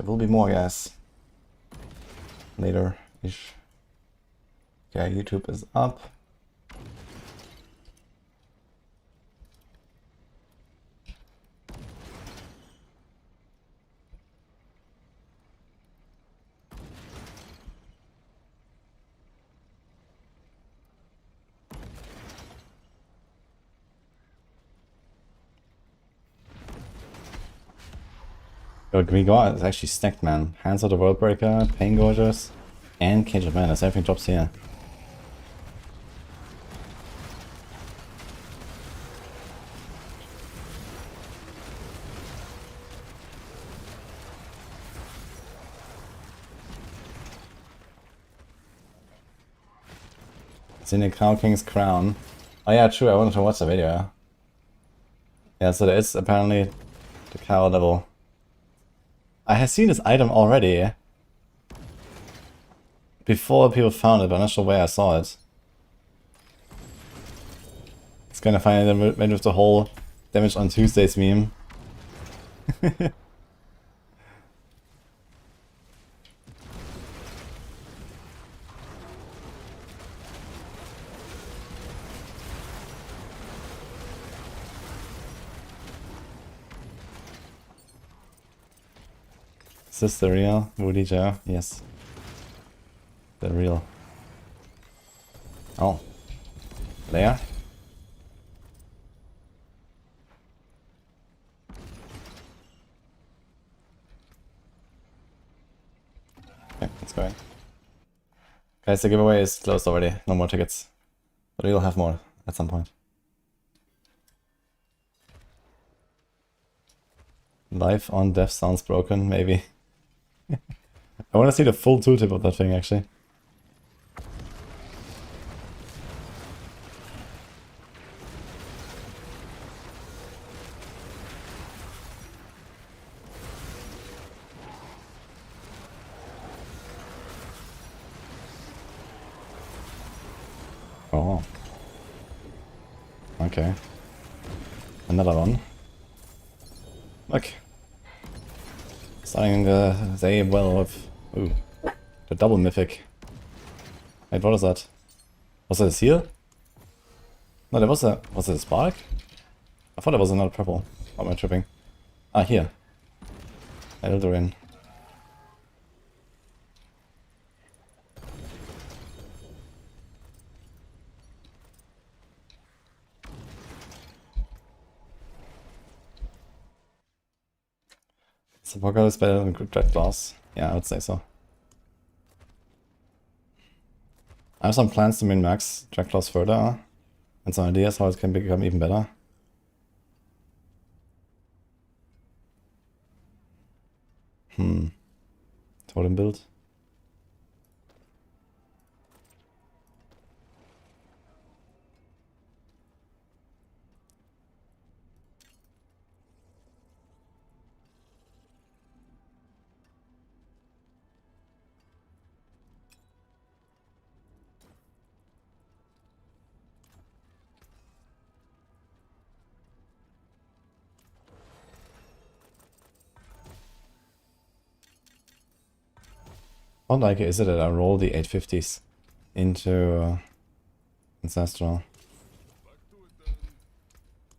will be more, guys. Later-ish. Okay, YouTube is up. Yo, Grigor is actually stacked, man. Hands of the Worldbreaker, Pain Gorgers, and Cage of Madness. Everything drops here. It's in the Crown King's crown. Oh yeah, true, I wanted to watch the video. Yeah, so there is apparently the cow level. I have seen this item already before people found it, but I'm not sure where I saw it. It's kind of funny made with the whole damage on Tuesdays meme. Is this the real wudijo? Yes. The real. Oh. There? Okay, let's go in. Guys, the giveaway is closed already. No more tickets. But we'll have more at some point. Life on death sounds broken, maybe. I want to see the full tooltip of that thing, actually. Oh. Okay. Another one. Look. Starting the day well with... Ooh. The double mythic. Wait, what is that? Was it a seal? No, there was a... Was it a spark? I thought there was another purple. What am I tripping? Ah, here. Eldarin. Support is better than Dread Claws. Yeah, I would say so. I have some plans to min-max Dread Claws further, and some ideas how it can become even better. Totem build. How likely is it that I roll the 850s into Ancestral?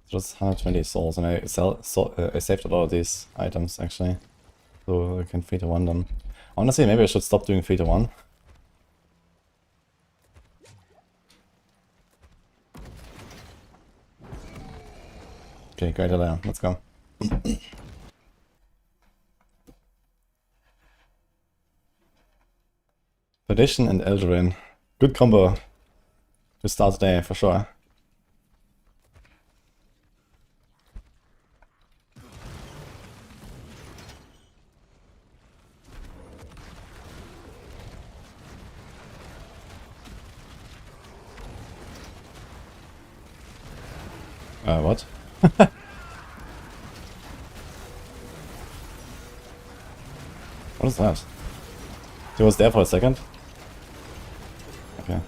Just 120 souls, and I saved a lot of these items actually, so I can 3-1 them. Honestly, maybe I should stop doing 3-1. Okay, great idea. Let's go. Perdition and Eldarin. Good combo to start the day, for sure. What? What is that? He was there for a second? Okay.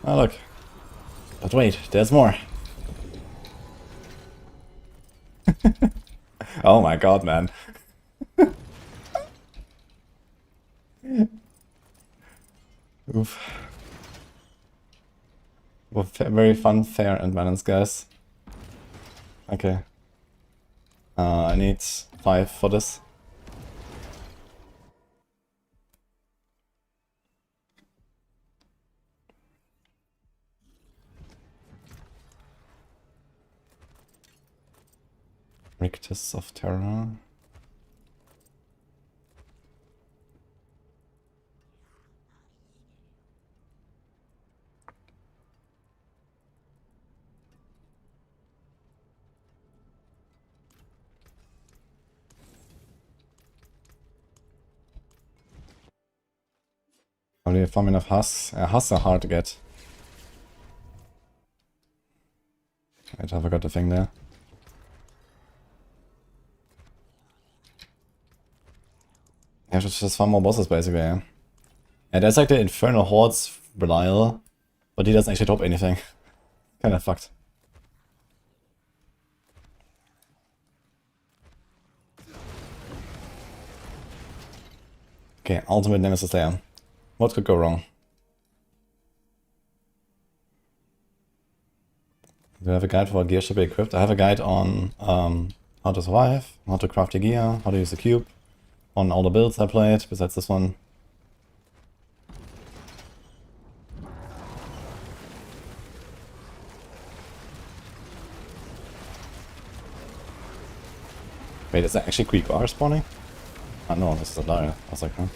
Oh look. But wait, there's more. Oh my god, man. Oof. Well, very fun, fair, and balanced, guys. Okay. I need 5 for this. Rictus of Terror. How do you farm enough husks? Husks are hard to get. Wait, I forgot the thing there. Yeah, just farm more bosses basically, yeah. Yeah, there's like the Infernal Hordes Belial, but he doesn't actually drop anything. Kinda fucked. Okay, ultimate nemesis there. What could go wrong? Do I have a guide for what gear should be equipped? I have a guide on how to survive, how to craft your gear, how to use the cube, on all the builds I played, besides this one. Wait, is that actually Greek R spawning? Oh no, this is a lie. I was like, huh?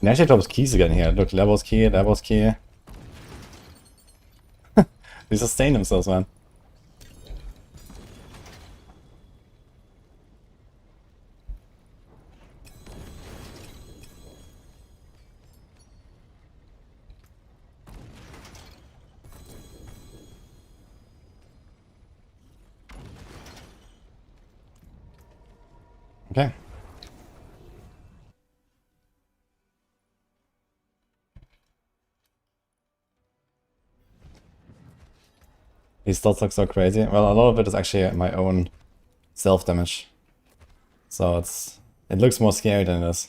It actually drops keys again here. Look, levels key, levels key. They sustain themselves, man. Okay. These stats look so crazy. Well, a lot of it is actually my own self-damage. So it looks more scary than it is.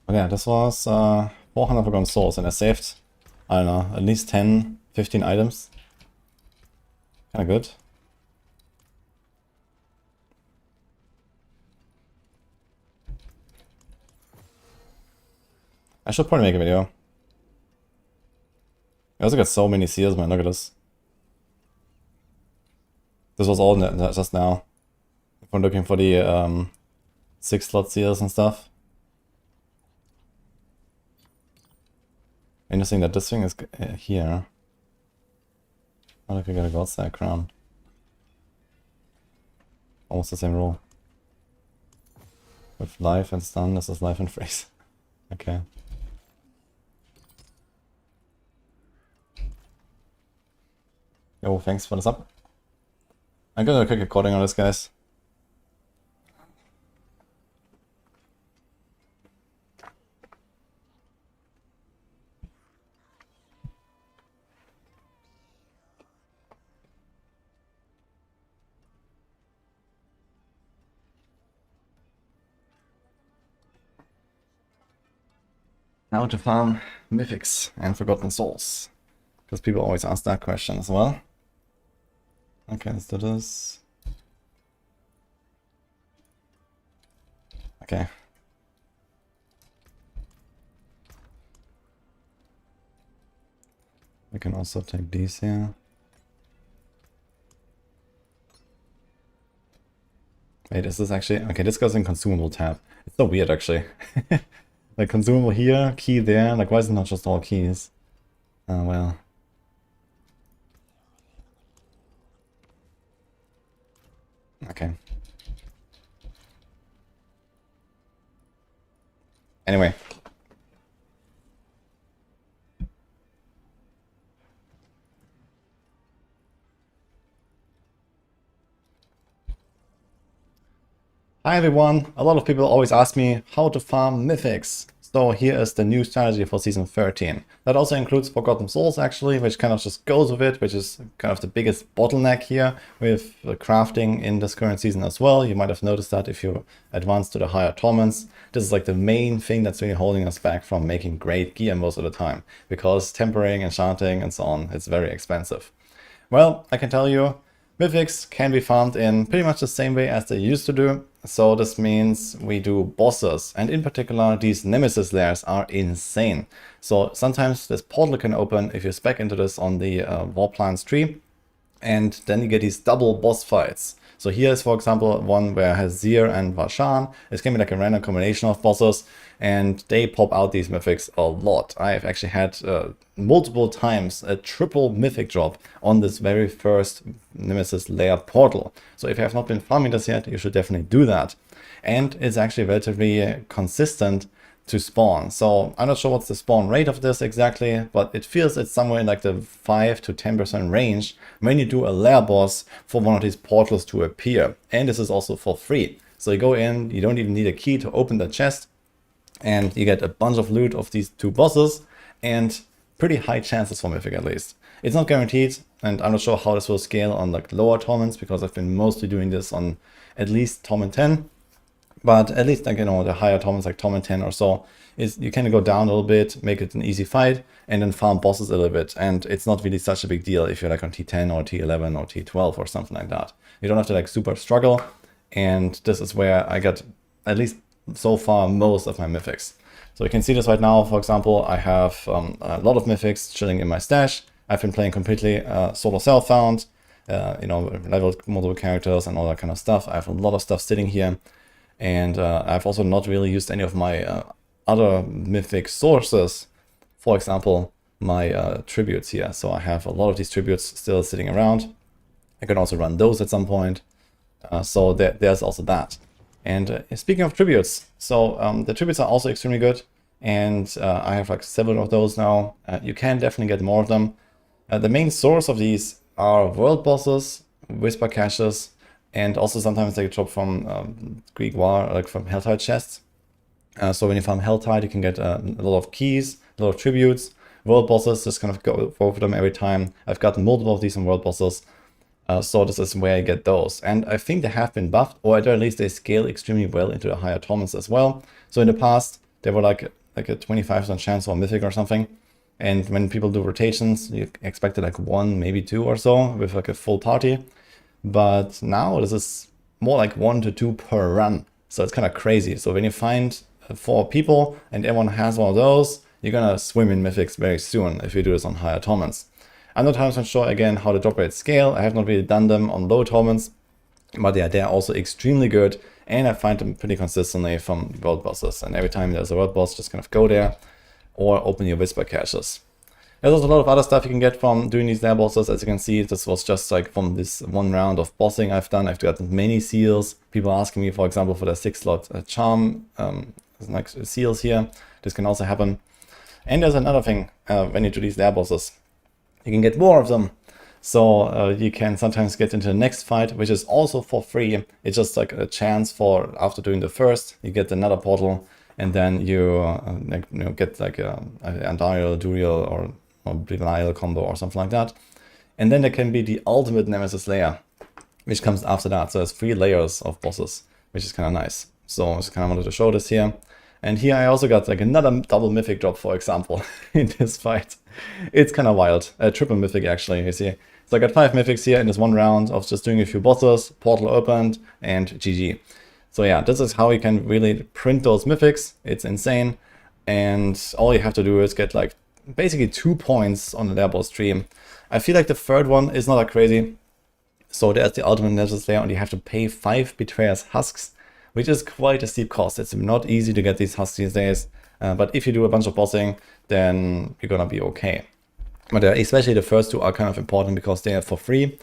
But yeah, this was 400 forgotten souls, and I saved, I don't know, at least 10, 15 items. Kinda good. I should probably make a video. I also got so many seals, man, look at this. This was all just now. If I'm looking for the 6 slot seals and stuff. Interesting that this thing is here. I think we gotta go outside crown. Almost the same rule. With life and stun, this is life and freeze. Okay. Yo, thanks for the sub. I'm gonna quick recording on this, guys. How to farm mythics and forgotten souls. Because people always ask that question as well. Okay, let's do this. Okay. We can also take these here. Wait, is this actually... Okay, this goes in consumable tab. It's so weird, actually. Like consumable here, key there. Like why is it not just all keys? Well. Okay. Anyway. Hi everyone! A lot of people always ask me how to farm mythics. So here is the new strategy for season 13. That also includes Forgotten Souls actually, which kind of just goes with it, which is kind of the biggest bottleneck here with crafting in this current season as well. You might have noticed that if you advance to the higher torments. This is like the main thing that's really holding us back from making great gear most of the time. Because tempering, enchanting and so on, it's very expensive. Well, I can tell you, mythics can be farmed in pretty much the same way as they used to do. So this means we do bosses, and in particular these nemesis layers are insane. So sometimes this portal can open if you spec into this on the war plans tree, and then you get these double boss fights. So here is, for example, one where it has Zir and Varshan. It's going to be like a random combination of bosses, and they pop out these mythics a lot. I've actually had multiple times a triple mythic drop on this very first Nemesis layer portal. So if you have not been farming this yet, you should definitely do that. And it's actually relatively consistent to spawn. So I'm not sure what's the spawn rate of this exactly, but it feels it's somewhere in like the 5 to 10% range when you do a lair boss for one of these portals to appear. And this is also for free. So you go in, you don't even need a key to open the chest, and you get a bunch of loot of these two bosses and pretty high chances for mythic at least. It's not guaranteed, and I'm not sure how this will scale on like lower torments, because I've been mostly doing this on at least torment 10. But at least, like, you know, the higher torments, like torment 10 or so, is you can go down a little bit, make it an easy fight, and then farm bosses a little bit. And it's not really such a big deal if you're like on T10 or T11 or T12 or something like that. You don't have to like super struggle. And this is where I get, at least so far, most of my mythics. So you can see this right now. For example, I have a lot of mythics chilling in my stash. I've been playing completely solo self-found, you know, leveled multiple characters and all that kind of stuff. I have a lot of stuff sitting here. And I've also not really used any of my other mythic sources. For example, my tributes here. So I have a lot of these tributes still sitting around. I can also run those at some point. So there's also that. And speaking of tributes, so the tributes are also extremely good. And I have like several of those now. You can definitely get more of them. The main source of these are world bosses, whisper caches, and also sometimes they drop from Greek War, like from Helltide chests. So when you farm Helltide, you can get a lot of keys, a lot of tributes. World bosses, just kind of go for them every time. I've gotten multiple of these in world bosses. So this is where I get those. And I think they have been buffed, or at least they scale extremely well into the higher torments as well. So in the past, they were like a 25% chance for mythic or something. And when people do rotations, you expected like 1, maybe 2 or so with like a full party. But now this is more like 1 to 2 per run. So it's kind of crazy. So when you find 4 people and everyone has one of those, you're going to swim in mythics very soon if you do this on higher torments. I'm not 100% sure again how the drop rates scale. I have not really done them on low torments, but yeah, they're also extremely good. And I find them pretty consistently from world bosses. And every time there's a world boss, just kind of go there or open your whisper caches. There's also a lot of other stuff you can get from doing these lair bosses. As you can see, this was just like from this one round of bossing I've done. I've gotten many seals. People asking me, for example, for the 6-slot charm, like seals here. This can also happen. And there's another thing when you do these lair bosses. You can get more of them. So you can sometimes get into the next fight, which is also for free. It's just like a chance for, after doing the first, you get another portal. And then you, get like an Andariel, Duriel, or Belial combo or something like that. And then there can be the ultimate Nemesis layer, which comes after that. So there's 3 layers of bosses, which is kind of nice. So I just kind of wanted to show this here. And here I also got like another double mythic drop, for example, in this fight. It's kind of wild. A triple mythic actually, you see. So I got 5 mythics here in this one round of just doing a few bosses, portal opened, and GG. So yeah, this is how you can really print those mythics. It's insane. And all you have to do is get like basically 2 points on the lair boss tree. I feel like the third one is not that crazy. So there's the ultimate Nemesis layer, and you have to pay 5 Betrayer's husks, which is quite a steep cost. It's not easy to get these husks these days. But if you do a bunch of bossing, then you're gonna be okay. But especially the first two are kind of important because they are for free.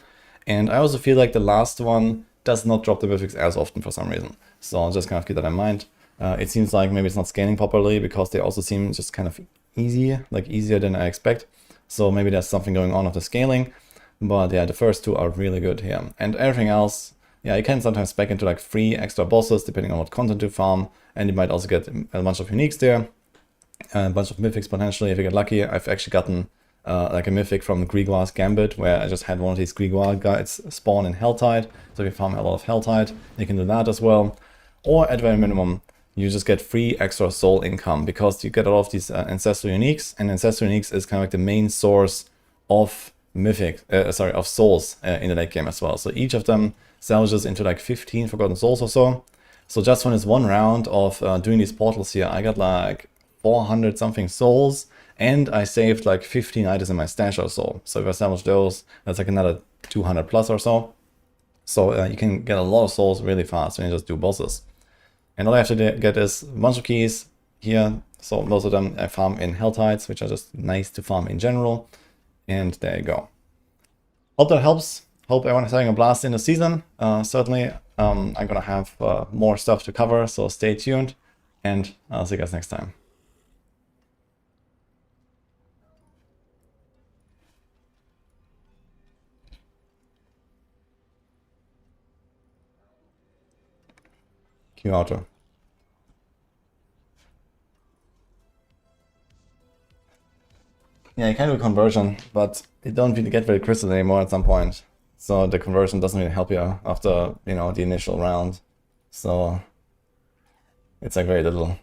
And I also feel like the last one does not drop the mythics as often for some reason. So I'll just kind of keep that in mind. It seems like maybe it's not scaling properly because they also seem just kind of easy, like easier than I expect. So maybe there's something going on with the scaling. But yeah, the first two are really good here. And everything else, yeah, you can sometimes spec into like 3 extra bosses depending on what content you farm. And you might also get a bunch of uniques there, a bunch of mythics potentially if you get lucky. I've actually gotten like a mythic from Grigor's Gambit, where I just had one of these Grigor guides spawn in Helltide. So if you farm a lot of Helltide, you can do that as well. Or at very minimum, you just get 3 extra soul income because you get a lot of these ancestral uniques, and ancestral uniques is kind of like the main source of of souls in the late game as well. So each of them salvages into like 15 forgotten souls or so. So just from this one round of doing these portals here, I got like 400 something souls, and I saved like 15 items in my stash or so. So if I salvage those, that's like another 200 plus or so. So you can get a lot of souls really fast when you just do bosses. And all I have to get is a bunch of keys here. So most of them I farm in Helltides, which are just nice to farm in general. And there you go. Hope that helps. Hope everyone is having a blast in the season. Certainly, I'm gonna have more stuff to cover, so stay tuned. And I'll see you guys next time. Q auto. Yeah, you can do a conversion, but you don't really get very crystal anymore at some point. So the conversion doesn't really help you after, you know, the initial round. So it's like very little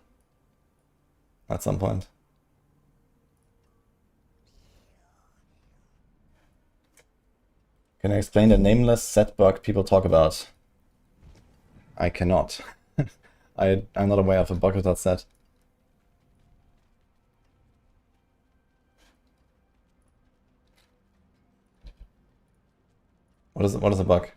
at some point. Can I explain the nameless set bug people talk about? I cannot. I'm not aware of a bug of that set. What is a bug?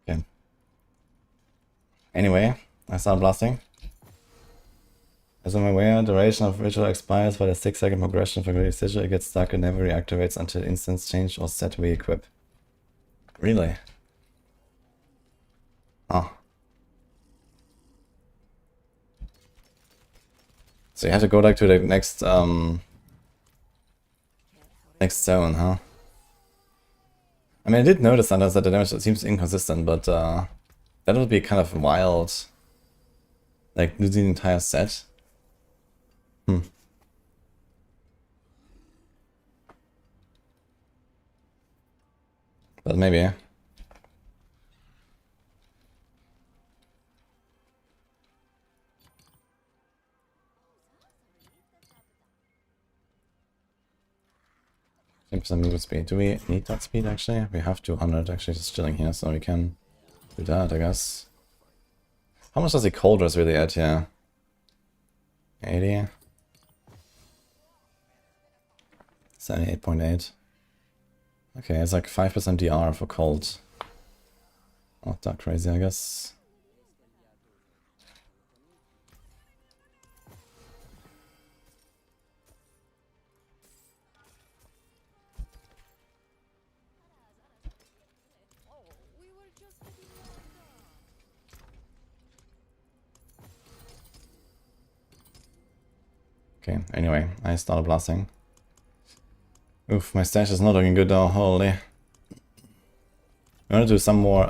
Okay. Anyway, I start blasting. As I'm aware, duration of ritual expires by the 6-second progression for great sigil. It gets stuck and never reactivates until instance change or set re-equip. Really? Oh. So you have to go back to the next next zone, huh? I mean, I did notice sometimes that the damage seems inconsistent, but that would be kind of wild. Like losing the entire set. But maybe. Some movement speed. Do we need that speed actually? We have 200 actually just chilling here, so we can Do that, I guess. How much does the cold res really add here? 80? 78.8. Okay, it's like 5% DR for cold. Not that crazy, I guess. Okay, anyway, I started blasting. Oof, my stash is not looking good though, holy. I want to do some more,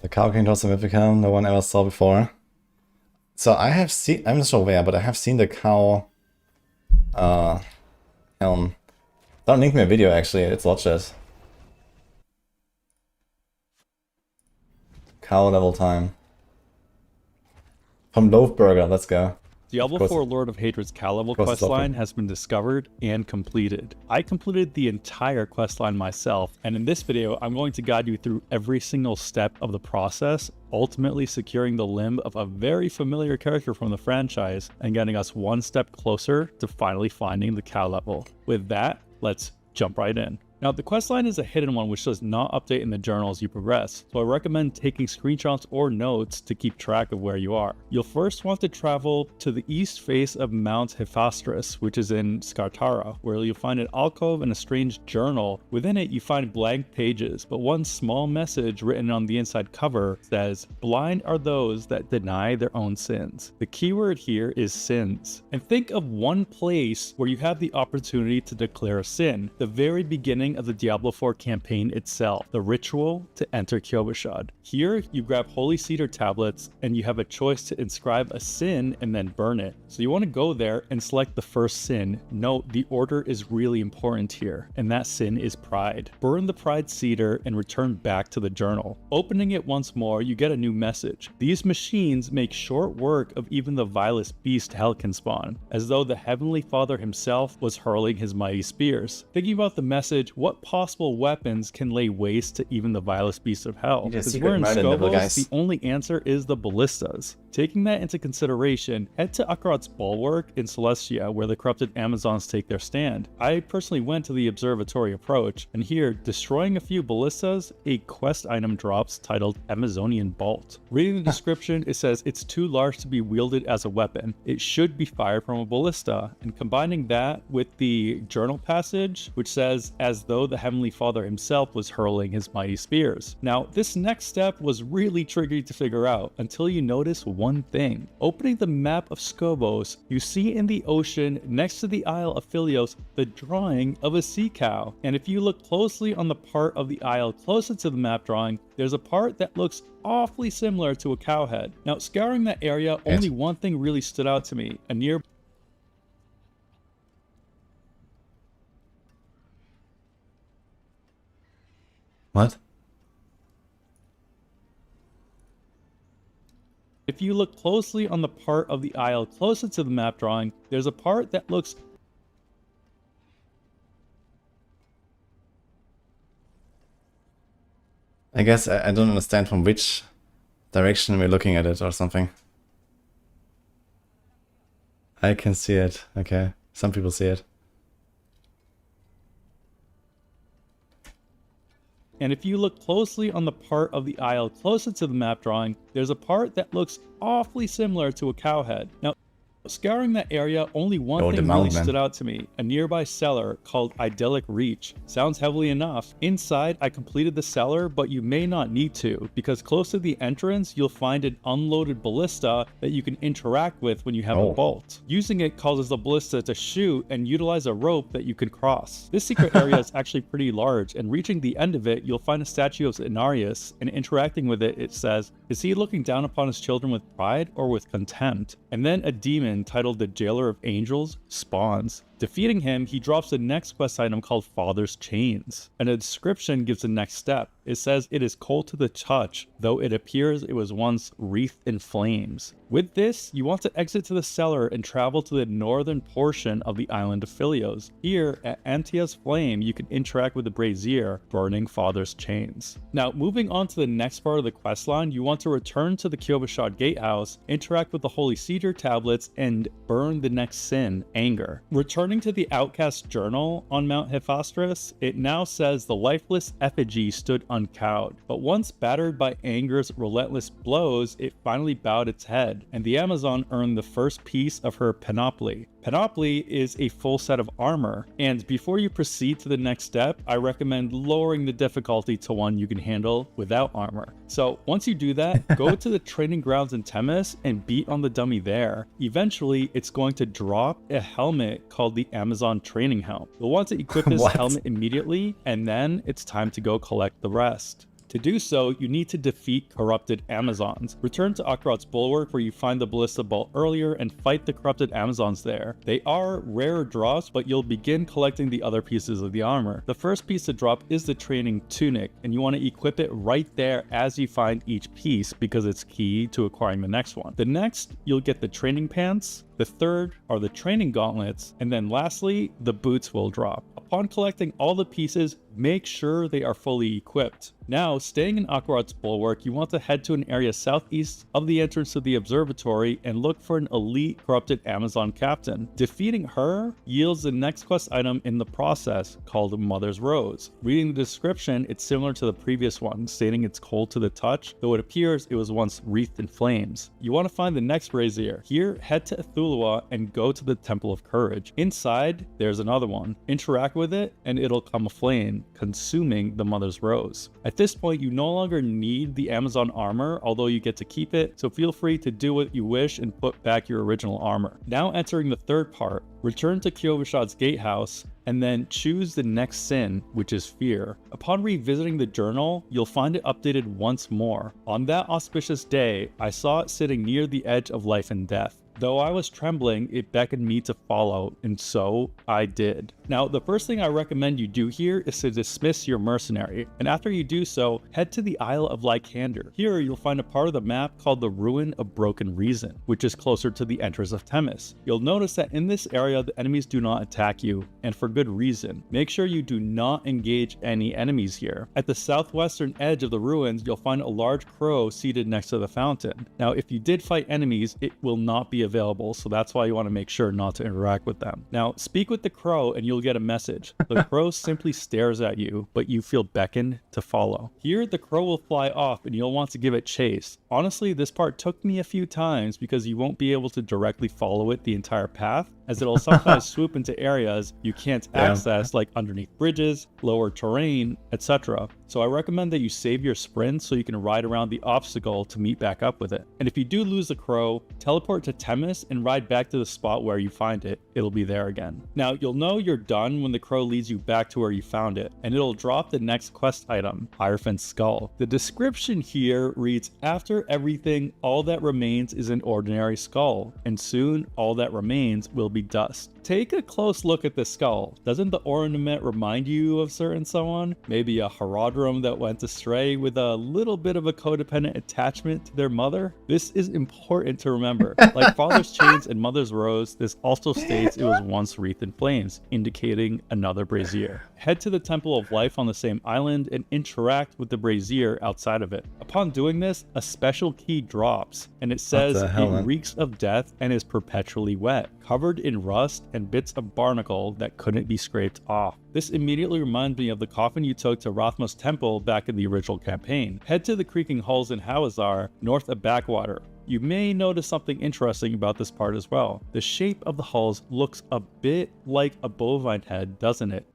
the cow king toss Mythical, no one ever saw before. So I have seen, I'm not sure where, but I have seen the cow helm. Don't link me a video actually, let's watch it. Cow level time. From Loafburger, let's go. Diablo 4 Lord of Hatred's cow level questline has been discovered and completed. I completed the entire questline myself, and in this video I'm going to guide you through every single step of the process, ultimately securing the limb of a very familiar character from the franchise and getting us one step closer to finally finding the cow level. With that, let's jump right in. Now, the questline is a hidden one which does not update in the journal as you progress, so I recommend taking screenshots or notes to keep track of where you are. You'll first want to travel to the east face of Mount Hephaestus, which is in Skartara, where you'll find an alcove and a strange journal. Within it, you find blank pages, but one small message written on the inside cover says, "Blind are those that deny their own sins." The keyword here is sins. And think of one place where you have the opportunity to declare a sin, the very beginning of the Diablo 4 campaign itself, the ritual to enter Kyobashad. Here, you grab Holy Cedar tablets and you have a choice to inscribe a sin and then burn it. So you want to go there and select the first sin. Note, the order is really important here, and that sin is pride. Burn the pride cedar and return back to the journal. Opening it once more, you get a new message. These machines make short work of even the vilest beast hell can spawn, as though the Heavenly Father himself was hurling his mighty spears. Thinking about the message, what possible weapons can lay waste to even the vilest beasts of hell? Because we're in Skobos, the only answer is the ballistas. Taking that into consideration, head to Akarat's bulwark in Celestia, where the corrupted Amazons take their stand. I personally went to the observatory approach, and here, destroying a few ballistas, a quest item drops titled Amazonian Bolt. Reading the description, it says it's too large to be wielded as a weapon. It should be fired from a ballista, and combining that with the journal passage, which says, "As though the Heavenly Father himself was hurling his mighty spears." Now, this next step was really tricky to figure out until you notice one thing. Opening the map of Skobos, you see in the ocean next to the Isle of Philios the drawing of a sea cow. And if you look closely on the part of the isle closer to the map drawing, there's a part that looks awfully similar to a cow head. Now, scouring that area, only one thing really stood out to me. A near What? If you look closely on the part of the isle closer to the map drawing, there's a part that looks I guess I don't understand from which direction we're looking at it or something. I can see it. Okay. Some people see it. And if you look closely on the part of the isle closer to the map drawing, there's a part that looks awfully similar to a cow head. Now, Scouring that area, only one thing really stood out to me, a nearby cellar called Idyllic Reach. Sounds heavily enough. Inside, I completed the cellar, but you may not need to, because close to the entrance, you'll find an unloaded ballista that you can interact with when you have a bolt. Using it causes the ballista to shoot and utilize a rope that you can cross. This secret area is actually pretty large, and reaching the end of it, you'll find a statue of Inarius, and interacting with it, it says, is he looking down upon his children with pride or with contempt? And then a demon titled the Jailer of Angels spawns. Defeating him, he drops the next quest item called Father's Chains, and a description gives the next step. It says it is cold to the touch, though it appears it was once wreathed in flames. With this, you want to exit to the cellar and travel to the northern portion of the island of Philios. Here, at Antia's Flame, you can interact with the brazier, burning Father's Chains. Now, moving on to the next part of the questline, you want to return to the Kyovashad Gatehouse, interact with the Holy Cedar tablets, and burn the next sin, Anger. Returning to the Outcast Journal on Mount Hephaestus, it now says the lifeless effigy stood uncowed, but once battered by Anger's relentless blows, it finally bowed its head, and the Amazon earned the first piece of her panoply. Panoply is a full set of armor, and before you proceed to the next step, I recommend lowering the difficulty to one you can handle without armor. So once you do that, go to the training grounds in Themis and beat on the dummy there. Eventually, it's going to drop a helmet called the Amazon Training Helm. You'll want to equip this helmet immediately, and then it's time to go collect the rest. To do so, you need to defeat corrupted Amazons. Return to Akrot's Bulwark where you find the Ballista Bolt earlier and fight the corrupted Amazons there. They are rare drops, but you'll begin collecting the other pieces of the armor. The first piece to drop is the Training Tunic, and you want to equip it right there as you find each piece because it's key to acquiring the next one. The next, you'll get the Training Pants. The third are the Training Gauntlets, and then lastly, the boots will drop. Upon collecting all the pieces, make sure they are fully equipped. Now, staying in Akrot's Bulwark, you want to head to an area southeast of the entrance to the observatory and look for an elite corrupted Amazon captain. Defeating her yields the next quest item in the process, called Mother's Rose. Reading the description, it's similar to the previous one, stating it's cold to the touch, though it appears it was once wreathed in flames. You want to find the next brazier. Here, head to Ithulua and go to the Temple of Courage. Inside, there's another one. Interact with it, and it'll come aflame, consuming the Mother's Rose. At this point, you no longer need the Amazon armor, although you get to keep it, so feel free to do what you wish and put back your original armor. Now entering the third part, return to Kyovashad's Gatehouse, and then choose the next sin, which is Fear. Upon revisiting the journal, you'll find it updated once more. On that auspicious day, I saw it sitting near the edge of life and death. Though I was trembling, it beckoned me to follow, and so I did. Now, the first thing I recommend you do here is to dismiss your mercenary, and after you do so, head to the Isle of Lycander. Here, you'll find a part of the map called the Ruin of Broken Reason, which is closer to the entrance of Themis. You'll notice that in this area, the enemies do not attack you, and for good reason. Make sure you do not engage any enemies here. At the southwestern edge of the ruins, you'll find a large crow seated next to the fountain. Now, if you did fight enemies, it will not be available, so that's why you want to make sure not to interact with them. Now, speak with the crow and you'll get a message. The crow simply stares at you, but you feel beckoned to follow. Here, the crow will fly off and you'll want to give it chase. Honestly, this part took me a few times because you won't be able to directly follow it the entire path, as it'll sometimes swoop into areas you can't access, like underneath bridges, lower terrain, etc. So I recommend that you save your sprint so you can ride around the obstacle to meet back up with it. And if you do lose the crow, teleport to Themis and ride back to the spot where you find it. It'll be there again. Now, you'll know you're done when the crow leads you back to where you found it, and it'll drop the next quest item, Hierophant's Skull. The description here reads, after everything, all that remains is an ordinary skull, and soon all that remains will be dust. Take a close look at the skull. Doesn't the ornament remind you of certain someone? Maybe a Herodrum that went astray with a little bit of a codependent attachment to their mother? This is important to remember. Like Father's Chains and Mother's Rose, this also states it was once wreathed in flames, indicating another brazier. Head to the Temple of Life on the same island and interact with the brazier outside of it. Upon doing this, a special key drops, and it says it reeks of death and is perpetually wet, covered in rust and bits of barnacle that couldn't be scraped off. This immediately reminds me of the coffin you took to Rothma's temple back in the original campaign. Head to the Creaking Hulls in Hawazar, north of Backwater. You may notice something interesting about this part as well. The shape of the hulls looks a bit like a bovine head, doesn't it?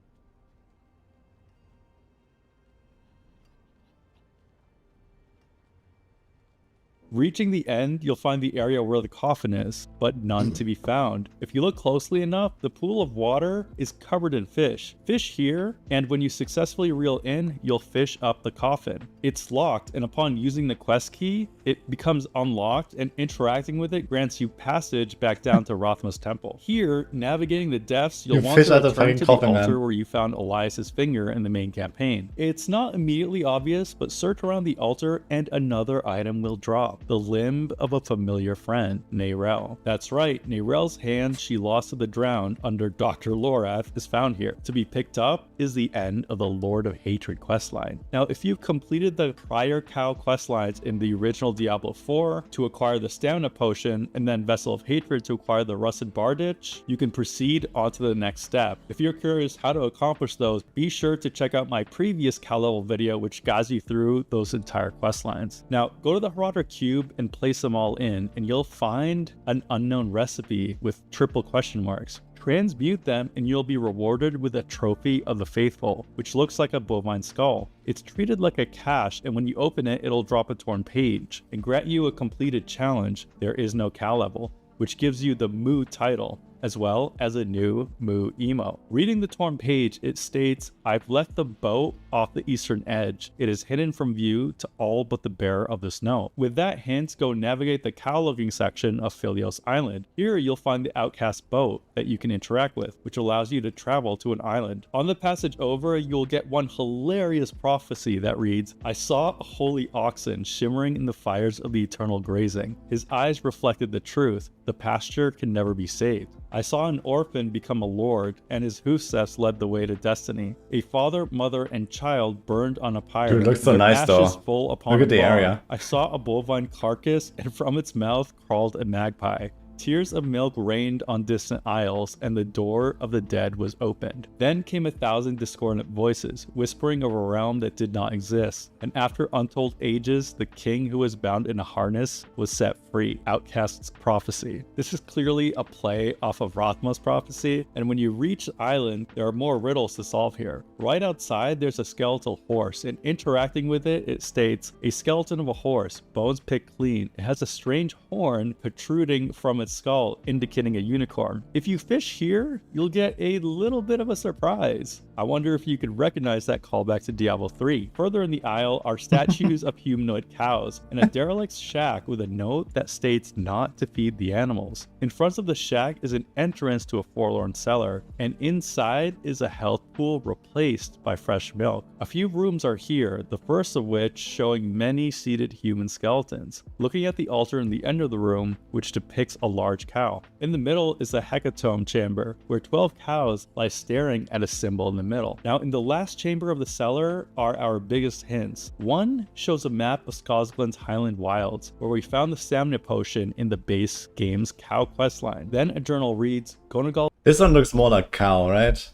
Reaching the end, you'll find the area where the coffin is, but none to be found. If you look closely enough, the pool of water is covered in fish. Fish here, and when you successfully reel in, you'll fish up the coffin. It's locked, and upon using the quest key, it becomes unlocked, and interacting with it grants you passage back down to Rothma's temple. Here, navigating the depths, you'll want to return to the altar where you found Elias's finger in the main campaign. It's not immediately obvious, but search around the altar and another item will drop. The limb of a familiar friend, Neyrel. That's right, Neyrel's hand she lost to the drowned under Dr. Lorath is found here. To be picked up is the end of the Lord of Hatred questline. Now, if you've completed the prior cow questlines in the original Diablo 4 to acquire the stamina potion and then Vessel of Hatred to acquire the rusted bardage, you can proceed on to the next step. If you're curious how to accomplish those, be sure to check out my previous cow level video which guides you through those entire questlines. Now, go to the Harada Cube and place them all in, and you'll find an unknown recipe with triple question marks. Transmute them and you'll be rewarded with a trophy of the faithful, which looks like a bovine skull. It's treated like a cache, and when you open it, it'll drop a torn page and grant you a completed challenge, There Is No Cow level, which gives you the Moo title, as well as a new Moo emo. Reading the torn page, it states, I've left the boat off the eastern edge. It is hidden from view to all but the bearer of the snow. With that hint, go navigate the cow-looking section of Philios Island. Here you'll find the outcast boat that you can interact with, which allows you to travel to an island. On the passage over, you'll get one hilarious prophecy that reads, I saw a holy oxen shimmering in the fires of the eternal grazing. His eyes reflected the truth. The pasture can never be saved. I saw an orphan become a lord, and his hoofsteps led the way to destiny. A father, mother, and child burned on a pyre. Dude, it looks so nice though. Full upon Look at the bar. area. I saw a bovine carcass, and from its mouth crawled a magpie. Tears of milk rained on distant isles, and the door of the dead was opened. Then came 1,000 discordant voices, whispering of a realm that did not exist. And after untold ages, the king who was bound in a harness was set free. Outcast's prophecy. This is clearly a play off of Rothma's prophecy, and when you reach the island, there are more riddles to solve here. Right outside, there's a skeletal horse, and interacting with it, it states, a skeleton of a horse, bones picked clean. It has a strange horn protruding from its skull, indicating a unicorn. If you fish here, you'll get a little bit of a surprise. I wonder if you could recognize that callback to Diablo 3. Further in the aisle are statues of humanoid cows and a derelict shack with a note that states not to feed the animals. In front of the shack is an entrance to a forlorn cellar, and inside is a health pool replaced by fresh milk. A few rooms are here, the first of which showing many seated human skeletons. Looking at the altar in the end of the room, which depicts a large cow. In the middle is the hecatomb chamber, where 12 cows lie staring at a symbol in the middle. Now, in the last chamber of the cellar are our biggest hints. One shows a map of Skosglen's Highland Wilds, where we found the stamina potion in the base game's cow questline. Then a journal reads, Gonagal. This one looks more like cow, right?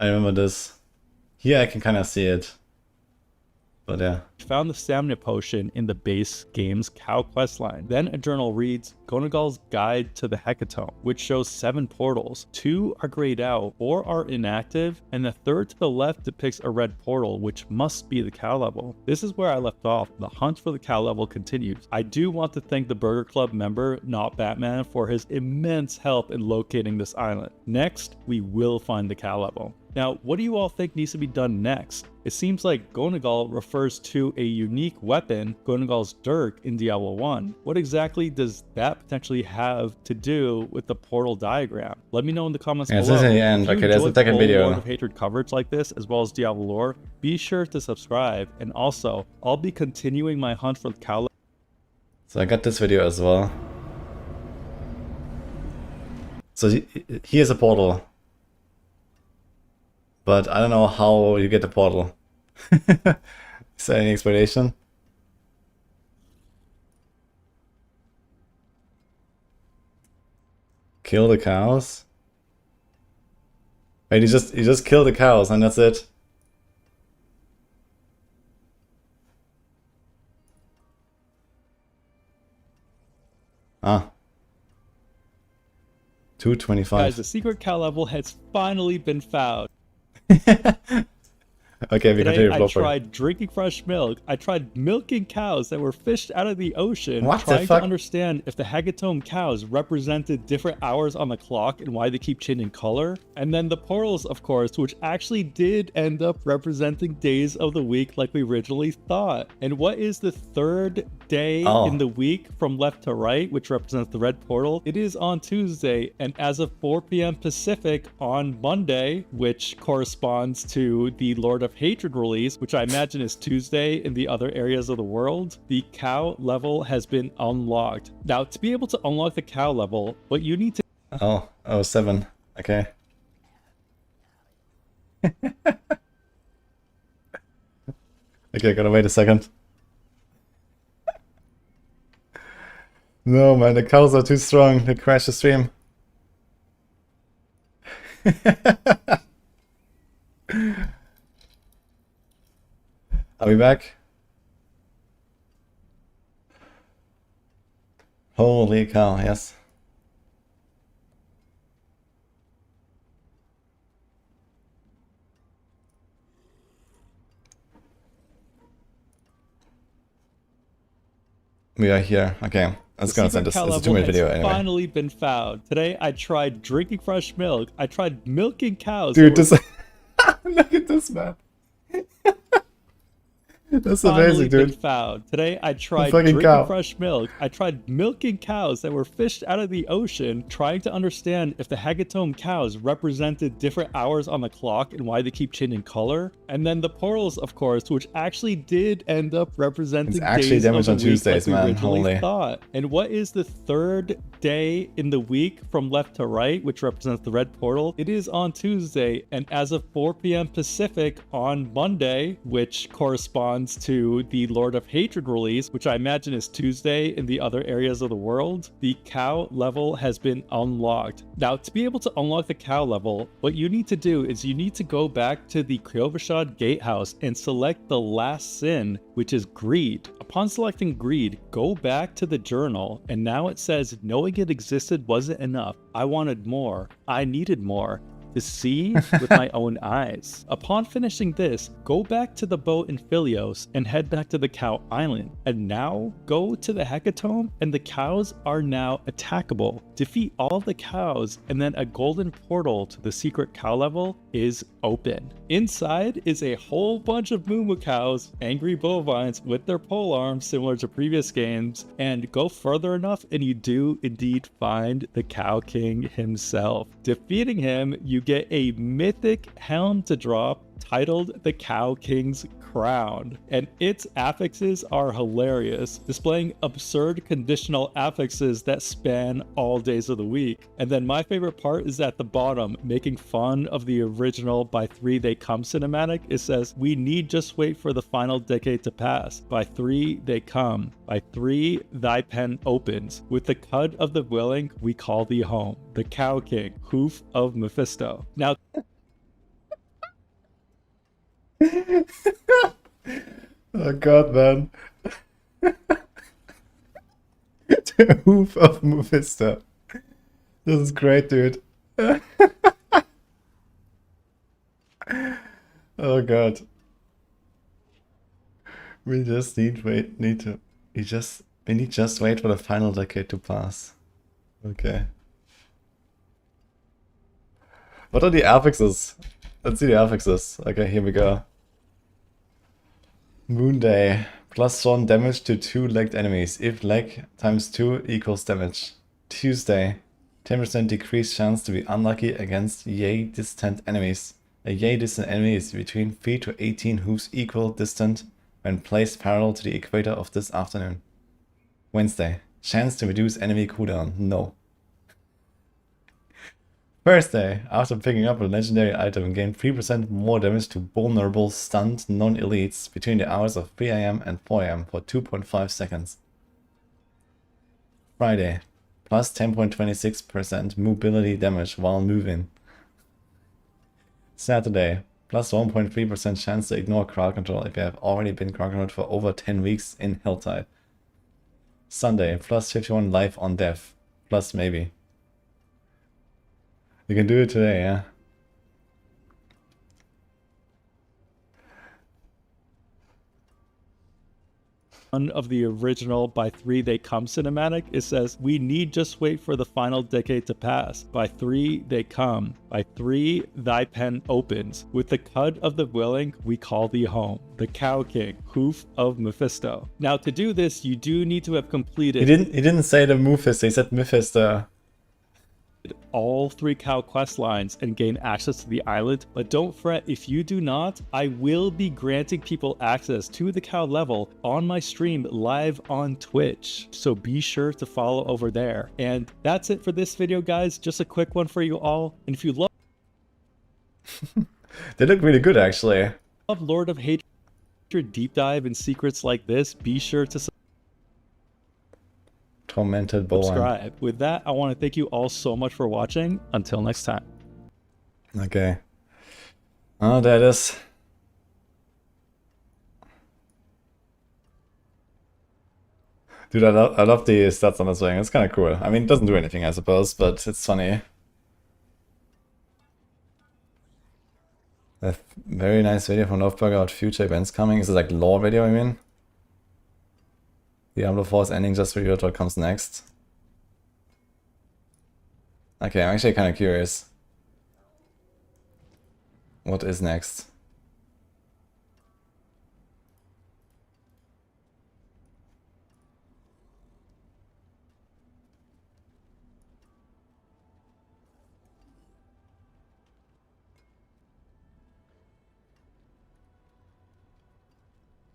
I remember this. Here I can kind of see it. But yeah. Found the stamina potion in the base game's cow questline. Then a journal reads, Gonagal's Guide to the Hecatomb, which shows 7 portals. 2 are grayed out, 4 are inactive, and the third to the left depicts a red portal, which must be the cow level. This is where I left off. The hunt for the cow level continues. I do want to thank the Burger Club member, Not Batman, for his immense help in locating this island. Next, we will find the cow level. Now, what do you all think needs to be done next? It seems like Gonagal refers to a unique weapon, Gonagal's Dirk, in Diablo 1. What exactly does that potentially have to do with the portal diagram? Let me know in the comments below. This is in the end. Okay, there's the second video. Lord of Hatred coverage like this, as well as Diablo lore, be sure to subscribe. And also, I'll be continuing my hunt for the cow level. So I got this video as well. So here's a portal. But I don't know how you get the portal. Is there any explanation? Kill the cows? Wait, you just kill the cows and that's it? Ah. 225. Guys, the secret cow level has finally been found. Okay, we Today continue I flow for it. tried drinking fresh milk. I tried milking cows that were fished out of the ocean, What the trying fuck? to understand if the hecatomb cows represented different hours on the clock and why they keep changing color. And then the portals, of course, which actually did end up representing days of the week like we originally thought. And what is the third day in the week from left to right, which represents the red portal? It is on Tuesday, and as of 4 p.m. Pacific on Monday, which corresponds to the Lord of Hatred release, which I imagine is Tuesday in the other areas of the world, the cow level has been unlocked. Now, to be able to unlock the cow level, what you need to... Oh, 7. Okay. Okay, gotta wait a second. No, man, the cows are too strong. They crash the stream. Are we back? Holy cow, yes. We are here. Okay, let's go and send this. It's a 2-minute video anyway. Finally been found. Today I tried drinking fresh milk. I tried milking cows. Dude, this... Look at this, man. That's amazing, dude. Found. Today I tried drinking fresh milk. I tried milking cows that were fished out of the ocean, trying to understand if the hecatomb cows represented different hours on the clock and why they keep changing color. And then the portals, of course, which actually did end up representing it's actually days damage of on the Tuesdays, week like we man. originally Holy. thought. And what is the third day in the week from left to right, which represents the red portal? It is on Tuesday, and as of 4 p.m. Pacific on Monday, which corresponds to the Lord of Hatred release, which I imagine is Tuesday in the other areas of the world, the cow level has been unlocked. Now, to be able to unlock the cow level, what you need to do is you need to go back to the Kryovashad Gatehouse and select the last sin, which is greed. Upon selecting greed, go back to the journal, and now it says knowing it existed wasn't enough. I wanted more. I needed more. To see with my own eyes. Upon finishing this, go back to the boat in Philios and head back to the Cow Island. And now, go to the Hecatomb and the cows are now attackable. Defeat all of the cows and then a golden portal to the secret cow level is open. Inside is a whole bunch of moo cows, angry bovines with their pole arms similar to previous games, and go further enough and you do indeed find the Cow King himself. Defeating him, you get a mythic helm to drop titled the Cow King's Crown, and its affixes are hilarious, displaying absurd conditional affixes that span all days of the week. And then my favorite part is at the bottom, making fun of the original By 3 They Come cinematic. It says, "We need just wait for the final decade to pass. By 3 they come. By 3 thy pen opens. With the cud of the willing we call thee home. The Cow King, hoof of Mephisto." Now, oh god, man. The hoof of Mephisto. This is great, dude. Oh god. We just need just wait for the final decade to pass. Okay. What are the affixes? Let's see the affixes. Okay, here we go. Moon Day. +1 damage to 2 legged enemies. If leg times 2 equals damage. Tuesday. 10% decreased chance to be unlucky against yay distant enemies. A yay distant enemy is between 3 to 18 hooves equal distant when placed parallel to the equator of this afternoon. Wednesday. Chance to reduce enemy cooldown. No. Thursday, after picking up a legendary item, gain 3% more damage to vulnerable stunned non-elites between the hours of 3 AM and 4 AM for 2.5 seconds. Friday, plus 10.26% mobility damage while moving. Saturday, plus 1.3% chance to ignore crowd control if you have already been crowd controlled for over 10 weeks in Helltide. Sunday, plus 51 live on dev. Plus maybe. You can do it today, yeah? Of the original By 3 They Come cinematic, it says, "We need just wait for the final decade to pass. By 3 they come. By 3 thy pen opens. With the cud of the willing we call thee home. The Cow King, hoof of Mephisto." Now to do this, you do need to have completed He didn't say the Mephisto, he said Mephisto. all 3 cow quest lines and gain access to the island, but don't fret if you do not. I will be granting people access to the cow level on my stream live on Twitch, so be sure to follow over there. And that's it for this video, guys. Just a quick one for you all, and if you love They look really good, actually. Lord of Hatred deep dive and secrets like this, be sure to Tormented Bowen. subscribe. With that, I want to thank you all so much for watching. Until next time. Okay. Oh, there it is. Dude, I love the stats on this thing. It's kind of cool. I mean, it doesn't do anything, I suppose, but it's funny. A very nice video from Loveburger about future events coming. Is it like lore video, I mean? Diablo 4's ending just revealed what comes next. Okay, I'm actually kind of curious. What is next?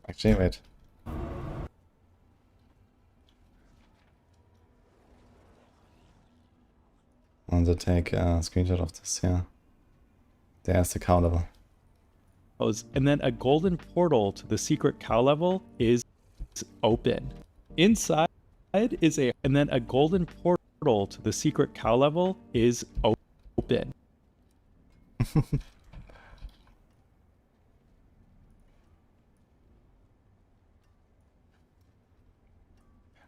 Actually, wait. I want to take a screenshot of this, yeah. There's the cow level. And then a golden portal to the secret cow level is open. Inside is a, and then a golden portal to the secret cow level is open.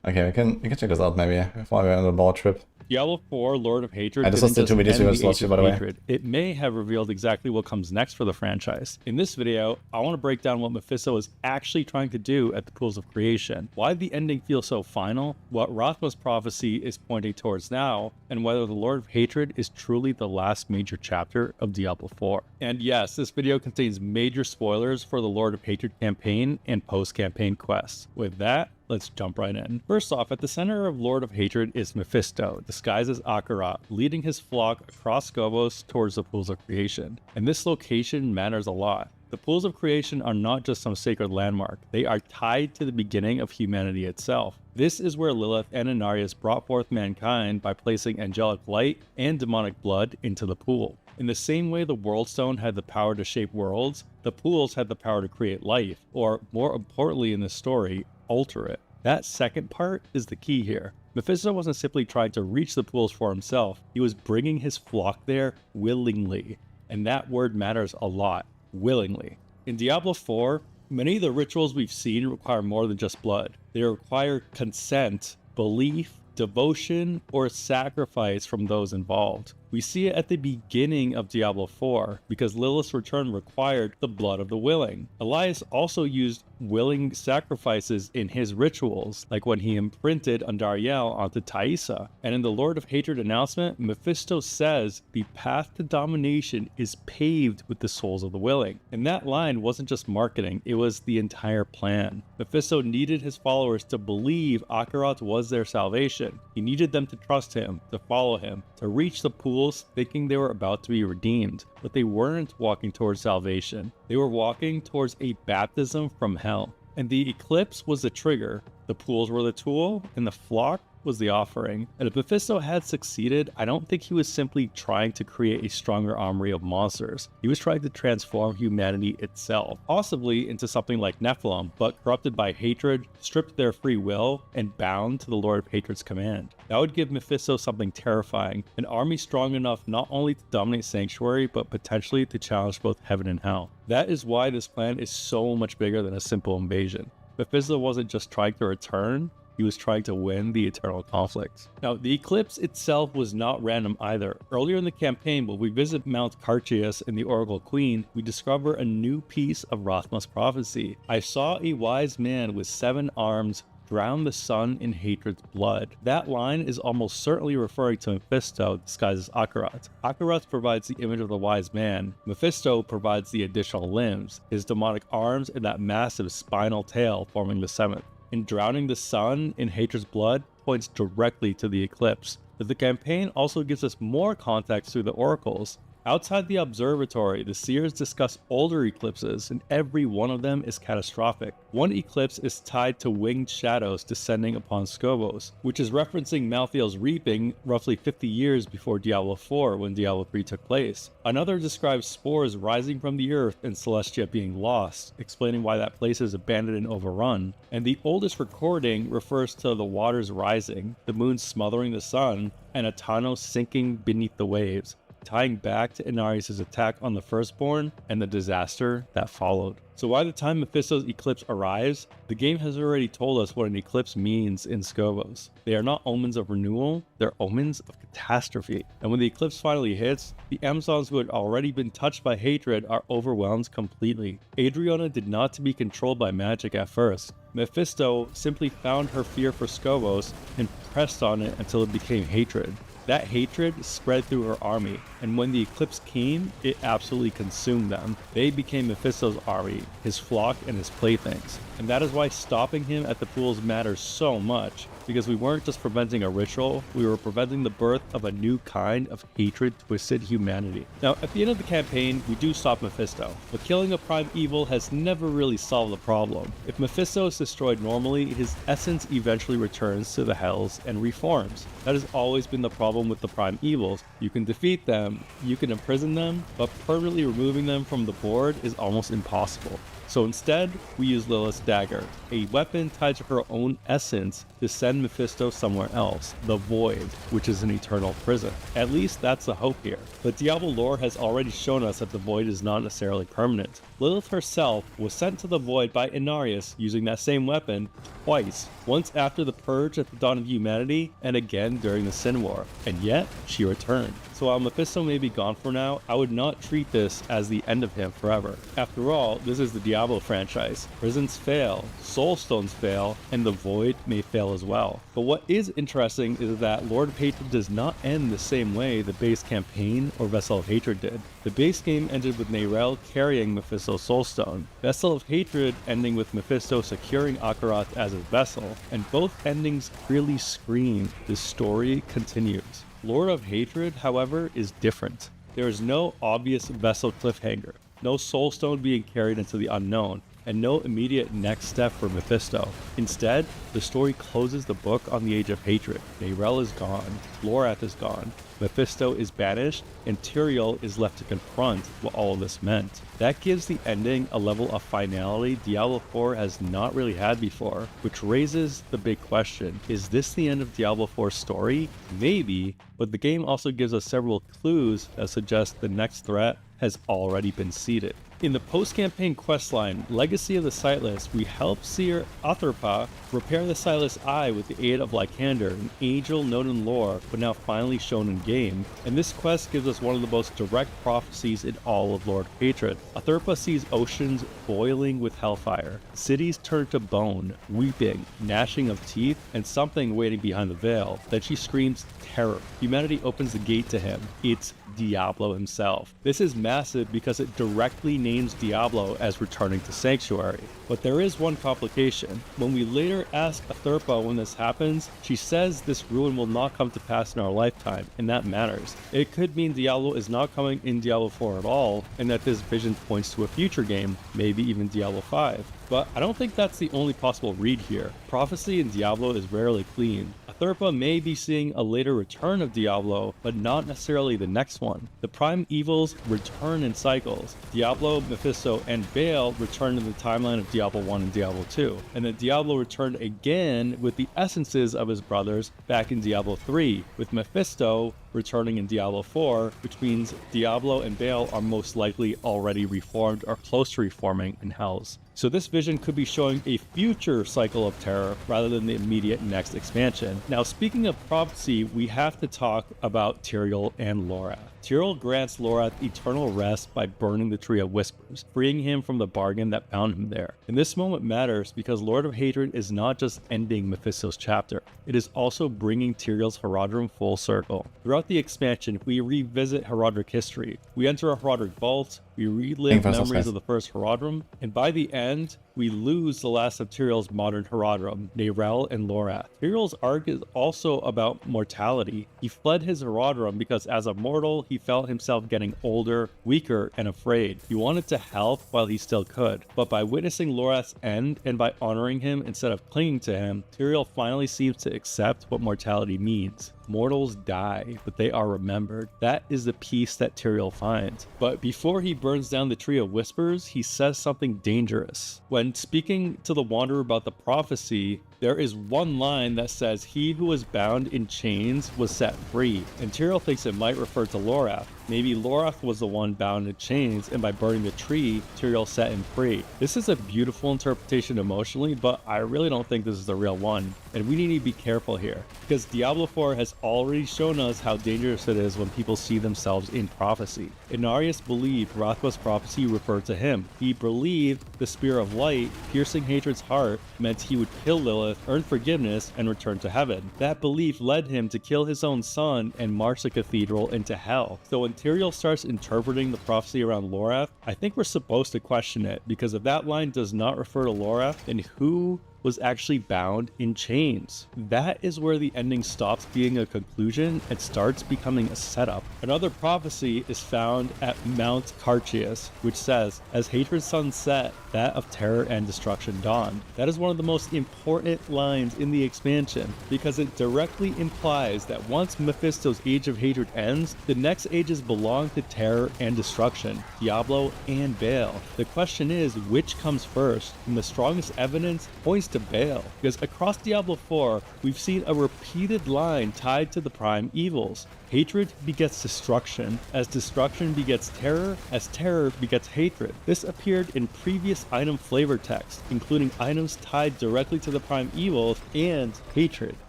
Okay, we can check this out maybe before we go on the lore trip. Diablo 4 Lord of Hatred I just didn't watched the 2 videos we end the watched, Age by of the way. Hatred. It may have revealed exactly what comes next for the franchise. In this video, I want to break down what Mephisto is actually trying to do at the Pools of Creation, why the ending feels so final, what Rothma's prophecy is pointing towards now, and whether the Lord of Hatred is truly the last major chapter of Diablo 4. And yes, this video contains major spoilers for the Lord of Hatred campaign and post-campaign quests. With that, let's jump right in. First off, at the center of Lord of Hatred is Mephisto, disguised as Akarat, leading his flock across Gobos towards the Pools of Creation. And this location matters a lot. The Pools of Creation are not just some sacred landmark, they are tied to the beginning of humanity itself. This is where Lilith and Inarius brought forth mankind by placing angelic light and demonic blood into the pool. In the same way the World Stone had the power to shape worlds, the pools had the power to create life, or more importantly in this story, alter it. That second part is the key here. Mephisto wasn't simply trying to reach the pools for himself, he was bringing his flock there willingly. And that word matters a lot, willingly. In Diablo 4, many of the rituals we've seen require more than just blood. They require consent, belief, devotion, or sacrifice from those involved. We see it at the beginning of Diablo 4, because Lilith's return required the blood of the willing. Elias also used willing sacrifices in his rituals, like when he imprinted Andariel onto Thaisa. And in the Lord of Hatred announcement, Mephisto says the path to domination is paved with the souls of the willing. And that line wasn't just marketing, it was the entire plan. Mephisto needed his followers to believe Akarat was their salvation. He needed them to trust him, to follow him, to reach the pools thinking they were about to be redeemed. But they weren't walking towards salvation. They were walking towards a baptism from hell. And the eclipse was the trigger, the pools were the tool, and the flock was the offering. And if Mephisto had succeeded, I don't think he was simply trying to create a stronger armory of monsters. He was trying to transform humanity itself, possibly into something like Nephilim, but corrupted by hatred, stripped their free will, and bound to the Lord of Hatred's command. That would give Mephisto something terrifying, an army strong enough not only to dominate Sanctuary, but potentially to challenge both heaven and hell. That is why this plan is so much bigger than a simple invasion. Mephisto wasn't just trying to return, he was trying to win the eternal conflict. Now, the eclipse itself was not random either. Earlier in the campaign, when we visit Mount Carchias and the Oracle Queen, we discover a new piece of Rathma's prophecy. I saw a wise man with 7 arms drown the sun in hatred's blood. That line is almost certainly referring to Mephisto disguised as Akarat. Akarat provides the image of the wise man. Mephisto provides the additional limbs, his demonic arms and that massive spinal tail forming the 7th. And drowning the sun in hatred's blood points directly to the eclipse. But the campaign also gives us more context through the oracles. Outside the observatory, the seers discuss older eclipses, and every one of them is catastrophic. One eclipse is tied to winged shadows descending upon Skobos, which is referencing Malthael's reaping roughly 50 years before Diablo 4 when Diablo 3 took place. Another describes spores rising from the earth and Celestia being lost, explaining why that place is abandoned and overrun. And the oldest recording refers to the waters rising, the moon smothering the sun, and Atano sinking beneath the waves, tying back to Enquiries' attack on the Firstborn and the disaster that followed. So by the time Mephisto's eclipse arrives, the game has already told us what an eclipse means in Skobos. They are not omens of renewal, they're omens of catastrophe. And when the eclipse finally hits, the Amazons who had already been touched by hatred are overwhelmed completely. Adriana did not to be controlled by magic at first. Mephisto simply found her fear for Skobos and pressed on it until it became hatred. That hatred spread through her army, and when the eclipse came, it absolutely consumed them. They became Mephisto's army, his flock and his playthings. And that is why stopping him at the pools matters so much, because we weren't just preventing a ritual, we were preventing the birth of a new kind of hatred-twisted humanity. Now, at the end of the campaign, we do stop Mephisto, but killing a prime evil has never really solved the problem. If Mephisto is destroyed normally, his essence eventually returns to the Hells and reforms. That has always been the problem with the prime evils. You can defeat them, you can imprison them, but permanently removing them from the board is almost impossible. So instead, we use Lilith's dagger, a weapon tied to her own essence to send Mephisto somewhere else, the Void, which is an eternal prison. At least that's the hope here. But Diablo lore has already shown us that the Void is not necessarily permanent. Lilith herself was sent to the Void by Enquiries using that same weapon twice, once after the Purge at the dawn of humanity, and again during the Sin War, and yet she returned. So while Mephisto may be gone for now, I would not treat this as the end of him forever. After all, this is the Diablo franchise. Prisons fail, Soulstones fail, and the Void may fail as well. But what is interesting is that Lord of Hatred does not end the same way the base campaign or Vessel of Hatred did. The base game ended with Neyrelle carrying Mephisto's Soulstone, Vessel of Hatred ending with Mephisto securing Akarat as his vessel, and both endings really scream, this story continues. Lord of Hatred, however, is different. There is no obvious vessel cliffhanger, no soulstone being carried into the unknown, and no immediate next step for Mephisto. Instead, the story closes the book on the Age of Hatred. Neyrelle is gone, Lorath is gone, Mephisto is banished, and Tyrael is left to confront what all of this meant. That gives the ending a level of finality Diablo 4 has not really had before, which raises the big question, is this the end of Diablo 4's story? Maybe, but the game also gives us several clues that suggest the next threat has already been seeded. In the post-campaign questline, Legacy of the Sightless, we help Seer Atharpa repair the Sightless Eye with the aid of Lycander, an angel known in lore, but now finally shown in game. And this quest gives us one of the most direct prophecies in all of Lord of Hatred. Atharpa sees oceans boiling with hellfire, cities turn to bone, weeping, gnashing of teeth, and something waiting behind the veil. Then she screams terror. Humanity opens the gate to him. It's Diablo himself. This is massive because it directly names Diablo as returning to Sanctuary. But there is one complication. When we later ask Atharpa when this happens, she says this ruin will not come to pass in our lifetime, and that matters. It could mean Diablo is not coming in Diablo 4 at all, and that this vision points to a future game, maybe even Diablo 5. But I don't think that's the only possible read here. Prophecy in Diablo is rarely clean. Atharpa may be seeing a later return of Diablo, but not necessarily the next one. The prime evils return in cycles. Diablo, Mephisto, and Baal return in the timeline of Diablo 1 and Diablo 2. And then Diablo returned again with the essences of his brothers back in Diablo 3, with Mephisto returning in Diablo 4, which means Diablo and Baal are most likely already reformed or close to reforming in Hells. So this vision could be showing a future cycle of terror rather than the immediate next expansion. Now, speaking of prophecy, we have to talk about Tyrael and Lorath. Tyrael grants Lorath eternal rest by burning the Tree of Whispers, freeing him from the bargain that bound him there. And this moment matters because Lord of Hatred is not just ending Mephisto's chapter, it is also bringing Tyrael's Herodrum full circle. Throughout the expansion, we revisit Herodric history. We enter a Herodric vault, we relive memories of the first Herodrum, and by the end, we lose the last of Tyrael's modern Herodrum, Neyrelle and Lorath. Tyrael's arc is also about mortality. He fled his Herodrum because as a mortal, he felt himself getting older, weaker, and afraid. He wanted to help while he still could. But by witnessing Lorath's end and by honoring him instead of clinging to him, Tyrael finally seems to accept what mortality means. Mortals die, but they are remembered. That is the peace that Tyrael finds. But before he burns down the Tree of Whispers, he says something dangerous. When speaking to the Wanderer about the prophecy, there is one line that says, "He who was bound in chains was set free," and Tyrael thinks it might refer to Lorath. Maybe Lorath was the one bound in chains, and by burning the tree, Tyrael set him free. This is a beautiful interpretation emotionally, but I really don't think this is the real one, and we need to be careful here, because Diablo 4 has already shown us how dangerous it is when people see themselves in prophecy. Inarius believed Rathba's prophecy referred to him. He believed the Spear of Light, piercing Hatred's heart, meant he would kill Lilith, earn forgiveness, and return to heaven. That belief led him to kill his own son and march the cathedral into hell. So when Tyrael starts interpreting the prophecy around Lorath, I think we're supposed to question it, because if that line does not refer to Lorath, then who was actually bound in chains? That is where the ending stops being a conclusion and starts becoming a setup. Another prophecy is found at Mount Carchius, which says, "As hatred's sun set, that of terror and destruction dawned." That is one of the most important lines in the expansion, because it directly implies that once Mephisto's Age of Hatred ends, the next ages belong to terror and destruction, Diablo and Baal. The question is, which comes first? And the strongest evidence points to Baal, because across Diablo 4, we've seen a repeated line tied to the prime evils. Hatred begets destruction, as destruction begets terror, as terror begets hatred. This appeared in previous item flavor text, including items tied directly to the prime evils and hatred,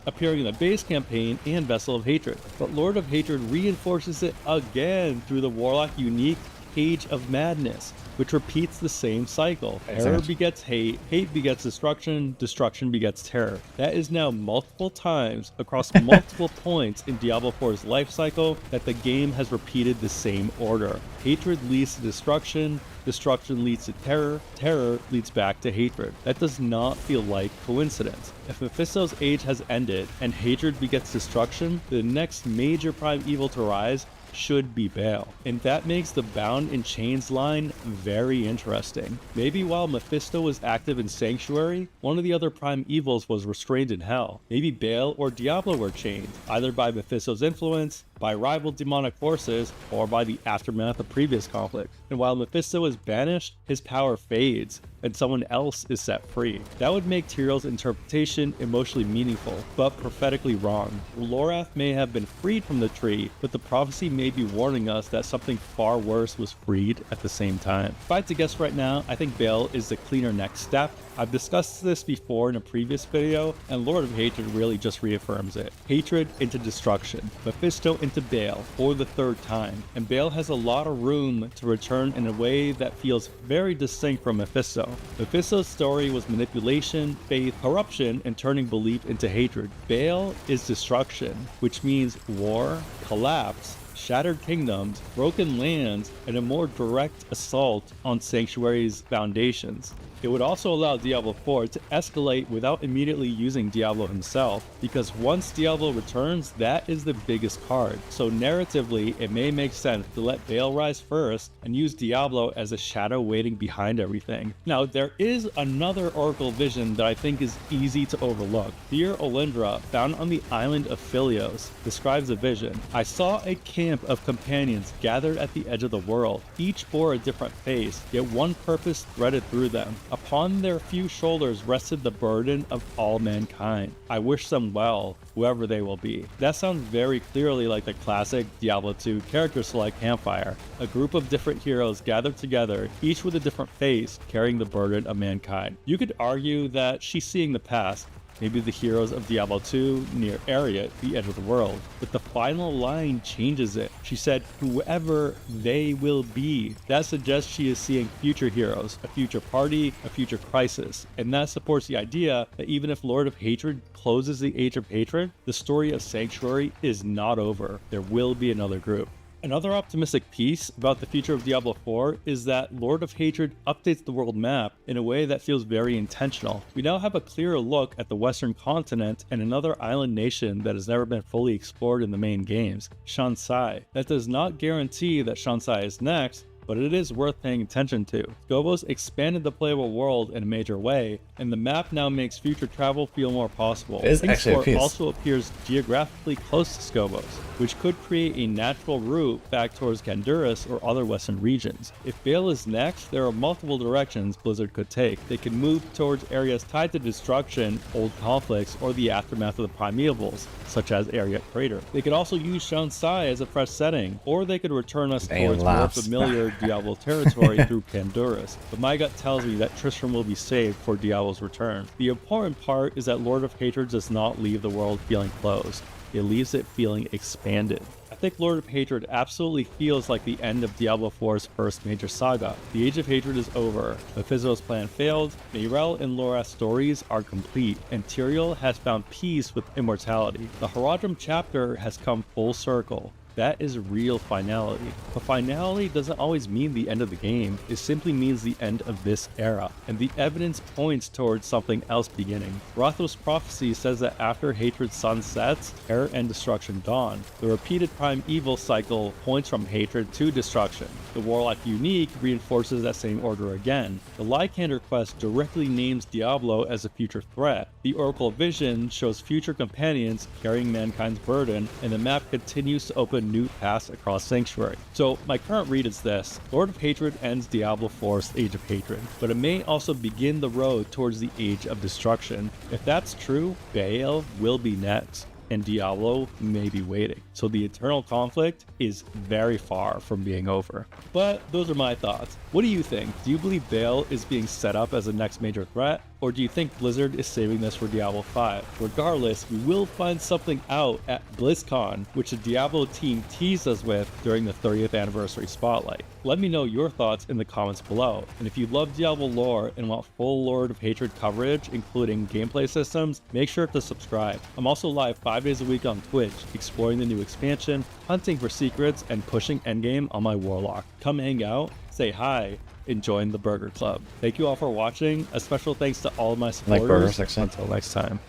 appearing in the base campaign and Vessel of Hatred. But Lord of Hatred reinforces it again through the Warlock unique Age of Madness, which repeats the same cycle. Terror begets hate, hate begets destruction, destruction begets terror. That is now multiple times across multiple points in Diablo 4's life cycle that the game has repeated the same order. Hatred leads to destruction, destruction leads to terror, terror leads back to hatred. That does not feel like coincidence. If Mephisto's age has ended and hatred begets destruction, the next major prime evil to rise should be Baal. And that makes the bound in chains line very interesting. Maybe while Mephisto was active in Sanctuary, one of the other prime evils was restrained in hell. Maybe Baal or Diablo were chained, either by Mephisto's influence, by rival demonic forces, or by the aftermath of previous conflict. And while Mephisto is banished, his power fades, and someone else is set free. That would make Tyrael's interpretation emotionally meaningful, but prophetically wrong. Lorath may have been freed from the tree, but the prophecy may be warning us that something far worse was freed at the same time. If I had to guess right now, I think Baal is the cleaner next step. I've discussed this before in a previous video, and Lord of Hatred really just reaffirms it. Hatred into destruction, Mephisto into Baal for the third time, and Baal has a lot of room to return in a way that feels very distinct from Mephisto. Mephisto's story was manipulation, faith, corruption, and turning belief into hatred. Baal is destruction, which means war, collapse, shattered kingdoms, broken lands, and a more direct assault on Sanctuary's foundations. It would also allow Diablo 4 to escalate without immediately using Diablo himself, because once Diablo returns, that is the biggest card. So narratively, it may make sense to let Baal rise first and use Diablo as a shadow waiting behind everything. Now, there is another Oracle vision that I think is easy to overlook. Dear Olindra, found on the island of Philios, describes a vision. "I saw a camp of companions gathered at the edge of the world. Each bore a different face, yet one purpose threaded through them. A Upon their few shoulders rested the burden of all mankind. I wish them well, whoever they will be. That sounds very clearly like the classic Diablo 2 character select campfire. A group of different heroes gathered together, each with a different face, carrying the burden of mankind. You could argue that she's seeing the past, maybe the heroes of Diablo 2 near Ariat, the edge of the world. But the final line changes it. She said, whoever they will be. That suggests she is seeing future heroes, a future party, a future crisis. And that supports the idea that even if Lord of Hatred closes the Age of Hatred, the story of Sanctuary is not over. There will be another group. Another optimistic piece about the future of Diablo 4 is that Lord of Hatred updates the world map in a way that feels very intentional. We now have a clearer look at the Western continent and another island nation that has never been fully explored in the main games, Shansai. That does not guarantee that Shansai is next, but it is worth paying attention to. Skobos expanded the playable world in a major way, and the map now makes future travel feel more possible. Kingsport also appears geographically close to Skobos, which could create a natural route back towards Ganduras or other western regions. If Vale is next, there are multiple directions Blizzard could take. They could move towards areas tied to destruction, old conflicts, or the aftermath of the Primevals, such as Ariat Crater. They could also use Shansai as a fresh setting, or they could return us towards more familiar Diablo territory through Ganduras, but my gut tells me that Tristram will be saved for Diablo's return. The important part is that Lord of Hatred does not leave the world feeling closed. It leaves it feeling expanded. I think Lord of Hatred absolutely feels like the end of Diablo 4's first major saga. The Age of Hatred is over, Mephisto's plan failed, Neyrelle and Lorath's stories are complete, and Tyrael has found peace with immortality. The Haradrim chapter has come full circle. That is real finality. But finality doesn't always mean the end of the game, it simply means the end of this era, and the evidence points towards something else beginning. Rothos' prophecy says that after Hatred's sun sets, terror and destruction dawn. The repeated primeval cycle points from hatred to destruction. The Warlock Unique reinforces that same order again. The Lycander quest directly names Diablo as a future threat. The Oracle Vision shows future companions carrying mankind's burden, and the map continues to open new paths across Sanctuary. So my current read is this: Lord of Hatred ends Diablo 4's Age of Hatred, but it may also begin the road towards the Age of Destruction. If that's true, Baal will be next, and Diablo may be waiting. So the eternal conflict is very far from being over. But those are my thoughts. What do you think? Do you believe Baal is being set up as the next major threat? Or do you think Blizzard is saving this for Diablo 5? Regardless, we will find something out at BlizzCon, which the Diablo team teased us with during the 30th anniversary spotlight. Let me know your thoughts in the comments below. And if you love Diablo lore and want full Lord of Hatred coverage, including gameplay systems, make sure to subscribe. I'm also live 5 days a week on Twitch, exploring the new expansion, hunting for secrets, and pushing endgame on my Warlock. Come hang out, say hi, and join the Burger Club. Thank you all for watching. A special thanks to all of my supporters. Like burgers, actually. Until next time.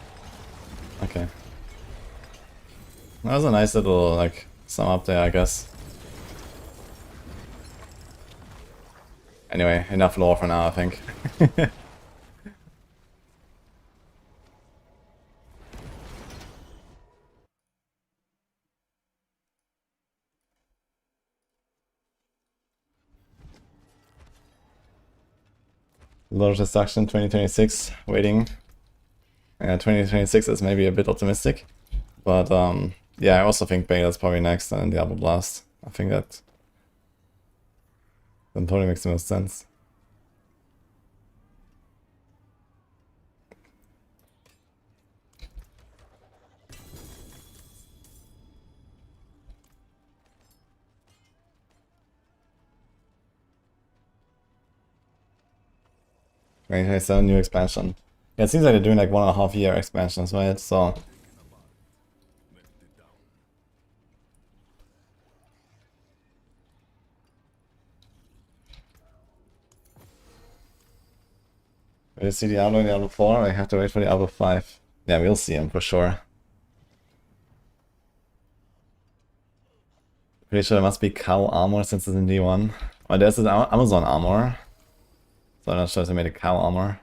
Okay. That was a nice little, like, sum up there, I guess. Anyway, enough lore for now, I think. Lord of Destruction 2026, waiting. 2026 is maybe a bit optimistic, but yeah, I also think Beta is probably next and Diablo Blast. I think that totally makes the most sense. So new expansion. Yeah, it seems like they're doing like 1.5 year expansions, right? So will you see Diablo in Diablo 4? I have to wait for Diablo 5. Yeah, we'll see him for sure. Pretty sure there must be cow armor since it's in D1. Oh, there's this Amazon armor. So I'm not sure if they made a cow armor.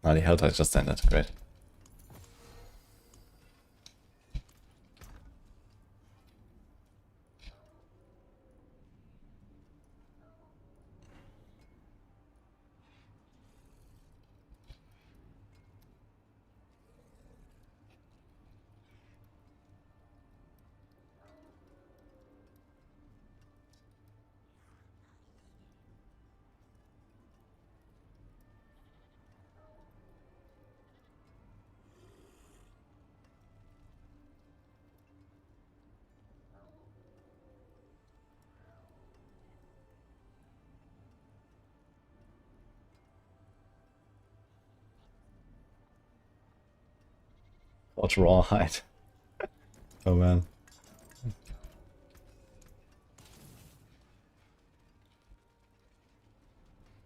Oh, the Helltide just ended. Great. Watch Rawhide. Oh man.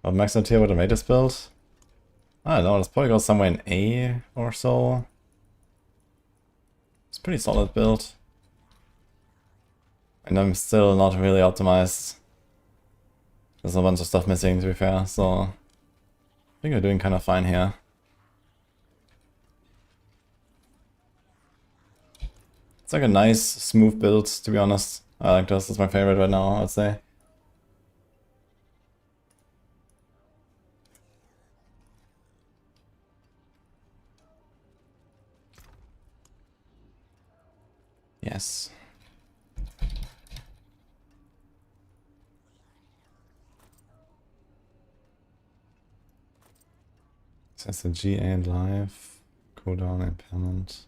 But max out here with the Matus build? I don't know, let's probably go somewhere in A or so. It's a pretty solid build. And I'm still not really optimized. There's a bunch of stuff missing, to be fair, so I think we're doing kind of fine here. It's like a nice, smooth build, to be honest. I like this. It's my favorite right now, I'd say. Yes. Says the GA and live. Cooldown impairment.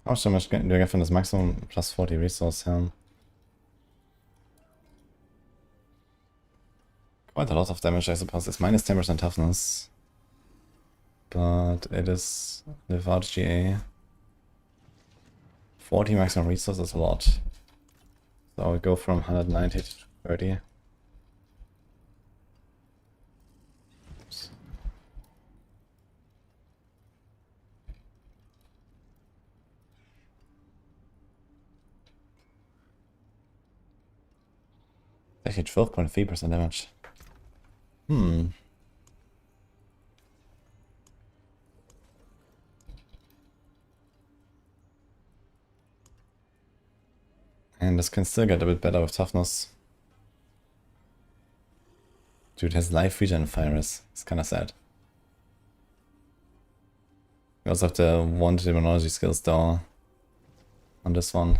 How much do I get from this maximum plus 40 resource helm? Quite a lot of damage, I suppose. It's minus 10% toughness. But it is without GA. 40 maximum resource is a lot. So I would go from 190 to 30. Oops. Actually 12.3% damage. And this can still get a bit better with toughness. Dude, has life regen virus. It's kinda sad. We also have the one demonology skills though on this one.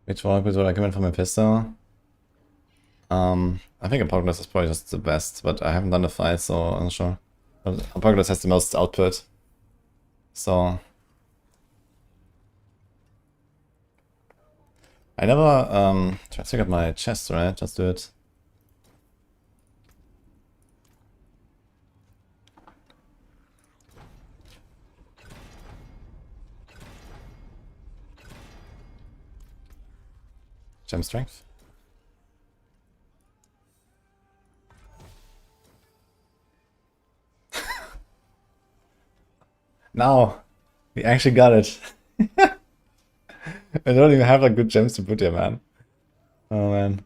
Which Warlock would I recommend for my pistol? I think Apocalypse is probably just the best, but I haven't done the fight, so I'm not sure. But Apocalypse has the most output, so I never tried to pick up my chest, right? Just do it. Gem strength. Now we actually got it. I don't even have like good gems to put here, man. Oh man.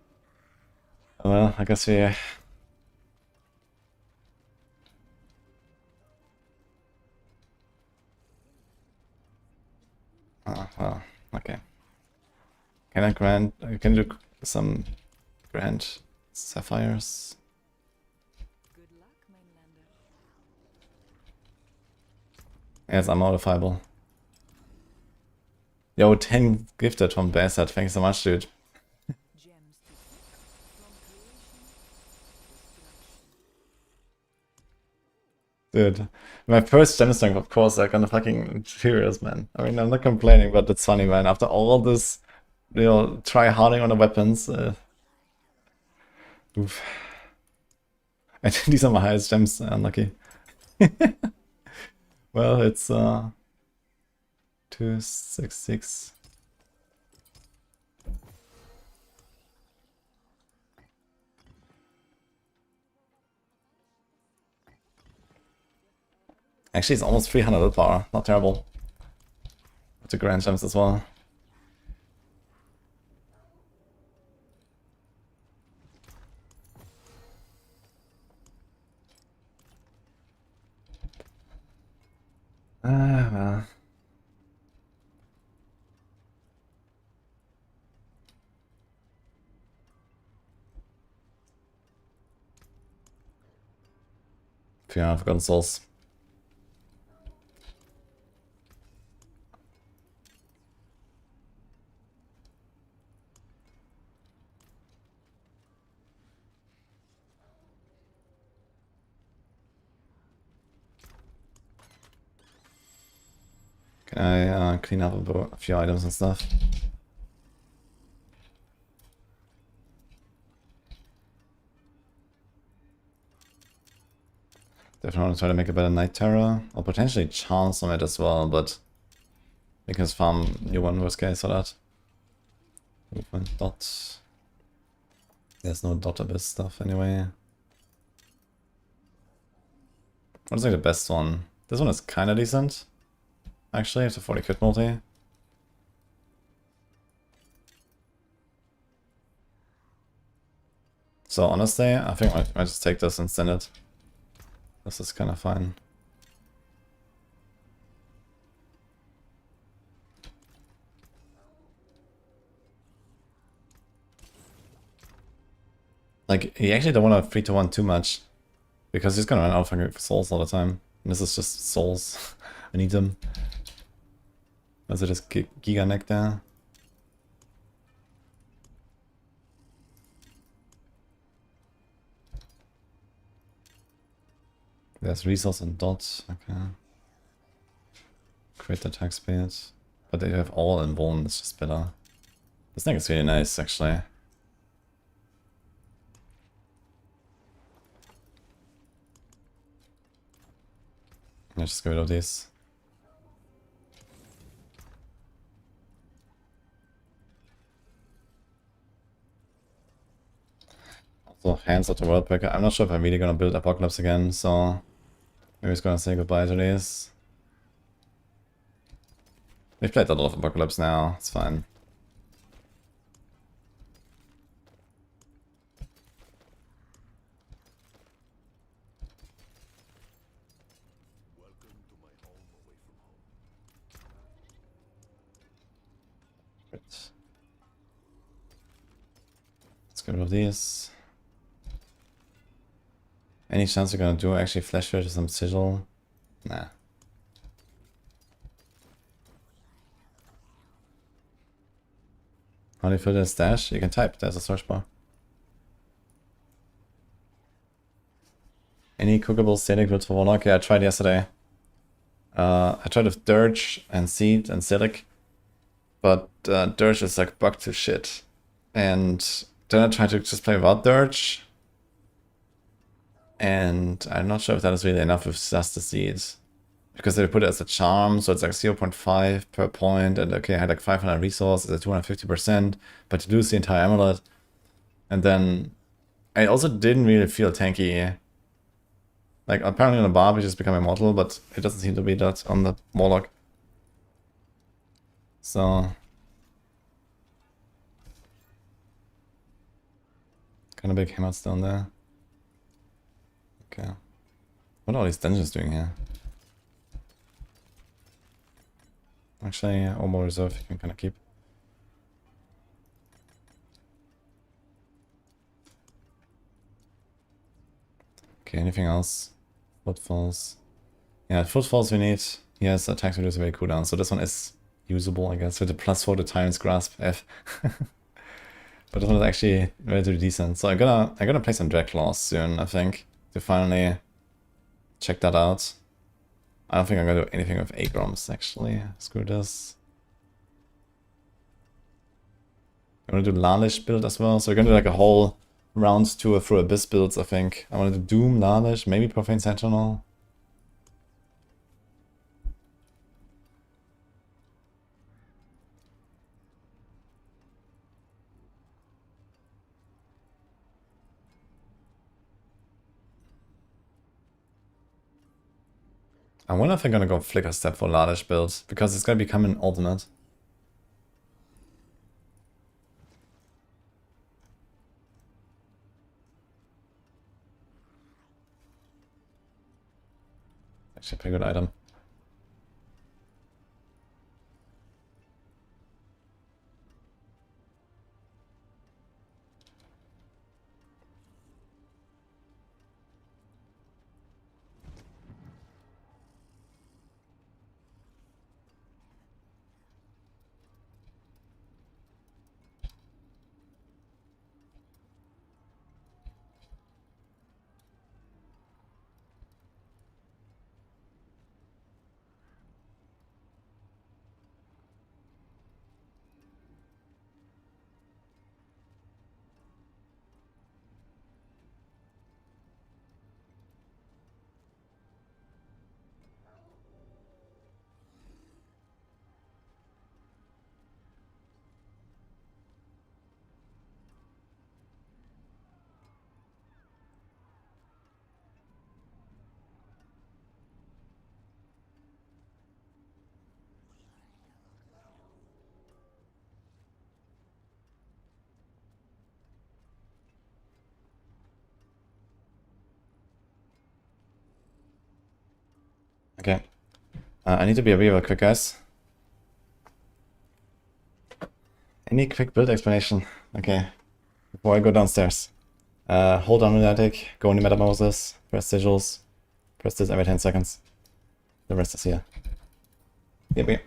Oh, well, I guess we. Oh, well, okay. Can I grant? Can you do some grant sapphires? Yes, I'm modifiable. Yo, 10 gifted from Bassett. Thanks so much, dude. Dude, my first gem strength, of course, like on the fucking Furious, man. I mean, I'm not complaining, but it's funny, man. After all this, you know, try harding on the weapons. Oof. And these are my highest gems, unlucky. Well, it's 266. Actually, it's almost 300 willpower. Not terrible. With the grand gems as well. Well. Yeah, Forgotten Souls. Can I clean up a few items and stuff? Definitely want to try to make a better Night Terror, or potentially chance on it as well, but we can just farm new one worst case for that. Movement dot. There's no dot abyss stuff anyway. What is like the best one? This one is kinda decent. Actually, it's a 40 crit multi. So honestly, I think I might just take this and send it. This is kinda fine. Like, you actually don't want to 3-1 too much, because he's gonna run out of hungry for souls all the time. And this is just souls. I need them. Was it just Giga Neck there? There's resource and dot, okay. Crit attack speed. But they have all in Vuln, it's just better. This thing is really nice, actually. Let's just get rid of these. Also, hands of the World Breaker. I'm not sure if I'm really gonna build Apocalypse again, so maybe it's gonna say goodbye to these. We've played a lot of Apocalypse now, it's fine. Let's get rid of these. Any chance you're gonna do actually flash rate or some sigil? Nah. How do you fill the stash? You can type, there's a search bar. Any cookable static builds for Warlock? Yeah, I tried yesterday. I tried with Dirge and Seed and Silic, but Dirge is like bugged to shit. And then I tried to just play without Dirge, and I'm not sure if that is really enough with just the Seeds. Because they put it as a charm, so it's like 0.5 per point, and okay, I had like 500 resources at 250%, but to lose the entire amulet. And then I also didn't really feel tanky. Like, apparently on the Barb, it just become immortal, but it doesn't seem to be that on the Warlock. So... kind of big hammers down there. Okay. What are all these dungeons doing here? Actually, all more reserve you can kind of keep. Okay, anything else? Footfalls. Yeah, footfalls we need. Yes, attacks reduce very cooldown. So this one is usable, I guess, with the +4 to Tyrant's Grasp F. But this one is actually relatively decent. So I'm gonna play some Dreadclaws soon, I think, to finally check that out. I don't think I'm gonna do anything with Agroms, actually. Screw this. I'm gonna do Lalish build as well. So we're gonna do like a whole round tour through Abyss builds, I think. I wanna do Doom, Lalish, maybe Profane Sentinel. I wonder if I'm gonna go Flicker Step for Lalish build, because it's gonna become an ultimate. Actually a pretty good item. Okay. I need to be real quick, guys. Any quick build explanation? Okay. Before I go downstairs. Hold on Lunatic, go into Metamorphosis, press sigils, press this every 10 seconds. The rest is here. Yep.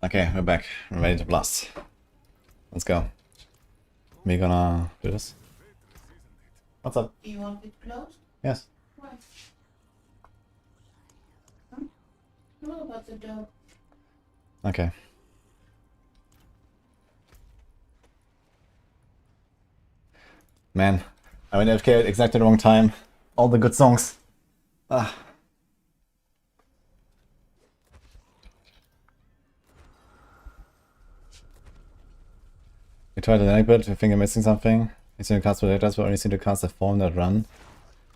Okay, we're back. We're ready to blast. Let's go. We're gonna do this. What's up? You want it closed? Yes. Why? Huh? What about the door? Okay. Man, I went AFK at exactly the wrong time. All the good songs. Ah. We tried the LUNATIC build, I think I'm missing something. I seem to cast protectors, but only seem to cast a form that run.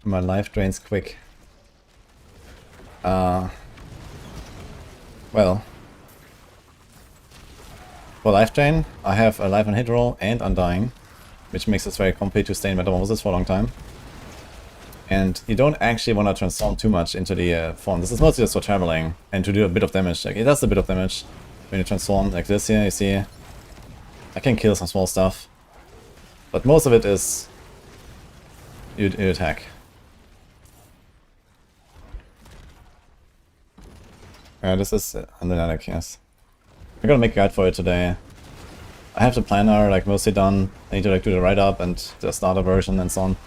My life drains quick. Well. For life drain, I have a life on hit roll and undying, which makes it very complete to stay in Metamorphosis for a long time. And you don't actually want to transform too much into the form. This is mostly just for traveling and to do a bit of damage. Like, it does a bit of damage when you transform like this here, you see. I can kill some small stuff. But most of it is you attack. This is LUNATIC, yes. I'm gonna make a guide for it today. I have the planner like mostly done. I need to like do the write-up and the starter version and so on.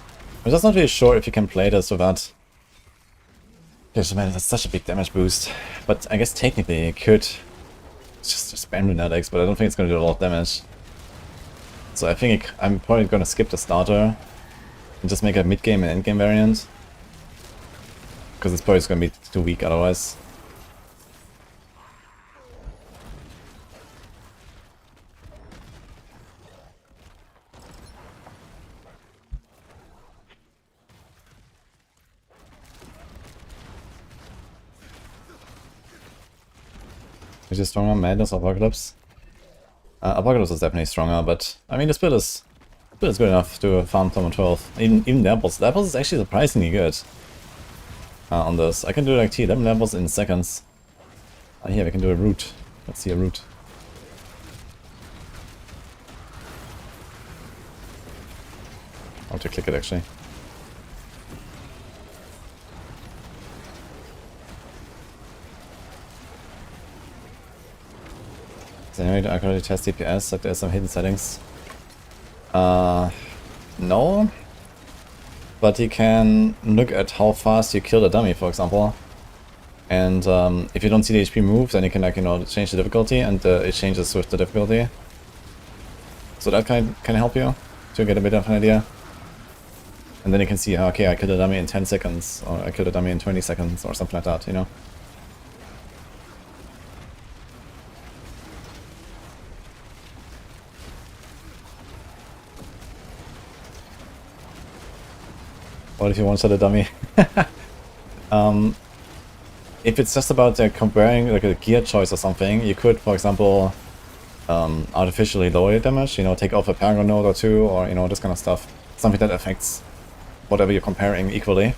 I'm just not really sure if you can play this without... Gosh, man, that's such a big damage boost. But I guess technically it could just spam LUNATICs, but I don't think it's gonna do a lot of damage. So I think I'm probably gonna skip the starter and just make a mid-game and end-game variant. Because it's probably just gonna be too weak otherwise. Which is stronger, Madness or Apocalypse? Apocalypse is definitely stronger, but I mean this build is good enough to farm Tomb 12. Even Diablos. Diablos is actually surprisingly good on this. I can do like T11 levels in seconds. Here we can do a root. Let's see a root. I want to click it actually. Anyway, I can already test DPS, like there's some hidden settings. No. But you can look at how fast you kill the dummy, for example. And if you don't see the HP move, then you can, like, you know, change the difficulty, and it changes with the difficulty. So that can help you to get a bit of an idea. And then you can see, okay, I killed a dummy in 10 seconds, or I killed a dummy in 20 seconds, or something like that, you know. What if you one-shot a dummy? If it's just about comparing like a gear choice or something, you could, for example, artificially lower your damage, you know, take off a paragon node or two, or, you know, this kind of stuff. Something that affects whatever you're comparing equally.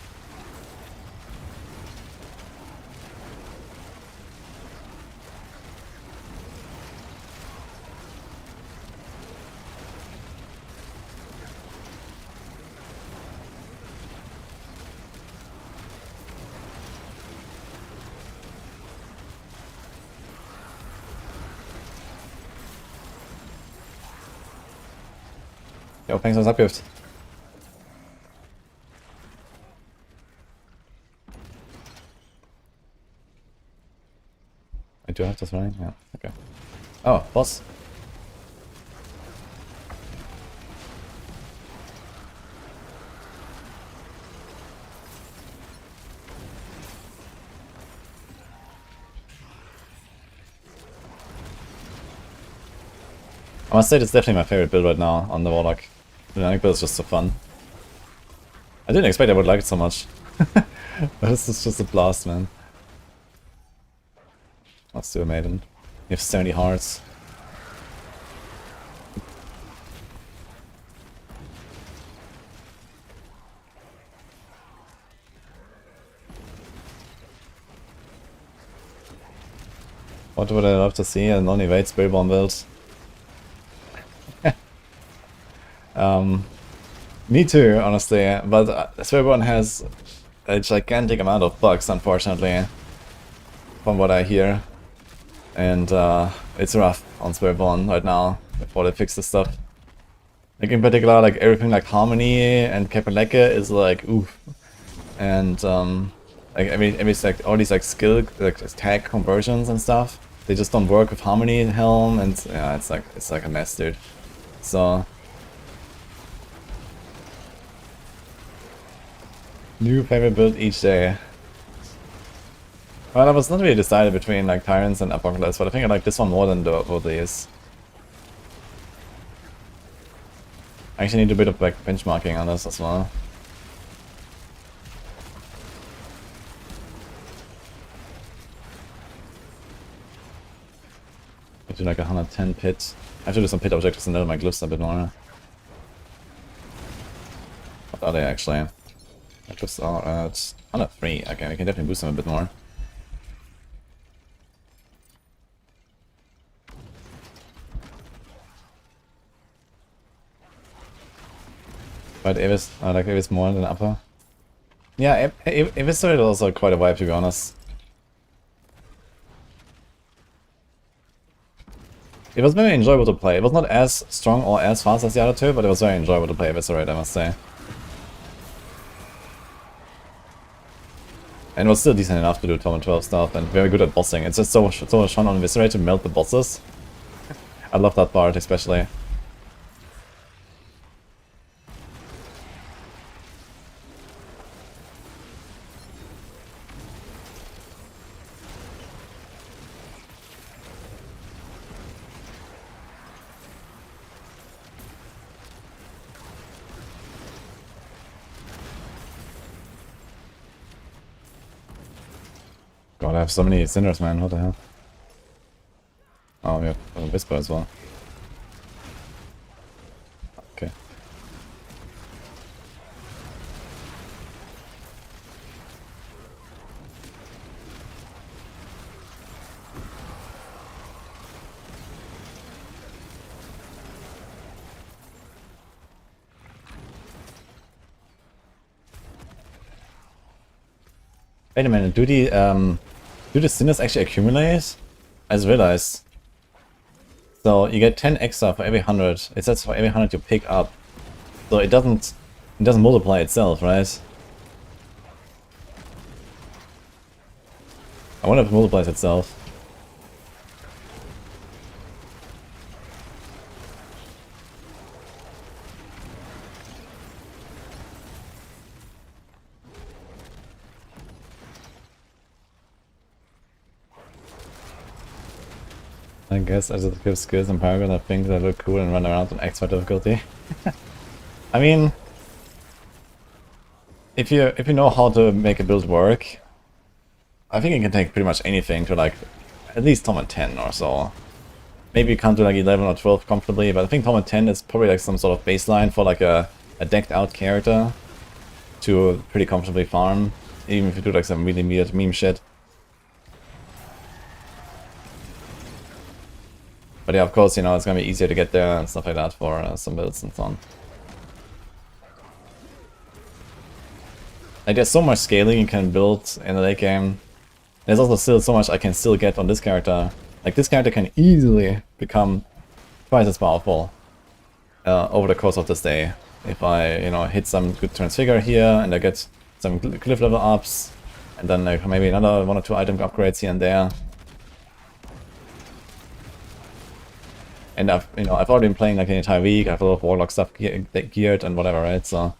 Jo, pengs was abgift. I do have this running? Yeah, okay. Oh, boss. I must say it's definitely my favorite build right now on the Warlock. The LUNATIC build is just so fun. I didn't expect I would like it so much. But this is just a blast, man. Let's do a maiden. You have 70 hearts. What would I love to see? A non-evade Spiritborn build. Me too, honestly, but Spiritborn has a gigantic amount of bugs, unfortunately, from what I hear. And it's rough on Spiritborn right now, before they fix this stuff. Like, in particular, like, everything like Harmony and Kapeleke is like, oof. And, like, I mean, it's like, all these, like, skill, like, tag conversions and stuff, they just don't work with Harmony and Helm, and, yeah, it's like a mess, dude. So... New favorite build each day. Well, I was not really decided between like Tyrants and Apocalypse, but I think I like this one more than both of these. I actually need a bit of benchmarking on this as well. I do like 110 pit. I have to do some pit objectives and load my glyphs a bit more. What are they actually? My glyphs are at 103. Okay, we can definitely boost them a bit more. But Avis, I like Avis more than upper. Yeah, Avis is also quite a vibe, to be honest. It was very enjoyable to play. It was not as strong or as fast as the other two, but it was very enjoyable to play Eviscerate, I must say. And it was still decent enough to do Tom and 12 stuff, and very good at bossing. It's just so much fun on Eviscerate to melt the bosses. I love that part especially. God, I have so many Cinders, man. What the hell? Oh, we have a Whisper as well. Okay. Wait a minute, do the Cinders actually accumulate? I just realized. So you get 10 extra for every 100. It says for every 100 you pick up. So it doesn't multiply itself, right? I wonder if it multiplies itself. I guess I just give skills and paragon that think they look cool and run around on expert difficulty. I mean, if you know how to make a build work, I think you can take pretty much anything to like at least Tom and 10 or so. Maybe you can't do like 11 or 12 comfortably, but I think Tom and 10 is probably like some sort of baseline for like a decked out character to pretty comfortably farm, even if you do like some really weird meme shit. But yeah, of course, you know, it's gonna be easier to get there and stuff like that for some builds and so on. Like, there's so much scaling you can build in the late game. There's also still so much I can still get on this character. Like, this character can easily become twice as powerful over the course of this day. If I, you know, hit some good transfigure here, and I get some glyph level ups, and then like maybe another 1 or 2 item upgrades here and there. And I've already been playing like the entire week. I have a lot of Warlock stuff geared and whatever, right? So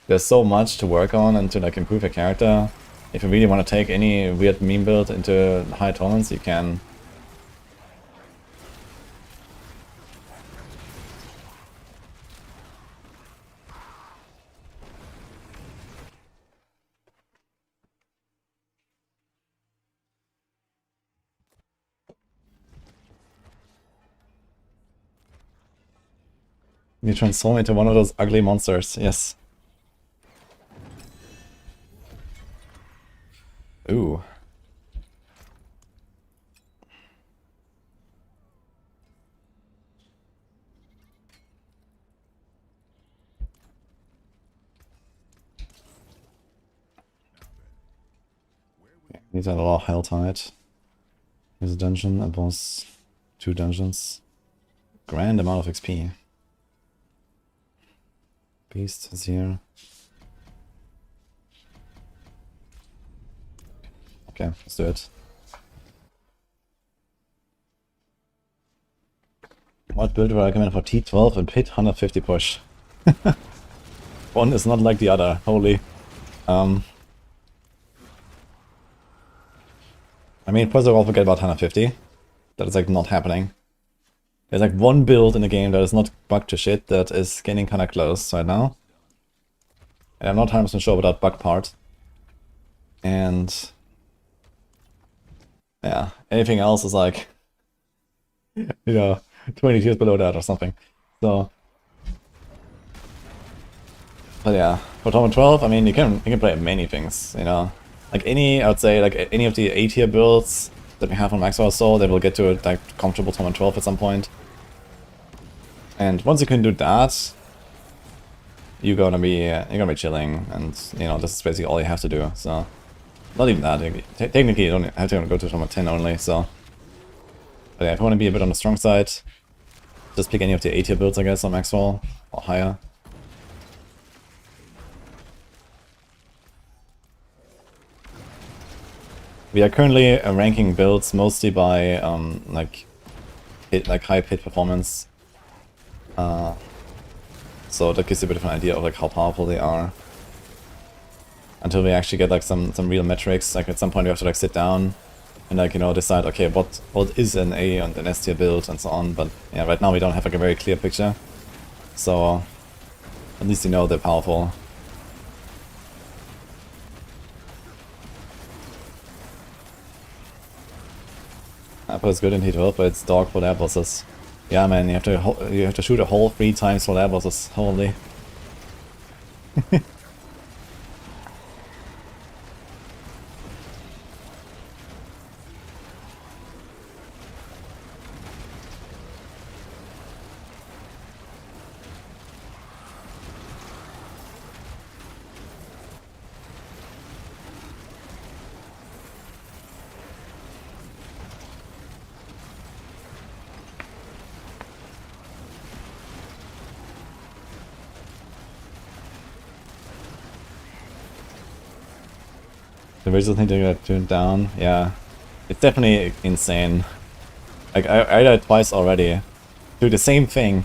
there's so much to work on and to like improve your character. If you really want to take any weird meme build into high tournaments, you can. You transform into one of those ugly monsters, yes. Ooh. Okay, these are all Helltide. Here's a dungeon, a boss, 2 dungeons. Grand amount of XP. Beast is here. Okay, let's do it. What build would I recommend for T12 and Pit 150 push? One is not like the other, holy. I mean, first of all, forget about 150. That is like not happening. There's like one build in the game that is not bugged to shit that is getting kinda close right now. And I'm not 100% sure about that bug part. And yeah, anything else is like, you know, 20 tiers below that or something. So, but yeah, for Tournament 12, I mean, you can play many things, you know. Like I would say, like any of the A tier builds that we have on Maxwell or so, they will get to a like comfortable Tournament 12 at some point. And once you can do that, you're gonna be chilling, and you know, this is basically all you have to do. So, not even that. Technically, you don't have to go to Tournament 10 only. So, but yeah, if you want to be a bit on the strong side, just pick any of the A tier builds, I guess, on Maxwell or higher. We are currently ranking builds mostly by like high hit performance. So that gives you a bit of an idea of like how powerful they are. Until we actually get like some real metrics, like at some point you have to like sit down and like, you know, decide, okay, what is an A and an S tier build and so on. But yeah, right now we don't have like a very clear picture. So at least you know they're powerful. Apple is good in T12, but it's dog for their bosses. Yeah, man, you have to shoot a hole 3 times for their bosses. Holy. The visual thing to get tuned down, yeah. It's definitely insane. Like, I died twice already. Do the same thing.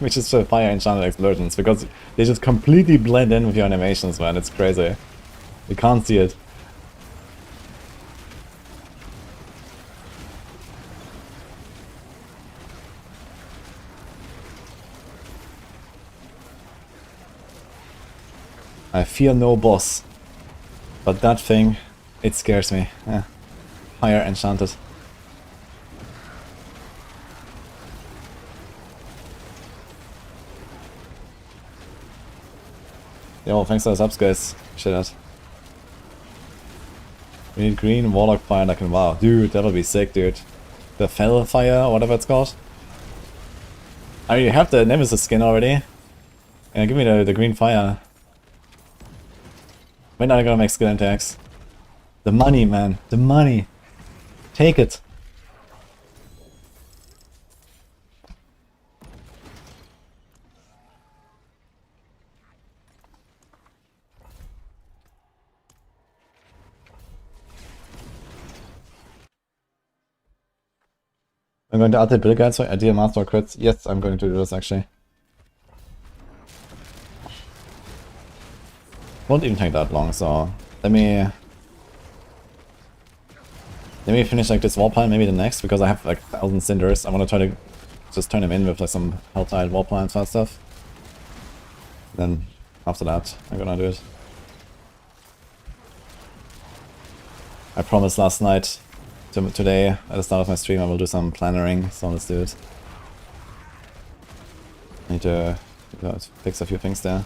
Which is the fire enchanted explosions, because they just completely blend in with your animations, man. It's crazy. You can't see it. I fear no boss. But that thing, it scares me. Yeah. Fire enchanted. Yo, thanks for the subs, guys. Shit out. We need green Warlock fire like in WoW. Dude, that would be sick, dude. The Fell fire, or whatever it's called. I mean, you have the Nemesis skin already. Yeah, give me the green fire. When are you gonna make skill attacks? The money, man. The money. Take it. I'm going to update build guides for ideal master crits. Yes, I'm going to do this actually. Won't even take that long, so let me finish like this wall plant, maybe the next, because I have like 1,000 cinders. I want to try to just turn them in with like some hell-tide wall plants and stuff. Then after that, I'm gonna do it. I promised last night, today at the start of my stream, I will do some plannering, so let's do it. I need to fix a few things there.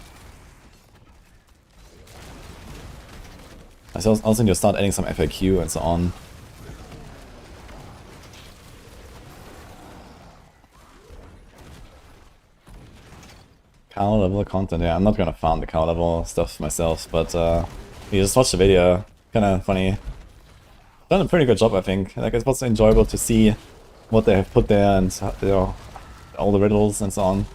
I also need to start adding some FAQ and so on. Cow level content, yeah, I'm not gonna farm the cow level stuff myself, but you just watch the video, kinda funny. Done a pretty good job, I think. Like, it was enjoyable to see what they have put there and, you know, all the riddles and so on.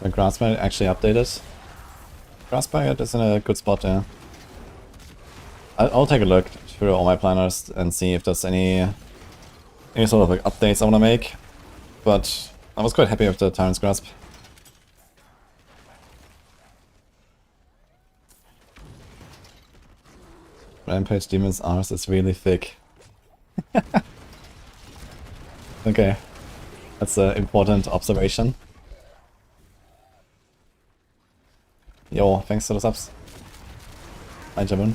The grass packet actually updated. Grass packet is in a good spot there. I'll take a look through all my planners and see if there's any sort of like updates I want to make. but I was quite happy with the Tyrant's Grasp. Rampage Demon's Arms is really thick. Okay, that's an important observation. Yo, thanks for the subs. Hi, Jabun.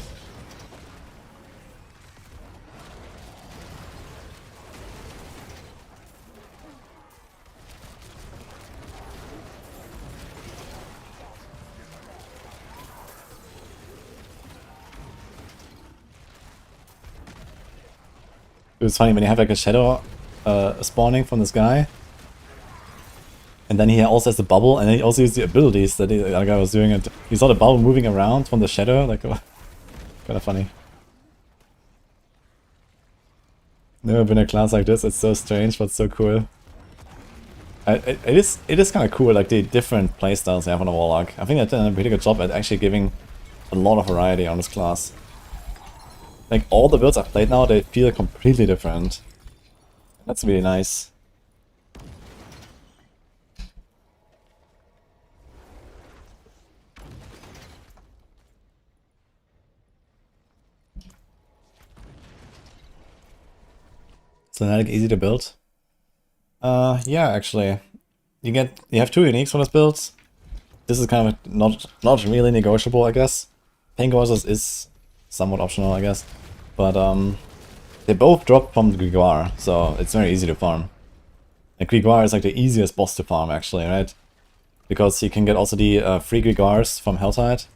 It was funny when you have like a shadow spawning from this guy, and then he also has the bubble, and then he also used the abilities that the other guy was doing. And you saw the bubble moving around from the shadow, like kind of funny. Never been a class like this. It's so strange, but so cool. It is kind of cool, like the different playstyles they have on a Warlock. I think they've done a pretty good job at actually giving a lot of variety on this class. Like, all the builds I've played now, they feel completely different. That's really nice. Is LUNATIC easy to build? Yeah, actually. You have two uniques for this build. This is kind of not really negotiable, I guess. Pain Gorzers is somewhat optional, I guess. But they both drop from the Grimoire, so it's very easy to farm. And Grimoire is like the easiest boss to farm, actually, right? Because you can get also the free Grimoires from Helltide.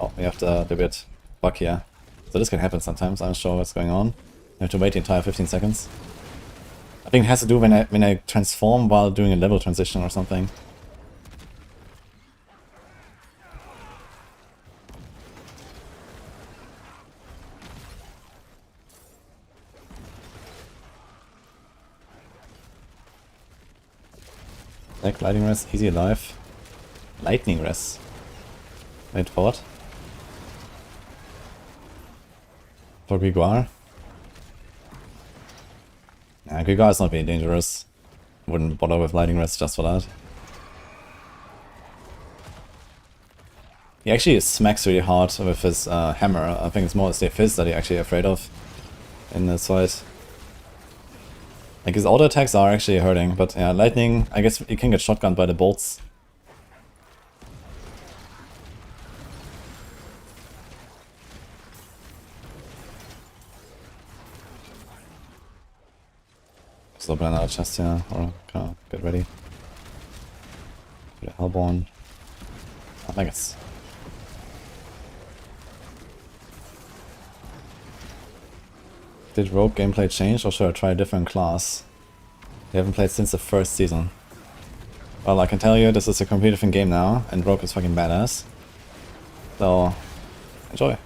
Oh, we have the bit bug here. So this can happen sometimes, I'm not sure what's going on. You have to wait the entire 15 seconds. I think it has to do when I transform while doing a level transition or something. Like Lightning Rest, easy alive. Lightning Rest. Wait, for what? For Grimoire? Nah, Grimoire is not very dangerous. Wouldn't bother with Lightning Rest just for that. He actually smacks really hard with his hammer. I think it's more the fist that he's actually afraid of in this fight. Like, his auto attacks are actually hurting, but yeah, lightning, I guess you can get shotgunned by the bolts. Just open another chest here, or get ready. Put a Hellborn. I think it's... Did Rogue gameplay change, or should I try a different class? You haven't played since the first season. Well, I can tell you, this is a completely different game now, and Rogue is fucking badass. So, enjoy.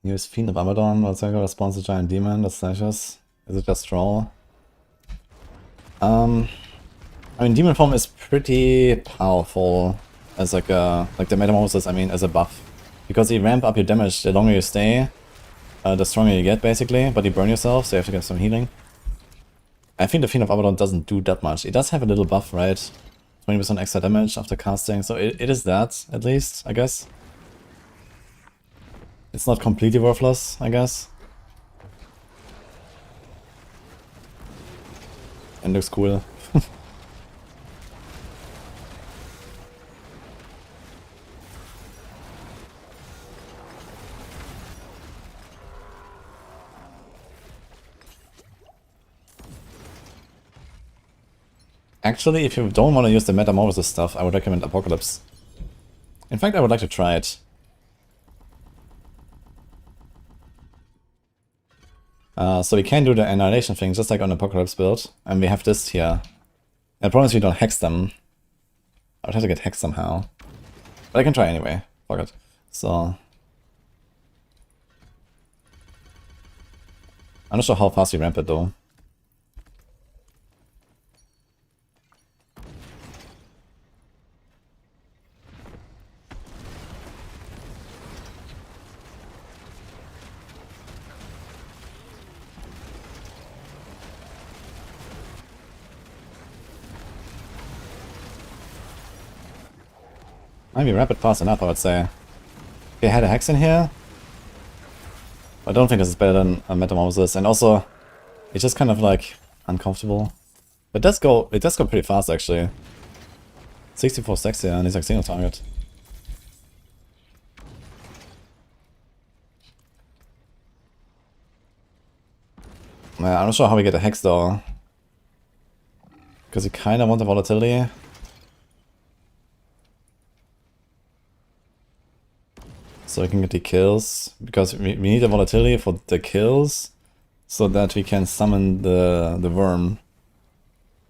Use Fiend of Abaddon, what's that response to Giant Demon, the slashes? Is it just roll? I mean, Demon Form is pretty powerful as like the Metamorphosis, I mean, as a buff. Because you ramp up your damage the longer you stay, the stronger you get basically, but you burn yourself, so you have to get some healing. I think the Fiend of Abaddon doesn't do that much. It does have a little buff, right? 20% extra damage after casting, so it is that, at least, I guess. It's not completely worthless, I guess. And looks cool. Actually, if you don't want to use the Metamorphosis stuff, I would recommend Apocalypse. In fact, I would like to try it. So we can do the Annihilation thing, just like on Apocalypse build. And we have this here. I promise we don't hex them. I would have to get hexed somehow. But I can try anyway. Fuck it. So... I'm not sure how fast you ramp it though. Maybe ramp it fast enough, I would say. Okay, I had a Hex in here. I don't think this is better than a Metamorphosis, and also it's just kind of like uncomfortable. But it does go pretty fast actually. 64 stacks here, and it's like single target. Yeah, I'm not sure how we get a Hex though. Because you kind of want the volatility. So we can get the kills. Because we need the volatility for the kills. So that we can summon the worm.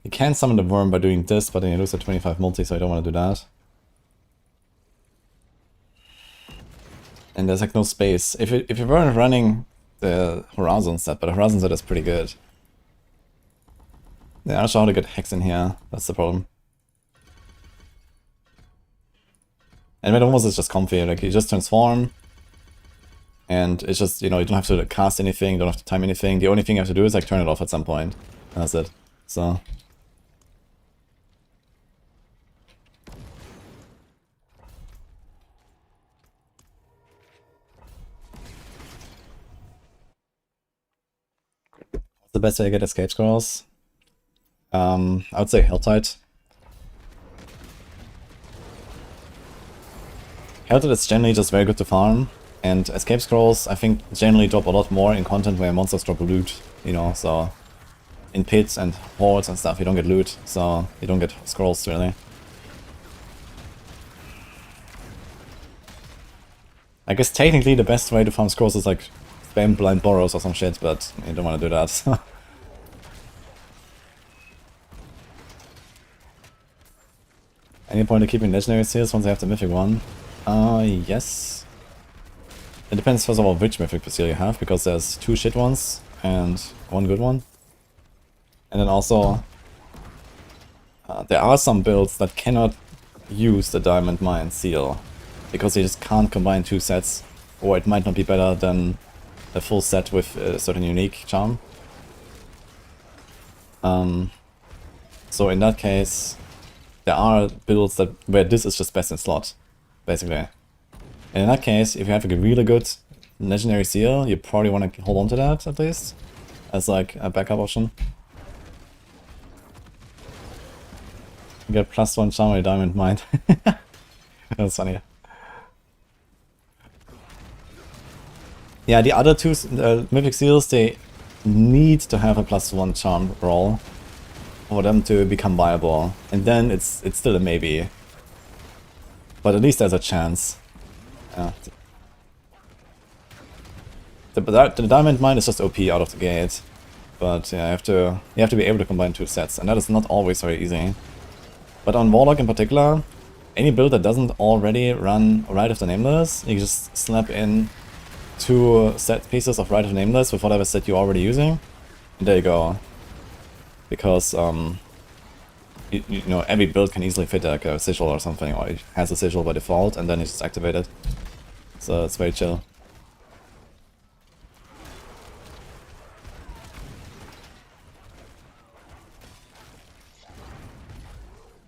You can summon the worm by doing this, but then you lose a 25 multi, so I don't want to do that. And there's like no space. If you weren't running the Horizon set, but the Horizon set is pretty good. Yeah, I'm not sure how to get Hex in here. That's the problem. And Metamorphosis is just comfy. Like you just transform. And it's just, you know, you don't have to cast anything, you don't have to time anything. The only thing you have to do is like turn it off at some point. And that's it. So. What's the best way to get escape scrolls? I would say Helltide. Helltide is generally just very good to farm. And escape scrolls, I think, generally drop a lot more in content where monsters drop loot, you know, so in pits and hordes and stuff, you don't get loot, so you don't get scrolls, really. I guess technically the best way to farm scrolls is like spam blind borrows or some shit, but you don't want to do that. Any point of keeping legendary seals once they have the mythic one? Yes. It depends first of all which mythic seal you have, because there's 2 shit ones and 1 good one. And then also, there are some builds that cannot use the Diamond Mine seal, because they just can't combine 2 sets, or it might not be better than a full set with a certain unique charm. So in that case, there are builds where this is just best in slot, basically. And in that case, if you have like a really good legendary seal, you probably want to hold on to that at least, as like a backup option. You get +1 charm on your Diamond Mine. That's funny. Yeah, the other 2 mythic seals, they need to have a +1 charm roll for them to become viable, and then it's still a maybe. But at least there's a chance. Yeah. The Diamond Mine is just OP out of the gate, but yeah, you have to be able to combine 2 sets, and that is not always very easy. But on Warlock in particular, any build that doesn't already run Rite of the Nameless, you can just slap in 2 set pieces of Rite of the Nameless with whatever set you're already using, and there you go. Because you know, every build can easily fit like a sigil or something, or it has a sigil by default, and then it's just activated. So it's very chill.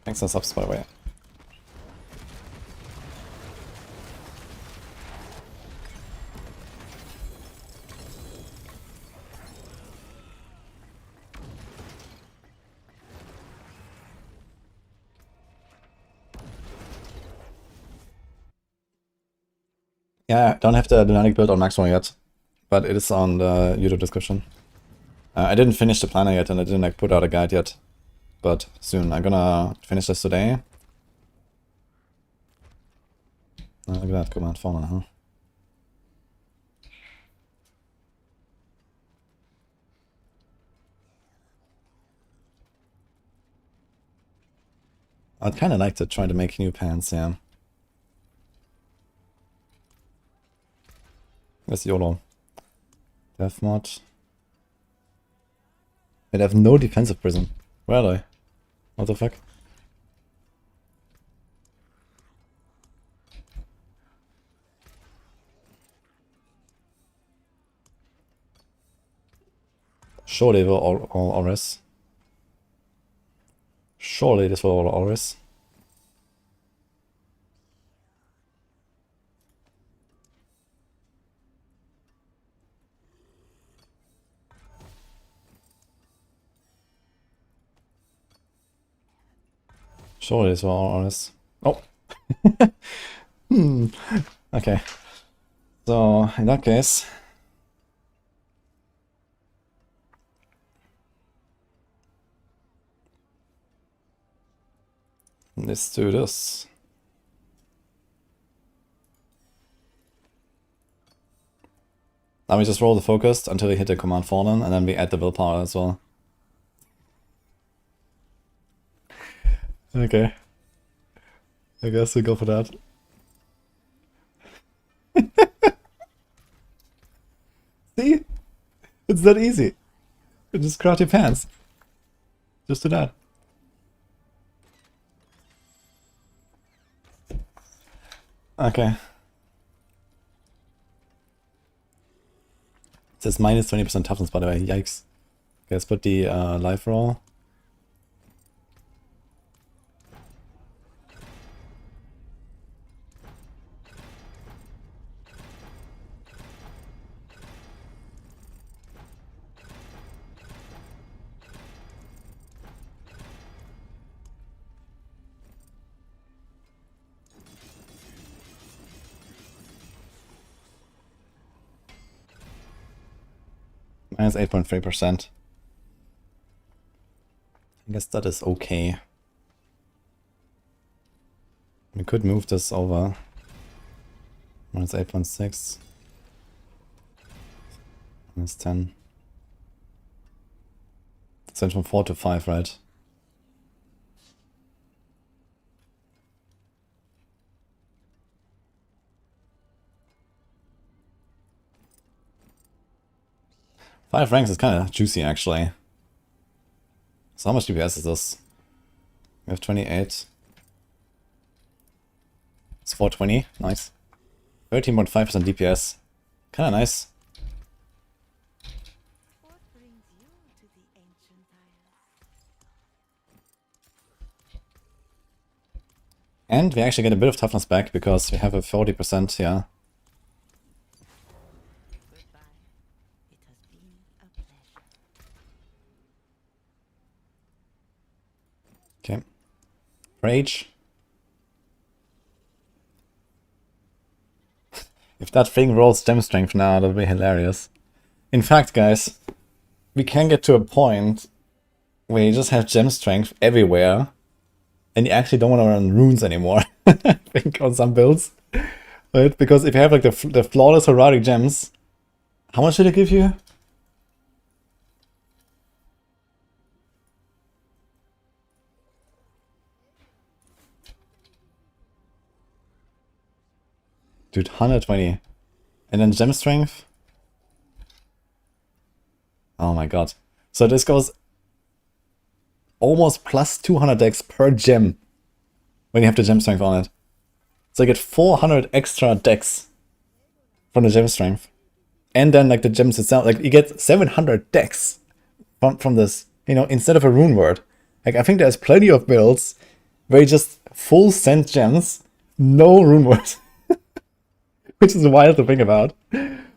Thanks for subs, by the way. Yeah, I don't have the LUNATIC build on maximum yet, but it is on the YouTube description. I didn't finish the planner yet, and I didn't like put out a guide yet, but soon. I'm gonna finish this today. Look at that, command fauna, huh? I'd kind of like to try to make new pants, yeah. Where's YOLO? Death mod. And I have no defensive prism. Where are they? What the fuck? Surely they were all auras. Surely this were all auras. Surely this were all auras. Oh! Okay. So, in that case... let's do this. Now we just roll the focused until we hit the command fallen, and then we add the willpower as well. Okay. I guess we go for that. See? It's that easy. You just craft your pants. Just do that. Okay. It says minus 20% toughness, by the way. Yikes. Okay, let's put the life roll. Minus 8.3%. I guess that is okay. We could move this over. Minus 8.6. Minus 10. It's went from 4 to 5, right? Five ranks is kind of juicy, actually. So how much DPS is this? We have 28. It's 420. Nice. 13.5% DPS. Kind of nice. And we actually get a bit of toughness back because we have a 40%, yeah. Okay. Rage. If that thing rolls gem strength now, that'll be hilarious. In fact, guys, we can get to a point where you just have gem strength everywhere, and you actually don't want to run runes anymore. I think on some builds, right? Because if you have like the flawless heroic gems, how much did it give you? Dude, 120. And then gem strength? Oh my god. So this goes almost plus 200 dex per gem when you have the gem strength on it. So you get 400 extra dex from the gem strength. And then like the gems itself, like you get 700 dex from this, you know, instead of a rune word. Like I think there's plenty of builds where you just full send gems, no rune word. Which is wild to think about.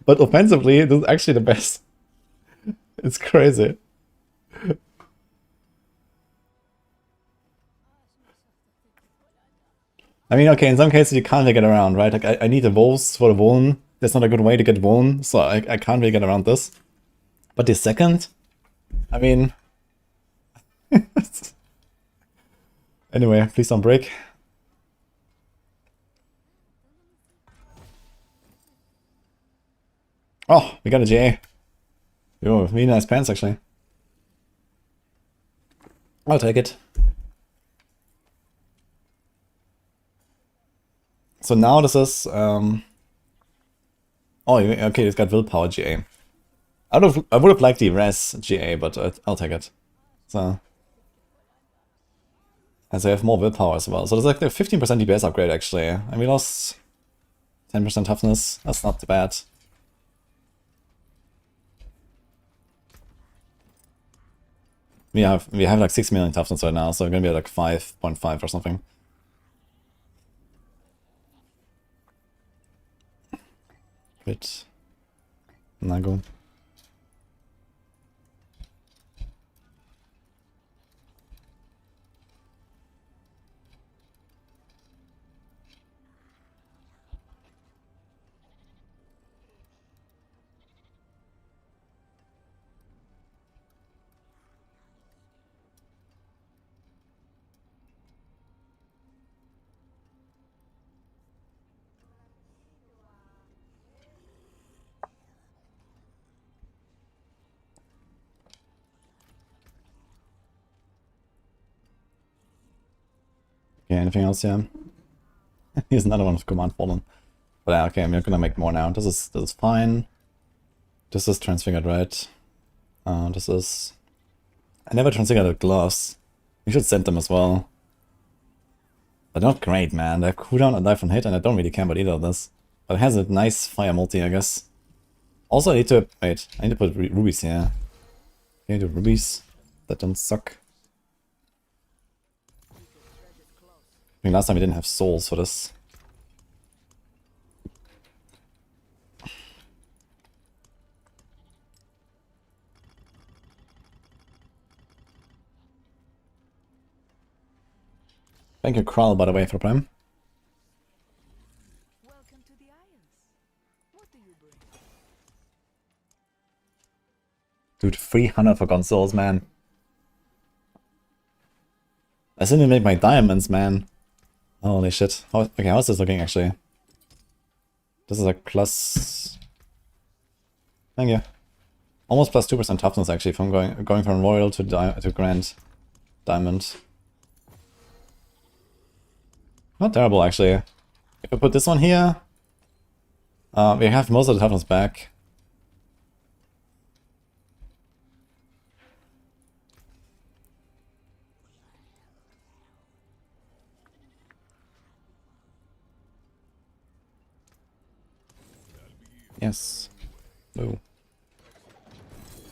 But offensively, this is actually the best. It's crazy. I mean, okay, in some cases you can't really get around, right? Like, I need the wolves for the wound. There's not a good way to get wound, so I can't really get around this. But the second, I mean... Anyway, please don't break. Oh, we got a GA. Yo, really nice pants, actually. I'll take it. So now this is... Oh, okay, it's got willpower GA. I would have liked the res GA, but I'll take it. So, and they have more willpower as well. So there's like a 15% DPS upgrade actually. And we lost 10% toughness. That's not too bad. We have like 6 million toughness right now, so we're gonna be at like 5.5 or something. Crit. Nago. Okay, anything else here? Here's another one of Command Fallen. But yeah, okay, I'm gonna make more now. This is fine. This is transfigured, right? This is... I never transfigured the gloves. We should send them as well. But not great, man. They have cooldown and die from hit, and I don't really care about either of this. But it has a nice fire multi, I guess. Also, I need to... Wait, I need to put rubies here. Okay, do rubies. That don't suck. I think last time we didn't have souls for this. Thank you, Kral, by the way, for the prime. Welcome to the Isles. What do you bring? Dude, 300 for consoles, man. I still need to make my diamonds, man. Holy shit. Okay, how's this looking, actually? This is like plus... Thank you. Almost plus 2% toughness, actually, from going from Royal to Grand Diamond. Not terrible, actually. If I put this one here, we have most of the toughness back. Yes. Ooh.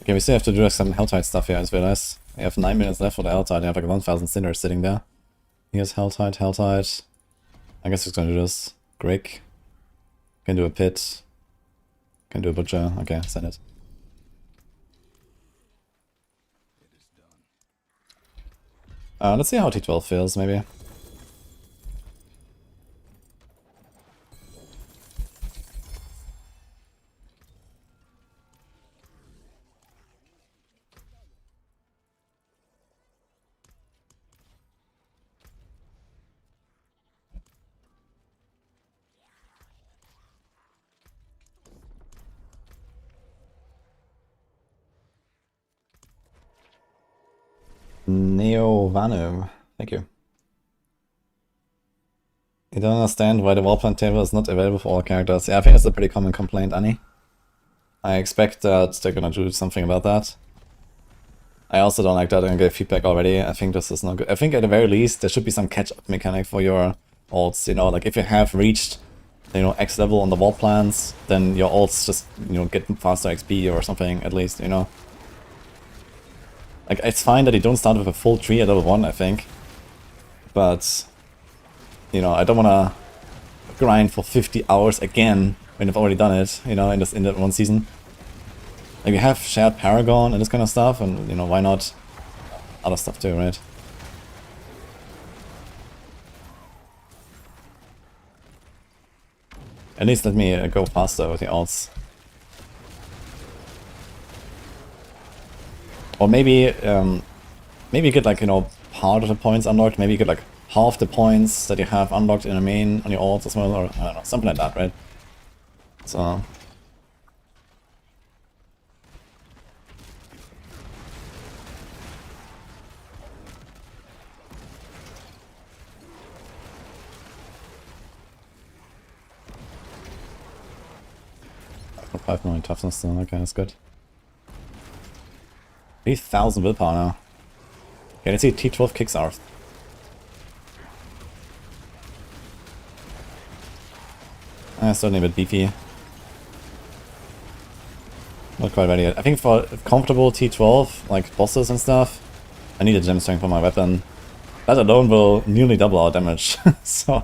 Okay, we still have to do some Helltide stuff here, I just realized. We have 9 minutes left for the Helltide. I have like 1000 Cinders sitting there. Here's Helltide, Helltide. I guess it's gonna do this. Grig. Can do a pit. Can do a butcher. Okay, send it. Let's see how T12 feels, maybe. Neo Vanu, thank you. You don't understand why the wallplan table is not available for all characters. Yeah, I think that's a pretty common complaint, Annie. I expect that they're gonna do something about that. I also don't like that and get feedback already. I think this is not good. I think at the very least there should be some catch-up mechanic for your ults, you know, like if you have reached, you know, X level on the wall plans, then your ults just, you know, get faster XP or something at least, you know. Like, it's fine that you don't start with a full tree at level 1, I think. But, you know, I don't wanna grind for 50 hours again when I've already done it, you know, in that one season. Like, we have shared Paragon and this kind of stuff, and, you know, why not other stuff too, right? At least let me go faster with the ults. Or maybe, maybe you get like, you know, part of the points unlocked, maybe you get like half the points that you have unlocked in the main on your ults as well, or I don't know, something like that, right? So... I've got 5 million toughness still, okay, that's good. 3,000 willpower now. Okay, let's see T12 kicks ours. Certainly a bit beefy. Not quite ready yet. I think for comfortable T12, like bosses and stuff, I need a gem strength for my weapon. That alone will nearly double our damage. So,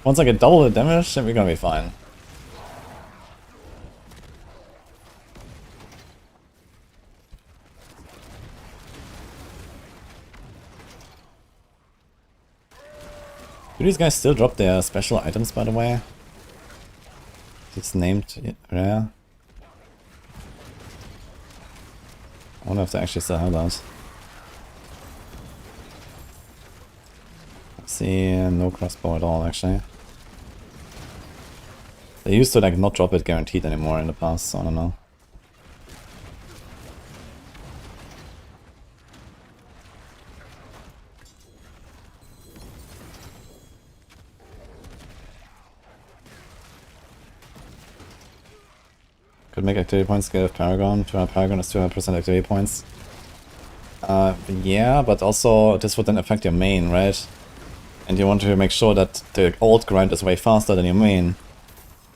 once I get double the damage, then we're gonna be fine. Do these guys still drop their special items, by the way? It's named rare. I wonder if they actually still have that. Let's see, no crossbow at all, actually. They used to like not drop it guaranteed anymore in the past, so I don't know. Could make activity points scale of Paragon. 200 Paragon is 200% activity points. Yeah, but also this would then affect your main, right? And you want to make sure that the alt grind is way faster than your main.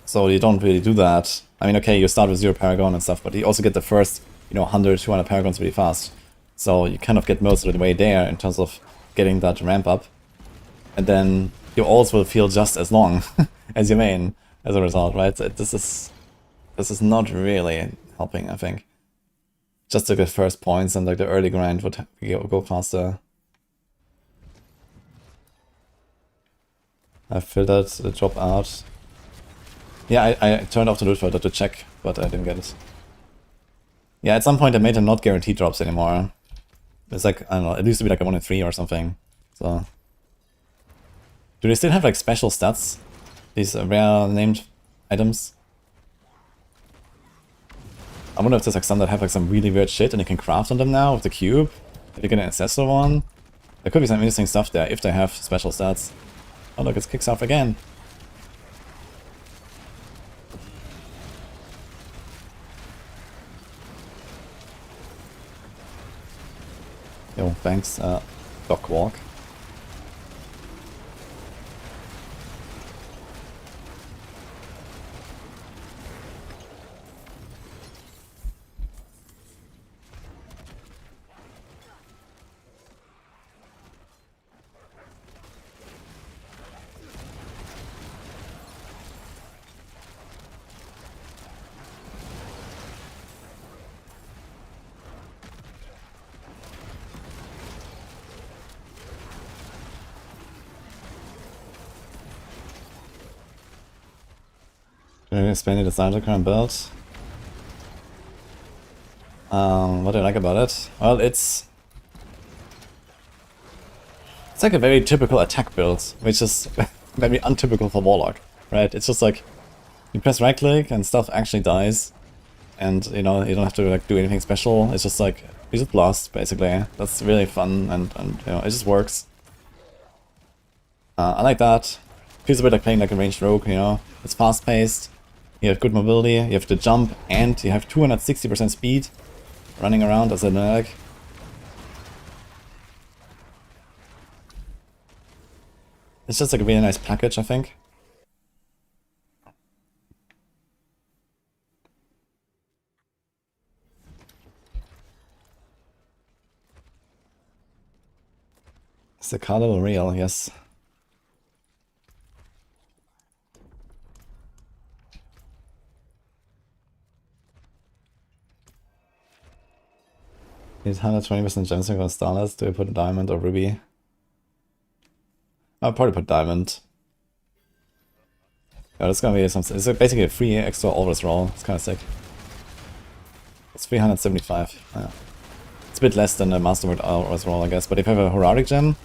So you don't really do that. I mean, okay, you start with 0 Paragon and stuff, but you also get the first, 100, 200 Paragons really fast. So you kind of get most of the way there in terms of getting that ramp up. And then your alts will feel just as long as your main as a result, right? So this is not really helping, I think. Just to get first points and like the early grind would go faster. I filtered the drop out. Yeah, I turned off the loot filter to check, but I didn't get it. Yeah, at some point I made them not guaranteed drops anymore. It's like, I don't know, it used to be like a 1 in 3 or something. So. Do they still have like special stats? These rare named items? I wonder if there's like some that have like some really weird shit and you can craft on them now with the cube. If you get an ancestral one. There could be some interesting stuff there if they have special stats. Oh look, it kicks off again. Yo, thanks, Doc Walk. Can you explain the design of the current build? What do I like about it? Well, it's like a very typical attack build, which is very untypical for Warlock, right? It's just like you press right click and stuff actually dies, and you don't have to like do anything special. It's just like you just blast basically. That's really fun and it just works. I like that. Feels a bit like playing like a ranged rogue, It's fast paced. You have good mobility, you have the jump, and you have 260% speed running around as a nerd. It's just like a really nice package, I think. Is the car level real? Yes. Need 120% gemstone on Starless. Do we put a diamond or ruby? I'll probably put diamond. Yeah, that's gonna be something. It's basically a free extra always roll. It's kind of sick. It's 375. Yeah. It's a bit less than a masterword always roll, I guess. But if you have a heroic gem,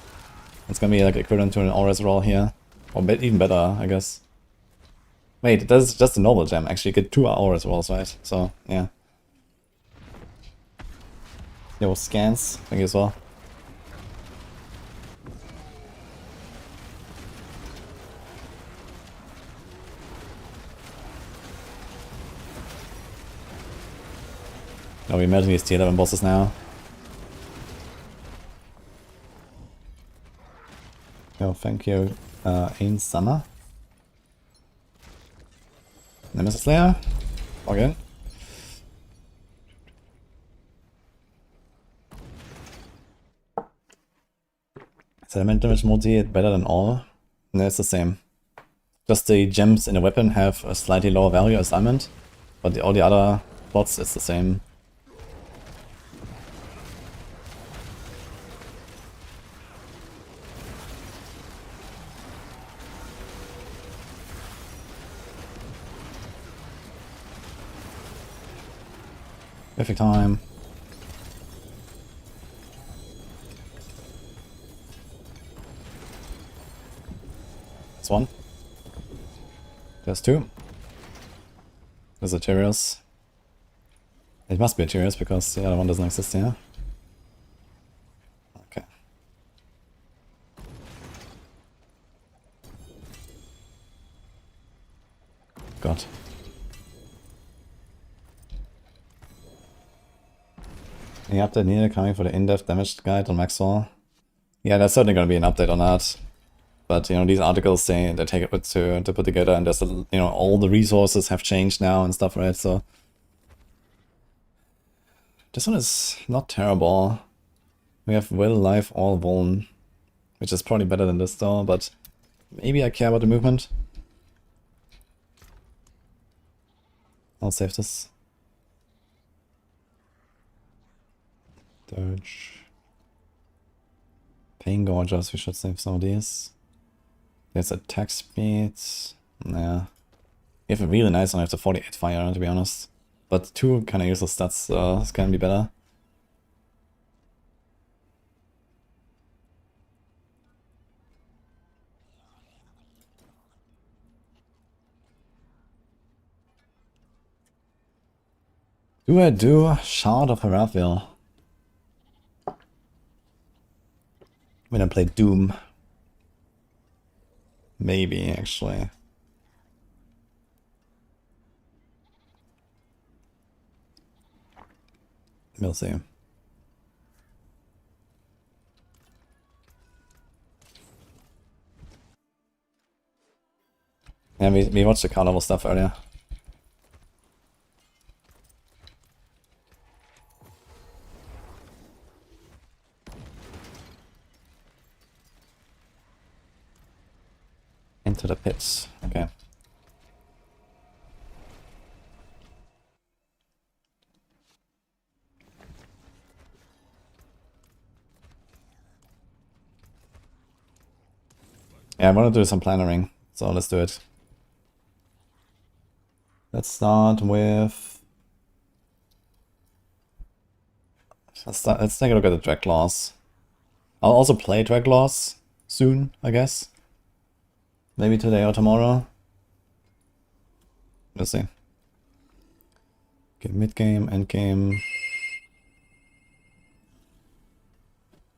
it's gonna be like equivalent to an always roll here, or even better, I guess. Wait, that's just a normal gem. Actually, you get 2 always rolls, right? So yeah. Yo, scans, thank you as well. Oh, we met these tier 11 bosses now. Yo, thank you, Ain Summer. Nemesis Slayer. Okay. Is element damage multi better than all? No, it's the same. Just the gems in the weapon have a slightly lower value as diamond, but all the other plots it's the same. Perfect time. That's one. There's two. There's a Tyrius. It must be a Tyrius because the other one doesn't exist here. Okay. God. Any update needed coming for the in-depth damage guide on Maxwell? Yeah, there's certainly going to be an update on that. But, you know, these articles, they take a bit to put together, and there's, you know, all the resources have changed now and stuff, right? So this one is not terrible. We have Will, Life, All, Vuln, which is probably better than this though, but maybe I care about the movement. I'll save this. Dirge. Pain Gorgers, we should save some of these. There's attack speed. Nah. You have a really nice one, I have the 48 fire, to be honest. But two kind of useless stats can be better. Do I do Shard of Harathil? When I play Doom. Maybe, actually. We'll see. Yeah, we watched the carnival stuff earlier. Into the pits. Okay. Yeah, I want to do some plannering, so let's do it. Let's start with... Let's take a look at the Draglaws. I'll also play Draglaws soon, I guess. Maybe today or tomorrow. We'll see. Okay, mid game, end game.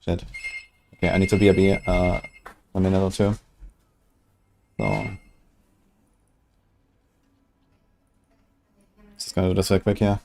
Shit. Okay, I need to BRB a minute or two. So just gonna do this real quick here.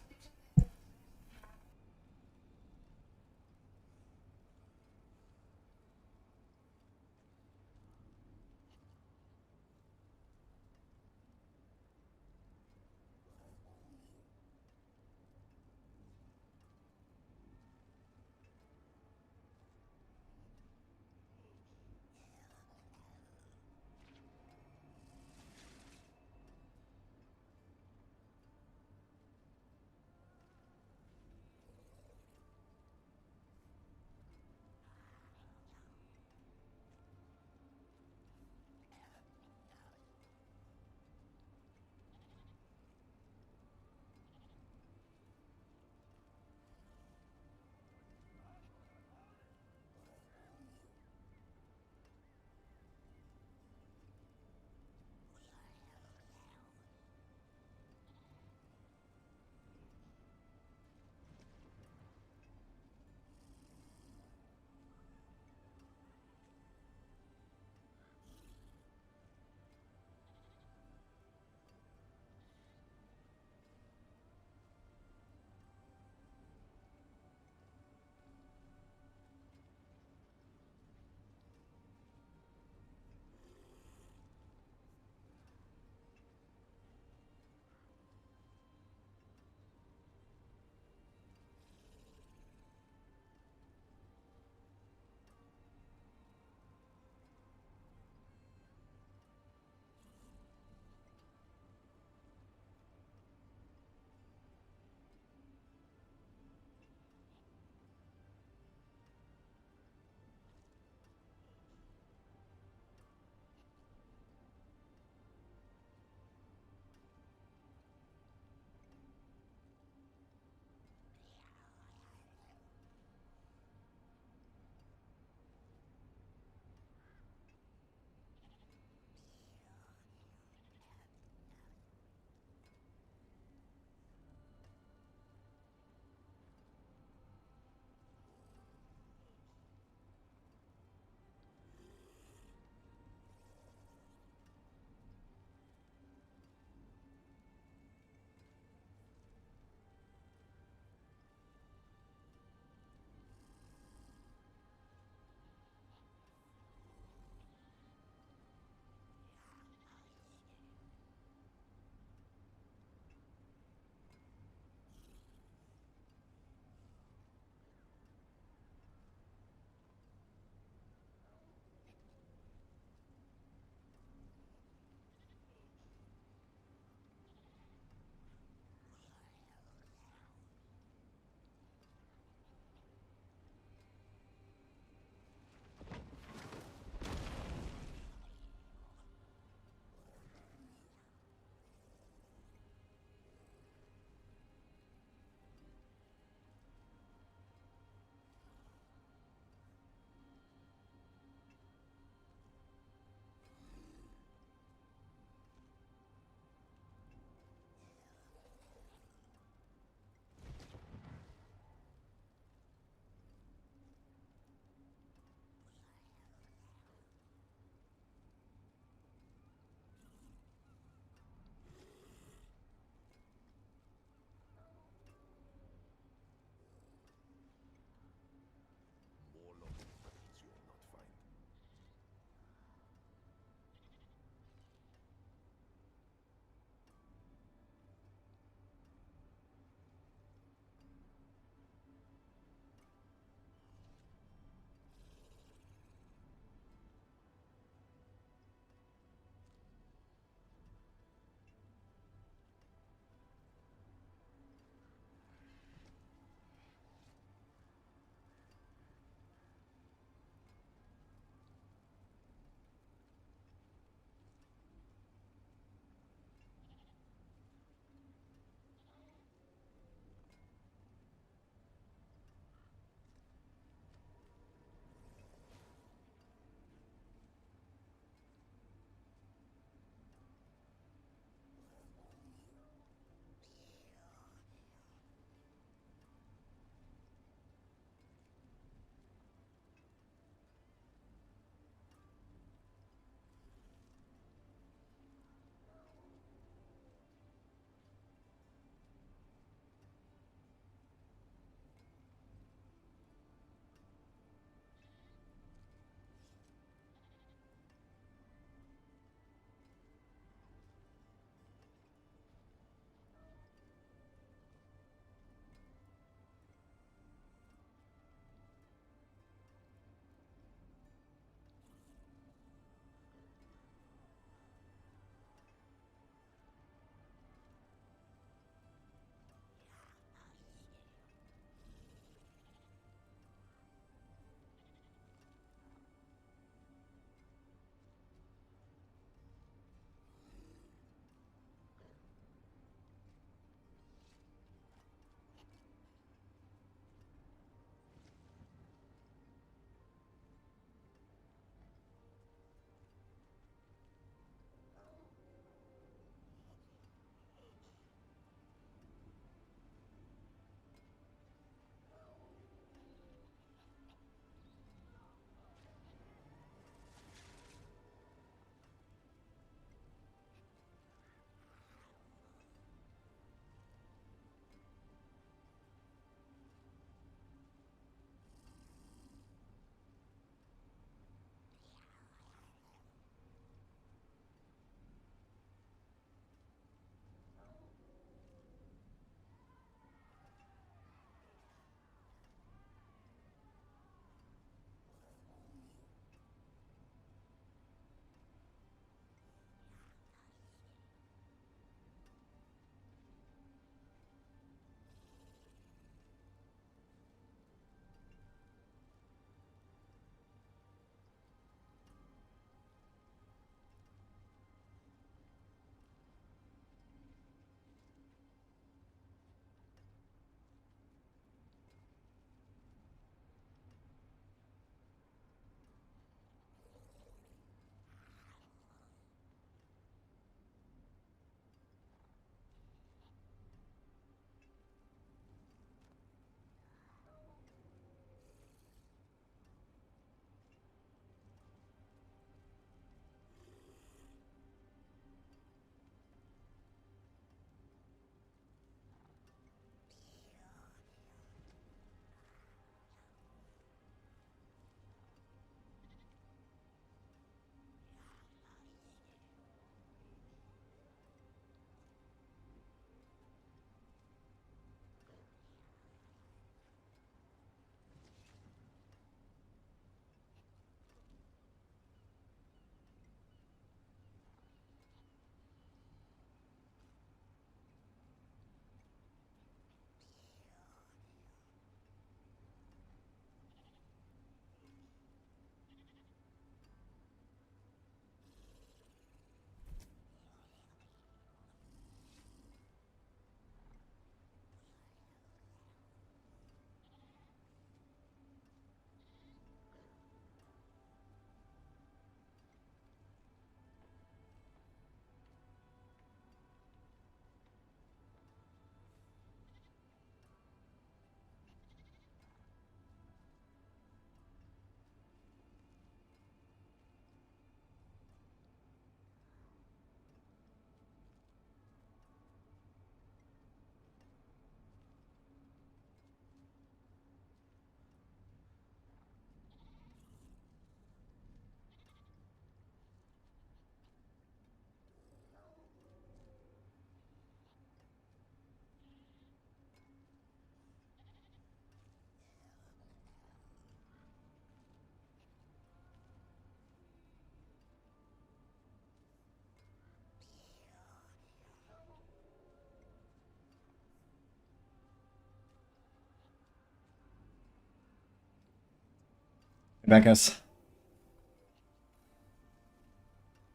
back, guys.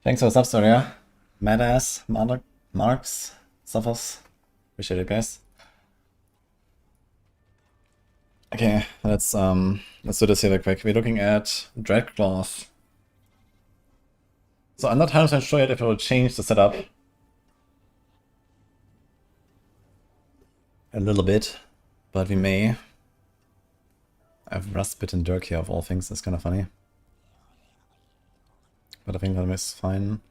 Thanks for the subs, yeah. Madass, Marks, Suffers. Appreciate it, guys. Okay, let's do this here real quick. We're looking at Dreadclaws. So I'm not 100% sure yet if it will change the setup a little bit, but we may. I have Rustbit and Dirk here of all things, that's kind of funny. But I think that is fine.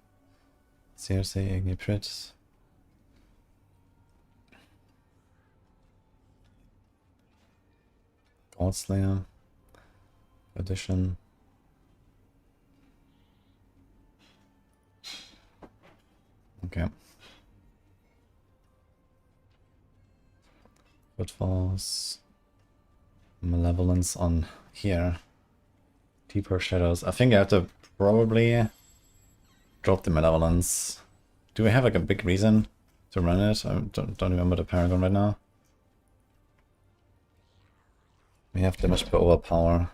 CRC, Igniprit. Godslayer. Addition. Okay. Footfalls. Malevolence on here. Deeper Shadows. I think I have to probably drop the Malevolence. Do we have like a big reason to run it? I don't remember the Paragon right now. We have damage per overpower.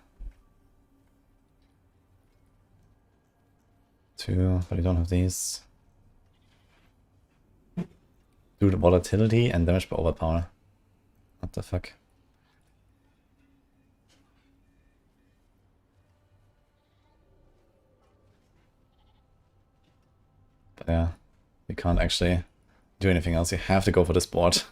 2, but we don't have these. Do the volatility and damage per overpower. What the fuck? But yeah, we can't actually do anything else. You have to go for this board.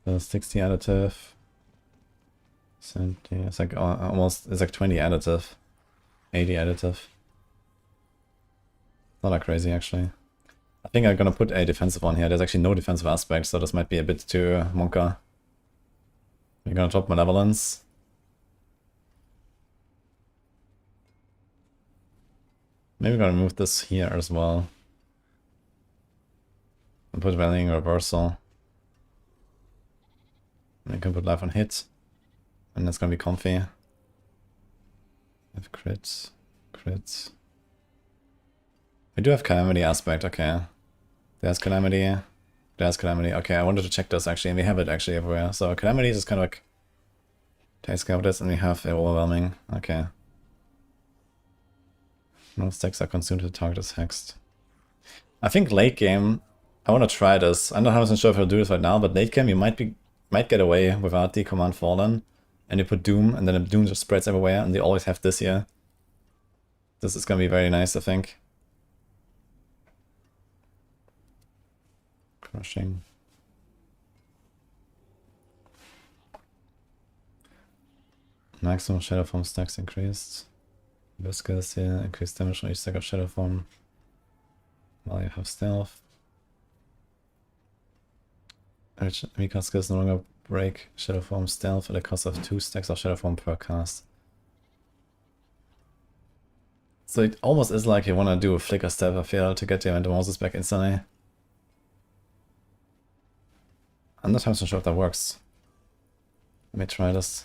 The 60 additive. 70, it's like almost, it's like 20 additive. 80 additive. Not that crazy actually. I think I'm gonna put a defensive one here. There's actually no defensive aspect, so this might be a bit too monka. We're gonna drop Malevolence. Maybe we're gonna move this here as well. And put Rallying Reversal. And I can put Life on Hit. And that's gonna be comfy. Have crits. Crits. We do have Calamity aspect, okay. There's Calamity. There's Calamity. Okay, I wanted to check this actually, and we have it actually everywhere. So Calamity is kind of like takes care of this, and we have Overwhelming. Okay. No stacks are consumed if the target is hexed. I think late game, I want to try this. I'm not 100% sure if I'll do this right now, but late game you might get away without the Command Fallen. And you put Doom, and then the Doom just spreads everywhere, and they always have this here. This is gonna be very nice, I think. Crushing. Maximum Shadow Form stacks increased. Viscous here, increased damage on each stack of Shadow Form. While you have Stealth. Mika skills no longer break Shadow Form Stealth at a cost of 2 stacks of Shadow Form per cast. So it almost is like you want to do a Flicker Step, I feel, to get your Entomoses back instantly. I'm not 100% sure if that works. Let me try this.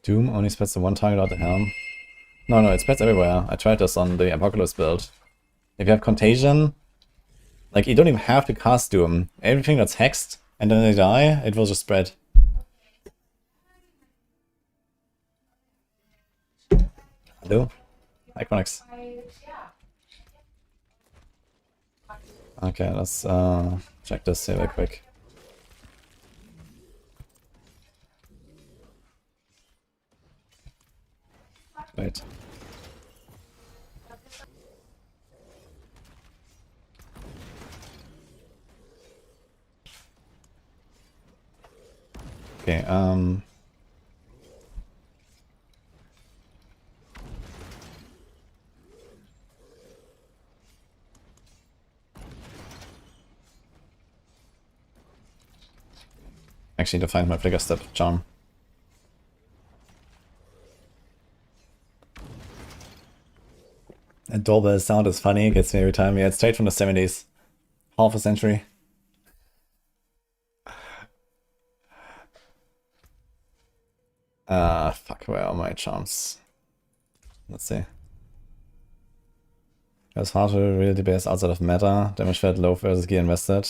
Doom only spreads the one target out the helm. No, it spreads everywhere. I tried this on the Apocalypse build. If you have Contagion, like you don't even have to cast Doom. Everything that's hexed and then they die, it will just spread. Hello? Iconics. Okay, let's check this here real quick. Wait. Okay, actually to find my Flicker Step charm. And doorbell sound is funny, gets me every time. Yeah, it's straight from the 70s. Half a century. Fuck, where are my charms? Let's see. It's hard to really debate outside of meta. Damage fed low versus gear invested.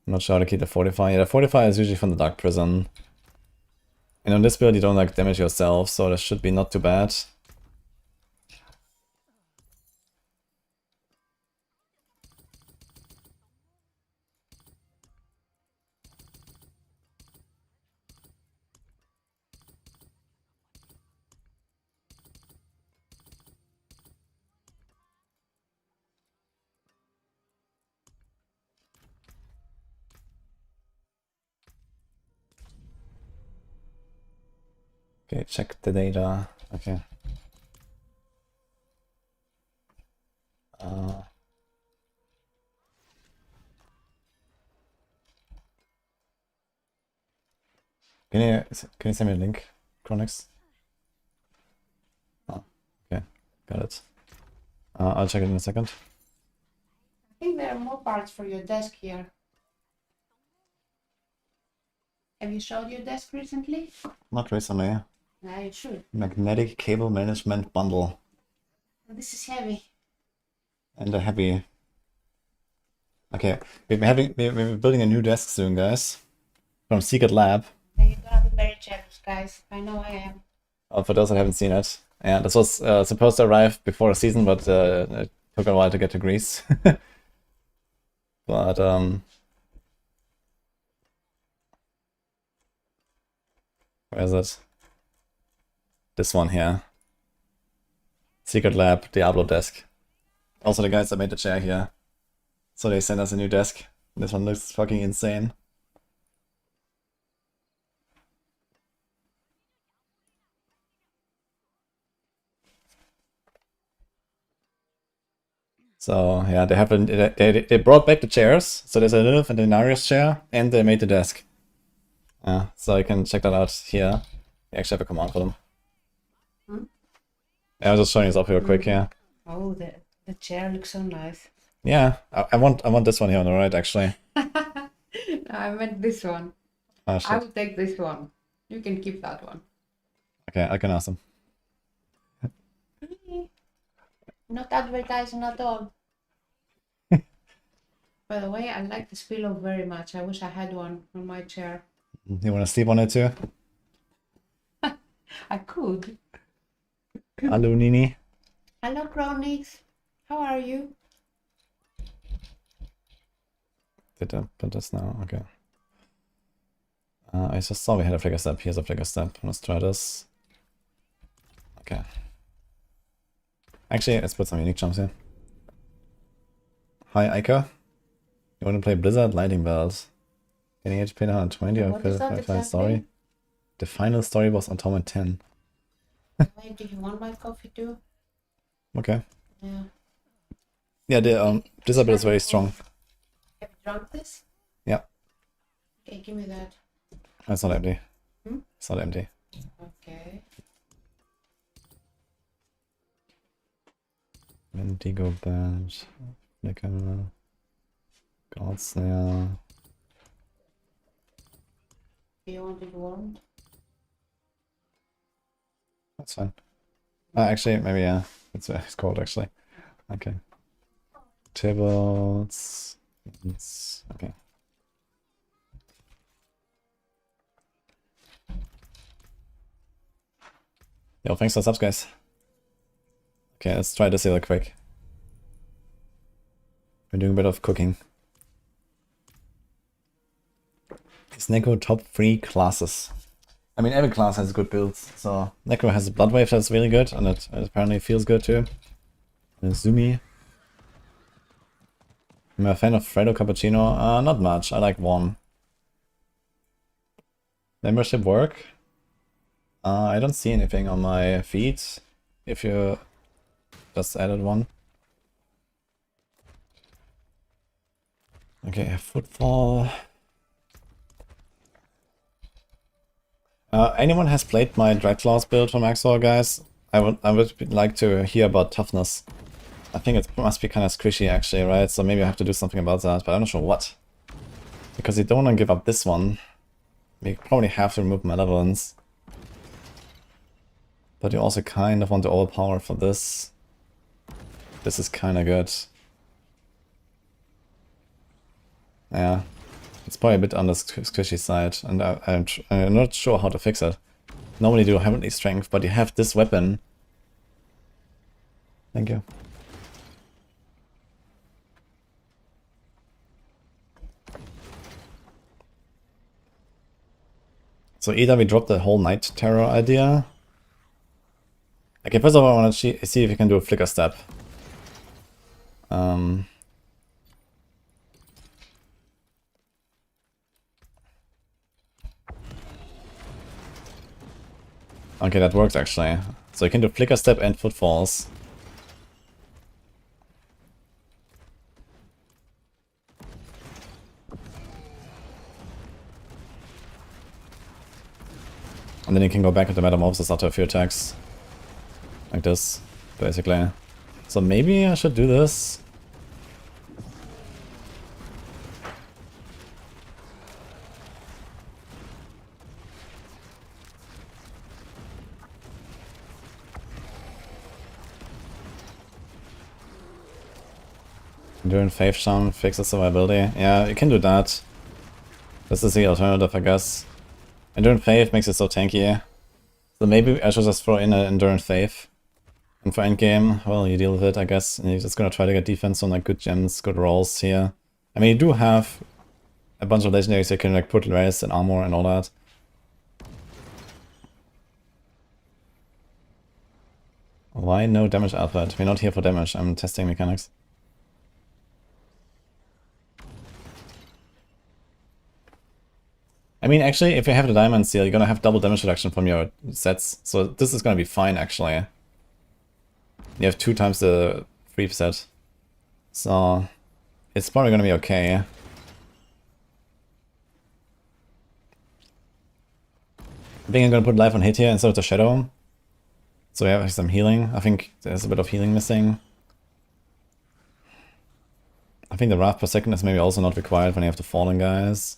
I'm not sure how to keep the Fortify. Yeah, the Fortify is usually from the Dark Prison. And on this build you don't like damage yourself, so this should be not too bad. Okay, check the data. Okay. Can you send me a link, Chronix? Oh, okay, got it. I'll check it in a second. I think there are more parts for your desk here. Have you showed your desk recently? Not recently. Yeah, you should. Magnetic cable management bundle. This is heavy. And a heavy. Okay, we're building a new desk soon, guys. From Secret Lab. You're gonna be very jealous, guys. I know I am. Oh, for those that haven't seen it. Yeah, this was supposed to arrive before the season, but it took a while to get to Greece. But where is it? This one here. Secret Lab, Diablo desk. Also the guys that made the chair here. So they sent us a new desk. This one looks fucking insane. So yeah, they have they brought back the chairs. So there's a Lilith and a Denarius chair, and they made the desk. Yeah, so you can check that out here. You actually have a command for them. Hmm? Yeah, I'm just showing this up real quick here. Oh, the chair looks so nice. Yeah, I want this one here on the right actually. No, I meant this one. Oh I shit. will take this one. You can keep that one. Okay, I can ask them. Not advertising at all. By the way, I like this pillow very much. I wish I had one on my chair. You wanna sleep on it too? I could. Hello, Nini. Hello, Chronix. How are you? Did I put this now? Okay. I just saw we had a flicker step. Here's a flicker step. Let's try this. Okay. Actually, let's put some unique jumps here. Hi, Ica. You want to play Blizzard Lightning Bells? Getting HP 120 or What is that final exactly? story? The final story was on Torment 10. Wait, do you want my coffee too? Okay. Yeah. Yeah, the Blizzard build is very strong. Have you drunk this? Yeah. Okay, give me that. It's not empty. Hmm? It's not empty. Okay. Indigo Badge. Flicker. God Slayer. Do you want it warmed? That's fine. Actually, maybe, yeah. It's cold, actually. Okay. Tables. Okay. Yo, thanks for the subs, guys. Okay, let's try this real quick. We're doing a bit of cooking. Is Necro top 3 classes? I mean, every class has good builds. So Necro has a Blood Wave that's really good, and it apparently feels good too. And Zumi. I'm a fan of Fredo Cappuccino. Not much. I like one. Membership work? I don't see anything on my feed. If you just added one. Okay, footfall. Anyone has played my Dragclaws build from Exile, guys? I would like to hear about toughness. I think it must be kind of squishy actually, right? So maybe I have to do something about that, but I'm not sure what. Because you don't want to give up this one. We probably have to remove Malevolence. But you also kind of want to overpower for this. This is kind of good. Yeah. It's probably a bit on the squishy side, and I'm not sure how to fix it. Normally do heavenly strength, but you have this weapon. Thank you. So either we drop the whole Night Terror idea. Okay, first of all I want to see if you can do a flicker step. Okay, that works actually. So you can do flicker step and footfalls. And then you can go back into Metamorphosis after a few attacks. Like this, basically. So maybe I should do this. Enduring Faith Charm fixes survivability. Yeah, you can do that. This is the alternative, I guess. Enduring Faith makes it so tanky. So maybe I should just throw in an Enduring Faith. And for endgame, well, you deal with it, I guess. And you're just gonna try to get defense on like good gems, good rolls here. I mean, you do have a bunch of legendaries you can like put res and armor and all that. Why no damage output? We're not here for damage, I'm testing mechanics. I mean, actually, if you have the Diamond Seal, you're gonna have double damage reduction from your sets. So this is gonna be fine, actually. You have 2 times the free set. So it's probably gonna be okay. I think I'm gonna put life on hit here instead of the shadow. So we have some healing. I think there's a bit of healing missing. I think the wrath per second is maybe also not required when you have the fallen guys.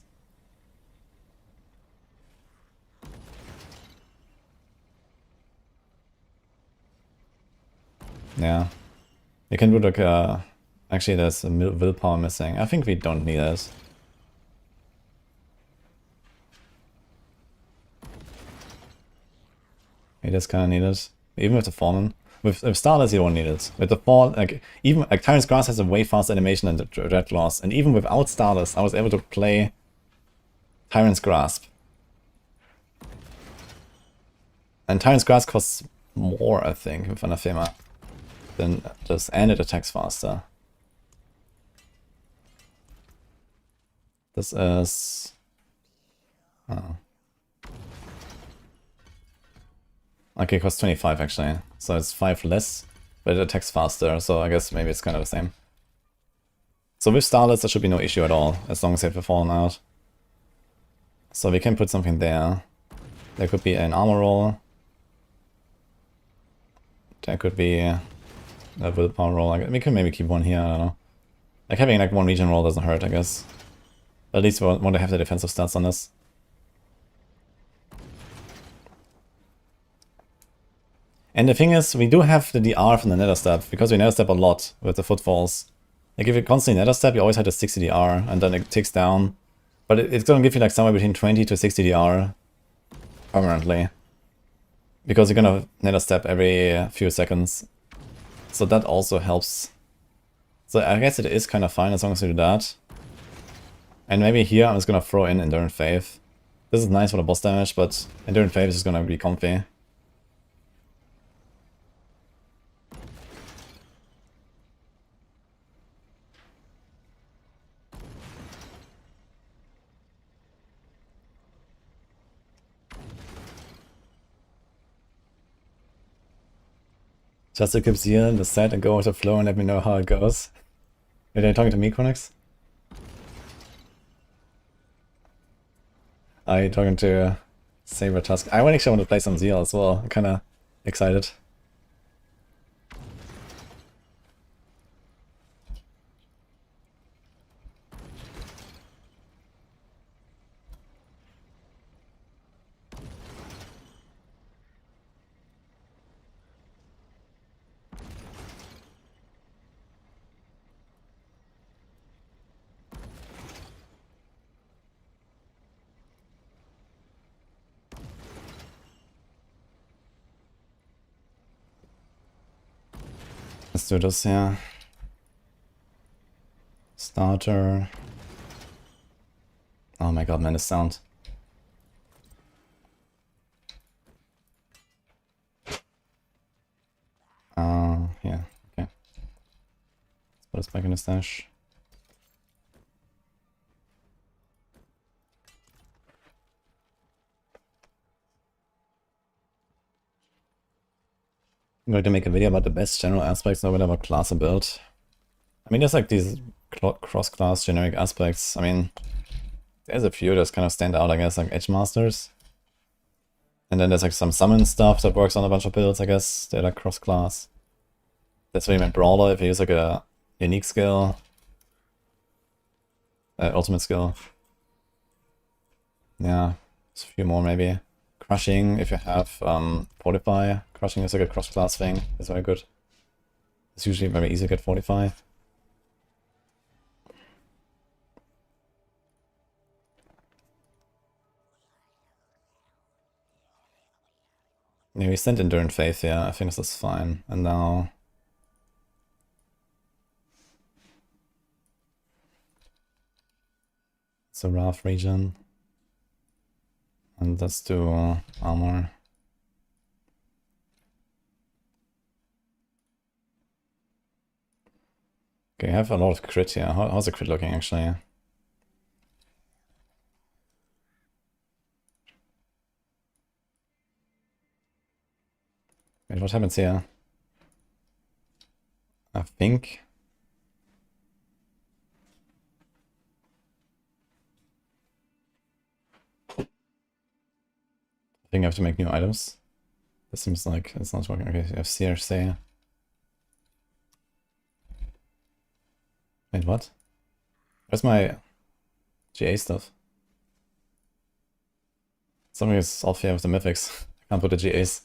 Yeah. You can do like actually there's a willpower missing. I think we don't need it. We just kinda need it. Even with the fallen. With Starless you don't need it. With the fall, like even like Tyrant's Grasp has a way faster animation than the Dreadclaws, and even without Starless I was able to play Tyrant's Grasp. And Tyrant's Grasp costs more, I think, with Anathema. Then just, and it attacks faster. This is... Oh. Okay, it costs 25 actually. So it's 5 less, but it attacks faster, so I guess maybe it's kind of the same. So with Starless there should be no issue at all, as long as they have fallen out. So we can put something there. There could be an armor roll. There could be a willpower roll. We can maybe keep one here, I don't know. Like having like one region roll doesn't hurt, I guess. But at least we want to have the defensive stats on this. And the thing is, we do have the DR from the Nether Step, because we Nether Step a lot with the footfalls. Like if you constantly Nether Step, you always have the 60 DR, and then it ticks down. But it's gonna give you like somewhere between 20 to 60 DR permanently. Because you're gonna Nether Step every few seconds. So that also helps. So I guess it is kind of fine as long as you do that. And maybe here I'm just gonna throw in Enduring Faith. This is nice for the boss damage, but Enduring Faith is just gonna be comfy. Just to keep Zeal the set and go with the flow and let me know how it goes. Are you talking to me, Chronix? Are you talking to Saber Tusk? I actually want to play some Zeal as well. I'm kinda excited. Let's do this here. Starter. Oh my god, man, the sound. Yeah, okay. Let's put this back in the stash. I'm going to make a video about the best general aspects of whatever class I build. I mean, there's like these cross-class generic aspects. I mean, there's a few that kind of stand out, I guess, like Edge Masters. And then there's like some summon stuff that works on a bunch of builds, I guess. They're like cross-class. That's what you meant Brawler, if you use like a unique skill. Ultimate skill. Yeah, there's a few more maybe. Crushing, if you have Fortify. Crushing is like a cross-class thing. It's very good. It's usually very easy to get Fortify. Yeah, we sent Enduring Faith, yeah, I think this is fine. And now... it's a Wrath region. And let's do armor. Okay, I have a lot of crit here. How's the crit looking actually? Wait, what happens here? I think... I have to make new items. This seems like it's not working. Okay, you have CRC. Wait, what? Where's my GA stuff? Something is off here with the mythics. I can't put the GAs.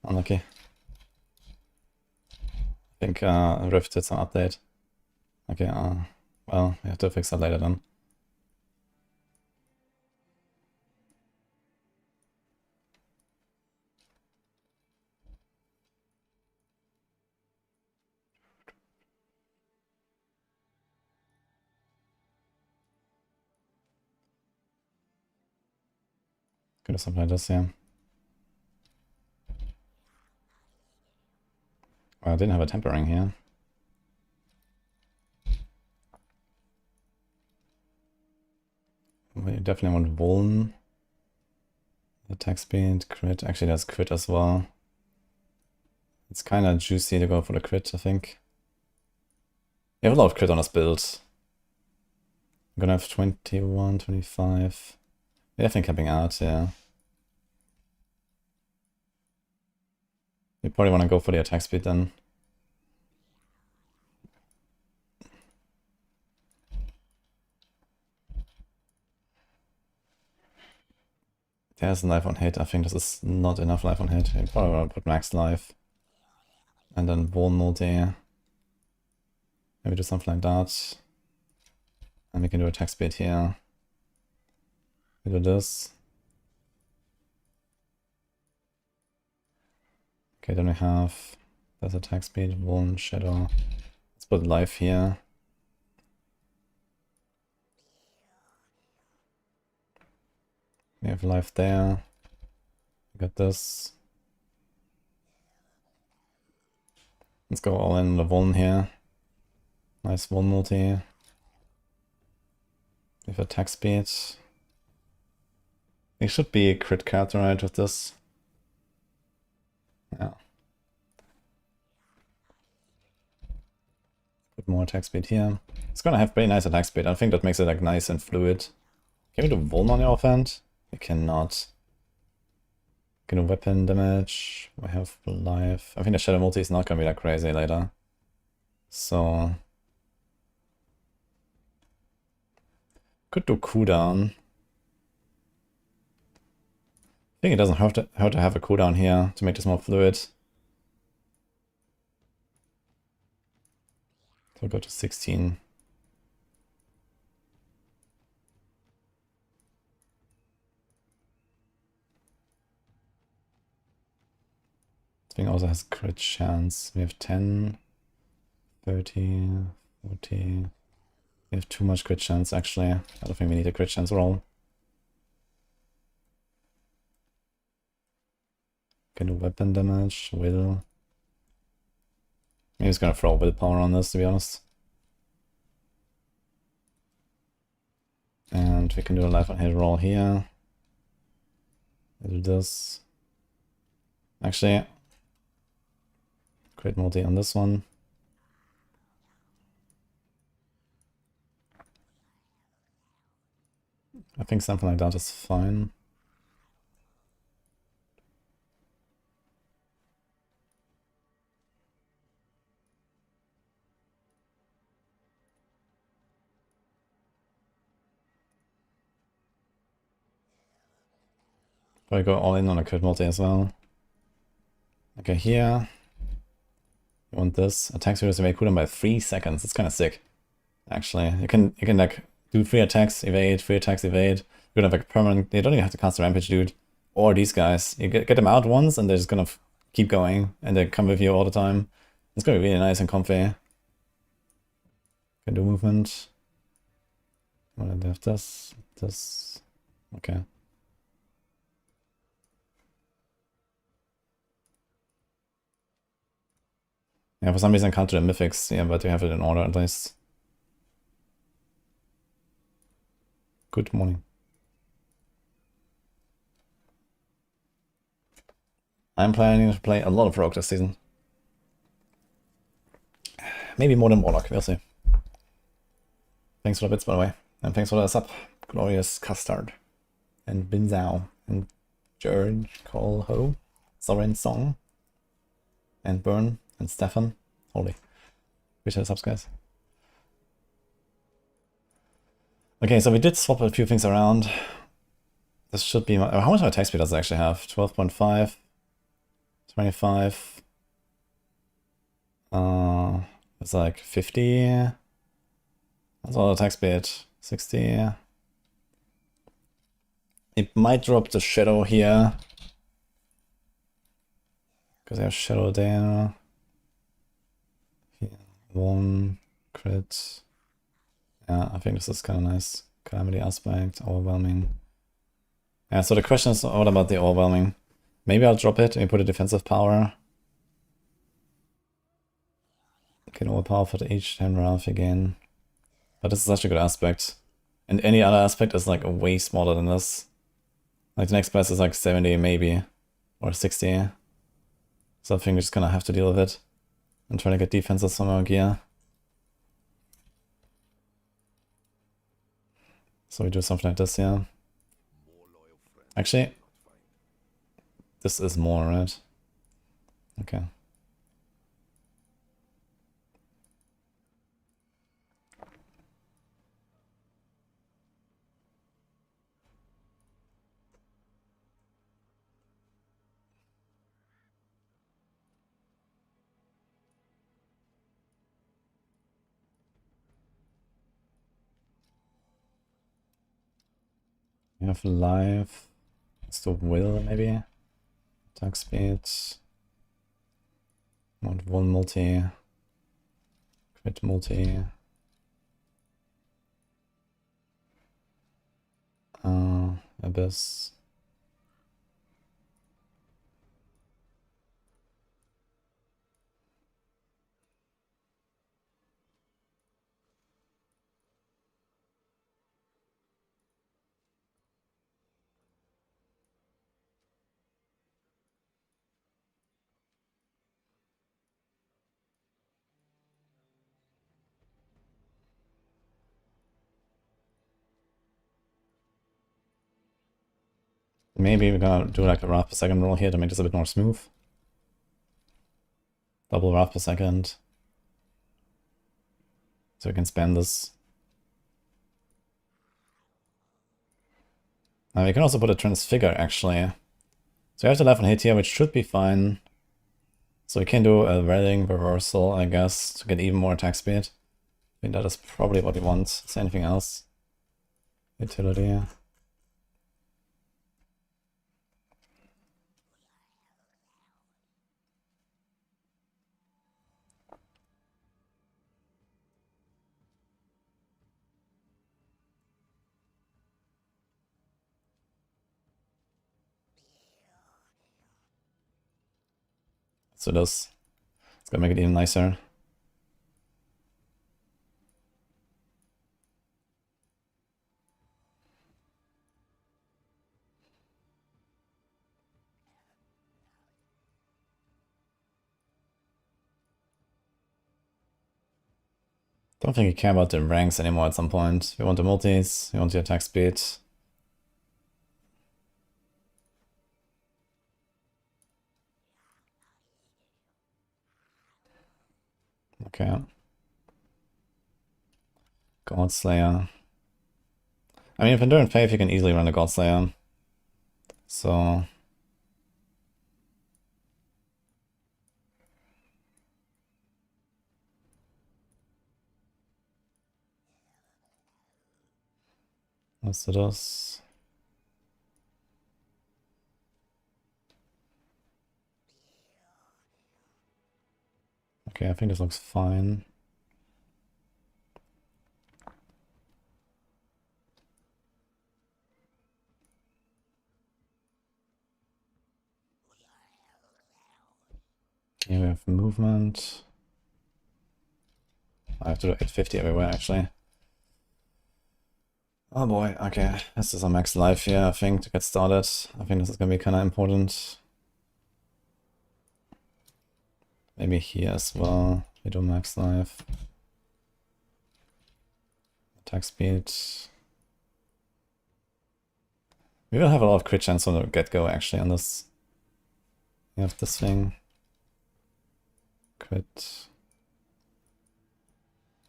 Unlucky. I think Rift did some update. Okay, well, we have to fix that later then. Could do something like this, yeah. Well, I didn't have a tempering here. We definitely want Vuln. Attack speed, crit. Actually, there's crit as well. It's kind of juicy to go for the crit, I think. We have a lot of crit on this build. I'm gonna have 21, 25. Yeah, definitely capping out, yeah. You probably want to go for the attack speed then. There's life on hit. I think this is not enough life on hit. You probably want to put max life. And then Vuln multi. Maybe do something like that. And we can do attack speed here. We do this. Okay, then we have... there's attack speed, Vuln, Shadow. Let's put life here. We have life there. We got this. Let's go all in the Vuln here. Nice Vuln multi. We have attack speed. It should be a crit character right with this. Yeah. Put more attack speed here. It's gonna have pretty nice attack speed. I think that makes it like nice and fluid. Can we do Vuln on the offhand? We cannot. Can do weapon damage. We have life. I think the Shadow multi is not gonna be that crazy later. So could do cooldown. I think it doesn't hurt to have a cooldown here to make this more fluid. So we'll go to 16. This thing also has crit chance. We have 10. 30, 40. We have too much crit chance, actually. I don't think we need a crit chance roll. Can do weapon damage, will. Maybe he's gonna throw willpower on this, to be honest. And we can do a life on hit roll here. We'll do this. Actually, crit multi on this one. I think something like that is fine. Probably go all in on a crit multi as well. Okay, here. You want this. Attack series evade cooldown by 3 seconds. It's kinda sick. Actually. You can like do 3 attacks, evade, 3 attacks, evade. You're gonna have like permanent, you don't even have to cast a rampage, dude. Or these guys. You get them out once and they're just gonna keep going and they come with you all the time. It's gonna be really nice and comfy. Can do movement. Wanna have this, this. Okay. Yeah, for some reason I can't do the mythics, yeah, but we have it in order at least. Good morning. I'm planning to play a lot of Rogue this season. Maybe more than Warlock, we'll see. Thanks for the bits, by the way. And thanks for the sub, Glorious Custard. And Binzao. And George, Cole Ho. Soren Song. And Burn. And Stefan. Holy. Appreciate the subs, guys. Okay, so we did swap a few things around. This should be my... how much of my attack speed does it actually have? 12.5. 25. It's like 50. That's all attack speed. 60. It might drop the shadow here. Because I have shadow there. Here. 1 crit. Yeah, I think this is kind of nice. Calamity aspect, overwhelming. Yeah, so the question is, what about the overwhelming? Maybe I'll drop it and put a defensive power. Can overpower for each 10 round again. But this is such a good aspect. And any other aspect is like way smaller than this. Like the next best is like 70 maybe. Or 60. So I think we're just gonna have to deal with it. And try to get defenses from our gear. So we do something like this, yeah. Actually, this is more, right? Okay. We have life. Let's do will maybe. Attack speed. Want 1 multi. Crit multi. Abyss. Maybe we're gonna do like a wrath per second roll here to make this a bit more smooth. Double wrath per second. So we can spam this. We can also put a transfigure actually. So we have the left and hit here, which should be fine. So we can do a wedding reversal, I guess, to get even more attack speed. I think that is probably what we want. Is there anything else? Utility. So this. It's gonna make it even nicer. Don't think you care about the ranks anymore at some point. You want the multis, you want the attack speed. Okay. God Slayer. I mean, if Enduring Faith, you can easily run a God Slayer. So... let's do this. Okay, I think this looks fine. Here we have movement. I have to do 850 everywhere, actually. Oh boy, okay. This is a max life here, I think, to get started. I think this is gonna be kinda important. Maybe here as well. We do max life. Attack speed. We will have a lot of crit chance from the get-go, actually, on this. We have this thing. Crit.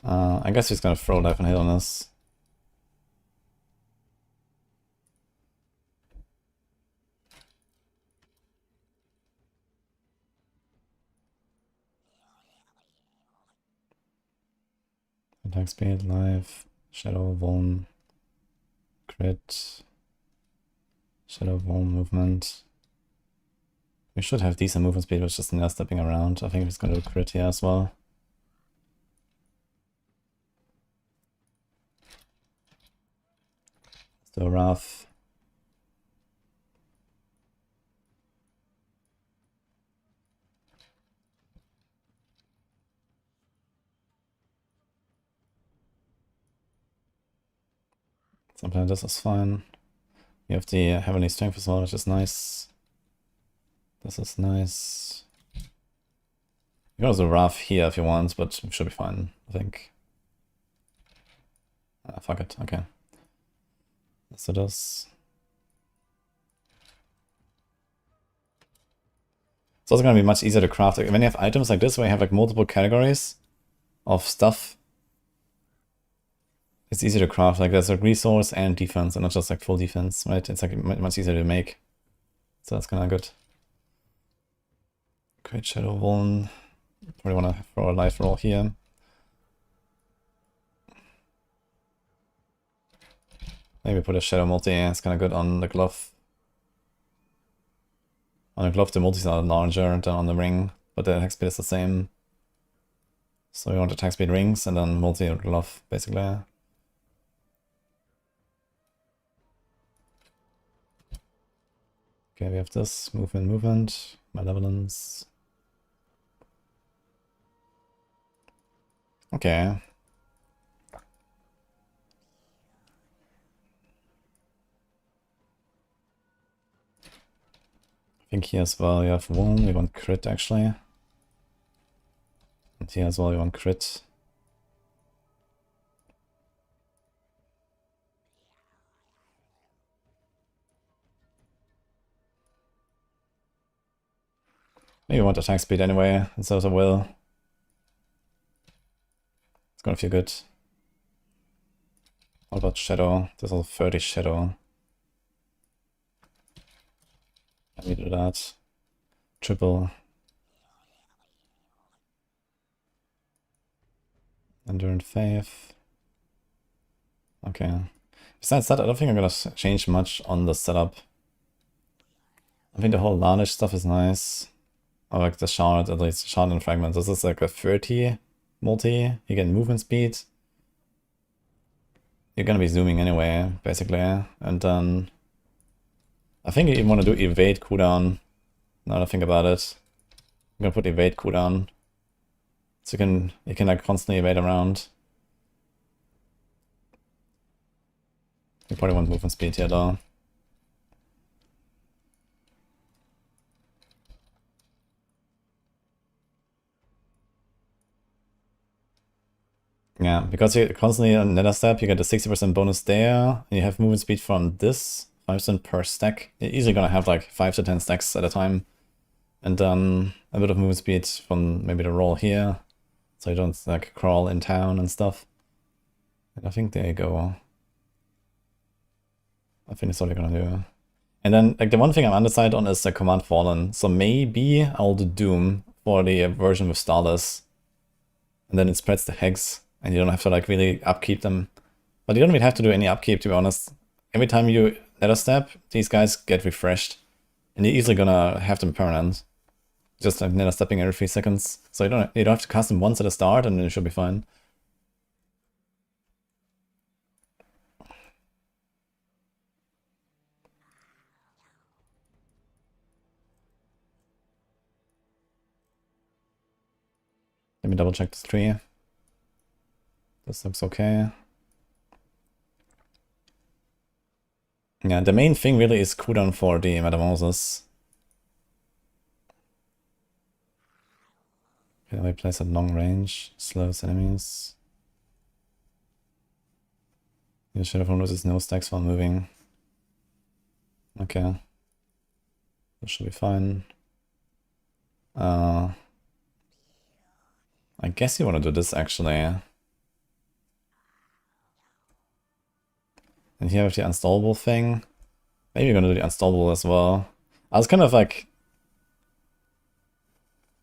I guess he's gonna throw life and hit on us. Attack speed, life, shadow, vuln, crit, shadow, vuln, movement. We should have decent movement speed, but just not stepping around. I think he's gonna do crit here as well. Still rough. Sometimes this is fine. You have the heavenly strength as well, which is nice. This is nice. You can also rough here if you want, but it should be fine, I think. Fuck it, okay. Let's do this. It's also gonna be much easier to craft. Like, when you have items like this, where you have like multiple categories of stuff, it's easier to craft. Like there's like resource and defense, and not just like full defense, right? It's like much easier to make. So that's kind of good. Great Shadow Vuln. Probably want to throw a life roll here. Maybe put a Shadow multi. It's kind of good on the glove. On the glove, the multis are larger than on the ring, but the attack speed is the same. So we want attack speed rings and then multi glove, basically. Okay, we have this movement, malevolence. Okay. I think here as well you have one, we want crit actually. And here as well you want crit. Maybe you want attack speed anyway, it's also will. It's gonna feel good. What about Shadow? There's also 30 Shadow. Let me do that. Triple. Enduring Faith. Okay. Besides that, I don't think I'm gonna change much on the setup. I think the whole LUNATIC stuff is nice. I like the shard, at least shard and fragments. This is like a 30 multi. You get movement speed. You're gonna be zooming anyway, basically. And then I think you even want to do evade cooldown. Now that I think about it. gonna put evade cooldown. So you can like constantly evade around. You probably want movement speed here though. Yeah, because you constantly on nether step, you get a 60% bonus there, and you have movement speed from this, 5% per stack. You're easily gonna have like 5 to 10 stacks at a time. And then a bit of movement speed from maybe the roll here, so you don't like crawl in town and stuff. And I think there you go. I think that's all you're gonna do. And then like the one thing I'm undecided on is the command fallen. So maybe I'll do Doom for the version with Starless. And then it spreads the hex, and you don't have to like really upkeep them. But you don't really have to do any upkeep, to be honest. Every time you nether step, these guys get refreshed. And you're easily gonna have them permanent. Just like nether stepping every 3 seconds. So you don't have to cast them once at the start, and then it should be fine. Let me double check this tree. This looks okay. Yeah, the main thing really is cooldown for the Metamorphosis. Can I place at long range? Slows enemies. You should have loses no stacks while moving. Okay. That should be fine. I guess you want to do this actually. And here we have the unstoppable thing. Maybe you're gonna do the unstoppable as well. I was kind of like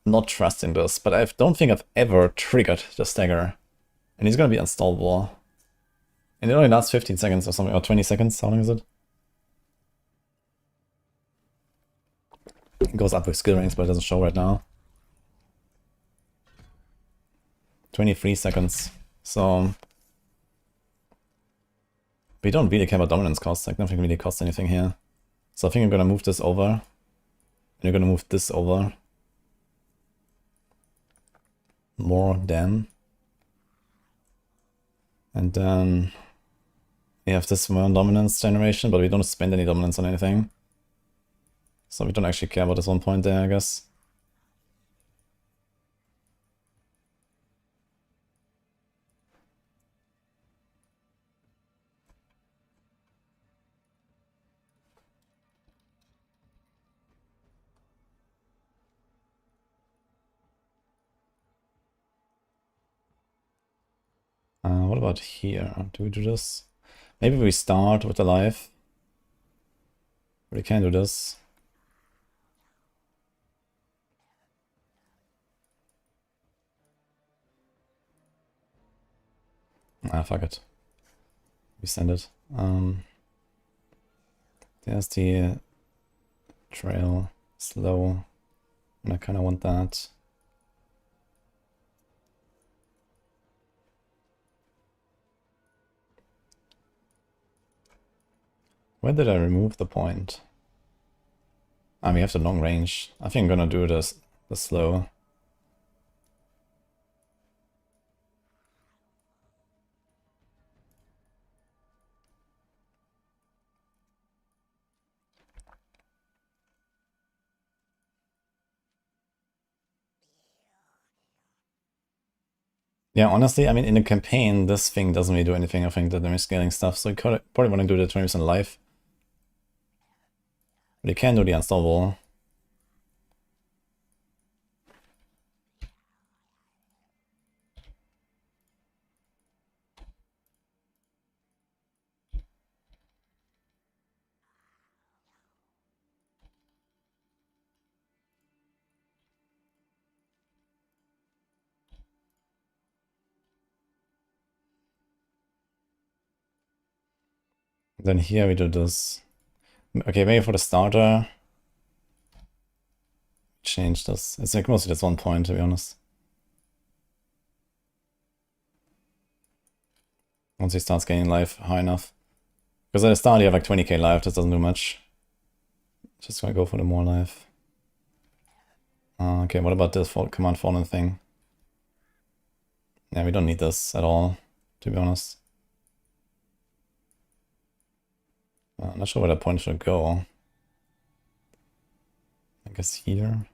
not trusting this, but I don't think I've ever triggered the stagger. And he's gonna be unstoppable. And it only lasts 15 seconds or something, or 20 seconds, how long is it? It goes up with skill ranks, but it doesn't show right now. 23 seconds. So we don't really care about dominance costs, like nothing really costs anything here. So I think I'm gonna move this over. And you're gonna move this over. More than. And then we have this one dominance generation, but we don't spend any dominance on anything. So we don't actually care about this one point there, I guess. What about here? Do we do this? Maybe we start with the life. We can do this. Ah, fuck it. We send it. There's the trail, slow, and I kind of want that. Where did I remove the point? Ah, we have the long range. I think I'm gonna do this the slow. Yeah, honestly, I mean, in a campaign, this thing doesn't really do anything. I think that they're scaling stuff, so you probably want to do the 20% life. But you can do the unstoppable. Then here we do this. Okay, maybe for the starter, change this. It's like mostly just 1 point, to be honest. Once he starts gaining life high enough. Because at the start you have like 20k life, this doesn't do much. Just gonna go for the more life. Okay, what about this command fallen thing? Yeah, we don't need this at all, to be honest. I'm not sure where that point should go. I guess here.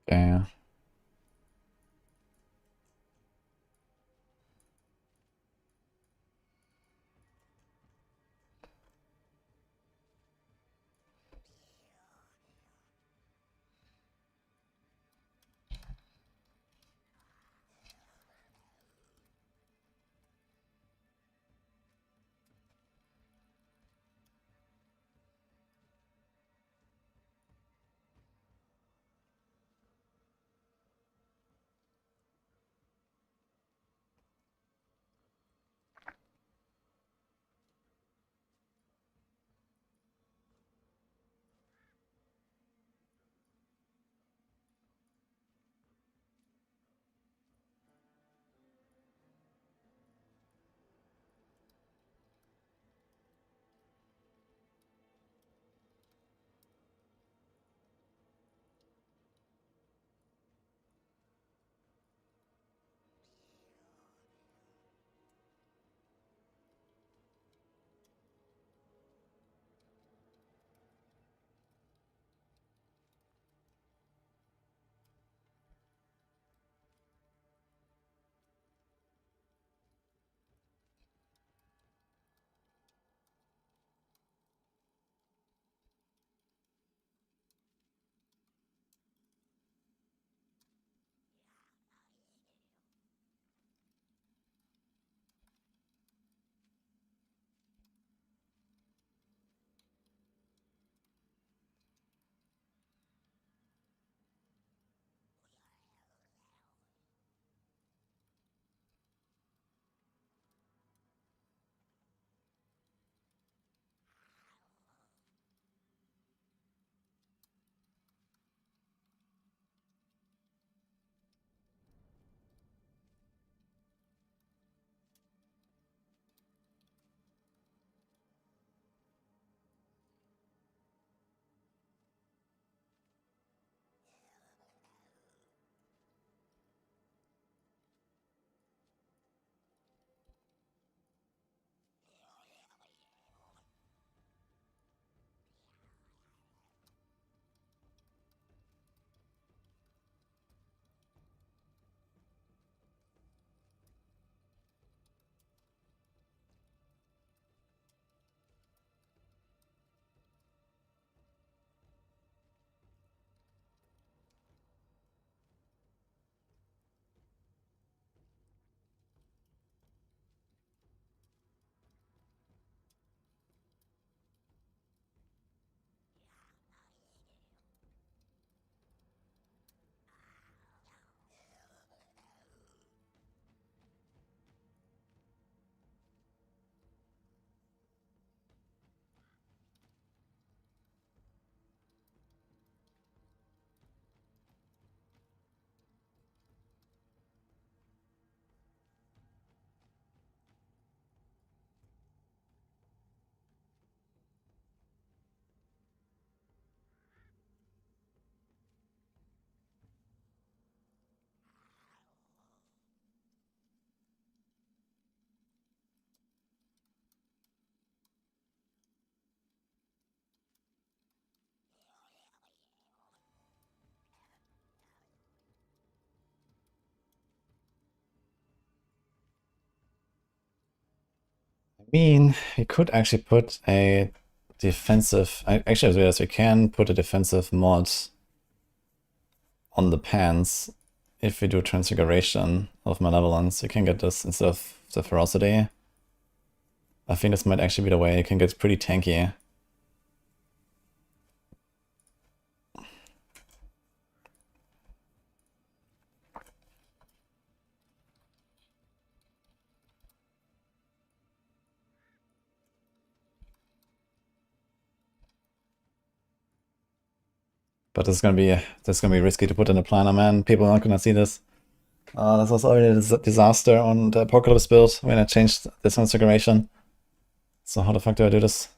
Okay. mean, we could actually put a defensive... Actually, yes, we can put a defensive mod on the pants if we do Transfiguration of Malevolence. You can get this instead of the Ferocity. I think this might actually be the way. You can get pretty tanky. But this is gonna be risky to put in a planner, man. People aren't gonna see this. This was already a disaster on the Apocalypse build when I changed this configuration. So how the fuck do I do this?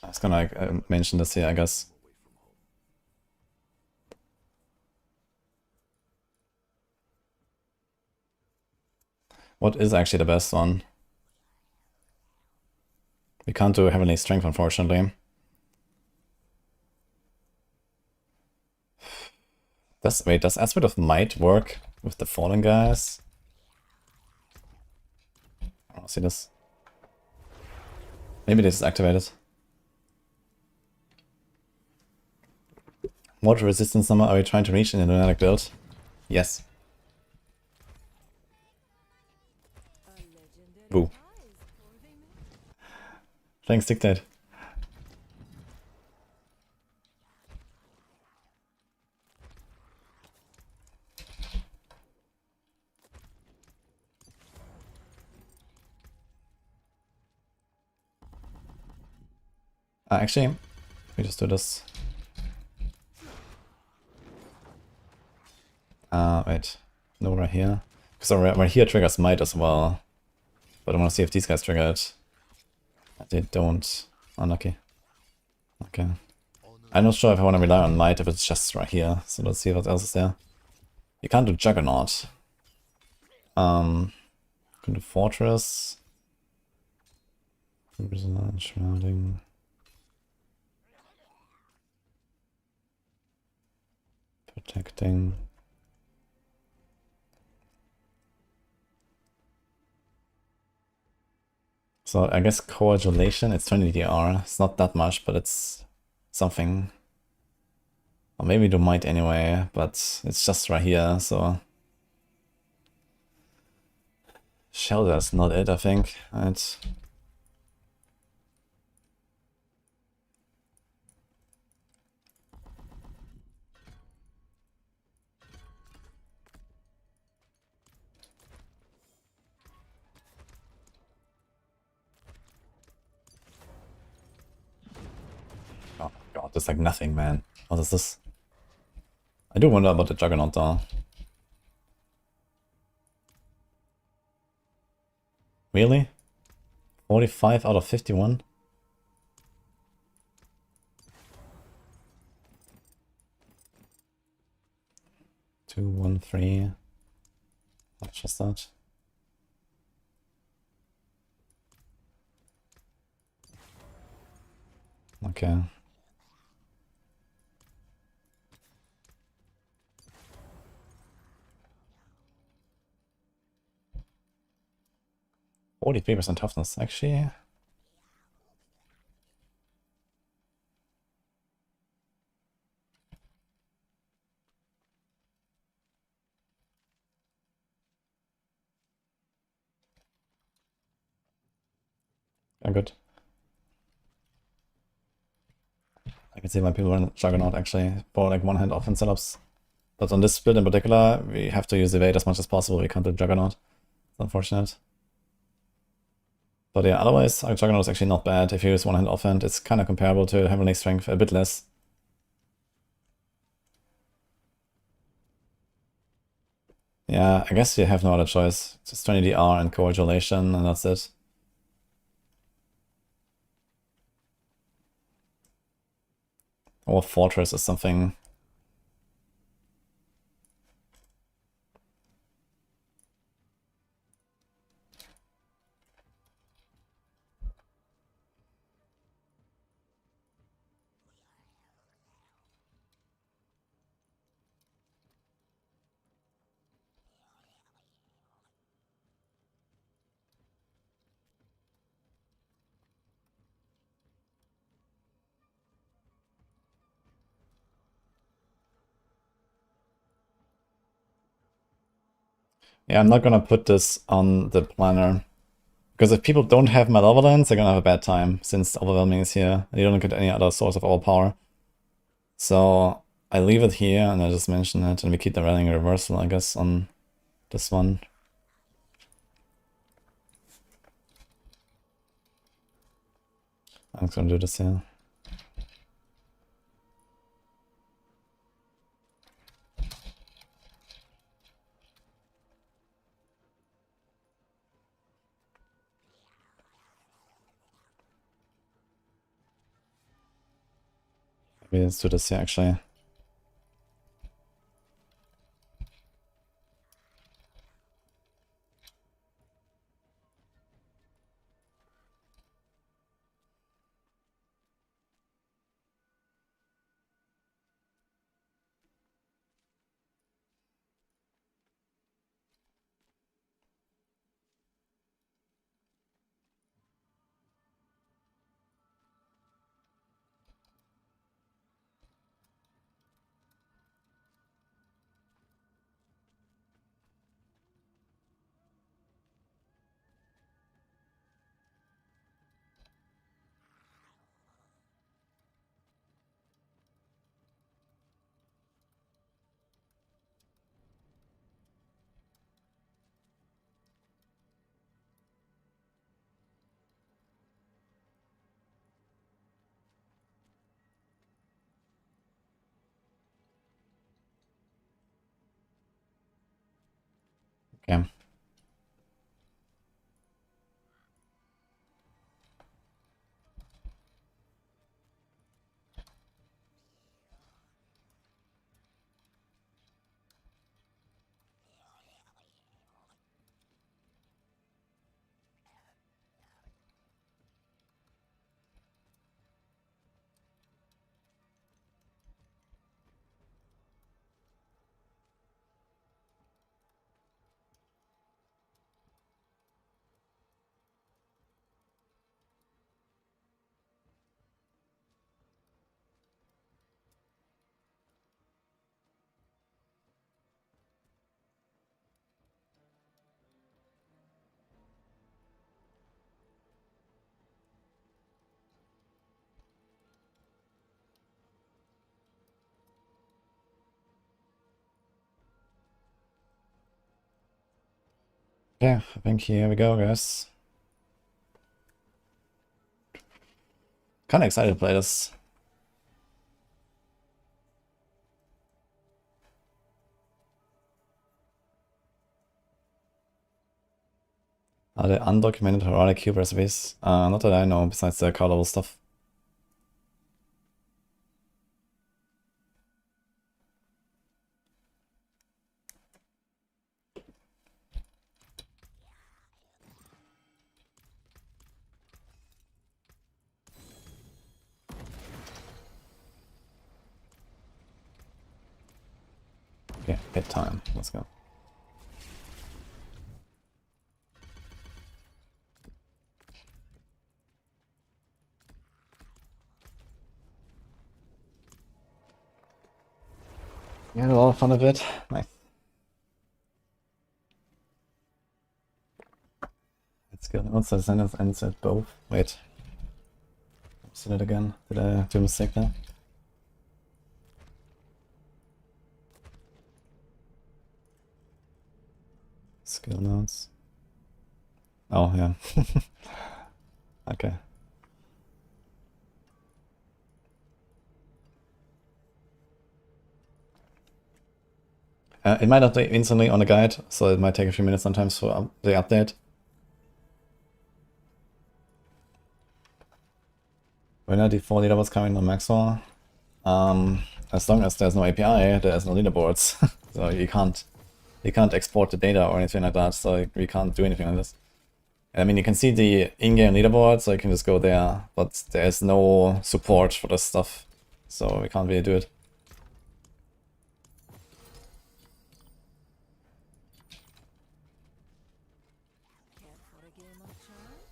I was gonna mention this here, I guess. What is actually the best one? We can't do Heavenly Strength, unfortunately. Does Aspect of Might work with the Fallen guys? I don't see this. Maybe this is activated. What resistance number are we trying to reach in the Lunatic build? Yes. Boo. Thanks, Dictate. Actually, we just do this. Wait. No, right here. Because right here triggers Might as well. But I want to see if these guys trigger it. They don't. Unlucky. Okay. I'm not sure if I want to rely on Might if it's just right here. So let's see what else is there. You can't do Juggernaut. Can do Fortress. Shrouding. Protecting. So I guess Coagulation, it's 20 DR. It's not that much, but it's something. Or maybe do Might anyway, but it's just right here, so... Shelter's not it, I think. Right. Oh god, there's like nothing, man. What is this? I do wonder about the Juggernaut though. Really? 45 out of 51? Two, 1, 3. What's just that? Okay. %43 toughness, actually. Yeah, good. I can see why people run Juggernaut actually for like one-hand offense setups. But on this build in particular, we have to use Evade as much as possible. We can't do Juggernaut. It's unfortunate. But yeah, otherwise, our Juggernaut is actually not bad. If you use one-hand offhand, it's kind of comparable to Heavenly Strength, a bit less. Yeah, I guess you have no other choice. Just 20 DR and Coagulation, and that's it. Or Fortress is something. Yeah, I'm not gonna put this on the planner. Because if people don't have Malevolence, they're gonna have a bad time, since Overwhelming is here, and you don't get any other source of overpower. So I leave it here, and I just mention it, and we keep the running reversal, I guess, on this one. I'm just gonna do this here. Maybe let's do this here, actually. Okay. Yeah, I think here we go, guys. Kinda excited to play this. Are there undocumented Herodic cube recipes? Not that I know, besides the card level stuff. Okay, hit time. Let's go. You had a lot of fun of it. Nice. Let's go. Also, the sentence ends at both. Wait. Said it again. Did I do a mistake there? Skill notes. Oh, yeah. Okay. It might update instantly on the guide, so it might take a few minutes sometimes for the update. When are the 4 leaderboards coming on Maxwell? As long as there's no API, there's no leaderboards. So you can't export the data or anything like that, so we can't do anything on this. I mean, you can see the in-game leaderboard, so you can just go there, but there's no support for this stuff, so we can't really do it. Care for a game of chance?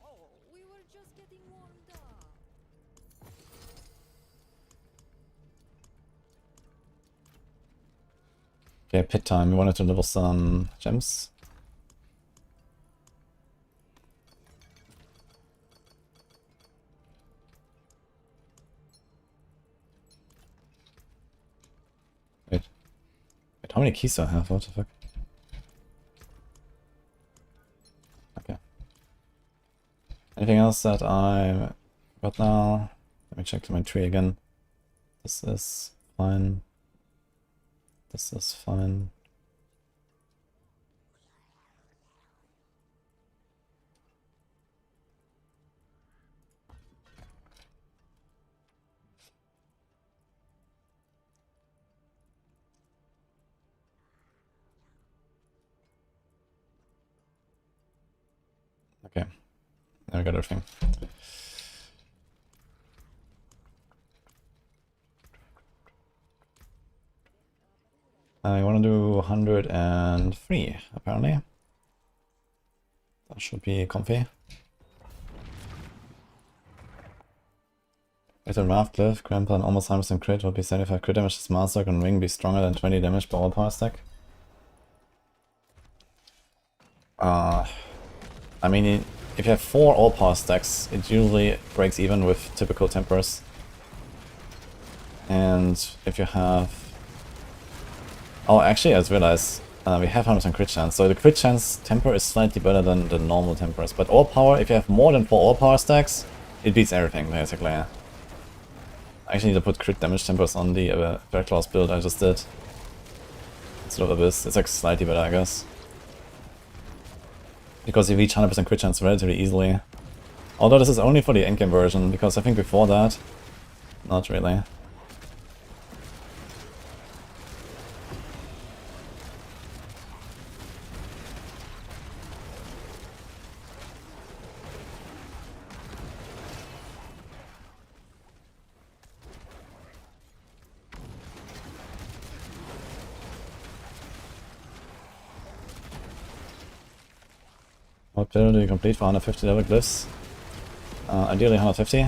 Oh, we were just getting warmed up. Okay, pit time. We wanted to level some gems. Wait, how many keys do I have? What the fuck? Okay. Anything else that I got now? Let me check my tree again. This is fine. This is fine. Okay, now we got everything. I want to do 103, apparently. That should be comfy. With a Raft Cliff, Grandpa and almost 100% crit will be 75 crit damage. This Master and Ring be stronger than 20 damage per all power stack. I mean, if you have 4 all power stacks, it usually breaks even with typical tempers. And if you have... Oh, actually, I just realized we have 100% crit chance. So the crit chance temper is slightly better than the normal tempers. But all power, if you have more than 4 all power stacks, it beats everything, basically. I actually need to put crit damage tempers on the Bear Claws build I just did. Instead of Abyss. It's like slightly better, I guess. Because you reach 100% crit chance relatively easily. Although this is only for the endgame version, because I think before that, not really. What build do you complete for 150 level glyphs? Ideally 150,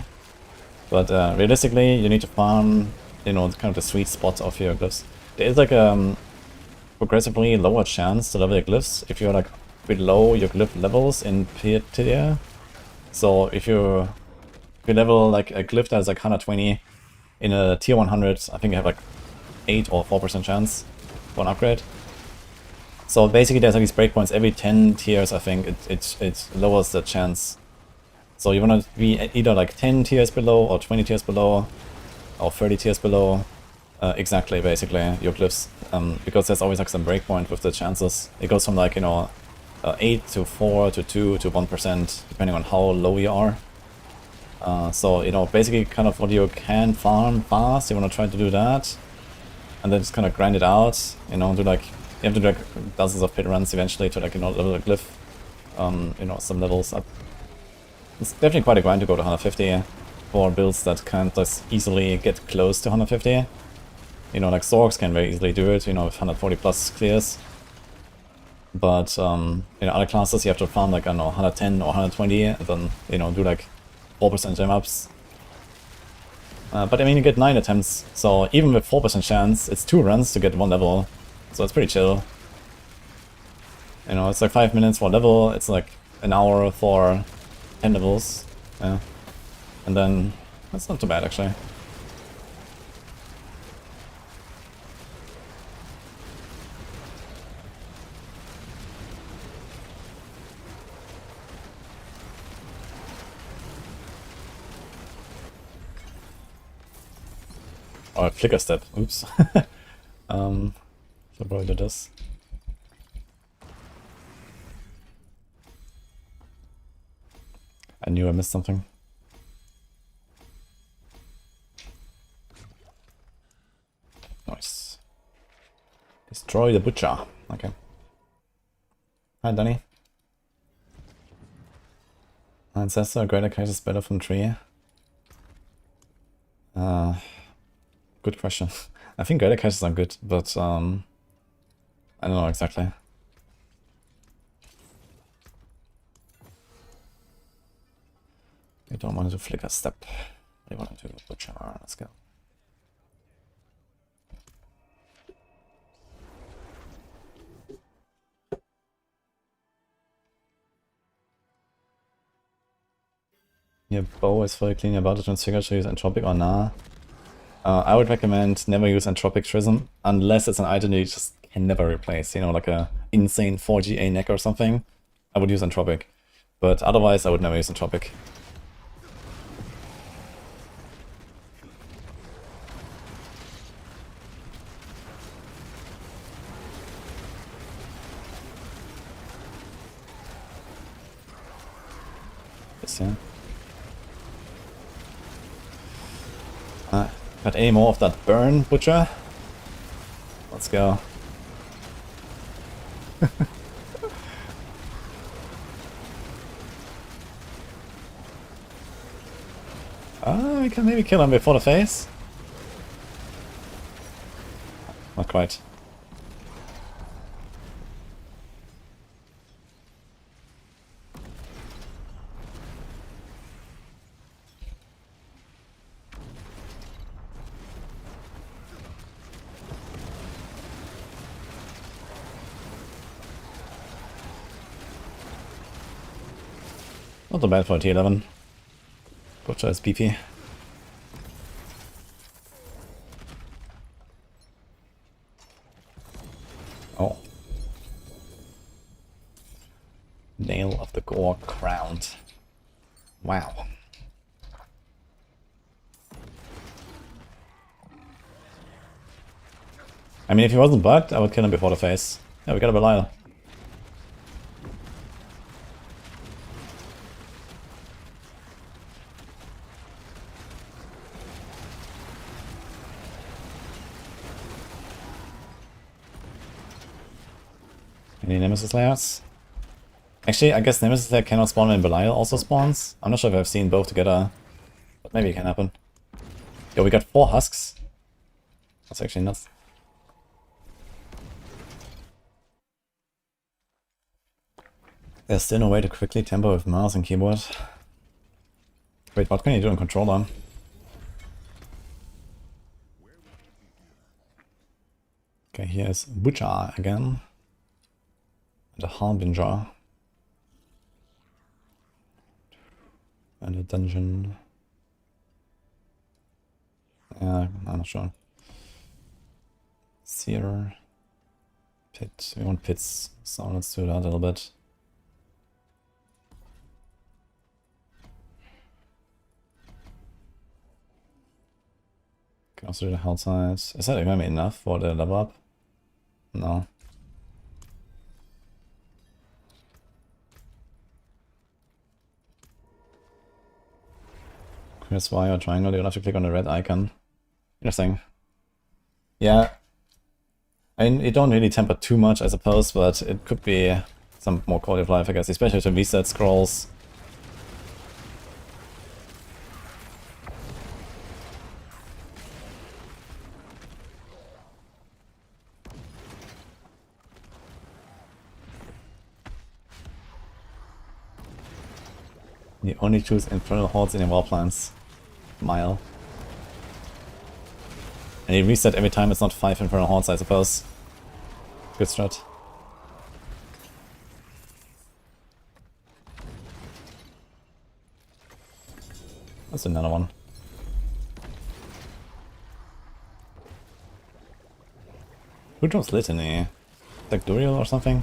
but realistically you need to farm, you know, kind of the sweet spot of your glyphs. There is like a progressively lower chance to level your glyphs if you're like below your glyph levels in tier. So if you level like a glyph that is like 120 in a tier 100, I think you have like 8 or 4% chance for an upgrade. So basically there's like these breakpoints every 10 tiers, I think it lowers the chance. So you want to be either like 10 tiers below or 20 tiers below or 30 tiers below exactly basically your glyphs, because there's always like some breakpoint with the chances. It goes from like, you know, 8 to 4 to 2 to 1% depending on how low you are. So, you know, basically kind of what you can farm fast, you want to try to do that and then just kind of grind it out, you know, do like... You have to do like dozens of pit runs eventually to like, you know, level a glyph, you know, some levels up. It's definitely quite a grind to go to 150 for builds that can't just easily get close to 150. You know, like Zorks can very easily do it, you know, with 140 plus clears. But, in other classes you have to farm like, I don't know, 110 or 120 and then, you know, do like 4% gem ups. But I mean, you get 9 attempts, so even with 4% chance, it's 2 runs to get 1 level. So it's pretty chill. You know, it's like 5 minutes for a level, it's like an hour for 10 levels. Yeah. And then, that's not too bad actually. Oh, flicker step, oops. So probably did this. I knew I missed something. Nice. Destroy the butcher. Okay. Hi, Danny. Ancestor, greater case is better from tree. Good question. I think greater caches are good, but I don't know exactly. We don't want to do flicker step. We want to do butcher. Let's go. Your bow is fully clean, about to transfigure to use Entropic or nah. I would recommend never use Entropic Trism unless it's an item you just can never replace, you know, like a insane 4GA neck or something. I would use Entropic, but otherwise I would never use Entropic. Yeah. Got any more of that burn, Butcher? Let's go. We can maybe kill him before the face. Not quite. Not so bad for a T11. Butcher is BP. Oh. Nail of the Gore crowned. Wow. I mean, if he wasn't bugged, I would kill him before the face. Yeah, we got a Belial. Any Nemesis layers? Actually, I guess Nemesis layer cannot spawn when Belial also spawns. I'm not sure if I've seen both together, but maybe it can happen. Yo, we got 4 husks. That's actually nuts. There's still no way to quickly tempo with mouse and keyboard. Wait, what can you do on controller? Okay, here's Butcher again. And a Harbinger. And a dungeon. Yeah, I'm not sure. Seer. Pit. We want pits, so let's do that a little bit. Can also do the hell size. Is that even enough for the level up? No. Here's why or triangle, you'll have to click on the red icon. Interesting. Yeah. I mean, it don't really temper too much, I suppose, but it could be some more quality of life, I guess, especially to reset scrolls. You only choose infernal hordes in your war plans. Mile. And you reset every time it's not 5 infernal hordes, I suppose. Good strat. That's another one. Who draws Litany? Like Duriel or something?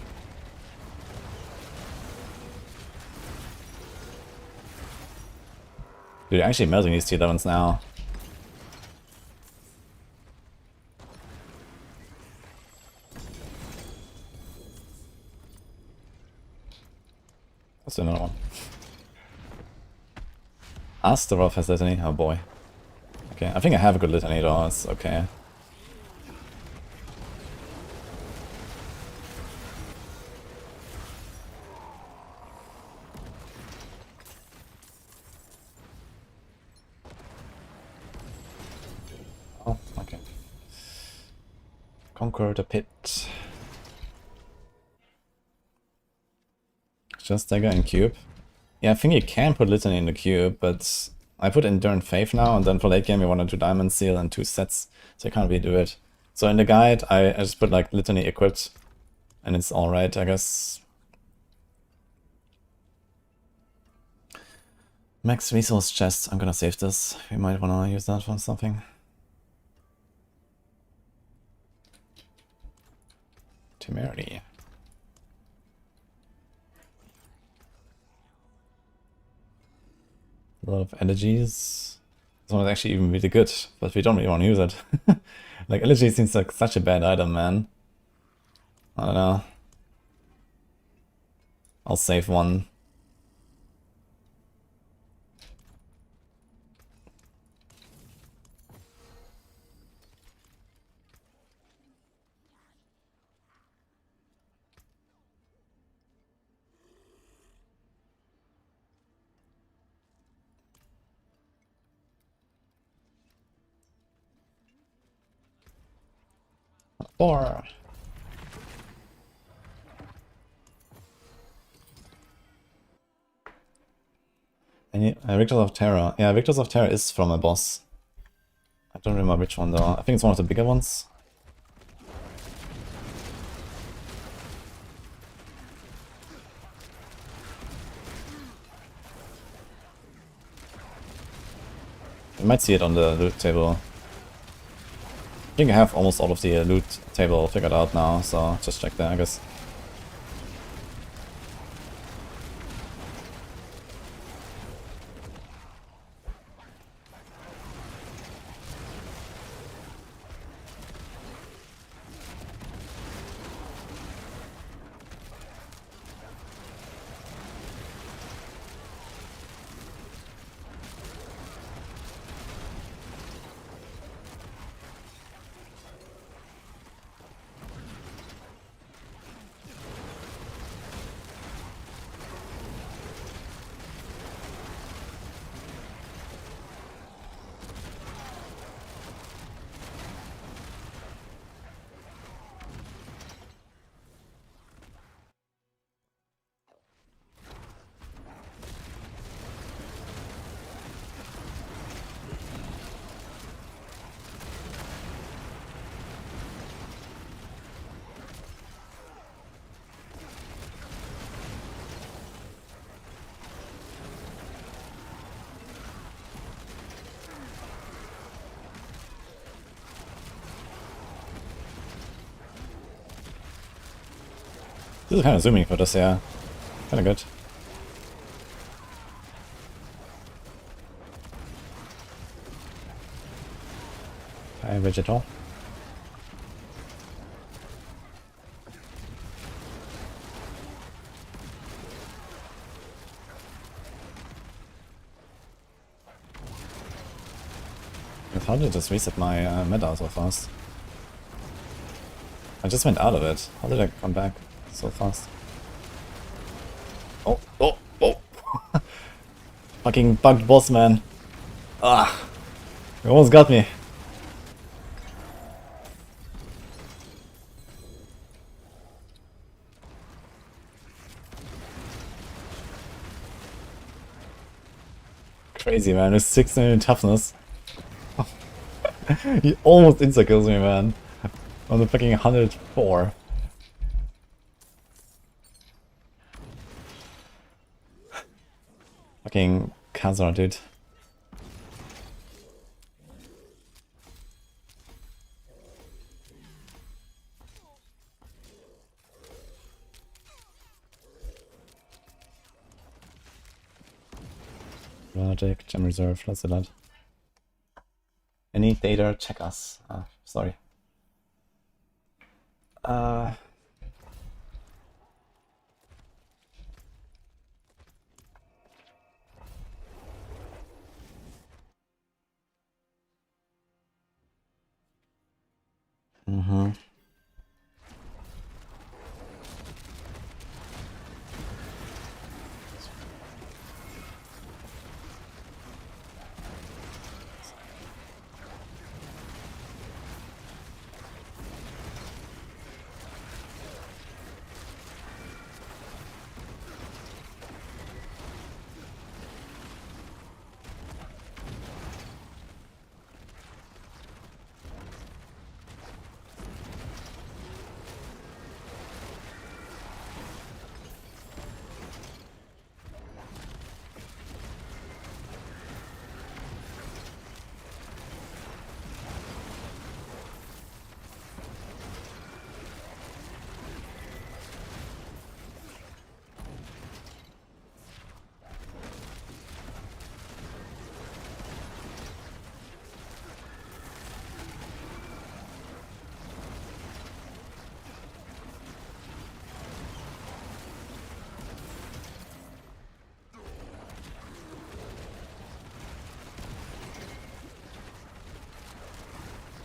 Dude, you're actually melting these T11s now. Let's do another one. Astaroth has Litany? Oh boy. Okay, I think I have a good Litany though, it's okay. Oh, okay. Conquer the pit. Just dagger and cube. Yeah, I think you can put Litany in the cube, but I put Enduring Faith now, and then for late game we want to do Diamond Seal and 2 sets, so you can't really do it. So in the guide I just put like Litany equipped, and it's alright, I guess. Max resource chest. I'm gonna save this. We might wanna use that for something. Temerity. A lot of energies. This one is actually even really good, but we don't really want to use it. Like, energy seems like such a bad item, man. I don't know. I'll save one. Four. And Victors of Terror. Yeah, Victors of Terror is from a boss. I don't remember which one though. I think it's one of the bigger ones. You might see it on the loot table. I think I have almost all of the loot table figured out now, so just check there, I guess. This is kind of zooming for this, yeah. Kind of good. Hi, Vegetal. How did it just reset my meta so fast? I just went out of it. How did I come back so fast? Oh, oh, oh! Fucking bugged boss, man. Ah! You almost got me. Crazy, man. It's 16 in toughness. He almost insta-kills me, man. On the fucking 104. Fucking Khazar, dude. LUNATIC, Gem Reserve, let's do that. Any data, check us. Sorry. Mm-hmm.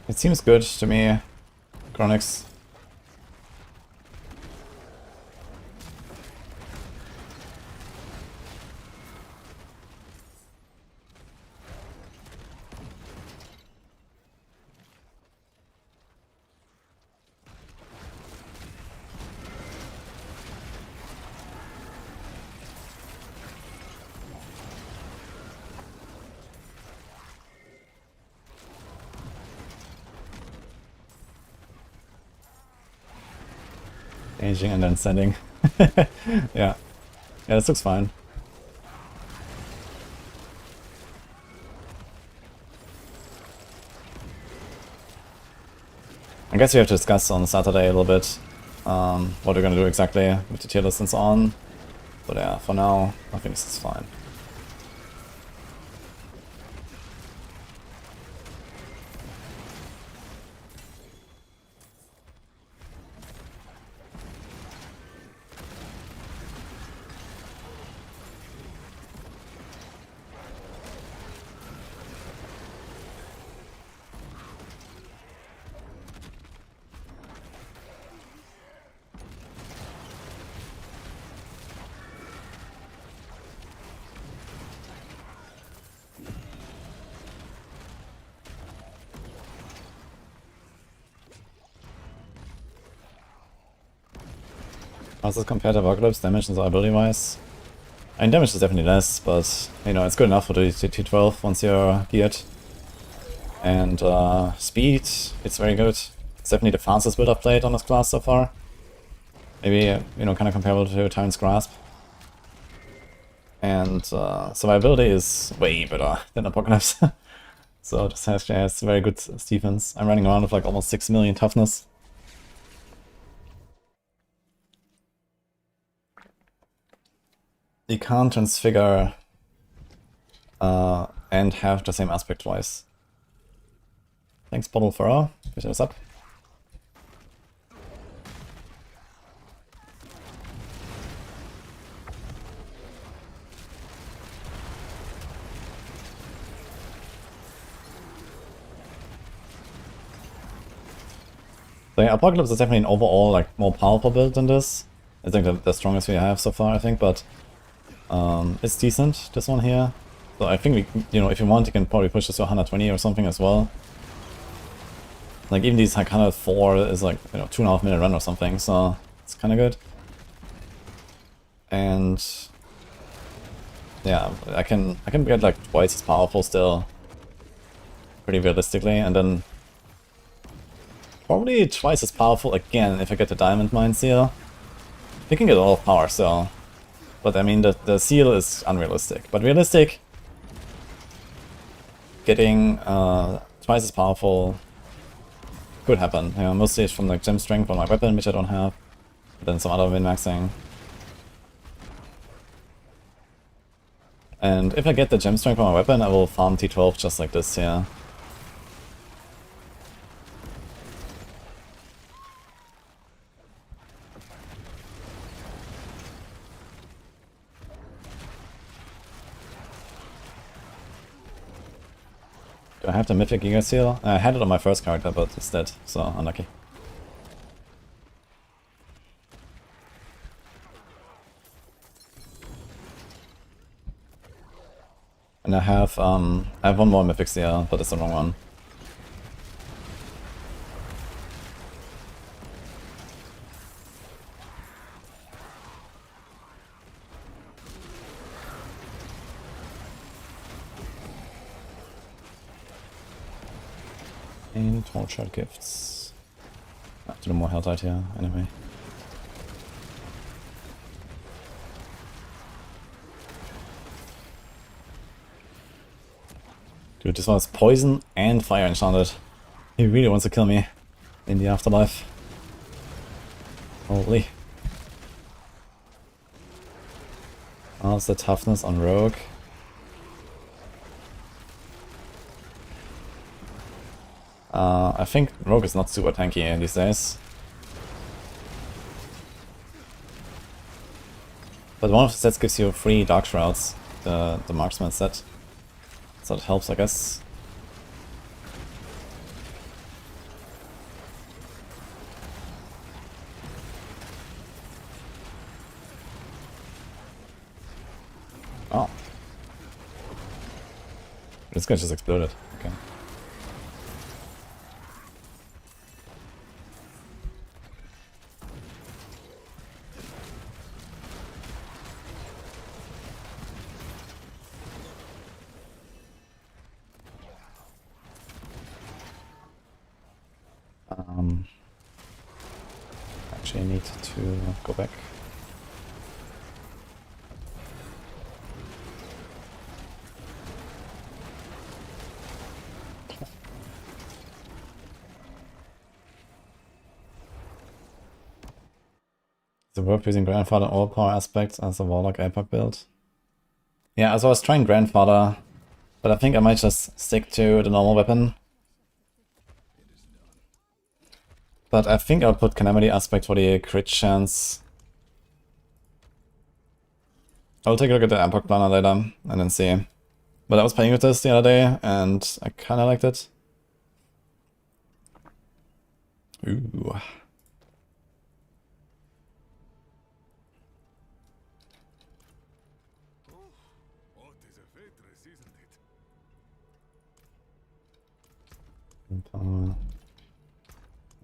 It seems good to me, Chronix. Aging and then sending. Yeah. Yeah, this looks fine. I guess we have to discuss on Saturday a little bit what we're gonna do exactly with the tier list and so on. But yeah, for now, I think this is fine. How's this compared to Apocalypse? Damage and ability wise? I mean, damage is definitely less, but you know, it's good enough for the T12 once you're geared. And speed, it's very good. It's definitely the fastest build I've played on this class so far. Maybe, you know, kind of comparable to Tyrant's Grasp. And survivability is way better than Apocalypse. So this has very good defense. I'm running around with like almost 6 million toughness. You can't transfigure and have the same aspect twice. Thanks, Bottle for picking us up. So yeah, Apocalypse is definitely an overall like more powerful build than this. I think the strongest we have so far, I think, but it's decent, this one here. So I think we, you know, if you want, you can probably push this to 120 or something as well. Like even these like 104 is like, you know, 2.5 minute run or something, so it's kind of good. And yeah, I can get like twice as powerful still, pretty realistically, and then probably twice as powerful again if I get the Diamond Mine Seal. You can get all of power still. But I mean, the seal is unrealistic. But realistic, getting twice as powerful could happen. You know, mostly it's from like gem strength on my weapon, which I don't have. Then some other min-maxing. And if I get the gem strength on my weapon, I will farm T12 just like this here. Do I have the Mythic Giga Seal? I had it on my first character, but it's dead, so unlucky. And I have one more Mythic Seal, but it's the wrong one. And tortured gifts. I have to do more health out here, anyway. Dude, this was poison and fire enchanted. He really wants to kill me in the afterlife. Holy. How's the toughness on Rogue? I think Rogue is not super tanky these days. But one of the sets gives you 3 Dark Shrouds, the Marksman set. So it helps, I guess. Oh. This guy just exploded. Okay. Actually, I need to go back. The work using Grandfather overpower aspects as a Warlock Epoch build. Yeah, so I was trying Grandfather, but I think I might just stick to the normal weapon. But I think I'll put Calamity aspect for the crit chance. I'll take a look at the Epoch planner later and then see. But I was playing with this the other day and I kinda liked it. Ooh.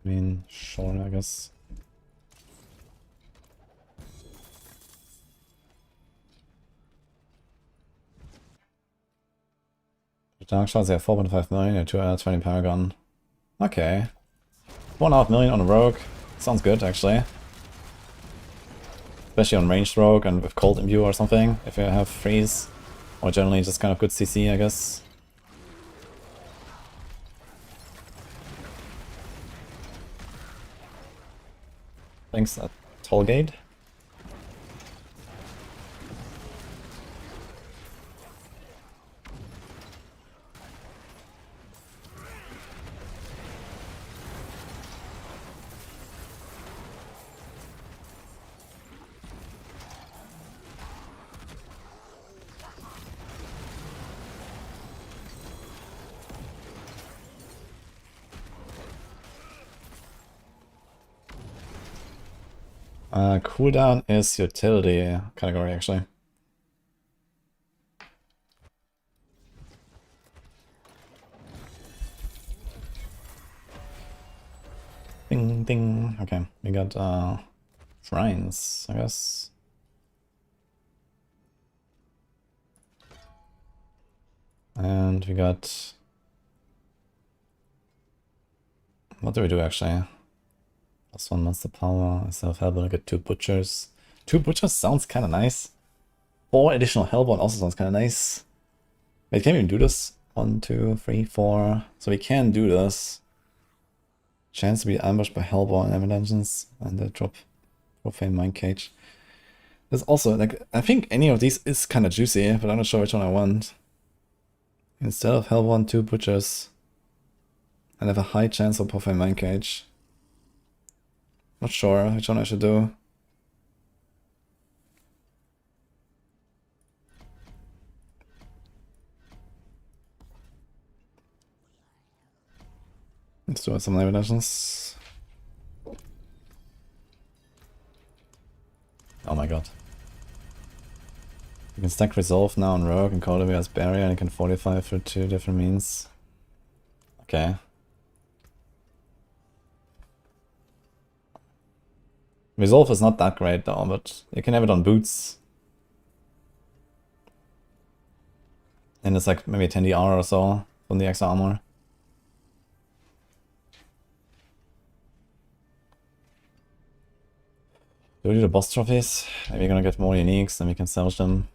I mean, sure, I guess. The Dark Shots, they have 4.5 million, and 2 out of 20 Paragon. Okay. 1.5 million on a Rogue. Sounds good, actually. Especially on ranged Rogue and with Cold Imbue or something, if you have Freeze. Or generally just kind of good CC, I guess. Thanks, Tollgate. Cooldown is utility category, actually. Ding, ding. Okay, we got shrines, I guess. And we got... What do we do, actually? Plus 1 monster power, instead of Hellborn, I get 2 butchers. 2 butchers sounds kinda nice. 4 additional Hellborn also sounds kinda nice. Wait, can we even do this? 1, 2, 3, 4. So we can do this. Chance to be ambushed by Hellborn in enemy dungeons, and they drop Profane Mind Cage. There's also, like, I think any of these is kinda juicy, but I'm not sure which one I want. Instead of Hellborn, 2 butchers. And have a high chance of Profane Mind Cage. Not sure which one I should do. Let's do some navigations. Oh my god. You can stack Resolve now on Rogue and cultivate as Barrier, and you can fortify through 2 different means. Okay. Resolve is not that great though, but you can have it on boots. And it's like maybe 10 DR or so from the extra armor. Do we do the boss trophies? Maybe we're gonna get more uniques, then we can salvage them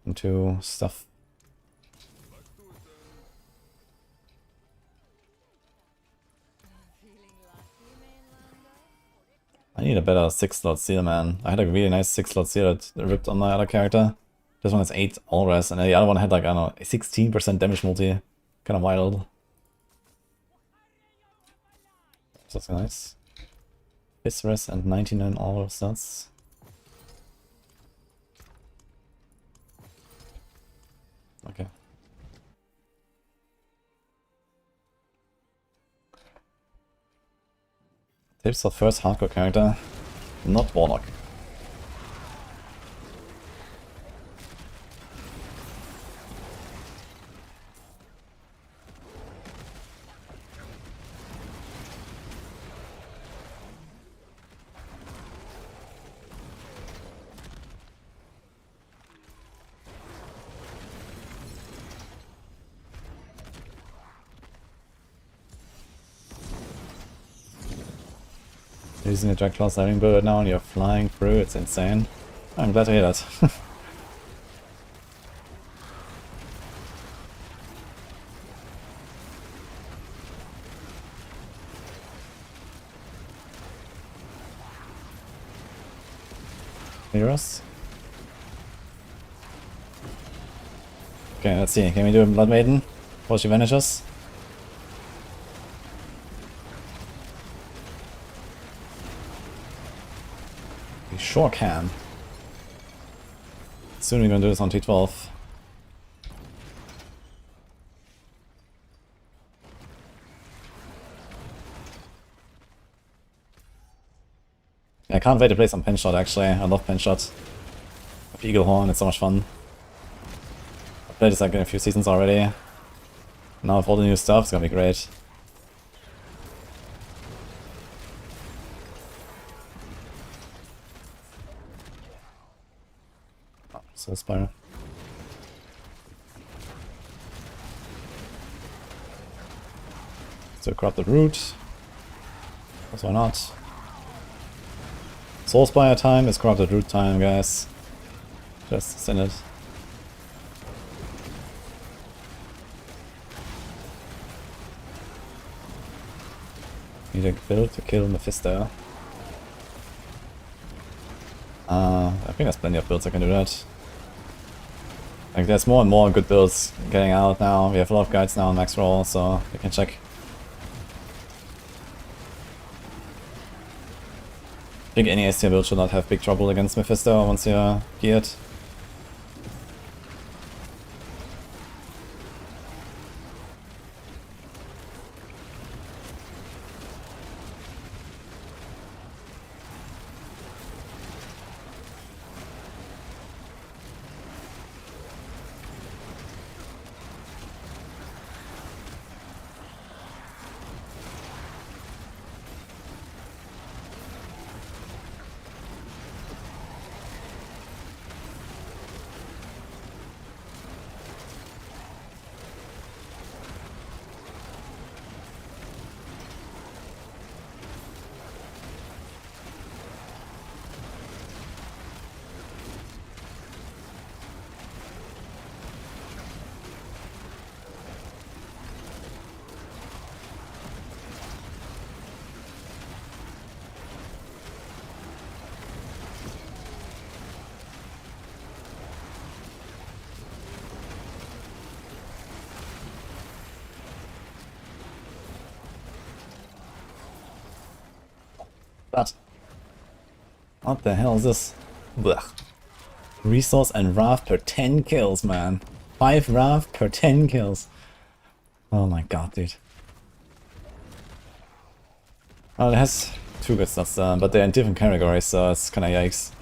into stuff. I need a better 6-slot seal, man. I had a really nice 6-slot seal that ripped on my other character. This one has 8 all res, and the other one had like, I don't know, 16% damage multi. Kinda wild. So that's nice. This res and 99 all stats. Okay. Tips for first hardcore character, not Warlock. Using the Jack Claw Sliding Bird now and you're flying through, it's insane. I'm glad to hear that. Hear us? Okay, let's see. Can we do a Blood Maiden before she vanishes? We sure can. Soon we're gonna do this on T12. I can't wait to play some Pinshot actually. I love Pinshot. With Eagle Horn, it's so much fun. I've played this like in a few seasons already. Now with all the new stuff, it's gonna be great. Oh, so Spire. So Corrupted Root. Because why not? Soul Spire time is Corrupted Root time, guys. Just send it. Need a build to kill Mephisto. I think there's plenty of builds that can do that. Like there's more and more good builds getting out now. We have a lot of guides now on max roll, so you can check. I think any S tier build should not have big trouble against Mephisto once you're geared. But what the hell is this? Blech. Resource and Wrath per 10 kills, man. 5 Wrath per 10 kills. Oh my god, dude. Well, it has 2 good stats, but they're in different categories, so it's kinda yikes.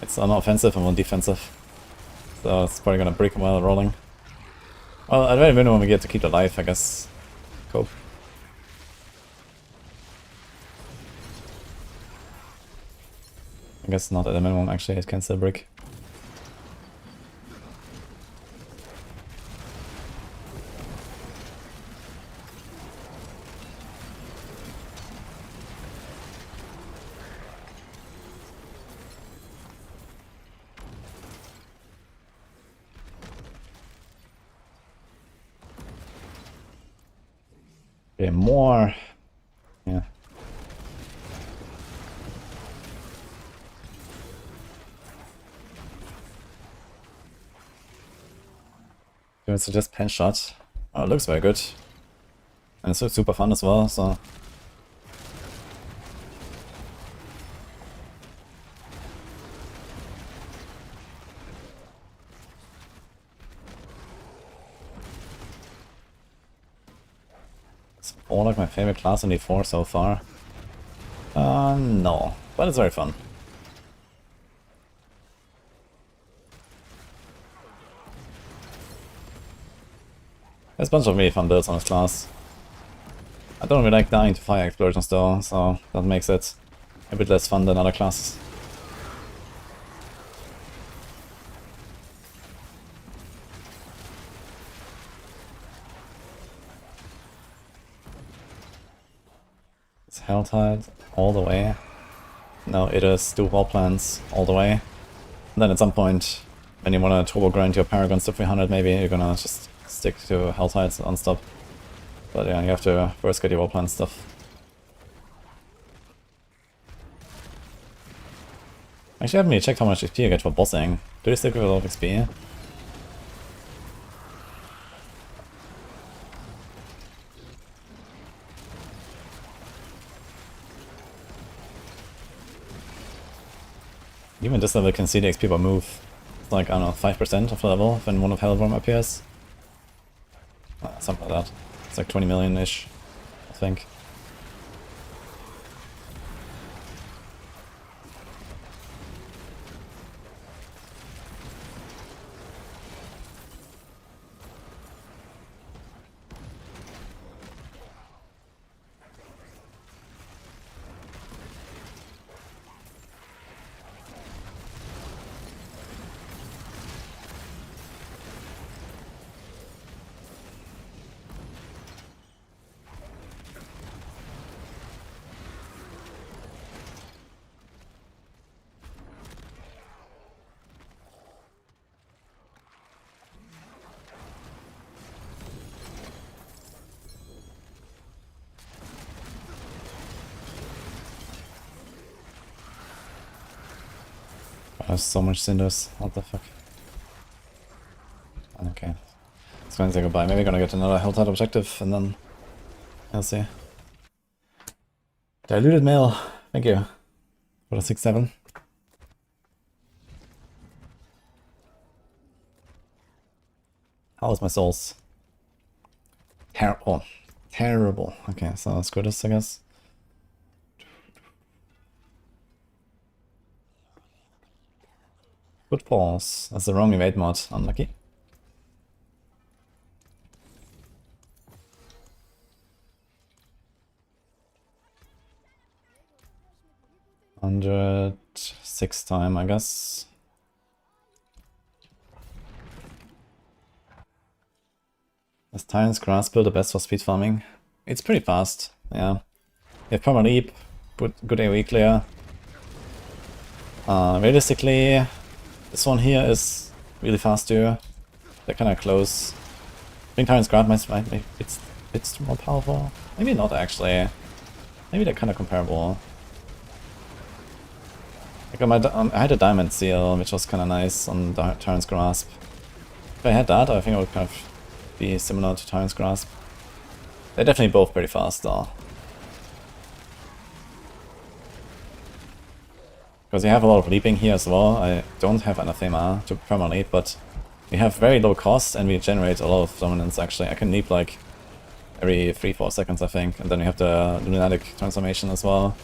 It's one offensive and one defensive. So it's probably gonna break while rolling. Well, at very minimum we get to keep the life, I guess. Cope. I guess not at the minimum, actually, it can still break. Okay, more. Yeah. I would suggest pen shot. Oh, it looks very good. And it's super fun as well, so. It's Warlock my favorite class in D4 so far. No, but it's very fun. There's a bunch of really fun builds on this class. I don't really like dying to fire explosions though, so that makes it a bit less fun than other classes. It's Helltide all the way. now it is do wall plants all the way. And then at some point, when you want to turbo grind your paragons to 300, maybe you're gonna just stick to hell tides non-stop. But yeah, you have to first get your wall plant stuff. Actually, I haven't really checked how much XP you get for bossing. Do they still give a lot of XP? Even this level can see the XP per move. It's like, I don't know, 5% of the level when one of Hellworm appears. Something like that. It's like 20 million-ish, I think. There's so much cinders. What the fuck? Okay. Let's go and say goodbye. Maybe we're gonna get another Helltide objective and then I'll see. Diluted mail. Thank you. For the 6-7. How is my souls? Terrible. Terrible. Okay, so let's go this, I guess. Good pause. That's the wrong evade mod. Unlucky. $106 time, I guess. Is Tyrant's Grasp build the best for speed farming? It's pretty fast, yeah. You have Perma Leap, good AoE clear. Realistically, this one here is really fast too. They're kind of close. I think Tyrant's Grasp might be it's more powerful. Maybe not actually. Maybe they're kind of comparable. Like I had a Diamond Seal, which was kind of nice on Tyrant's Grasp. If I had that, I think it would kind of be similar to Tyrant's Grasp. They're definitely both pretty fast though. Because you have a lot of leaping here as well. I don't have Anathema to perma-leap, but we have very low cost and we generate a lot of dominance actually. I can leap like every 3-4 seconds I think, and then we have the Lunatic transformation as well.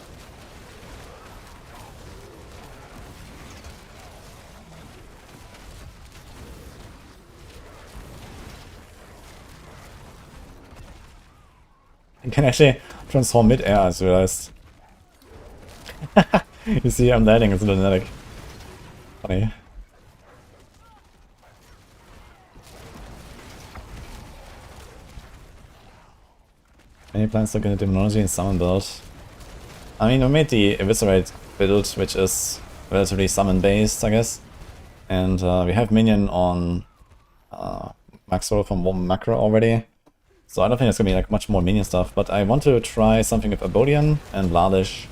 I can actually transform mid-air, I just realized. You see, I'm landing as a Lunatic. Funny. Any plans to get a Demonology and Summon build? I mean, we made the Eviscerate build, which is relatively summon based, I guess. And we have Minion on Maxwell from one macro already. So I don't think there's gonna be like much more minion stuff, but I want to try something with Abodian and Vladish.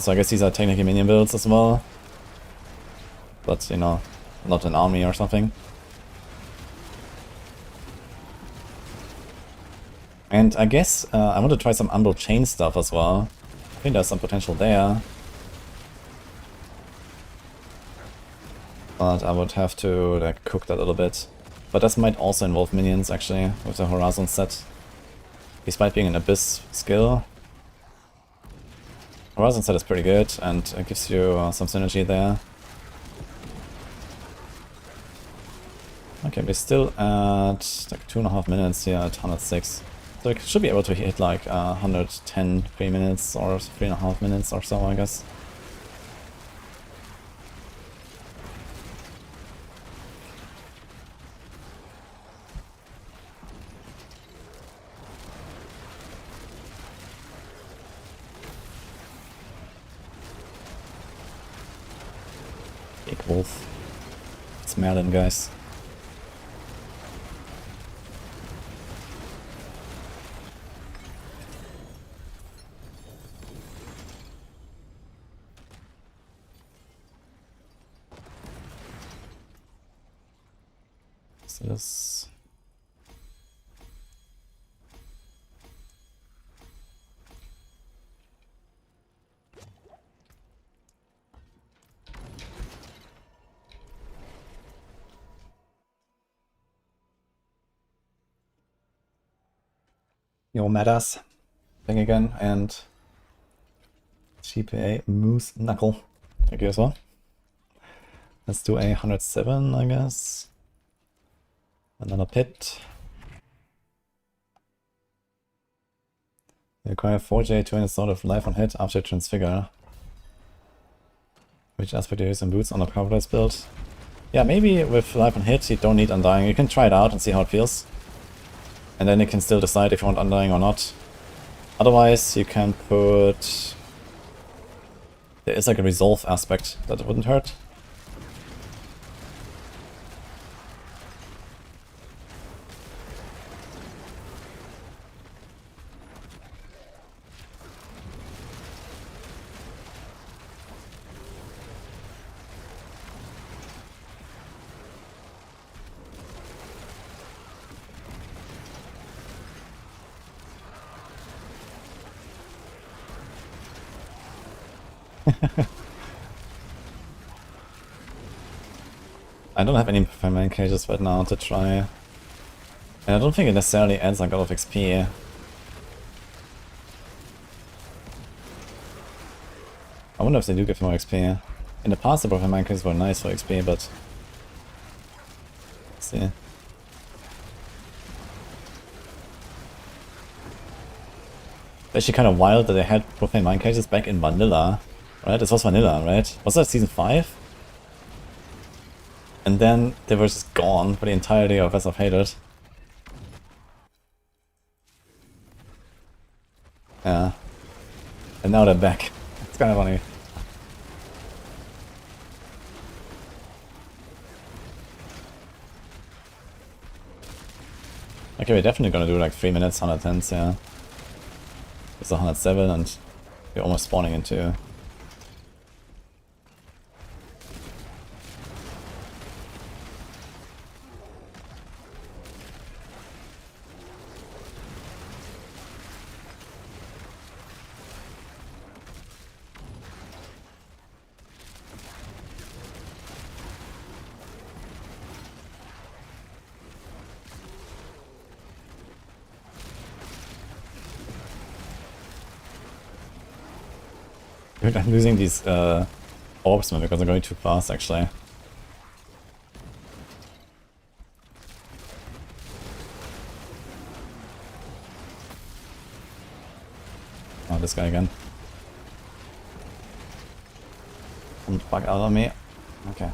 So I guess these are technically minion builds as well. But, you know, not an army or something. And I guess I want to try some Umbral Chain stuff as well. I think there's some potential there. But I would have to like cook that a little bit. But this might also involve minions actually, with the Horizon set. Despite being an Abyss skill. Horizon set is pretty good and it gives you some synergy there. Okay, we're still at like 2.5 minutes here at 106. So we should be able to hit like 110 3 minutes or 3.5 minutes or so, I guess. wolf. It's Merlin, guys. What's this? Yo, Metas thing again, and GPA Moose Knuckle. Thank you as well. Let's do a 107, I guess. Another pit. You acquire 4J 200 sort of life on hit after transfigure. Which aspect you use in boots on a Paradise build? Yeah, maybe with life on hit you don't need Undying. You can try it out and see how it feels. And then you can still decide if you want Undying or not. Otherwise, you can put... There is like a resolve aspect that wouldn't hurt. I don't have any permanent cages right now to try. And I don't think it necessarily adds like a lot of XP. I wonder if they do give more XP. In the past the permanent cages were nice for XP, but... Let's see. It's actually kind of wild that they had profane mine cages back in vanilla. Right? This was vanilla, right? Was that season 5? And then they were just gone for the entirety of Vessel of Hatred. Yeah. And now they're back. It's kind of funny. Okay, we're definitely gonna do like 3 minutes, 110s, yeah. It's 107 and we're almost spawning into... I'm losing these orbs man, because I'm going too fast actually. Oh, this guy again. Come the fuck out of me. Okay.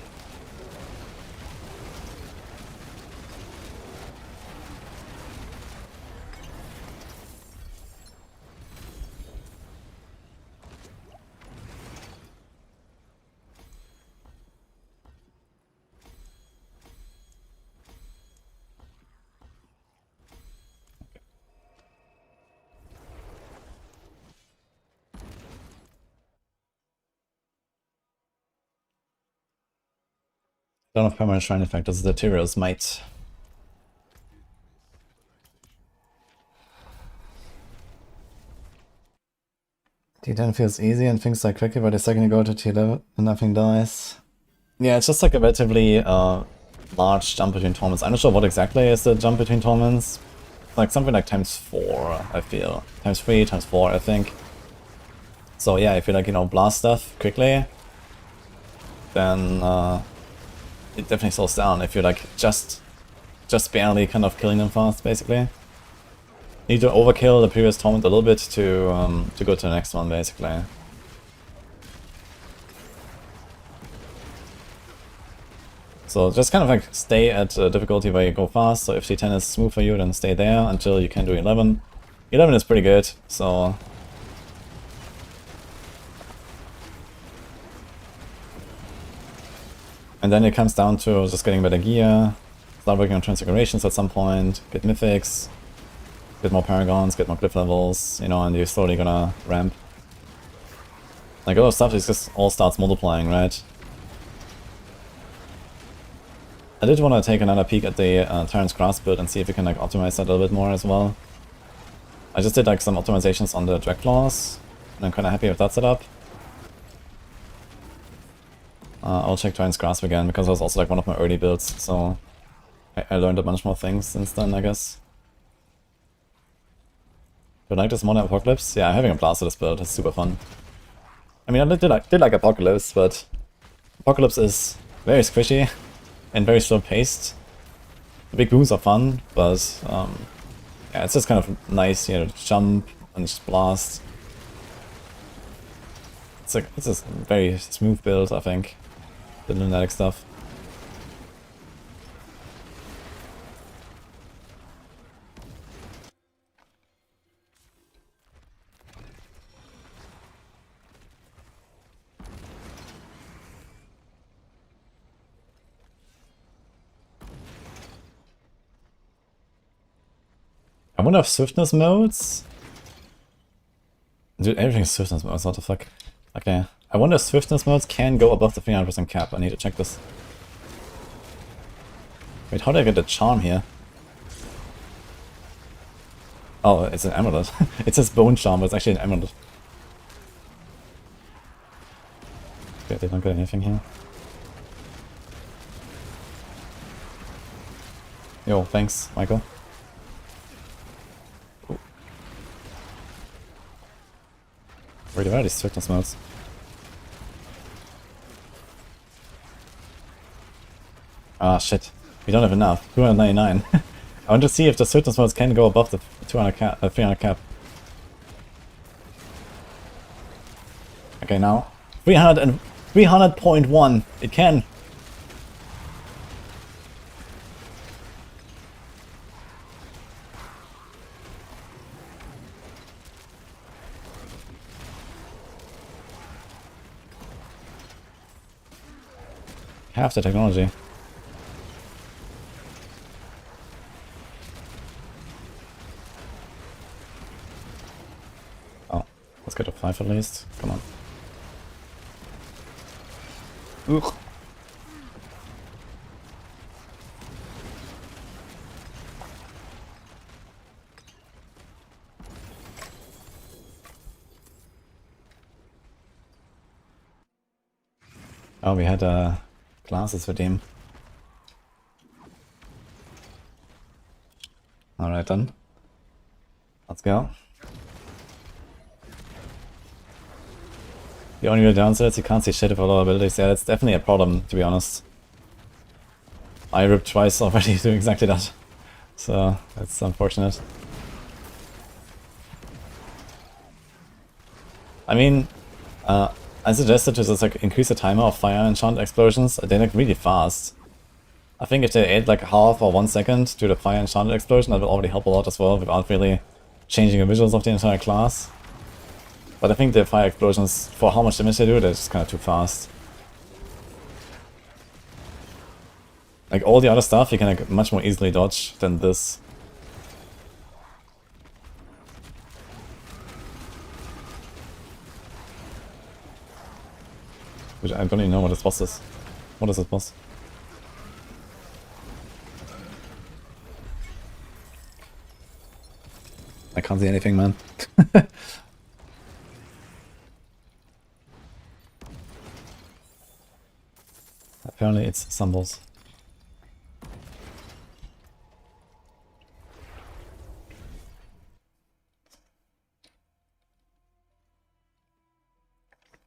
Don't have permanent shrine effect, this is the Tyrio's might. T10 feels easy and things die quickly, but the second you go to T11 nothing dies. Yeah, it's just like a relatively large jump between torments. I'm not sure what exactly is the jump between torments. Like something like ×4, I feel. ×3, ×4, I think. So yeah, if you like, you know, blast stuff quickly, then it definitely slows down if you're like just barely kind of killing them fast, basically. You need to overkill the previous torment a little bit to go to the next one, basically. So just kind of like stay at a difficulty where you go fast, so if T10 is smooth for you, then stay there until you can do 11. 11 is pretty good, so... And then it comes down to just getting better gear, start working on transfigurations at some point, get mythics, get more paragons, get more glyph levels, you know, and you're slowly gonna ramp. Like all those stuff is just all starts multiplying, right? I did want to take another peek at the Terran's Grasp build and see if we can like optimize that a little bit more as well. I just did like some optimizations on the Drag Claws, and I'm kind of happy with that setup. I'll check Terran's Grasp again because it was also like one of my early builds, so I learned a bunch more things since then, I guess. Do you like this Modern Apocalypse? Yeah, I'm having a blast with this build, it's super fun. I mean, I did like Apocalypse, but Apocalypse is very squishy and very slow paced. The big booms are fun, but yeah, it's just kind of nice, you know, to jump and just blast. It's a very smooth build, I think, the lunatic stuff. I wonder if swiftness modes... Dude, everything's swiftness modes, what the fuck? Okay. I wonder if swiftness modes can go above the 300% cap. I need to check this. Wait, how did I get the charm here? Oh, it's an amulet. It says bone charm, but it's actually an amulet. Okay, they don't get anything here. Yo, thanks, Michael. Where are these swiftness modes? Ah, shit. We don't have enough. 299. I want to see if the swiftness modes can go above the 200 cap, 300 cap. Okay, now 300 and 300.1. It can. Half the technology. Oh, let's get to 5 at least. Come on. Ugh. Oh, we had glasses for him. Alright then. Let's go. The only real downside is you can't see shit with a lot of abilities. Yeah, that's definitely a problem, to be honest. I ripped twice already doing exactly that. So, that's unfortunate. I mean, I suggested to just like increase the timer of fire enchant explosions. They like really fast. I think if they add like half or 1 second to the fire enchanted explosion, that will already help a lot as well without really changing the visuals of the entire class. But I think the fire explosions, for how much damage they do, they're just kind of too fast. Like all the other stuff you can like much more easily dodge than this. Which I don't even know what this boss is. What is this boss? I can't see anything, man. Apparently it's some boss.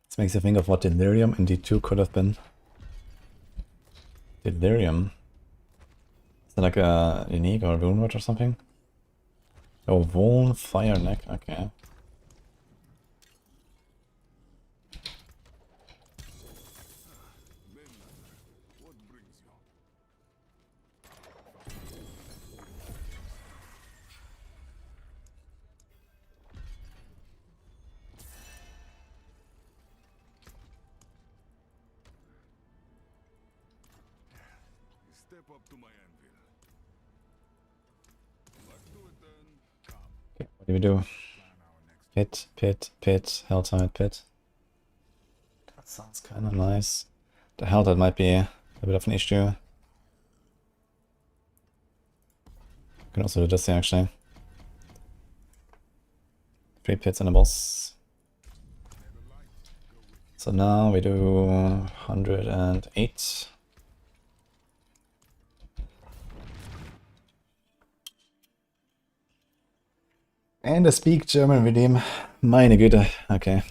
This makes you think of what Delirium in D2 could have been. Delirium? Is that like a unique or a rune word or something? Oh, Vuln Fire Neck, okay. What do we do? Pit, pit, pit, Helltide, pit. That sounds kind of nice. The Helltide might be a bit of an issue. Can also do this here actually. 3 pits and a boss. So now we do 108. And I speak German with him. Meine Güte. Okay.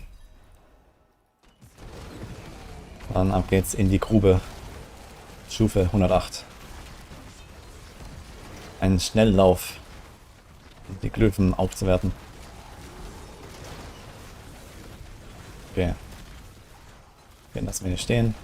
Dann ab geht's in die Grube. Stufe 108. Ein Schnelllauf. Um die Glyphen aufzuwerten. Okay. Den lassen wir hier stehen.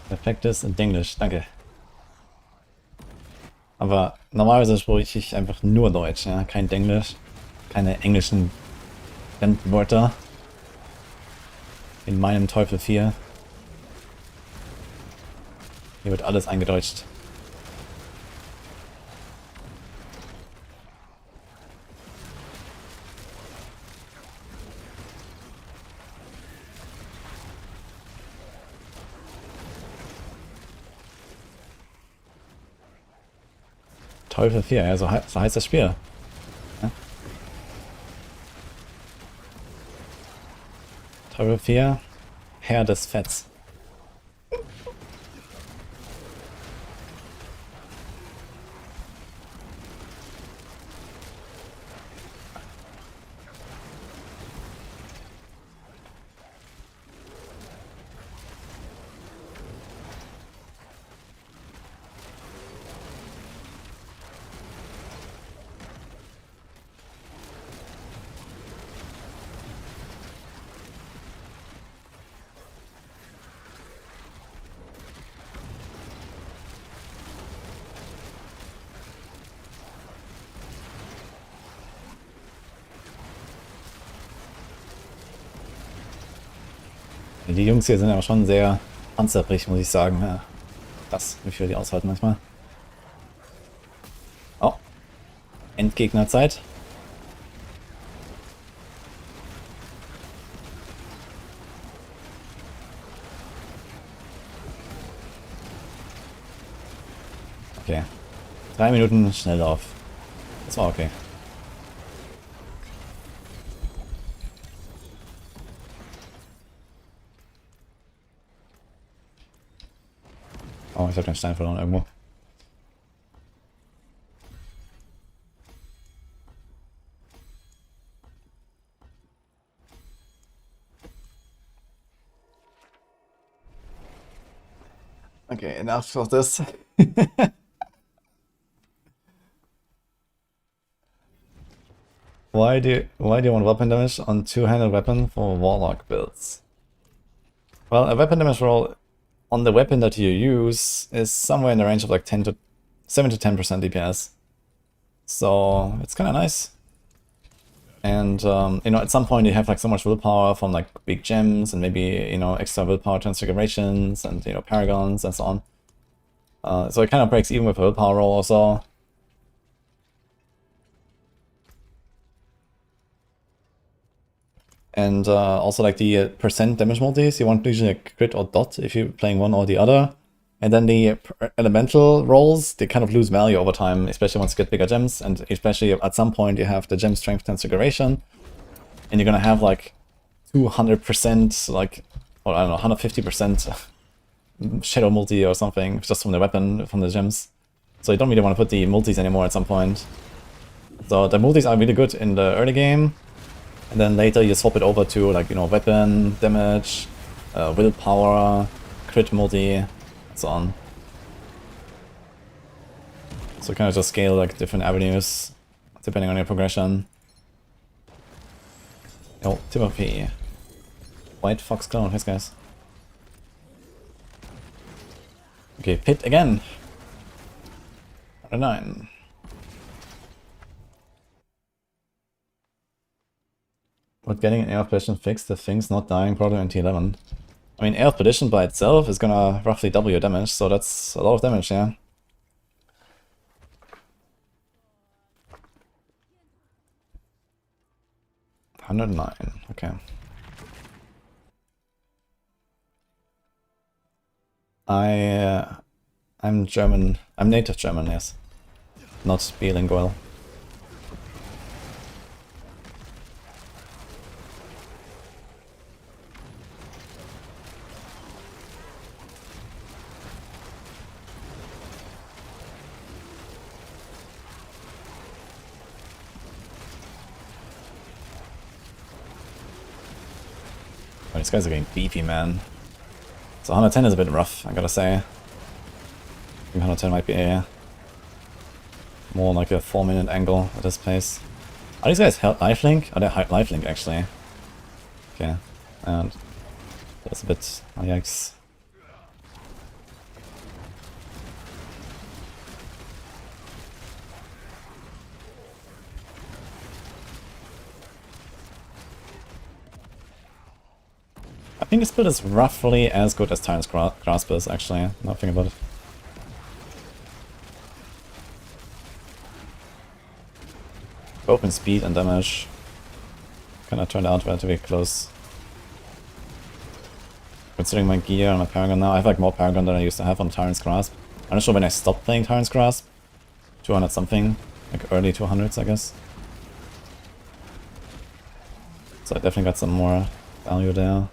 Perfektes Englisch, danke. Aber normalerweise spreche ich einfach nur Deutsch, ja, kein Englisch, keine englischen Wörter. In meinem Teufel 4. Hier wird alles eingedeutscht. Teufel 4, ja, so heißt das Spiel. Ja. Teufel 4, Herr des Fetts. Die Jungs hier sind aber schon sehr panzerbrich, muss ich sagen. Ja, krass, wie viel die aushalten manchmal. Oh, Endgegnerzeit. Okay, 3 Minuten Schnelllauf. Das war okay. Oh, ich habe den Stein verloren irgendwo. Okay, enough of this. Why do you want weapon damage on two-handed weapon for Warlock builds? Well, a weapon damage roll on the weapon that you use is somewhere in the range of like 7 to 10% DPS. So it's kind of nice. And you know, at some point you have like so much willpower from like big gems and maybe, you know, extra willpower transfigurations and, you know, paragons and so on. So it kind of breaks even with a willpower roll also. And also like the percent damage multis, you want usually a crit or dot if you're playing one or the other. And then the elemental rolls, they kind of lose value over time, especially once you get bigger gems, and especially at some point you have the gem strength transfiguration, and you're gonna have like 200%, like, or I don't know, 150% shadow multi or something, just from the weapon, from the gems. So you don't really want to put the multis anymore at some point. So the multis are really good in the early game, and then later you swap it over to, like, you know, weapon, damage, willpower, crit multi, and so on. So kind of just scale like different avenues depending on your progression. Oh, Timothy. White Fox Clone, thanks guys. Okay, Pit again. 109. But getting an Air of Perdition fixed, the thing's not dying probably in T11. I mean, Air of Perdition by itself is gonna roughly double your damage, so that's a lot of damage, yeah. $109, okay. I'm German. I'm native German, yes. Not bilingual. Oh, these guys are getting beefy, man. So 110 is a bit rough, I gotta say. I think 110 might be a more like a 4-minute angle at this pace. Are these guys lifelink? Oh, they're lifelink actually. Okay, and that's a bit. Oh, yikes. I think this build is roughly as good as Tyrant's Grasp is, actually, now I think about it. Both in speed and damage. Kinda turned out relatively close. Considering my gear and my Paragon now, I have like more Paragon than I used to have on Tyrant's Grasp. I'm not sure when I stopped playing Tyrant's Grasp. 200 something, like early 200s I guess. So I definitely got some more value there.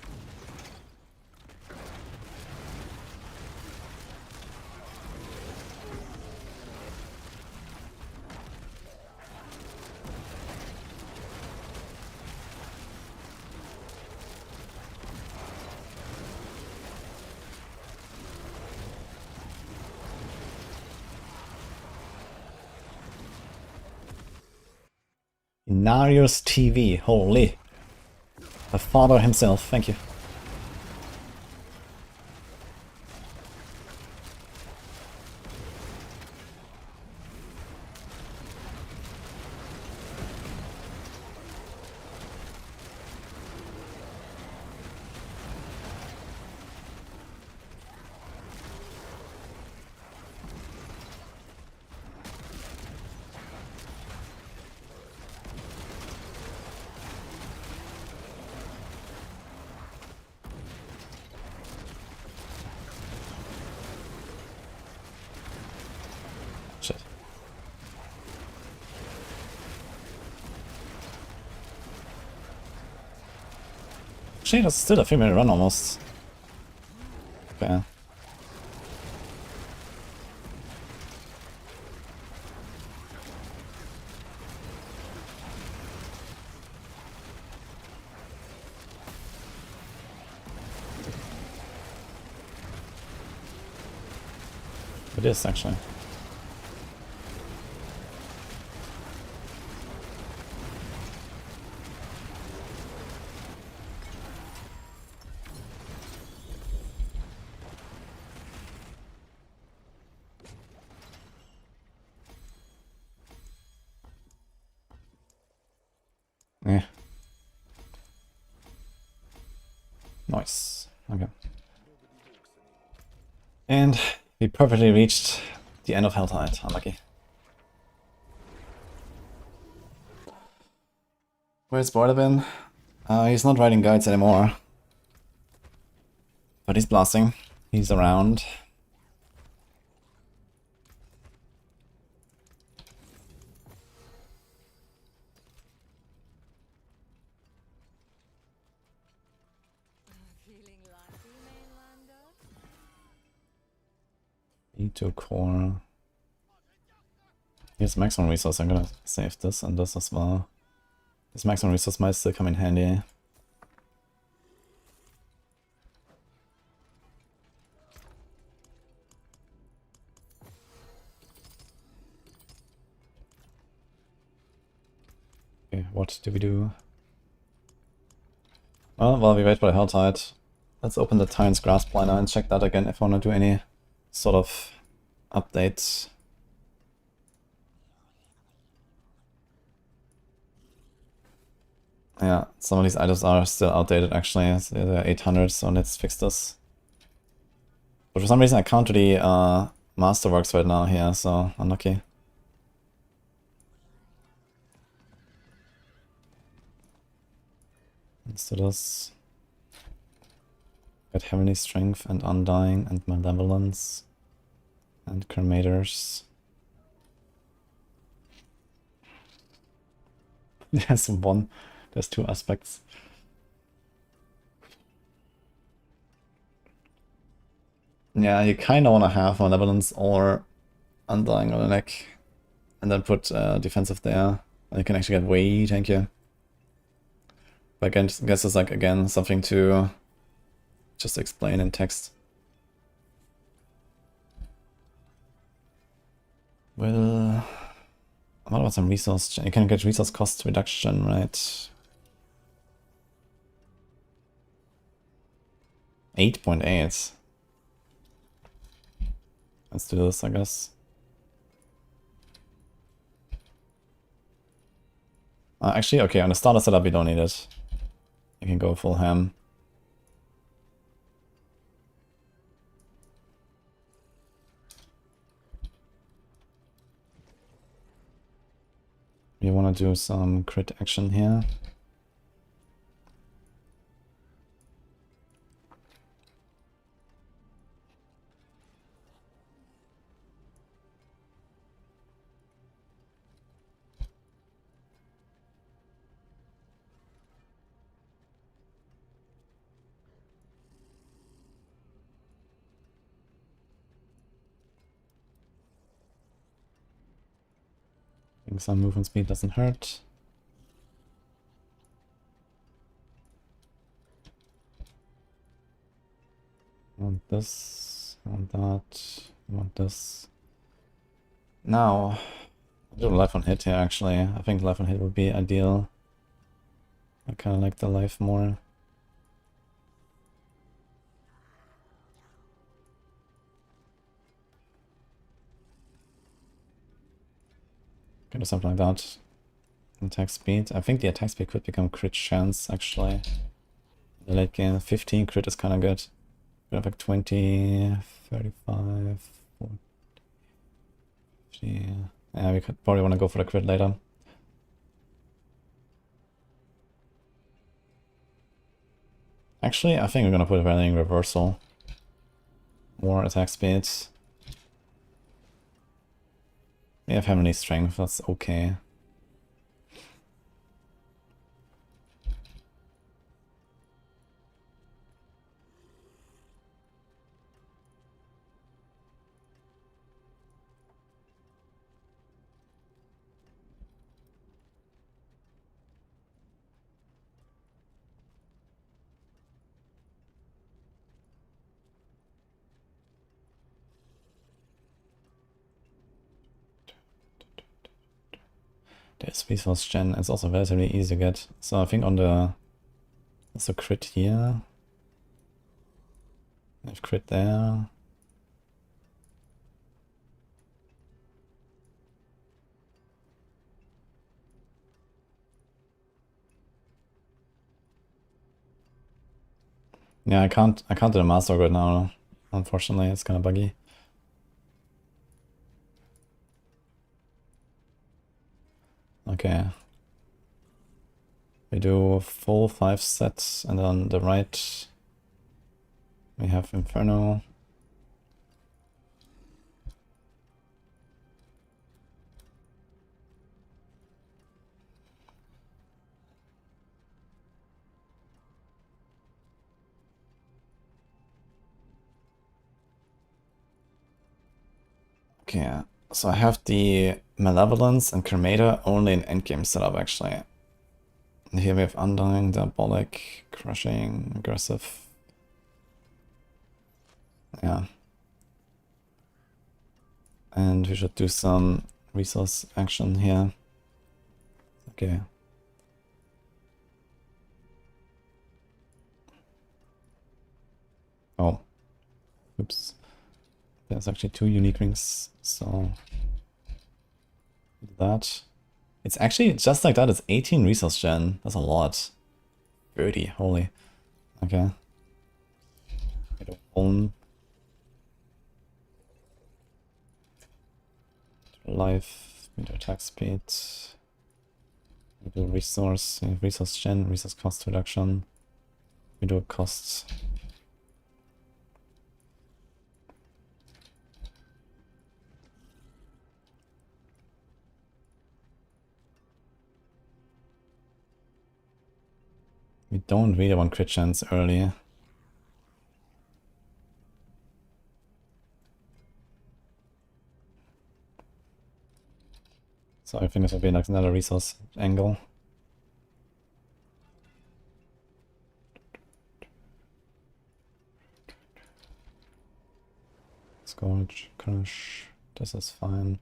Narius TV, holy. The father himself, thank you. Shit. Actually, that's still a 3-minute run almost. Okay. It is actually. Yeah. Nice. Okay. And we perfectly reached the end of Helltide. Unlucky. Where's Borderman? He's not writing guides anymore. But he's blasting. He's around. E2 core. Here's maximum resource. I'm gonna save this and this as well. This maximum resource might still come in handy. Okay, what do we do? Well, while we wait for the Helltide, let's open the Tyrant's Grasp liner and check that again if I want to do any sort of updates. Yeah, some of these items are still outdated actually. They're 800, so let's fix this. But for some reason I can't do the Masterworks right now here, so unlucky. Let's do this. Get Heavenly Strength and Undying and Malevolence and Cremators. There's two aspects. Yeah, you kinda wanna have Malevolence or Undying on the neck. And then put defensive there. And you can actually get way tankier. But I guess it's like, again, something to just explain in text. Well, what about some resource? You can get resource cost reduction, right? 8.8. Let's do this, I guess. Actually, okay, on the starter setup, you don't need it. You can go full ham. We want to do some crit action here. I think some movement speed doesn't hurt. I want this, I want that, I want this. Now, I'll do life on hit here actually. I think life on hit would be ideal. I kind of like the life more. Can do something like that. Attack speed. I think the attack speed could become crit chance actually. In the late game, 15 crit is kind of good. We have like 20, 35, 40, 50. Yeah, we could probably want to go for the crit later. Actually, I think we're gonna put everything in reversal. More attack speed. We have Heavenly Strength, that's okay. There's resource gen, it's also relatively easy to get. So I think on the... There's a crit here. I have crit there. Yeah, I can't do the master right now. Unfortunately, it's kind of buggy. Okay. We do full 5 sets, and on the right we have Inferno. Okay, so I have the Malevolence and Cremator only in endgame setup actually. And here we have Undying, Diabolic, Crushing, Aggressive. Yeah. And we should do some resource action here. Okay. Oh. Oops. There's actually 2 unique rings, so that. It's actually just like that, it's 18 resource gen. That's a lot. 30, holy. Okay. I don't own life, meter attack speed. We do resource gen, resource cost reduction. We do costs. We don't really want crit chance early. So I think this will be like another resource angle. Scourge, Crush, this is fine.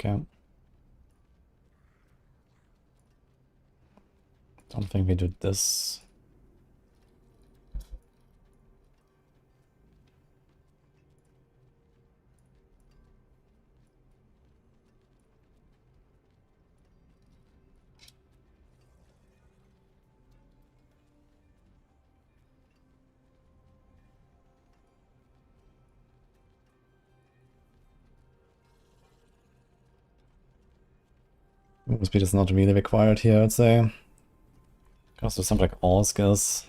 Okay. Don't think we do this. Movement speed is not really required here, I'd say. Because there's something like all skills.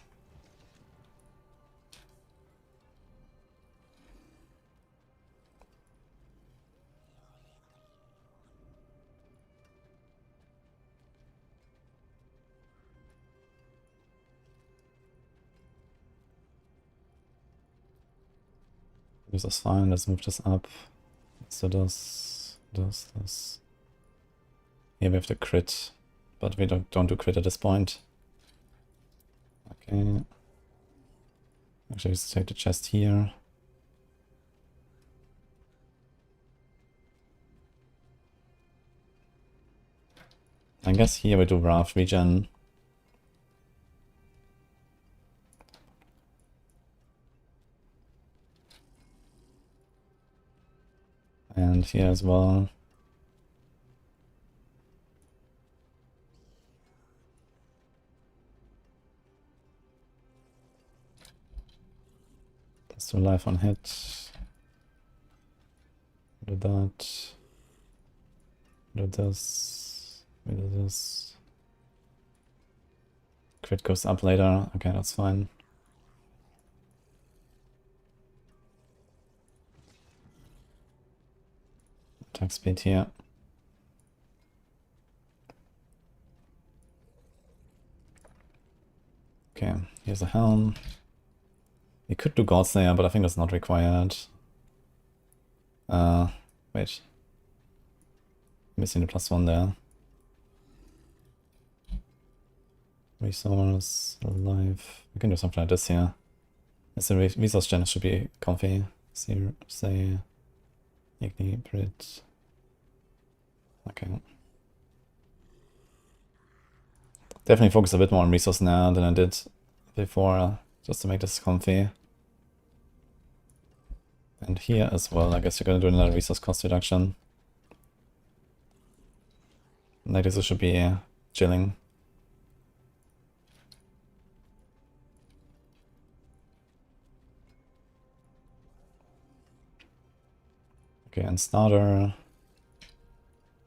This is fine, let's move this up. So this. Here we have the crit, but we don't do crit at this point. Okay. Actually, let's take the chest here. I guess here we do Wrath regen. And here as well. Let's do life on hit. Do that. Do this. We do this. Crit goes up later. Okay, that's fine. Attack speed here. Okay, here's a helm. We could do Godslayer, but I think that's not required. Wait. Missing the +1 there. Resource, life. We can do something like this here. It's a resource gen should be comfy. Say Ignite. Okay. Definitely focus a bit more on resource now than I did before, just to make this comfy. And here as well, I guess you're gonna do another resource cost reduction. Like this should be chilling. Okay, and starter,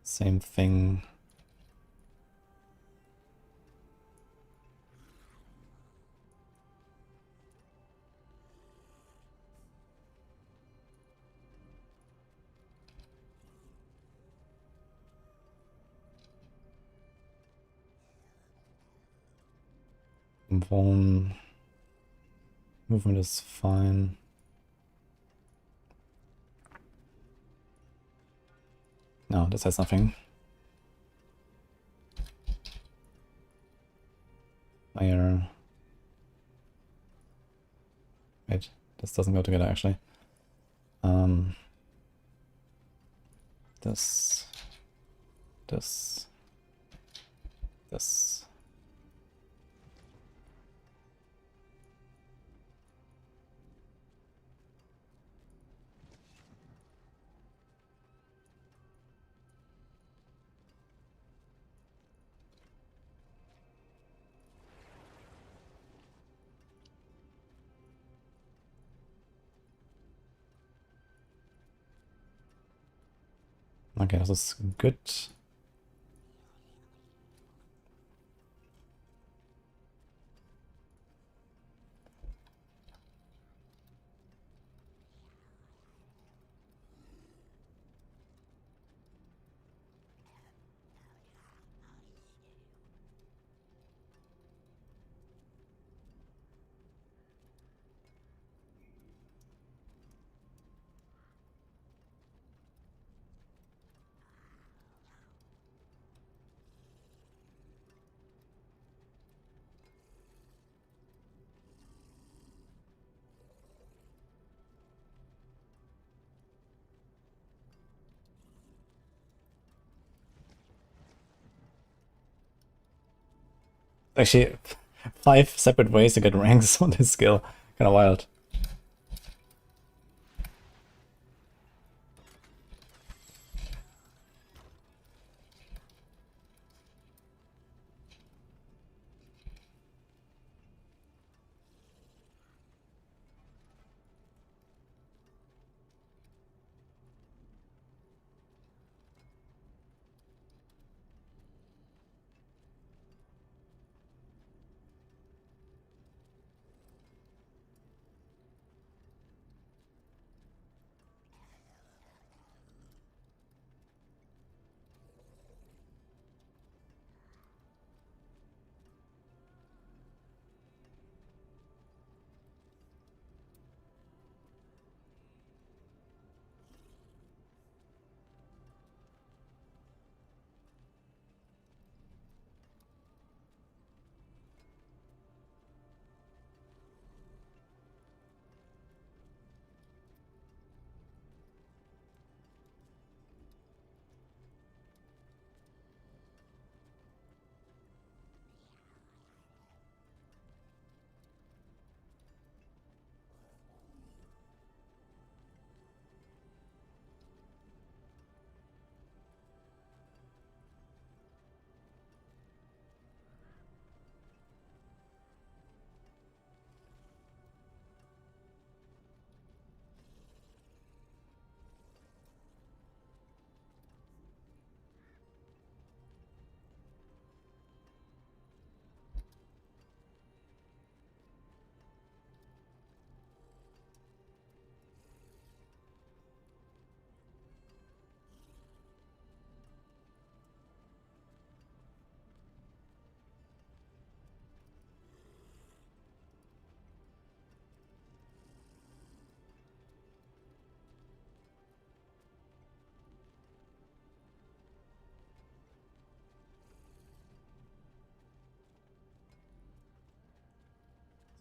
same thing. Movement is fine. No, this has nothing. Fire. Wait, this doesn't go together actually. This. Okay, das ist gut. Actually, 5 separate ways to get ranks on this skill. Kinda wild.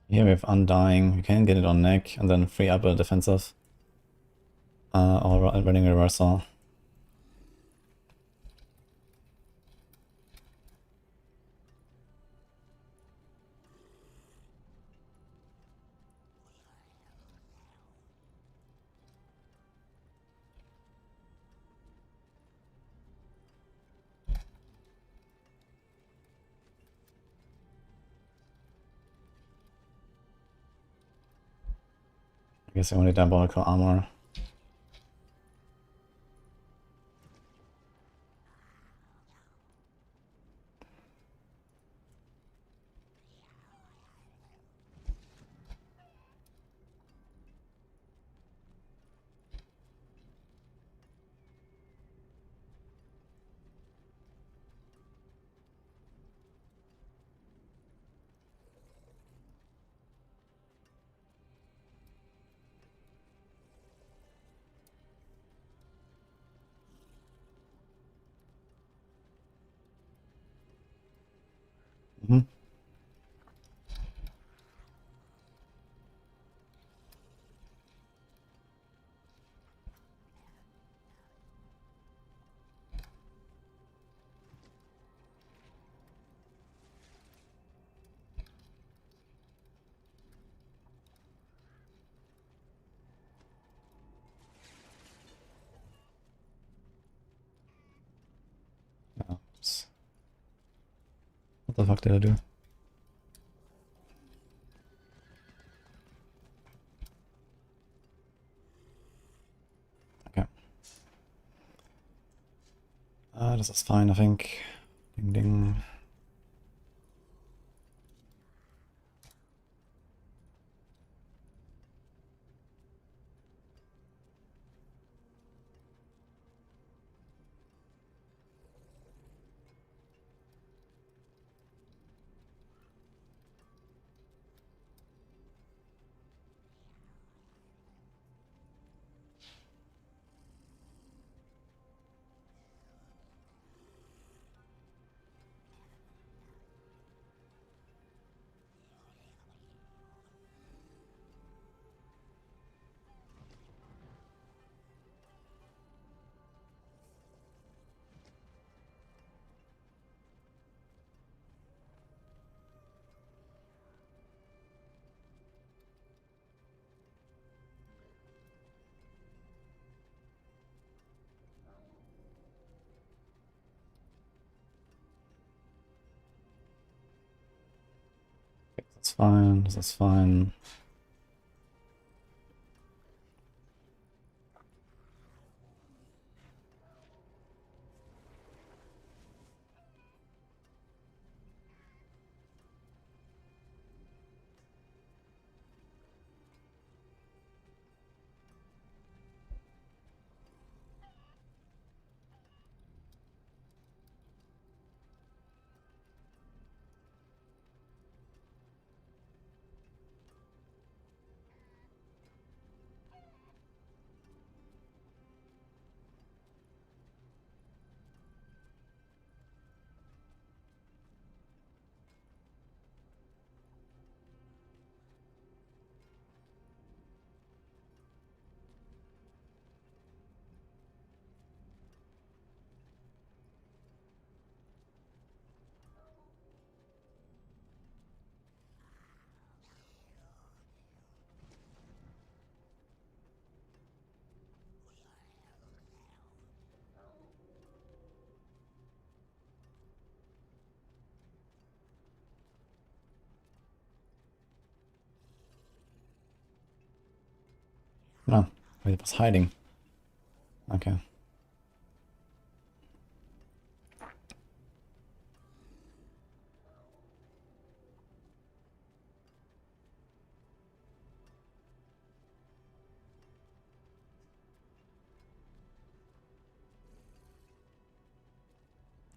Here we have Undying. You can get it on neck and then free up a defensive. Or running reversal. I guess I only diabolical armor. What the fuck did I do? Okay. This is fine, I think. Ding ding. That's fine, this is fine. No, wait, it was hiding. Okay.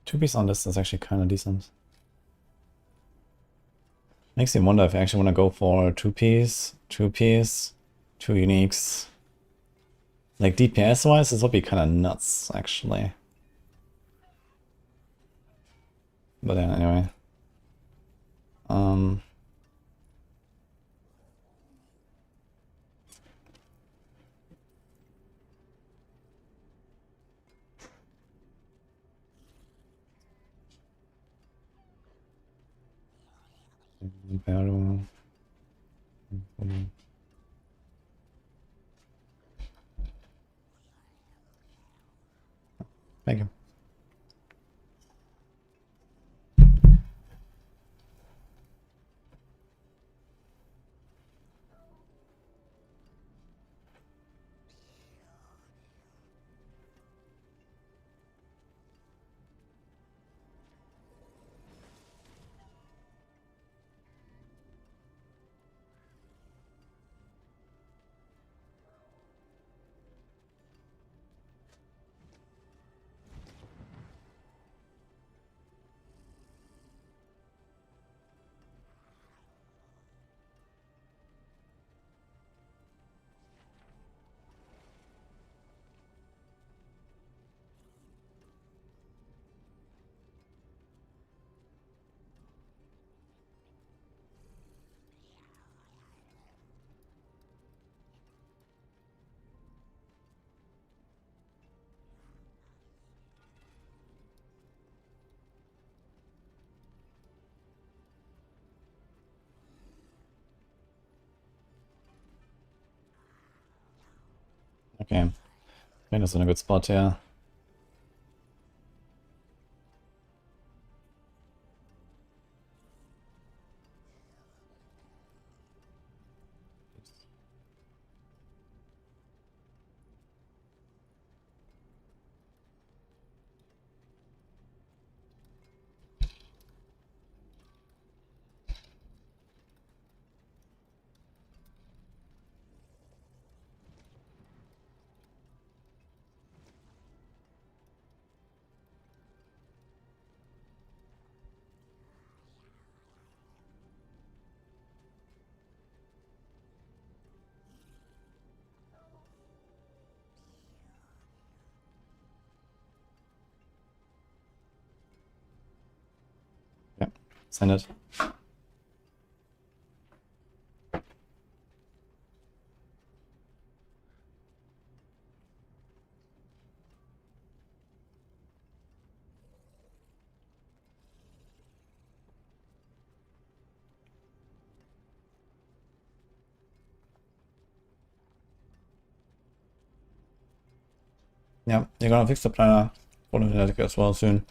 Two piece on this is actually kind of decent. Makes me wonder if I actually want to go for two piece, two uniques. Like DPS wise, this would be kind of nuts actually. But yeah, anyway. Pero... Thank you. Okay. I think that's in a good spot here. Send it. Yeah, you're gonna fix the planner for the LUNATIC as well soon.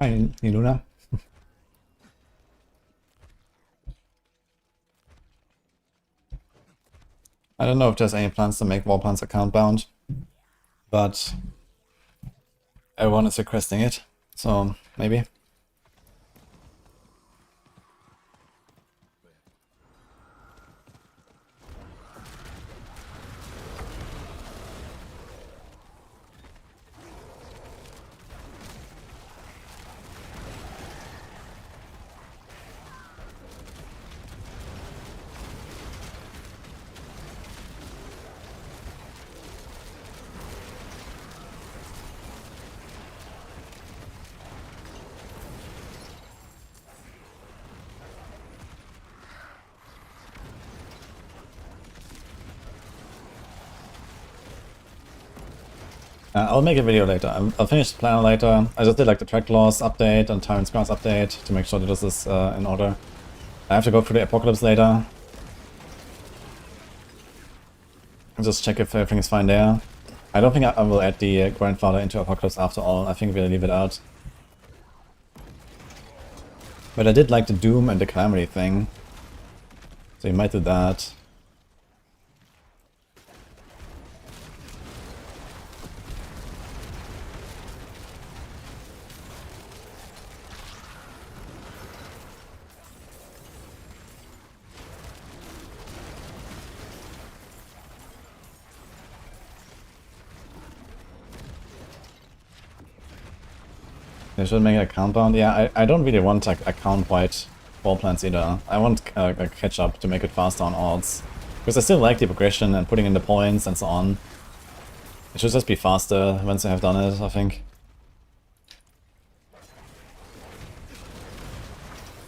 Hi, Luna. I don't know if there's any plans to make Warplants account bound, but everyone is requesting it, so maybe. I'll make a video later. I'll finish the planner later. I just did like the track loss update and Tyrant's Cross update to make sure that this is in order. I have to go through the Apocalypse later. And just check if everything is fine there. I don't think I will add the Grandfather into Apocalypse after all. I think we'll leave it out. But I did like the Doom and the Calamity thing. So you might do that. They should make a countdown. Yeah, I don't really want like account-wide wall plans either. I want a catch-up to make it faster on odds. Because I still like the progression and putting in the points and so on. It should just be faster once I have done it, I think.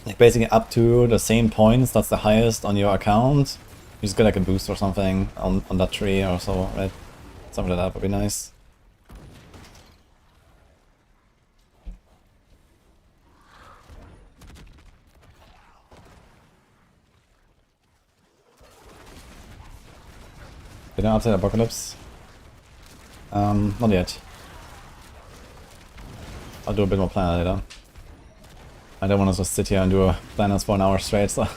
Like basically up to the same points, that's the highest on your account. You just get like a boost or something on that tree or so, right? Something like that would be nice. Did I update Apocalypse? Not yet. I'll do a bit more planner later. I don't want to just sit here and do planners for an hour straight, so.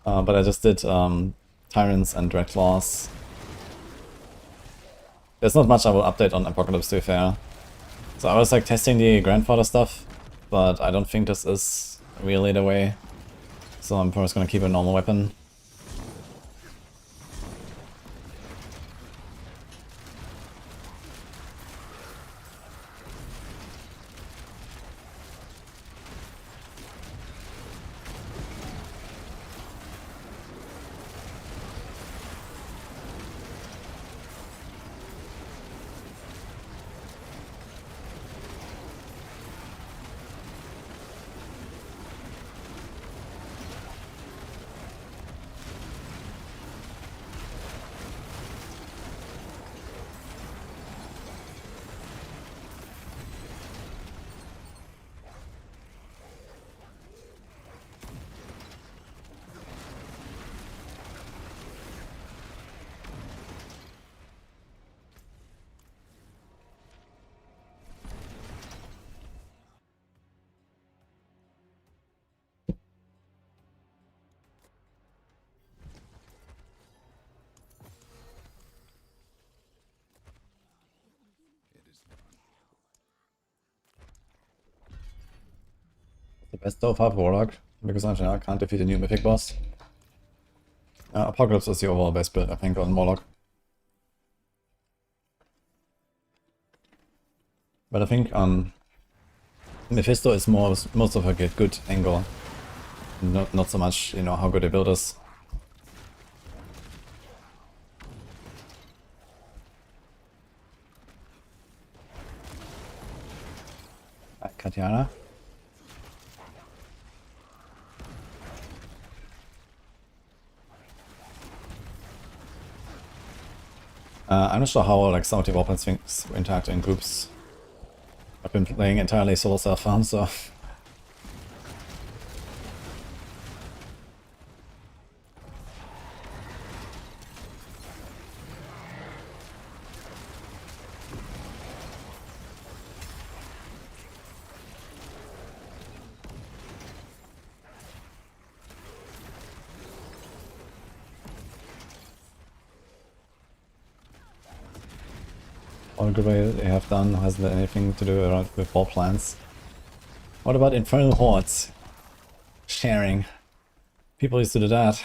But I just did Tyrants and Dreadclaws. There's not much I will update on Apocalypse, to be fair. So I was like testing the Grandfather stuff, but I don't think this is really the way. So I'm probably just gonna keep a normal weapon. The best so far for Warlock, because I can't defeat a new mythic boss. Apocalypse is the overall best build, I think, on Warlock. But I think Mephisto is most of a good angle. Not so much, you know, how good a build is. Katiana. I'm not sure how like some of the weapons things interact in groups. I've been playing entirely solo self-farm, so all the way they have done hasn't anything to do around with war plans. What about Infernal Hordes? Sharing. People used to do that.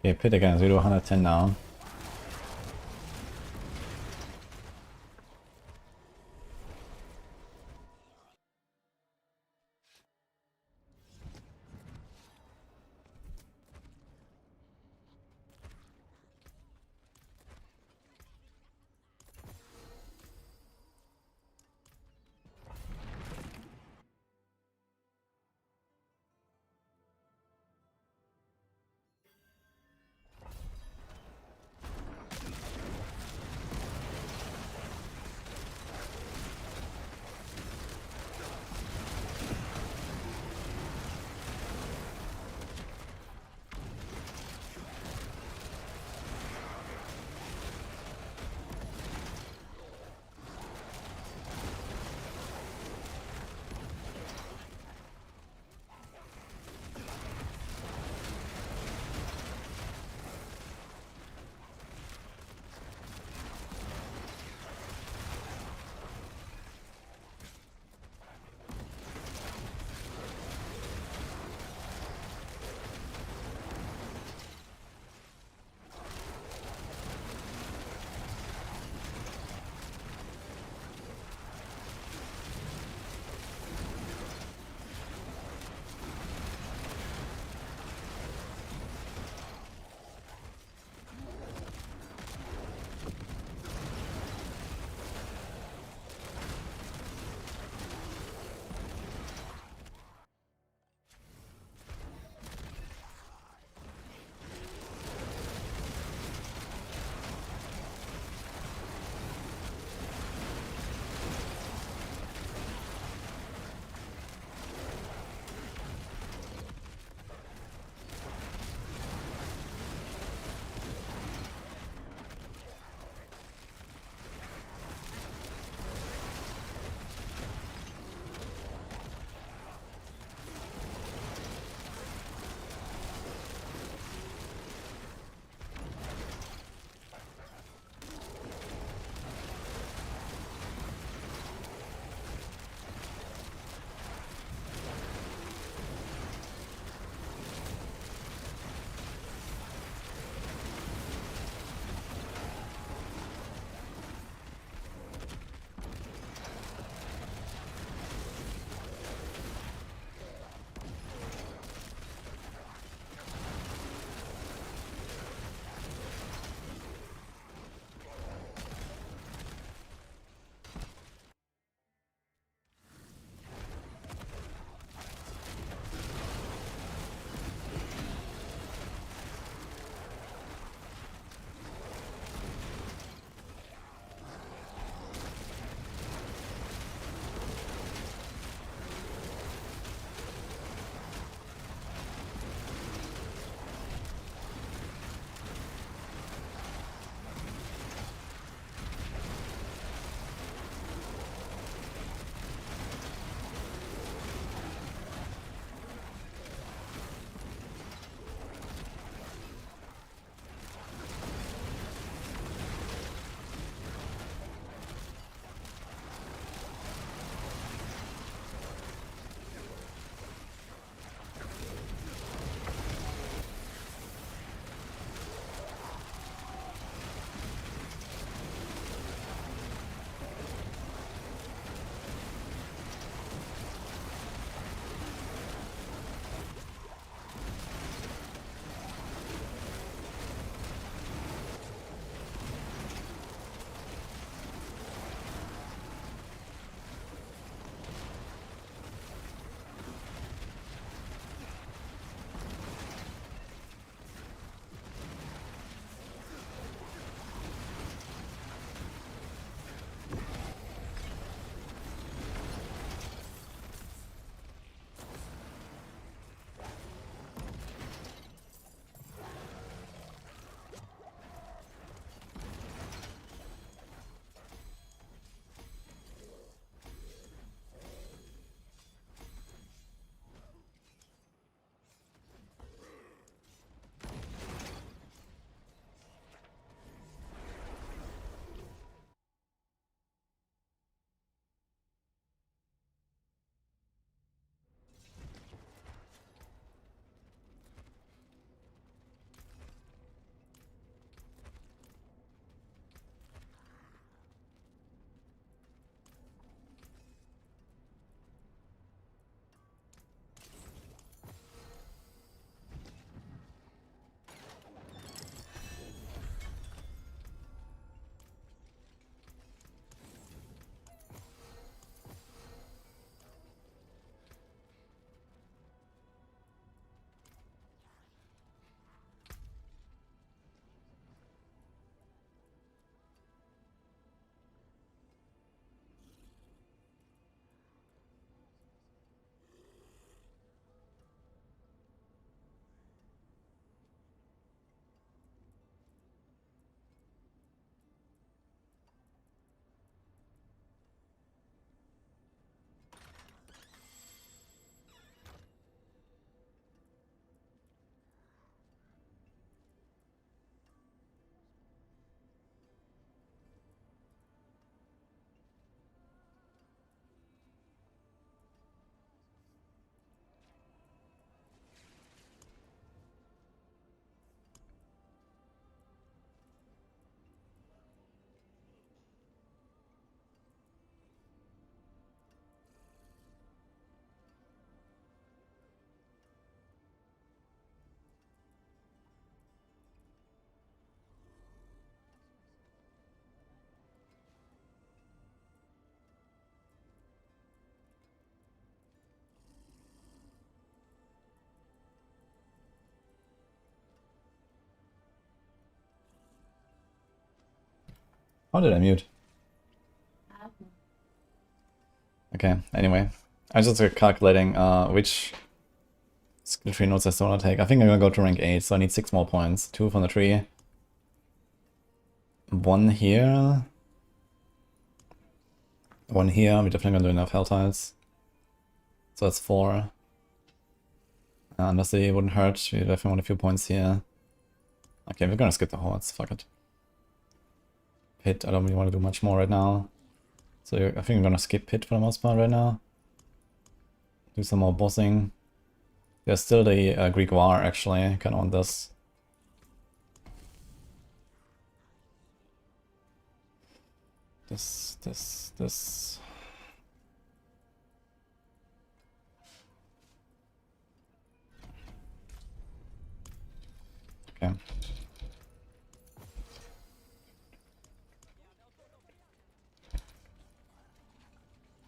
Okay, pit again, so we do 110 now. How did I mute? Okay, anyway. I was just calculating which skill tree nodes I still want to take. I think I'm gonna go to rank 8, so I need 6 more points. 2 from the tree. 1 here. 1 here. We're definitely gonna do enough hell tiles. So that's 4. Unless they wouldn't hurt, we definitely want a few points here. Okay, we're gonna skip the hordes, fuck it. Pit, I don't really want to do much more right now. So I think I'm gonna skip Pit for the most part right now. Do some more bossing. There's still the Greek War actually, kinda want this. This. Okay.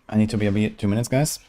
I need to be a bit 2 minutes, guys.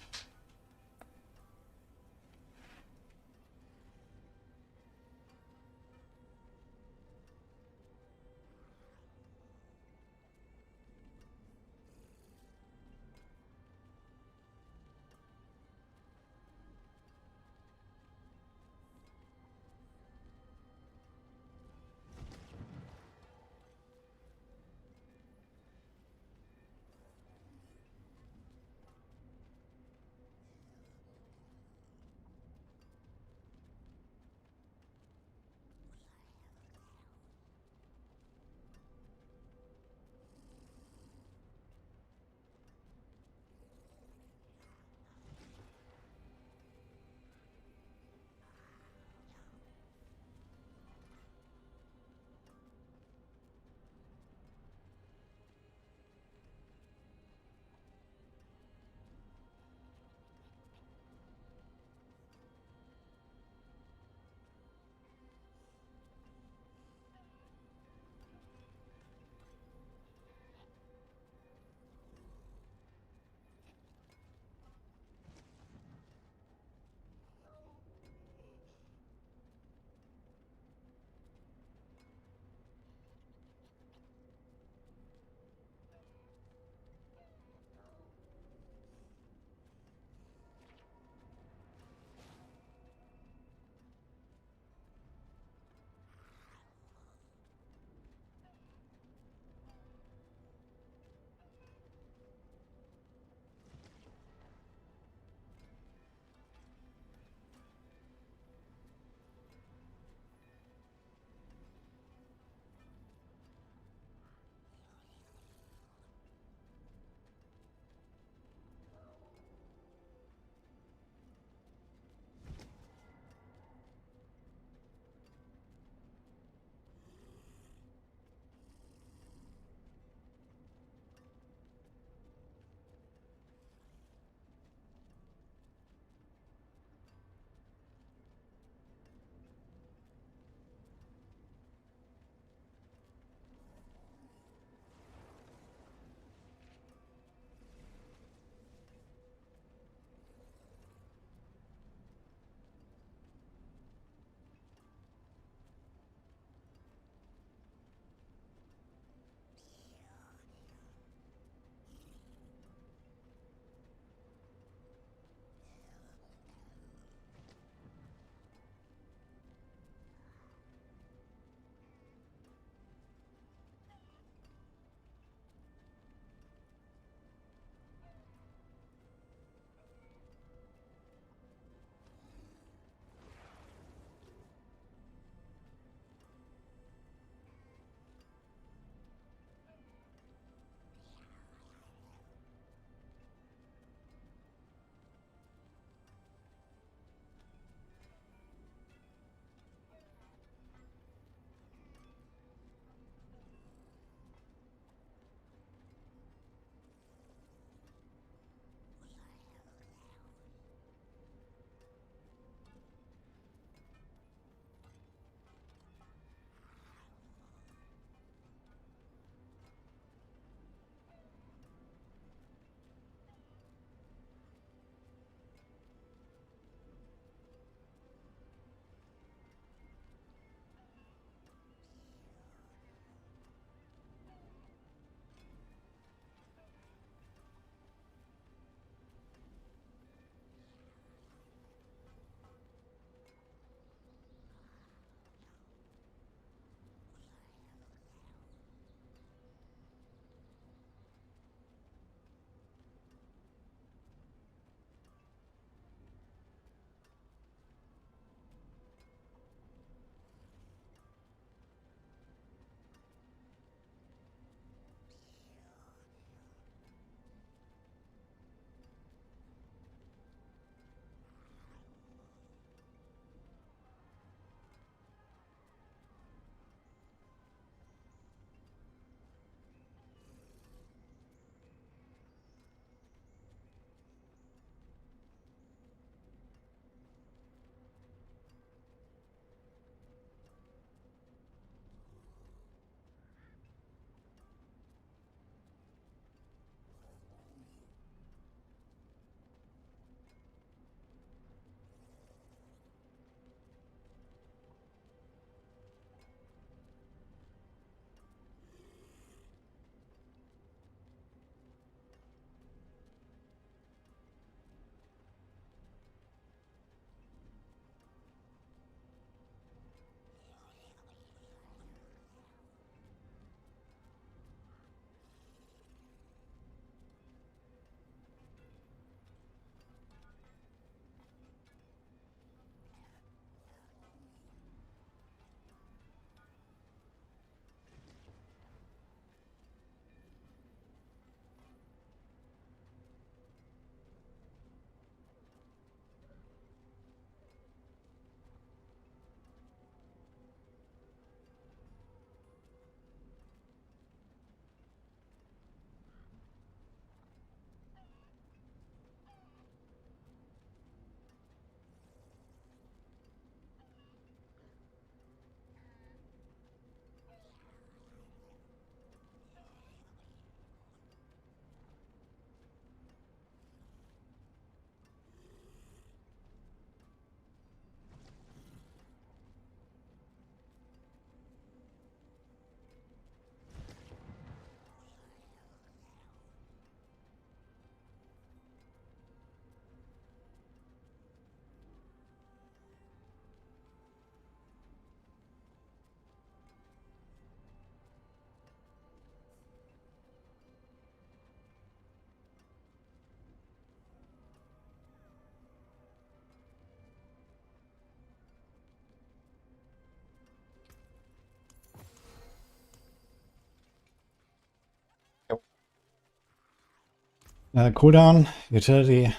Cooldown, utility,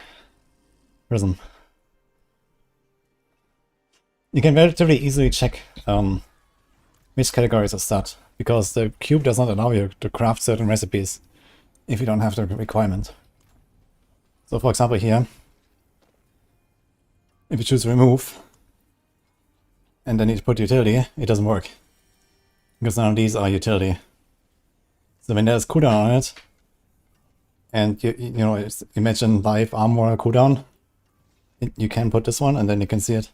prism. You can relatively easily check which categories are stat, because the cube does not allow you to craft certain recipes if you don't have the requirement. So for example here, if you choose remove, and then you put utility, it doesn't work. Because none of these are utility. So when there's cooldown on it, and you know, imagine life armor cooldown, you can put this one and then you can see it.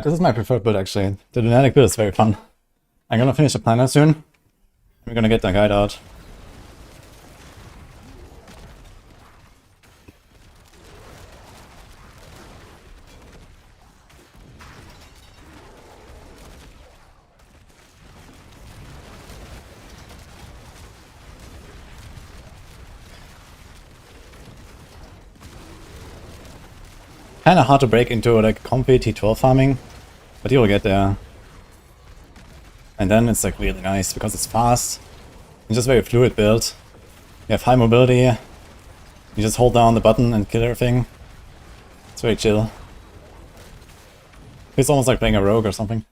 This is my preferred build actually. The LUNATIC build is very fun. I'm gonna finish the planner soon. We're gonna get the guide out. Kinda hard to break into like comfy T12 farming, but you'll get there. And then it's like really nice because it's fast. It's just very fluid build. You have high mobility. You just hold down the button and kill everything. It's very chill. It's almost like playing a rogue or something.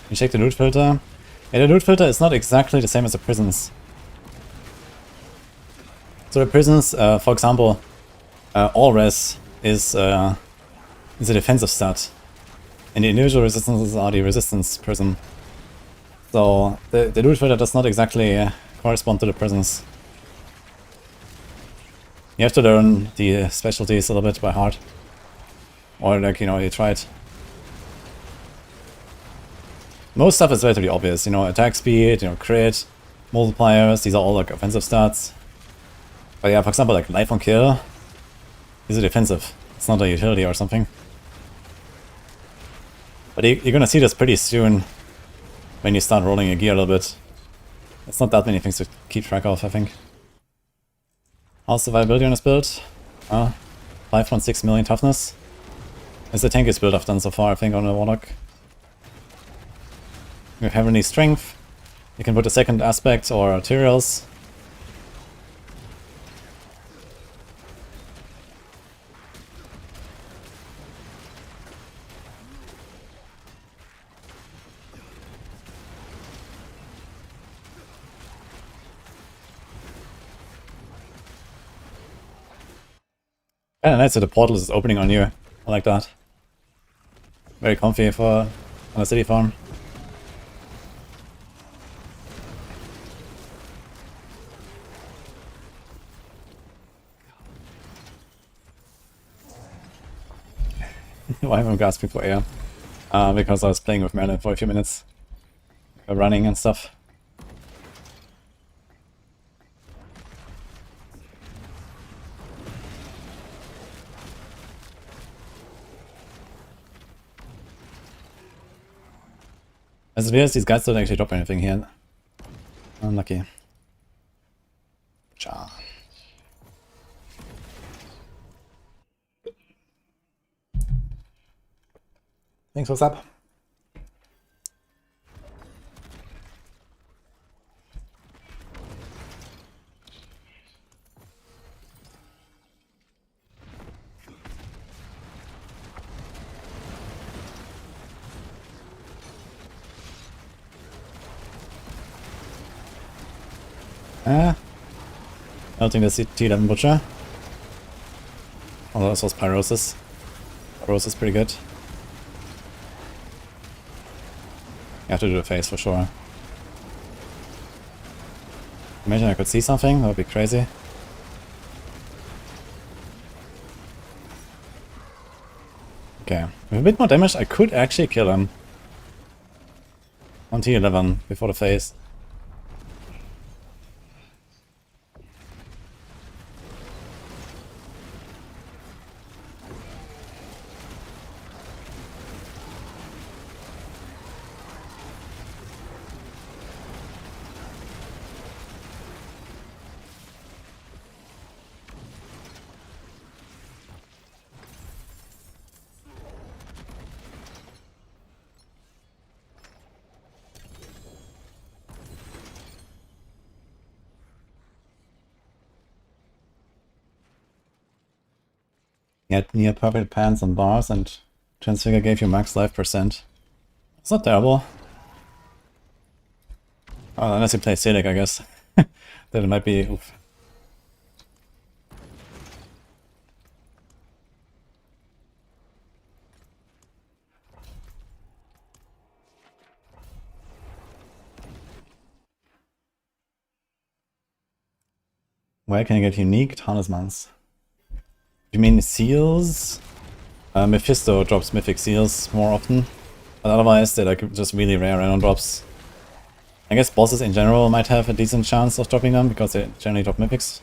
You check the loot filter. Yeah, the loot filter is not exactly the same as the prisons. So the prisons, for example, all res is a defensive stat, and the individual resistances are the resistance prism. So the loot filter does not exactly correspond to the prisons. You have to learn the specialties a little bit by heart, or like, you know, you try it. Most stuff is relatively obvious, you know, attack speed, you know, crit, multipliers, these are all like offensive stats. But yeah, for example, like life on kill is a defensive, it's not a utility or something. But you're gonna see this pretty soon when you start rolling your gear a little bit. It's not that many things to keep track of, I think. How's survivability on this build? 5.6 million toughness. It's the tankiest build I've done so far, I think, on a Warlock. You have heavenly strength. You can put a second aspect or arterials. Kinda nice that the portal is opening on you. I like that. Very comfy for on a city farm. Why am I gasping for air? Because I was playing with Merlin for a few minutes. Running and stuff. As it is, these guys don't actually drop anything here. Unlucky. Cha. Thanks, what's up? I don't think that's T11 Butcher. Although this was Pyrosis. Pyrosis is pretty good. You have to do the face for sure. Imagine I could see something, that would be crazy. Okay, with a bit more damage I could actually kill him. On T11 before the face. Get near perfect pants and bars, and Transfigure gave you max life %. It's not terrible. Oh, unless you play Selic, I guess. Then it might be... Oof. Where can I get unique talismans? You mean seals? Mephisto drops mythic seals more often. But otherwise they're like just really rare random drops. I guess bosses in general might have a decent chance of dropping them because they generally drop mythics.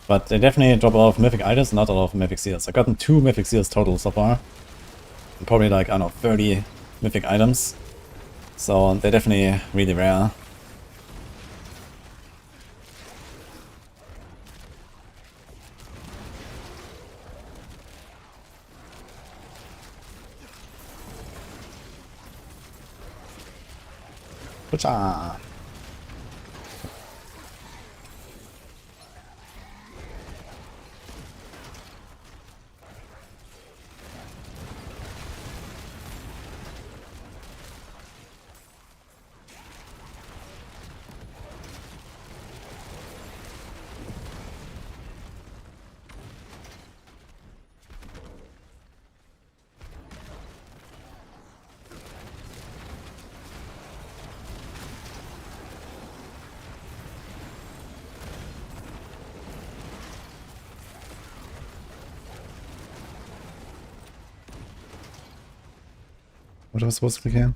But they definitely drop a lot of mythic items, not a lot of mythic seals. I've gotten 2 mythic seals total so far. And probably like, I don't know, 30 mythic items. So they're definitely really rare. Cha. What was I supposed to click here?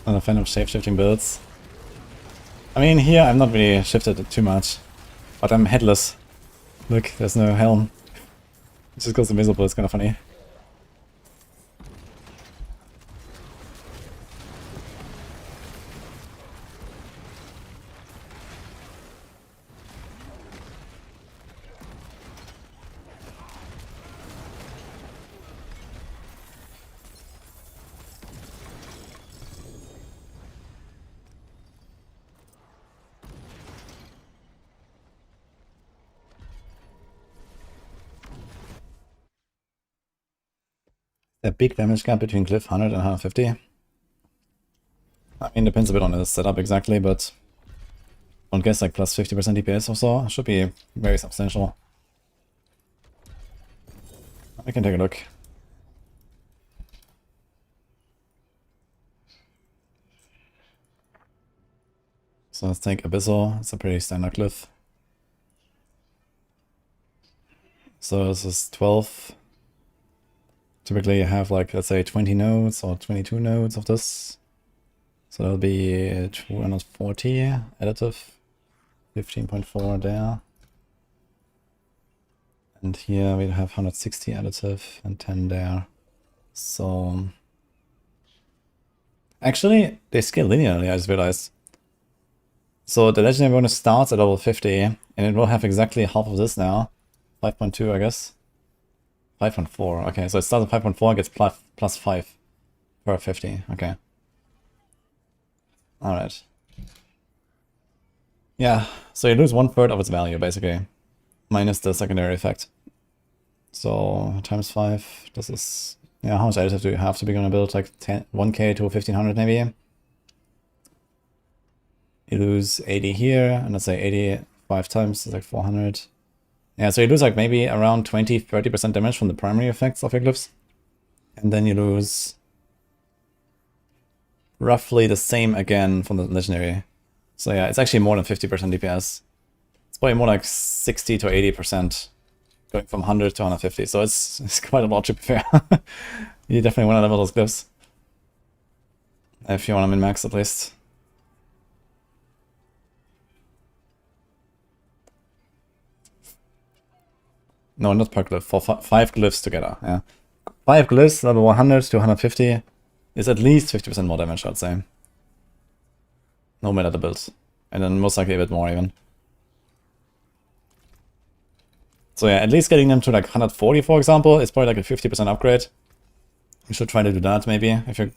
Not a fan of shape-shifting builds. I mean, here I'm not really shifted too much, but I'm headless. Look, there's no helm. It just goes invisible, it's kind of funny. A big damage gap between Cliff 100 and 150. I mean, depends a bit on the setup exactly, but I would guess like plus 50% DPS or so. Should be very substantial. I can take a look. So let's take Abyssal. It's a pretty standard Cliff. So this is 12. Typically you have like, let's say 20 nodes or 22 nodes of this. So that'll be 240 additive, 15.4 there. And here we have 160 additive and 10 there. So actually they scale linearly, I just realized. So the legendary bonus starts at level 50 and it will have exactly half of this now. 5.2 I guess. 5.4, okay, so it starts at 5.4, gets plus 5 per 50, okay. Alright. Yeah, so you lose 1/3 of its value, basically. Minus the secondary effect. So, times 5, this is... Yeah, how much additive do you have to be gonna build? Like 1k to 1500 maybe? You lose 80 here, and let's say 85 times, it's like 400. Yeah, so you lose like maybe around 20-30% damage from the primary effects of your glyphs. And then you lose roughly the same again from the legendary. So yeah, it's actually more than 50% DPS. It's probably more like 60 to 80% going from 100 to 150. So it's quite a lot to be fair. You definitely want to level those glyphs. If you want to min-max at least. No, not per glyph, for 5 glyphs together, yeah. 5 glyphs, level 100 to 150, is at least 50% more damage, I'd say. No matter the build. And then most likely a bit more even. So yeah, at least getting them to like 140, for example, is probably like a 50% upgrade. You should try to do that, maybe, if you're,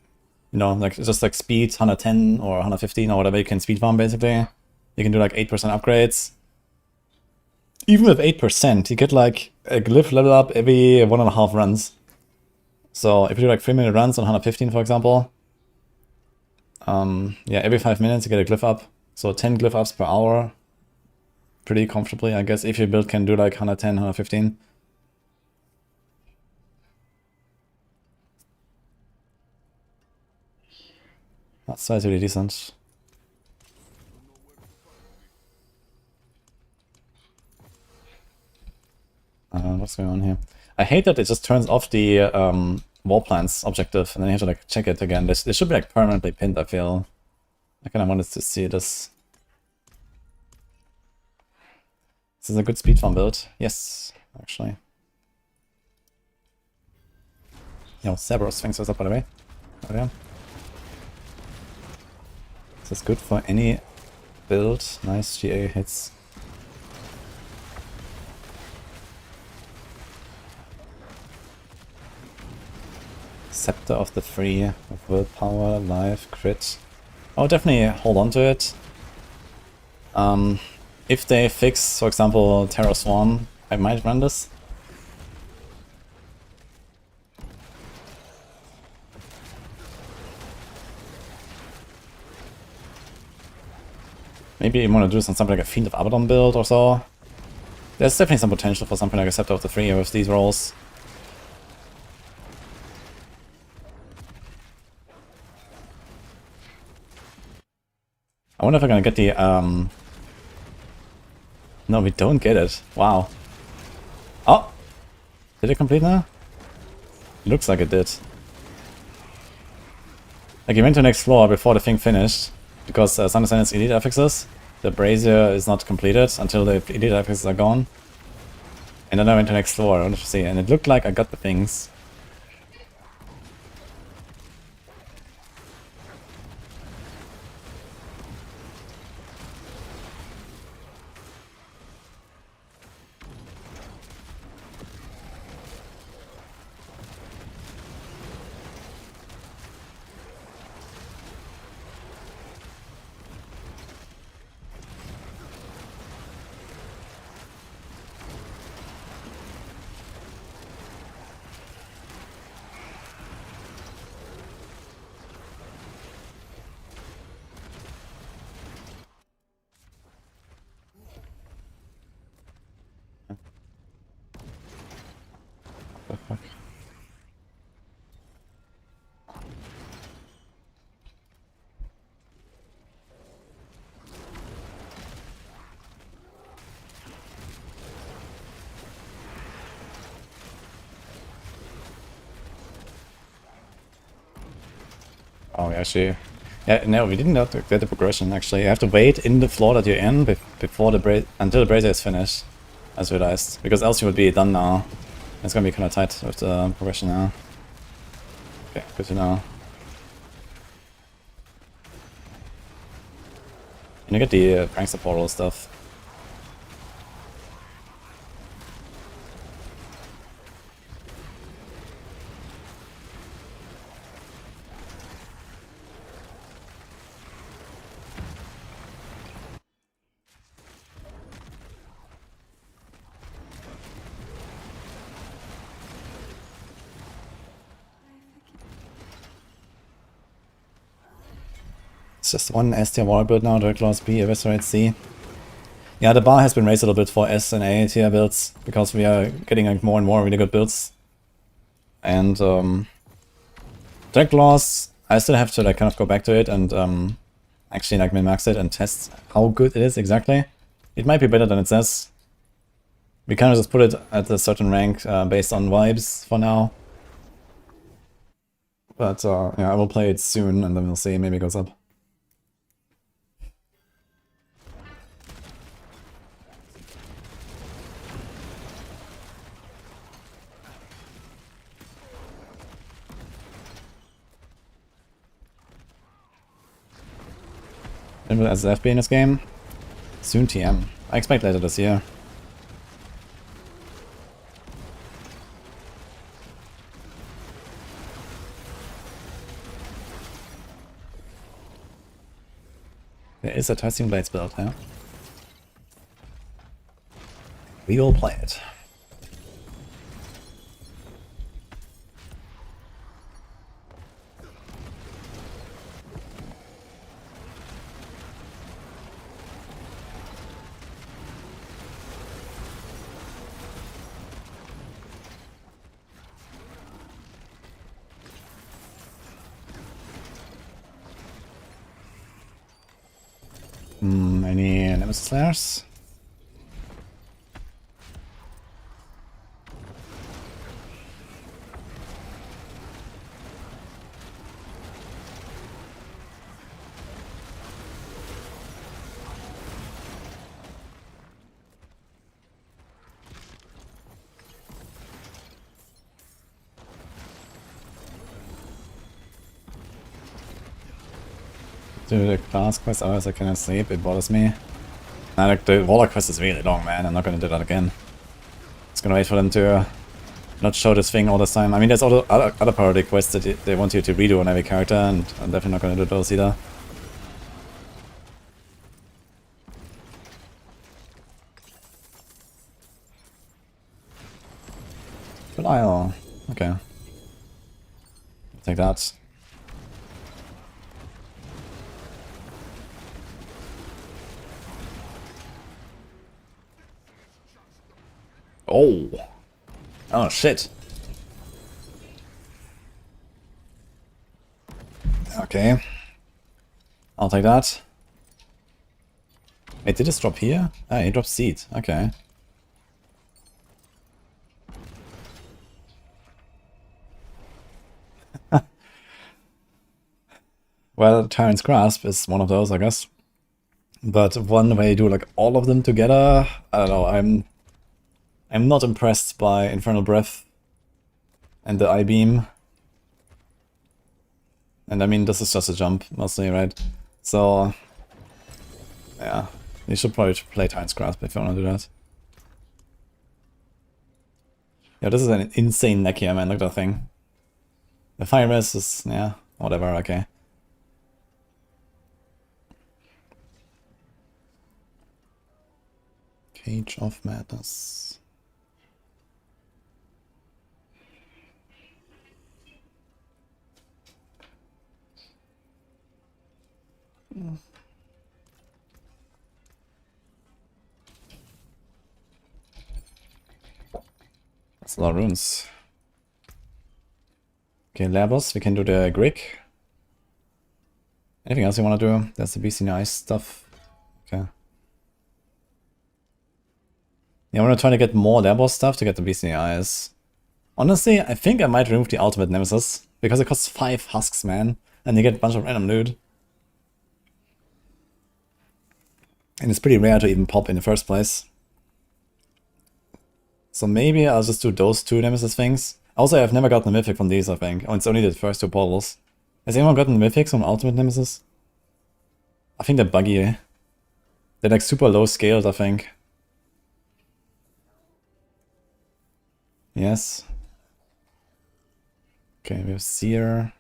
you know, like just like speed 110 or 115 or whatever you can speed farm, basically. You can do like 8% upgrades. Even with 8%, you get like a glyph level up every 1.5 runs. So if you do like 3-minute runs on 115, for example, yeah, every 5 minutes you get a glyph up. So 10 glyph ups per hour. Pretty comfortably, I guess, if your build can do like 110, 115. That's really decent. What's going on here? I hate that it just turns off the wall plants objective, and then you have to like check it again. This should be like permanently pinned, I feel. I kind of wanted to see this. This is a good speed farm build. Yes, actually. Yo, Cerberus, thanks for that, by the way. Oh yeah. This is good for any build. Nice GA hits. Scepter of the Free, of willpower, life, crit. I'll definitely hold on to it. If they fix, for example, Terror Swarm, I might run this. Maybe you want to do something like a Fiend of Abaddon build or so. There's definitely some potential for something like a Scepter of the Free with these rolls. I wonder if I'm gonna get the, No, we don't get it. Wow. Oh! Did it complete now? Looks like it did. Like, he went to the next floor before the thing finished, because Sun Descendants elite affixes. The brazier is not completed until the elite affixes are gone. And then I went to the next floor, I wanted to see, and it looked like I got the things. Fuck. Oh, actually, yeah, no, we didn't get the progression. Actually, you have to wait in the floor that you're in before until the brazier is finished. I just realized, because else you would be done now. It's gonna be kind of tight with the progression now. Okay, good to know. And you get the prankster portal stuff. It's just one S tier wall build now, Direct Claws B, Eviscerate C. Yeah, the bar has been raised a little bit for S and A tier builds, because we are getting like more and more really good builds. And Direct Claws, I still have to like kind of go back to it and actually like min-max it and test how good it is exactly. It might be better than it says. We kind of just put it at a certain rank based on vibes for now. But yeah, I will play it soon and then we'll see, maybe it goes up. as FB in this game. Soon TM. I expect later this year. There is a Twisting Blades build, yeah? We will play it. Any Nemesis Slayers? Do the class quest hours I cannot sleep, it bothers me. Nah, like, the Warlock quest is really long, man. I'm not gonna do that again. Just gonna wait for them to not show this thing all the time. I mean, there's all the other party quests that they want you to redo on every character, and I'm definitely not gonna do those either. Belial. Okay. Take that. Oh. Oh shit. Okay. I'll take that. Wait, did this drop here? Ah, he dropped seed. Okay. Well, Tyrant's Grasp is one of those, I guess. But one way you do like all of them together, I don't know, I'm not impressed by Infernal Breath and the I-Beam. And I mean, this is just a jump, mostly, right? So, yeah, you should probably play Tyrant's Grasp if you want to do that. Yeah, this is an insane neck here, man, look at that thing. The Fire Res is, yeah, whatever, okay. Cage of Madness. That's a lot of runes. Okay, Labos, we can do the Grig. Anything else you want to do? That's the Beast in the Ice stuff. Okay. Yeah, I want to try to get more Labos stuff to get the Beast in the Eyes. Honestly, I think I might remove the Ultimate Nemesis, because it costs 5 husks, man, and you get a bunch of random loot. And it's pretty rare to even pop in the first place. So maybe I'll just do those 2 Nemesis things. Also, I've never gotten a Mythic from these, I think. Oh, it's only the first 2 portals. Has anyone gotten Mythics from Ultimate Nemesis? I think they're buggy, eh? They're like super low scaled, I think. Yes. Okay, we have Seer.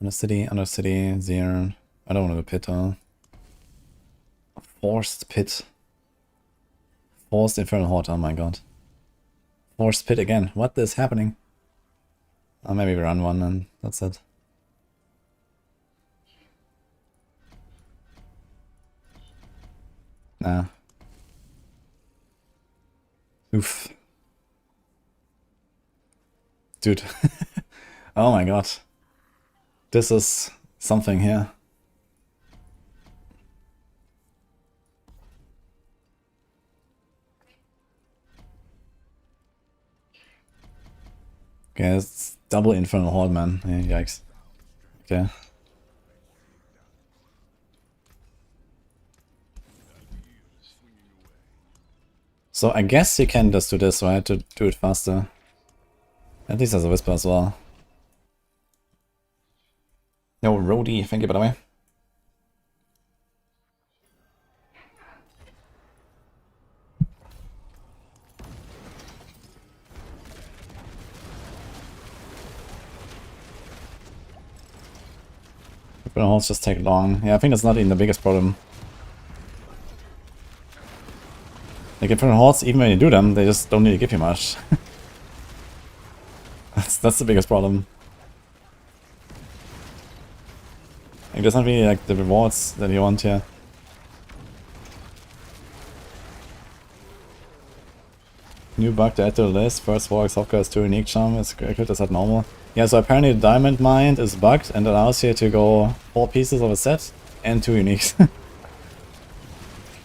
Undercity, Seer. I don't want to do Pit, huh? Forced Pit. Forced Infernal Horde, oh my god. Forced Pit again. What is happening? Oh, maybe we run one and that's it. Nah. Oof. Dude. Oh my god. This is something here. Okay, it's double Infernal Horde, man. Yeah, yikes. Okay. So I guess you can just do this, right? To do it faster. At least there's a Whisper as well. Yo, Rody, thank you by the way. Infernal Hordes just take long. Yeah, I think that's not even the biggest problem. Like Infernal Hordes, even when you do them, they just don't really give you much. That's the biggest problem. Like there's not really like the rewards that you want here. New bug to add to the list. First Warlock software has 2 unique charm. Is that normal? Yeah, so apparently the Diamond Mind is bugged and allows you to go 4 pieces of a set and 2 uniques.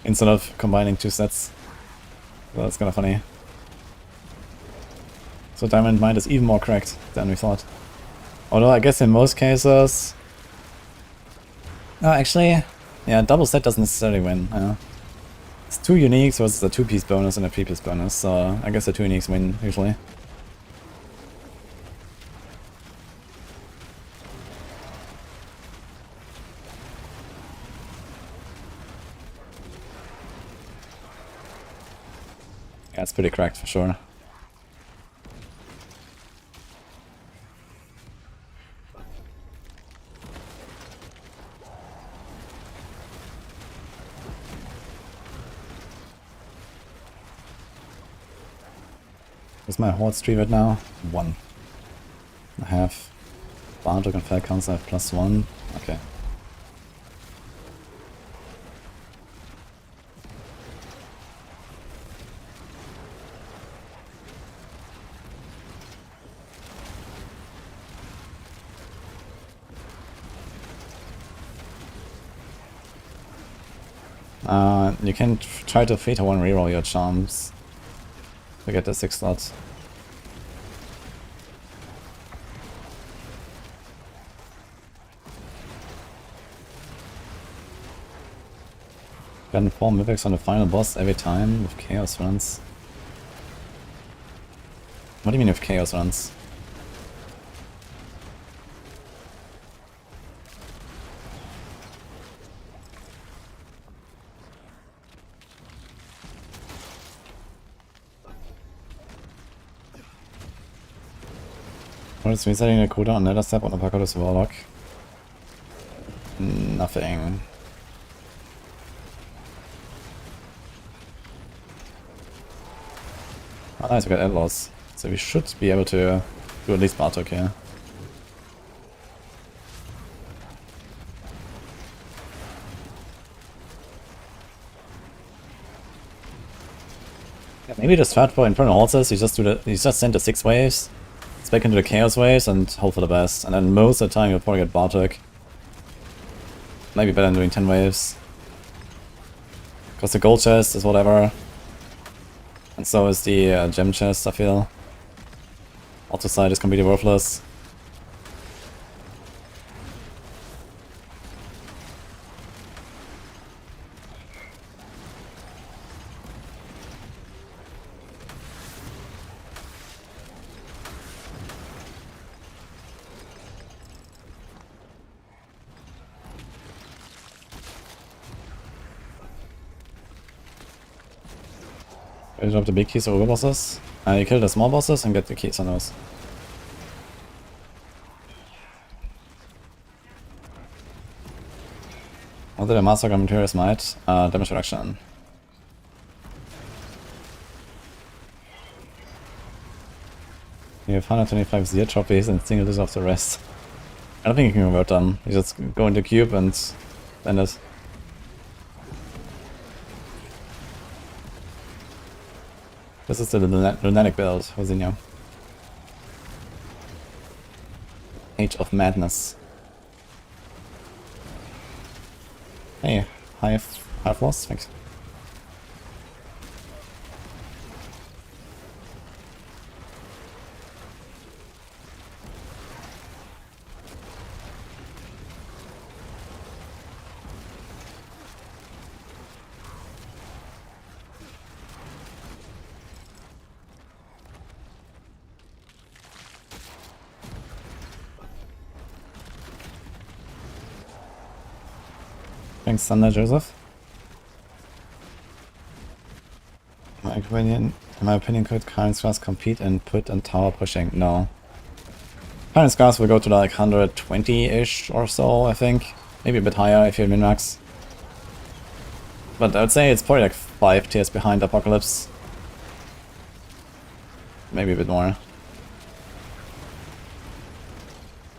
Instead of combining 2 sets. So that's kind of funny. So Diamond Mind is even more cracked than we thought. Although I guess in most cases... Oh, actually, yeah, double set doesn't necessarily win. It's 2 uniques versus a 2-piece bonus and a 3-piece bonus, so I guess the 2 uniques win usually. Yeah, it's pretty cracked for sure. What's my Horde tree right now? 1. I have Warlock and Fell Council, I have +1. Okay. You can try to Theta 1 reroll your charms to get the 6 slots. Gotten 4 mythics on the final boss every time with chaos runs. What do you mean with chaos runs? What is resetting the cooldown on Nether Step on Apocalypse Warlock? Nothing. Oh nice, we got Outlaws. So we should be able to do at least Bartok here. Yeah, maybe the strat for Infernal Horses, you just send the 6 waves. Back into the Chaos Waves and hope for the best. And then most of the time you'll probably get Bartok. Maybe better than doing 10 waves. Because the gold chest is whatever. And so is the gem chest, I feel. Auto side is completely worthless. You drop the big keys over bosses. You kill the small bosses and get the keys on those. What did a Master Commentaries might? Damage reduction. You have 125 Zir trophies and single this off the rest. I don't think you can convert them. You just go into cube and spend it. This is the lunatic build, Rosinho. Age of Madness. Hey, half lost, thanks. Thanks, Thunder Joseph. In my opinion, could current scars compete in put and tower pushing? No. Current scars will go to like 120-ish or so, I think. Maybe a bit higher if you're min-max. But I would say it's probably like 5 tiers behind Apocalypse. Maybe a bit more.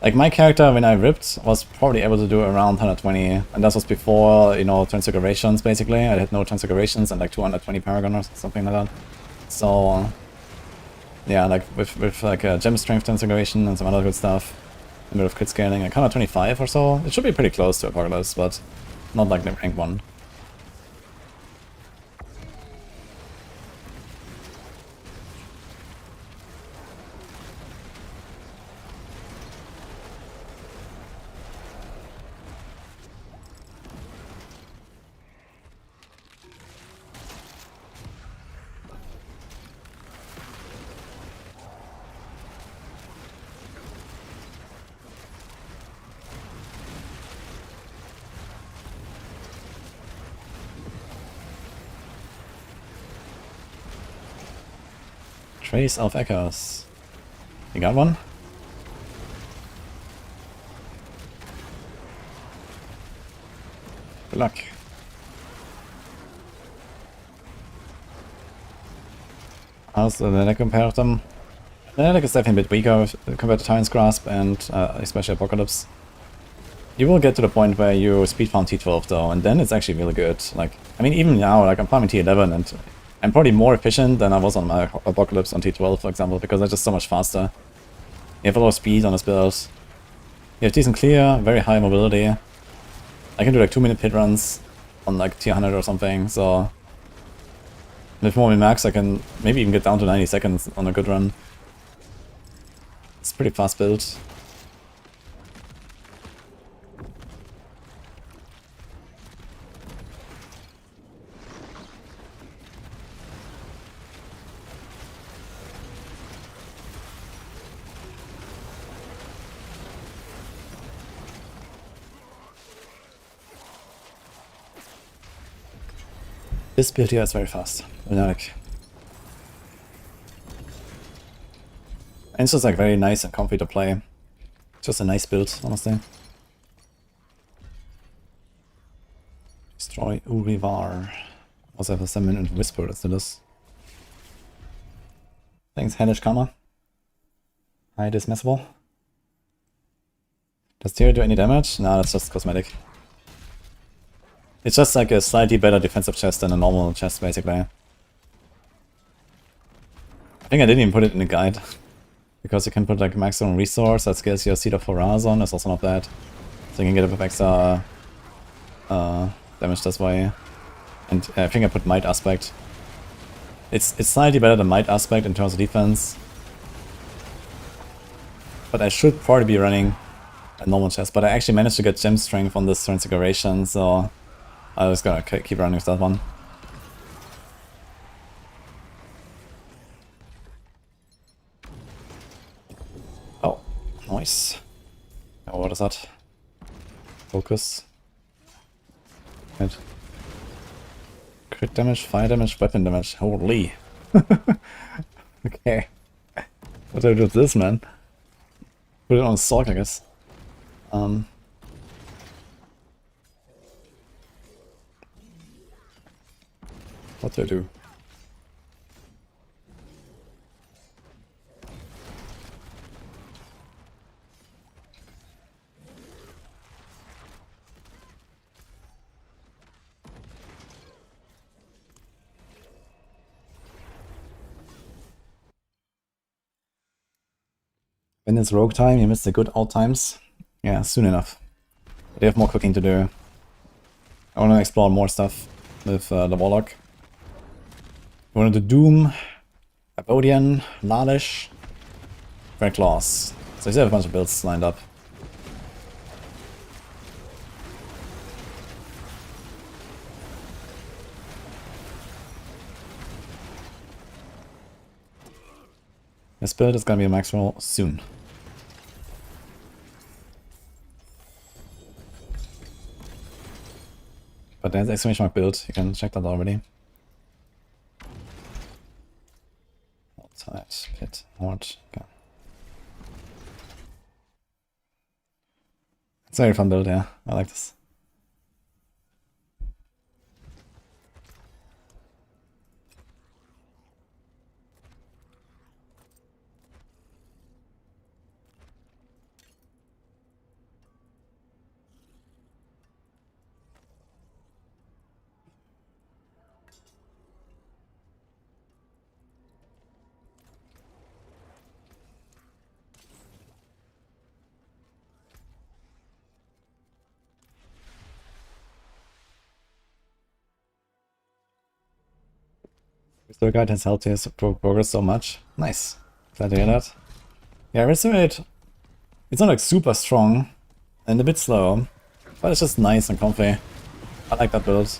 Like my character, when I ripped, was probably able to do around 120, and that was before, you know, transfigurations basically. I had no transfigurations and like 220 Paragon or something like that. So, yeah, like with like a gem strength transfiguration and some other good stuff, a bit of crit scaling, like 125 or so. It should be pretty close to Apocalypse, but not like the rank 1. Trace of Echoes. You got one? Good luck. How's the LUNATIC compared to them? LUNATIC is definitely a bit weaker compared to Tyrant's Grasp and especially Apocalypse. You will get to the point where you speed farm T12 though, and then it's actually really good. Like, I mean, even now, like I'm farming T11 and I'm probably more efficient than I was on my Apocalypse on T12, for example, because I'm just so much faster. You have a lot of speed on this build. You have decent clear, very high mobility. I can do like 2-minute pit runs on like tier 100 or something, so with more min-max I can maybe even get down to 90 seconds on a good run. It's pretty fast build. This build here is very fast. LUNATIC. And it's just like very nice and comfy to play. Just a nice build, honestly. Destroy Urivar. Also have a summon and whisper as to this. Thanks, Hellish Karma. Hi, dismissible. Does Tyr do any damage? No, that's just cosmetic. It's just like a slightly better defensive chest than a normal chest, basically. I think I didn't even put it in the guide. Because you can put like maximum resource that scales your Seed of Horaz on, that's also not bad. So you can get a bit of extra damage this way. And I think I put Might Aspect. It's slightly better than Might Aspect in terms of defense. But I should probably be running a normal chest. But I actually managed to get Gem Strength on this Transfiguration, so I was gonna keep running with that one. Oh, nice. Oh, what is that? Focus. Good. Crit damage, fire damage, weapon damage. Holy. Okay. What do I do with this, man? Put it on a sock, I guess. What do I do? When it's rogue time, you miss the good old times. Yeah, soon enough. But you have more cooking to do. I want to explore more stuff with the Warlock. I want to do Doom, Abodian, Lalish, Red Claws. So I still have a bunch of builds lined up. This build is gonna be a max roll soon. But there's exclamation mark build, you can check that already. Outside, pit, horde, okay. It's a very fun build, yeah. I like this. Restore Guide has helped his progress so much. Nice. Glad to hear that. Yeah, Resurrect, it's not like super strong and a bit slow, but it's just nice and comfy. I like that build.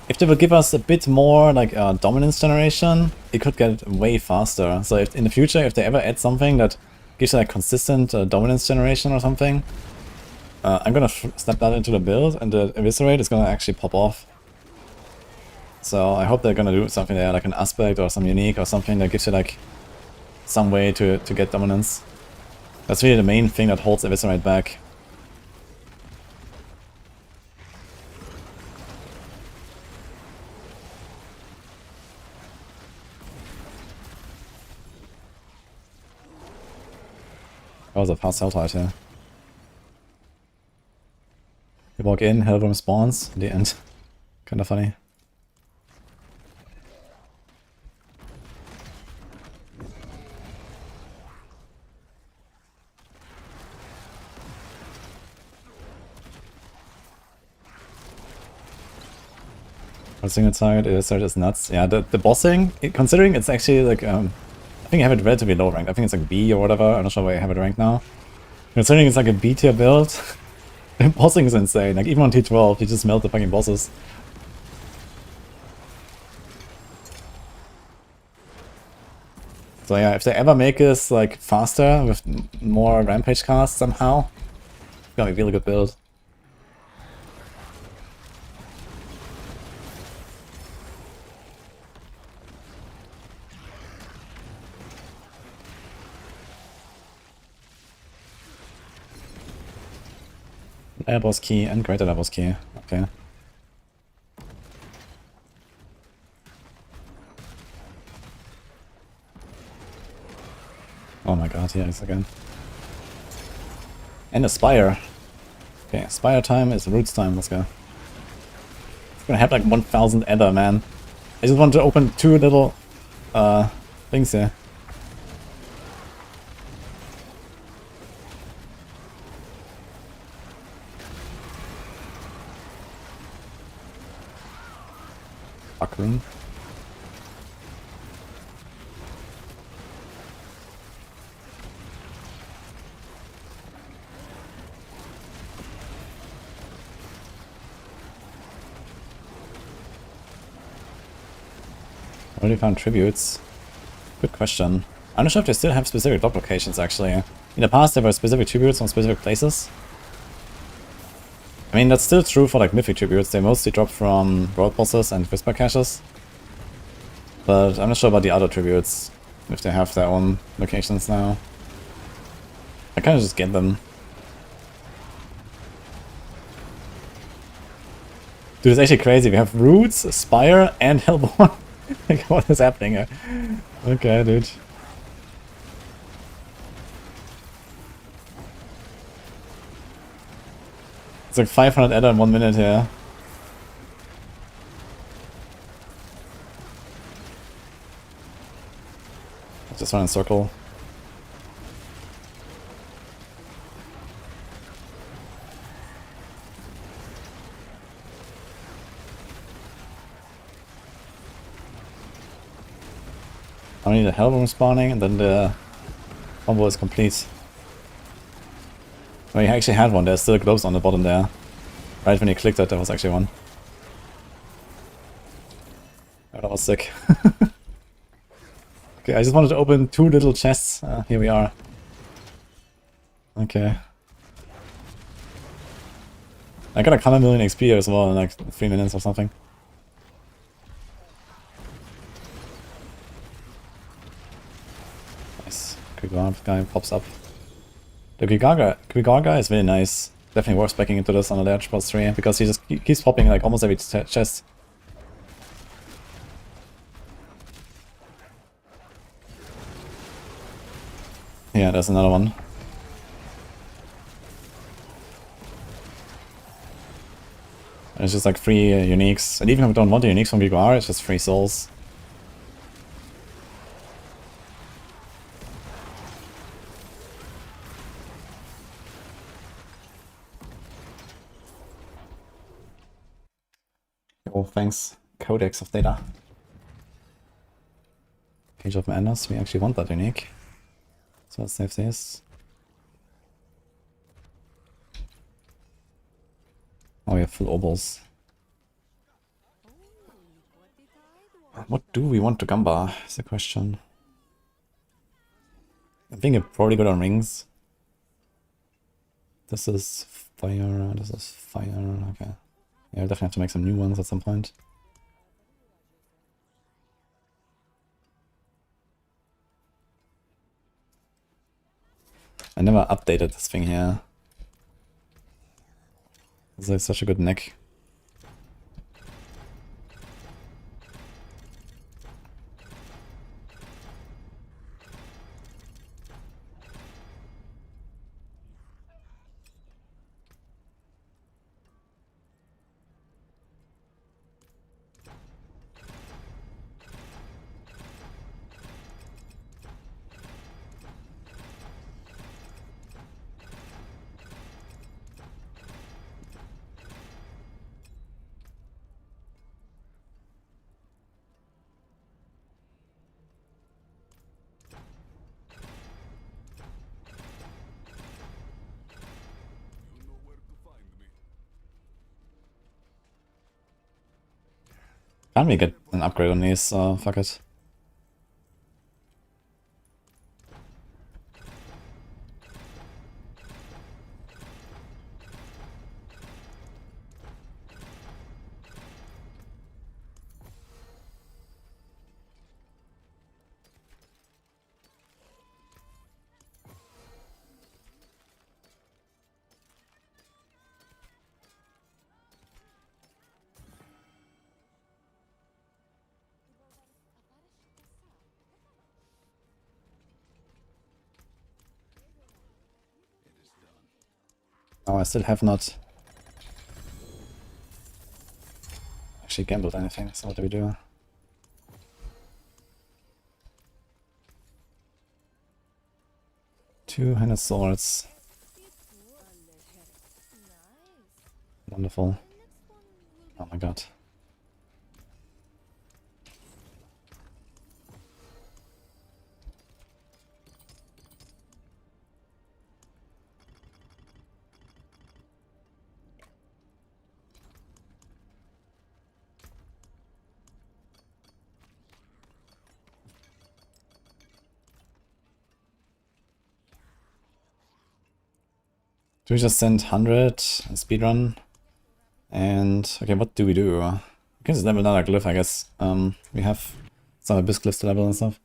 If they would give us a bit more like dominance generation, it could get way faster. So if in the future, if they ever add something that gives you like consistent dominance generation or something, I'm gonna snap that into the build and the Eviscerate is gonna actually pop off. So I hope they're gonna do something there, like an aspect or some unique or something that gives you like some way to get dominance. That's really the main thing that holds Eviscerate back. That was a fast cell tide here. You walk in, Hellworm spawns, in the end. Kinda funny. A single target is nuts. Yeah, the bossing, considering it's actually like, I think I have it relatively low ranked. I think it's like B or whatever. I'm not sure where I have it ranked now. Considering it's like a B tier build, the bossing is insane. Like even on T12, you just melt the fucking bosses. So yeah, if they ever make this like faster with more rampage casts somehow, it's gonna be a really good build. Air boss key and greater levels key. Okay. Oh my god, here is again. And a Spire. Okay, Spire time is Roots time, let's go. It's gonna have like 1000 Ether, man. I just want to open 2 little things here. Buckling. Already found tributes. Good question. I'm not sure if they still have specific drop locations actually. In the past there were specific tributes on specific places. I mean that's still true for like mythic tributes, they mostly drop from world bosses and whisper caches. But I'm not sure about the other tributes, if they have their own locations now. I kinda just get them. Dude, it's actually crazy, we have Roots, Spire, and Hellborn. Like, what is happening here? Okay, dude. It's like 500 Edda in 1 minute here. Just run in a circle. I need a Hellworm spawning and then the combo is complete. Oh, you actually had one, there's still globes on the bottom there. Right when you clicked it, there was actually one. Oh, that was sick. Okay, I just wanted to open 2 little chests. Here we are. Okay. I got a couple million XP as well in like 3 minutes or something. Nice. Quick round guy pops up. The Gigarga is really nice. Definitely worth specking into this on a ledge +3 because he just keeps popping like almost every chest. Yeah, there's another one. And it's just like 3 uniques. And even if we don't want the uniques from Gigar, it's just 3 souls. Oh, thanks. Codex of Data. Cage of Madness, we actually want that unique. So let's save this. Oh, we have full obols. What do we want to Gamba is the question. I think it's probably good on rings. This is fire, this is fire, okay. Yeah, we'll definitely have to make some new ones at some point. I never updated this thing here. This is such a good neck. Can we get an upgrade on these? Fuck it. Oh, I still have not actually gambled anything, so what do we do? Two-handed swords. Wonderful. Oh my god. Do we just send 100 speedrun? And okay, what do we do? We can just level another glyph, I guess. We have some abyss glyphs to level and stuff.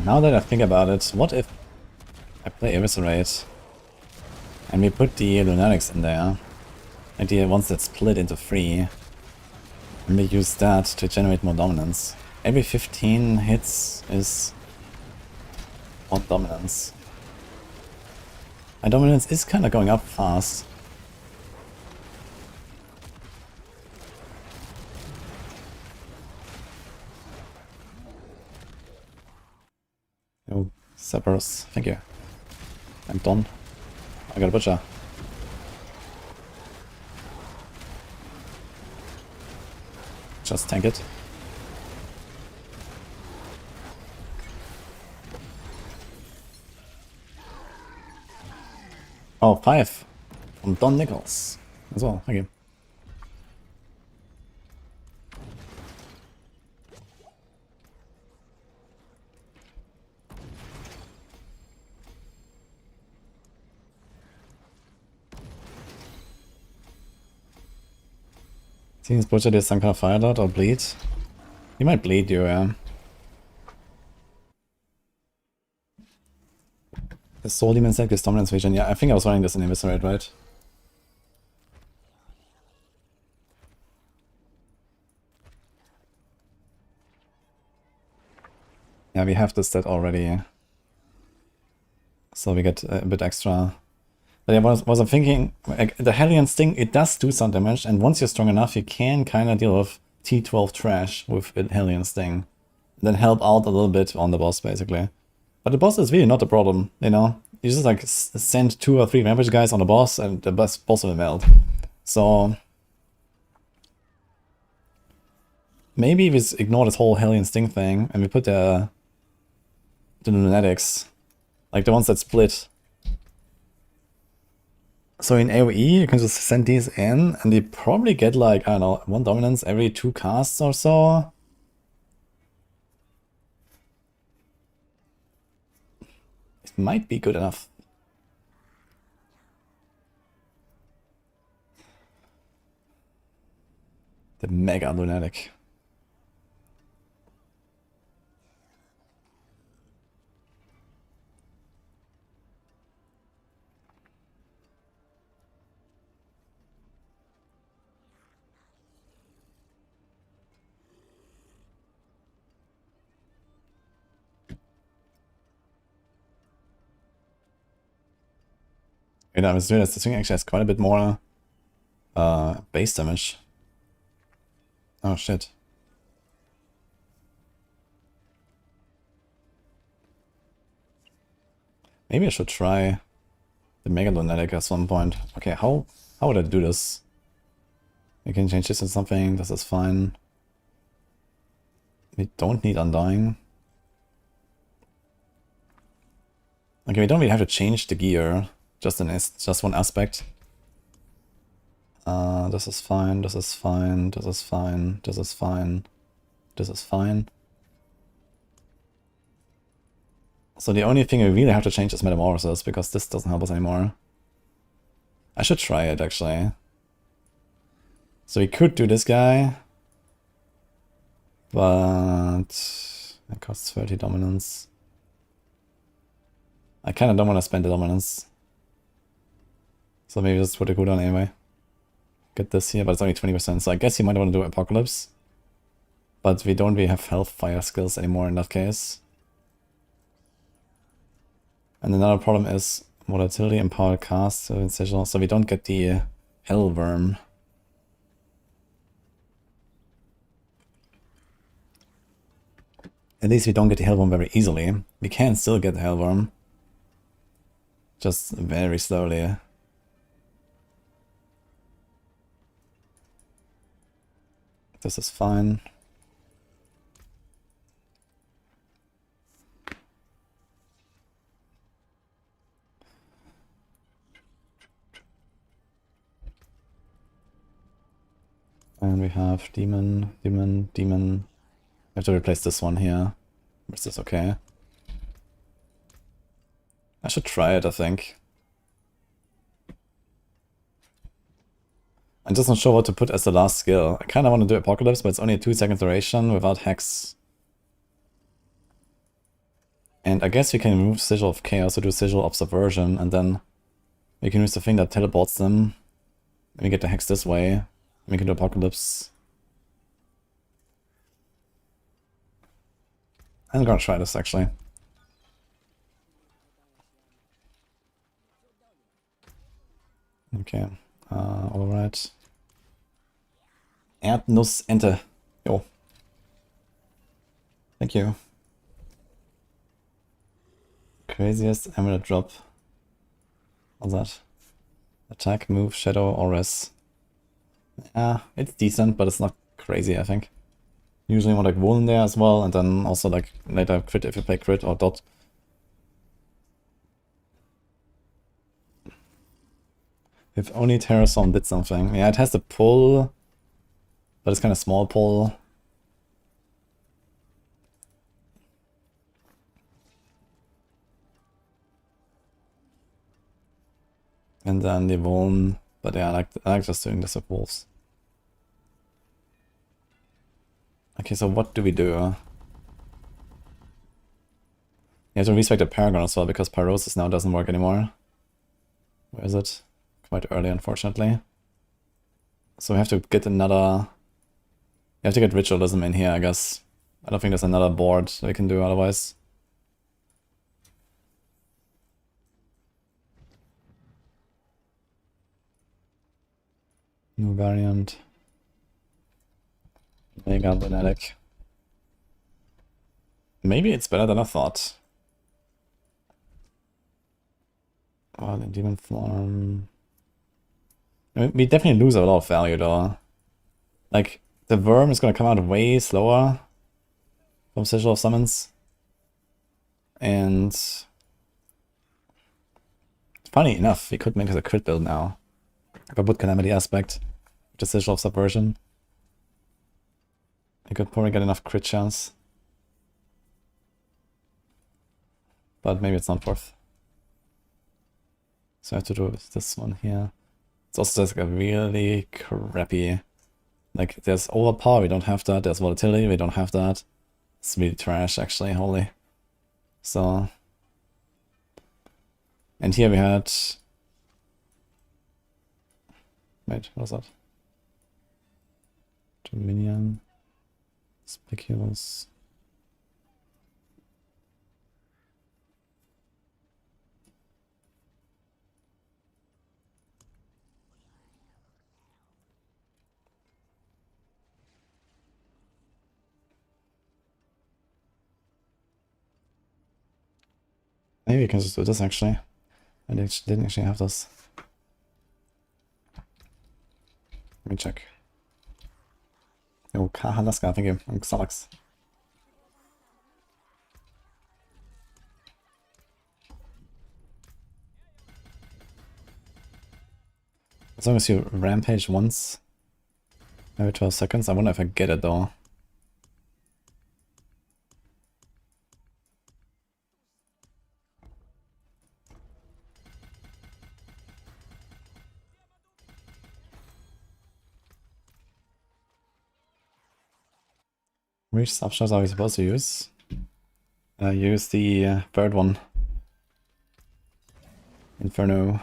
Now that I think about it, what if I play Eviscerate and we put the Lunatics in there, and once that's split into 3, and we use that to generate more dominance. Every 15 hits is 1 dominance. My dominance is kind of going up fast. Oh, Cerberus, thank you. I'm done. I got a butcher. Just tank it. Oh, 5 from Don Nichols as well. Thank you. Seems Butcher did some kind of fire dot or bleed. He might bleed you, yeah. The Soul Demon said this dominance vision. Yeah, I think I was running this in Eviscerate, right? Yeah, we have this stat already. So we get a bit extra. But yeah, was I'm thinking, like, the Hellion Sting, it does do some damage, and once you're strong enough, you can kind of deal with T12 trash with a Hellion Sting. Then help out a little bit on the boss, basically. But the boss is really not the problem, you know? You just like send 2 or 3 Rampage guys on the boss, and the boss will melt. So maybe we just ignore this whole Hellion Sting thing, and we put the Lunatics, like the ones that split. So in AoE, you can just send these in, and they probably get like, I don't know, 1 dominance every 2 casts or so. It might be good enough. The Mega Lunatic. I was doing this thing actually has quite a bit more base damage. Oh shit. Maybe I should try the Mega Lunatic at some point. Okay, how would I do this? We can change this to something, this is fine. We don't need Undying. Okay, we don't really have to change the gear. Just one aspect. This is fine, this is fine, this is fine, this is fine, this is fine. So the only thing we really have to change is Metamorphosis, because this doesn't help us anymore. I should try it, actually. So we could do this guy. But it costs 30 dominance. I kind of don't want to spend the dominance. So maybe just put a cooldown anyway. Get this here, but it's only 20%, so I guess you might want to do Apocalypse. But we don't really have Hellfire skills anymore in that case. And another problem is Volatility, Empowered Cast, so we don't get the Hellworm. At least we don't get the Hellworm very easily. We can still get the Hellworm. Just very slowly. This is fine. And we have Demon. I have to replace this one here. Is this okay? I should try it, I think. I'm just not sure what to put as the last skill. I kind of want to do Apocalypse, but it's only a 2-second duration without Hex. And I guess we can remove Sigil of Chaos to do Sigil of Subversion, and then we can use the thing that teleports them. And we get the Hex this way. And we can do Apocalypse. I'm gonna try this, actually. Okay. Alright. Erdnuss Ente. Jo. Thank you. Craziest amulet drop. What's that? Attack, move, shadow, or res. Yeah, it's decent, but it's not crazy, I think. Usually want like wound there as well, and then also like later crit if you play crit or dot. If only Terrastorm did something. Yeah, it has the pull, but it's kind of small pull. And then the Vuln, but yeah, I like just doing this with wolves. Okay, so what do we do? You have to respect the Paragon as well, because Pyrosis now doesn't work anymore. Where is it? Quite early, unfortunately. So we have to get another... You have to get Ritualism in here, I guess. I don't think there's another board that we can do otherwise. New variant. Mega LUNATIC. Maybe it's better than I thought. Oh, the demon form. I mean, we definitely lose a lot of value though. Like, the worm is gonna come out way slower from Sigil of Summons. And funny enough, we could make it a crit build now. If I put Calamity Aspect, the Sigil of Subversion. I could probably get enough crit chance. But maybe it's not worth. So I have to do this one here. It's also just like a really crappy... Like, there's overpower, we don't have that. There's volatility, we don't have that. It's really trash, actually, holy. So... And here we had... Wait, what was that? Dominion... Speculous... Maybe we can just do this actually. I didn't actually have this. Let me check. Yo, Kahalaska, thank you. I'm Xalax. As long as you rampage once every 12 seconds, I wonder if I get it though. Which subshots are we supposed to use? Use the third one. Inferno.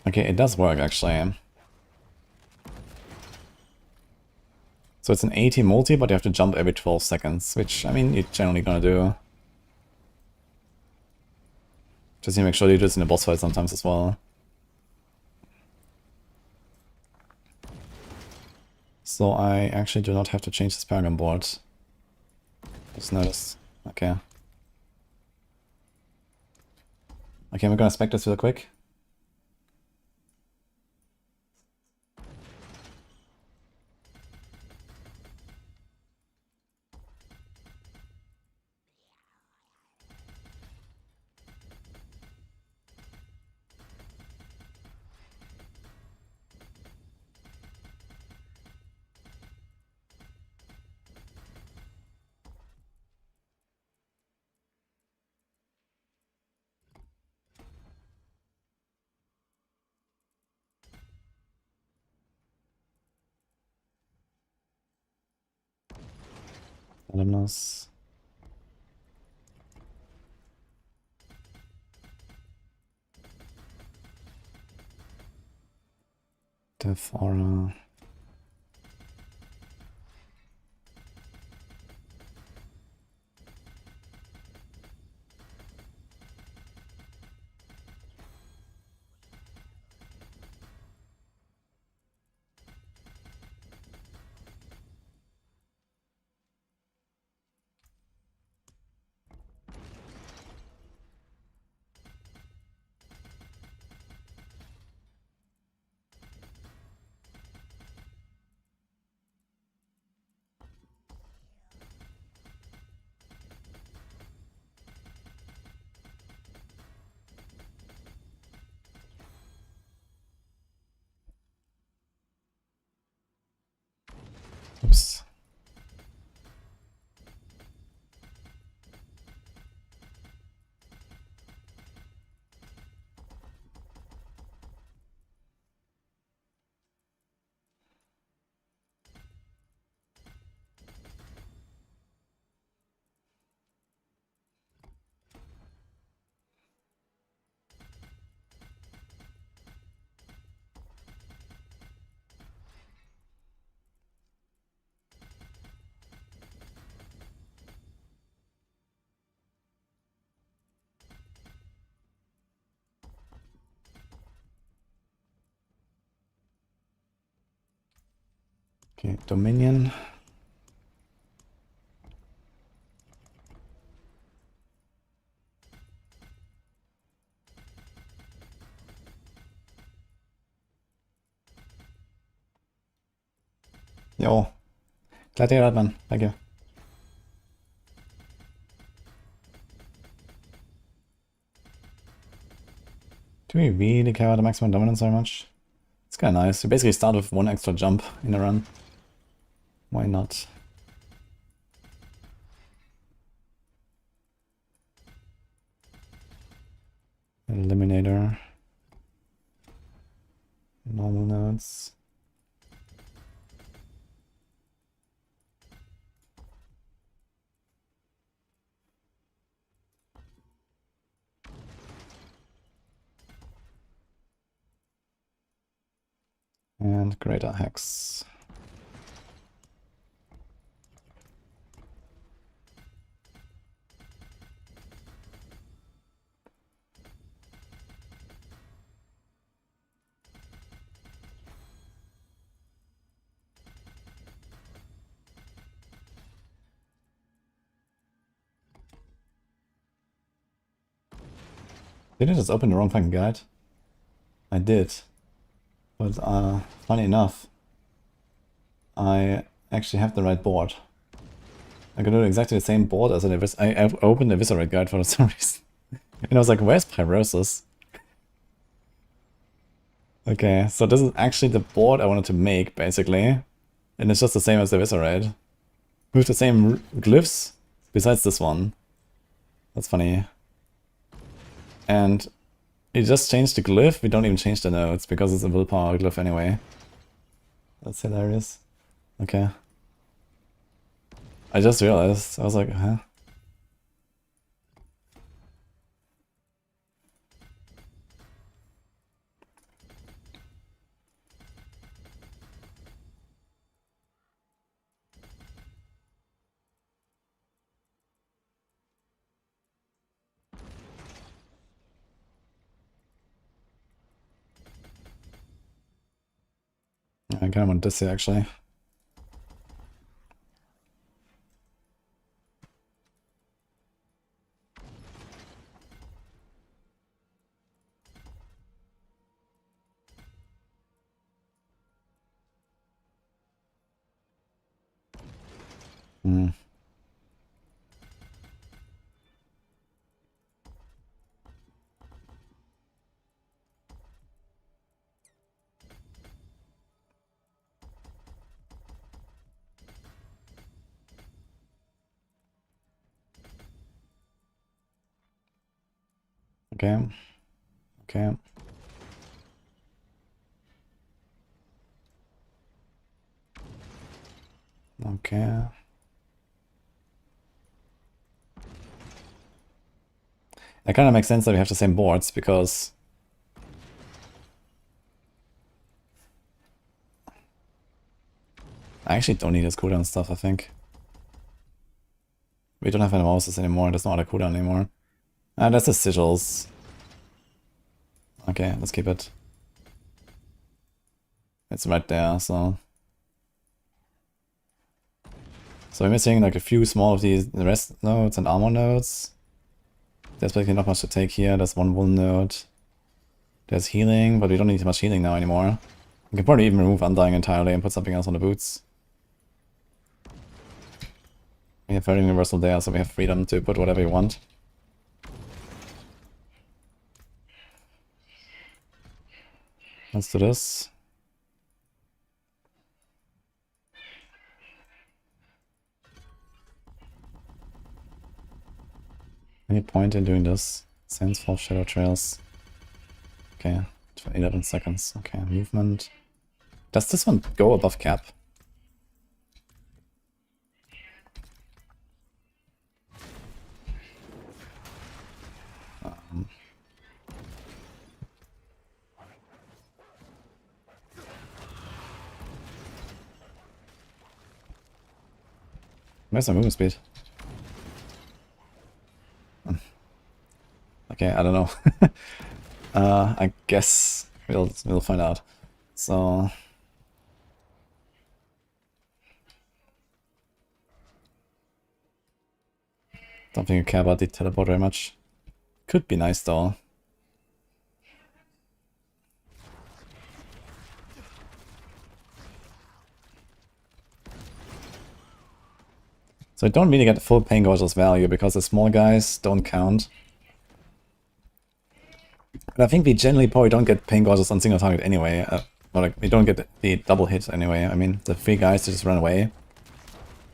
Okay, it does work actually. So it's an 80 multi, but you have to jump every 12 seconds, which, I mean, you're generally gonna do. Just need to make sure you do this in the boss fight sometimes as well. So I actually do not have to change this Paragon board. Just noticed. Okay. Okay, we're gonna spec this real quick. Alumnus. Death Aura. Oops. Okay, Dominion. Jo. Glad to hear that, man. Thank you. Do we really care about the maximum dominance very much? It's kind of nice. You basically start with 1 extra jump in a run. Why not? Eliminator. Normal nodes. And greater hex. Did I just open the wrong fucking guide? I did. But funny enough, I actually have the right board. I can do exactly the same board as I opened the Eviscerate guide for some reason. And I was like, where's Pyrosis? Okay, so this is actually the board I wanted to make, basically. And it's just the same as the Eviscerate. With the same glyphs, besides this one. That's funny. And you just changed the glyph, we don't even change the nodes, because it's a willpower glyph anyway. That's hilarious. Okay. I just realized, I was like, huh? I kind of want this here, actually. Hmm. Okay. Okay. Okay. It kind of makes sense that we have the same boards, because I actually don't need this cooldown stuff, I think. We don't have any mouses anymore, there's no other cooldown anymore. Ah, that's the sigils. Okay, let's keep it. It's right there, so... So we're missing like a few small of these rest nodes and armor nodes. There's basically not much to take here. There's one wool node. There's healing, but we don't need much healing now anymore. We can probably even remove Undying entirely and put something else on the boots. We have very universal there, so we have freedom to put whatever we want. Let's do this. Any point in doing this? Sands for shadow trails. Okay, 11 seconds. Okay, movement. Does this one go above cap? Where's my movement speed? Okay, I don't know. I guess we'll find out. So don't think I care about the teleport very much. Could be nice though. So I don't really get the full Pain Gorge's value because the small guys don't count. But I think we generally probably don't get Pain Gorges on single target anyway. Or like we don't get the double hit anyway. I mean, the 3 guys to just run away.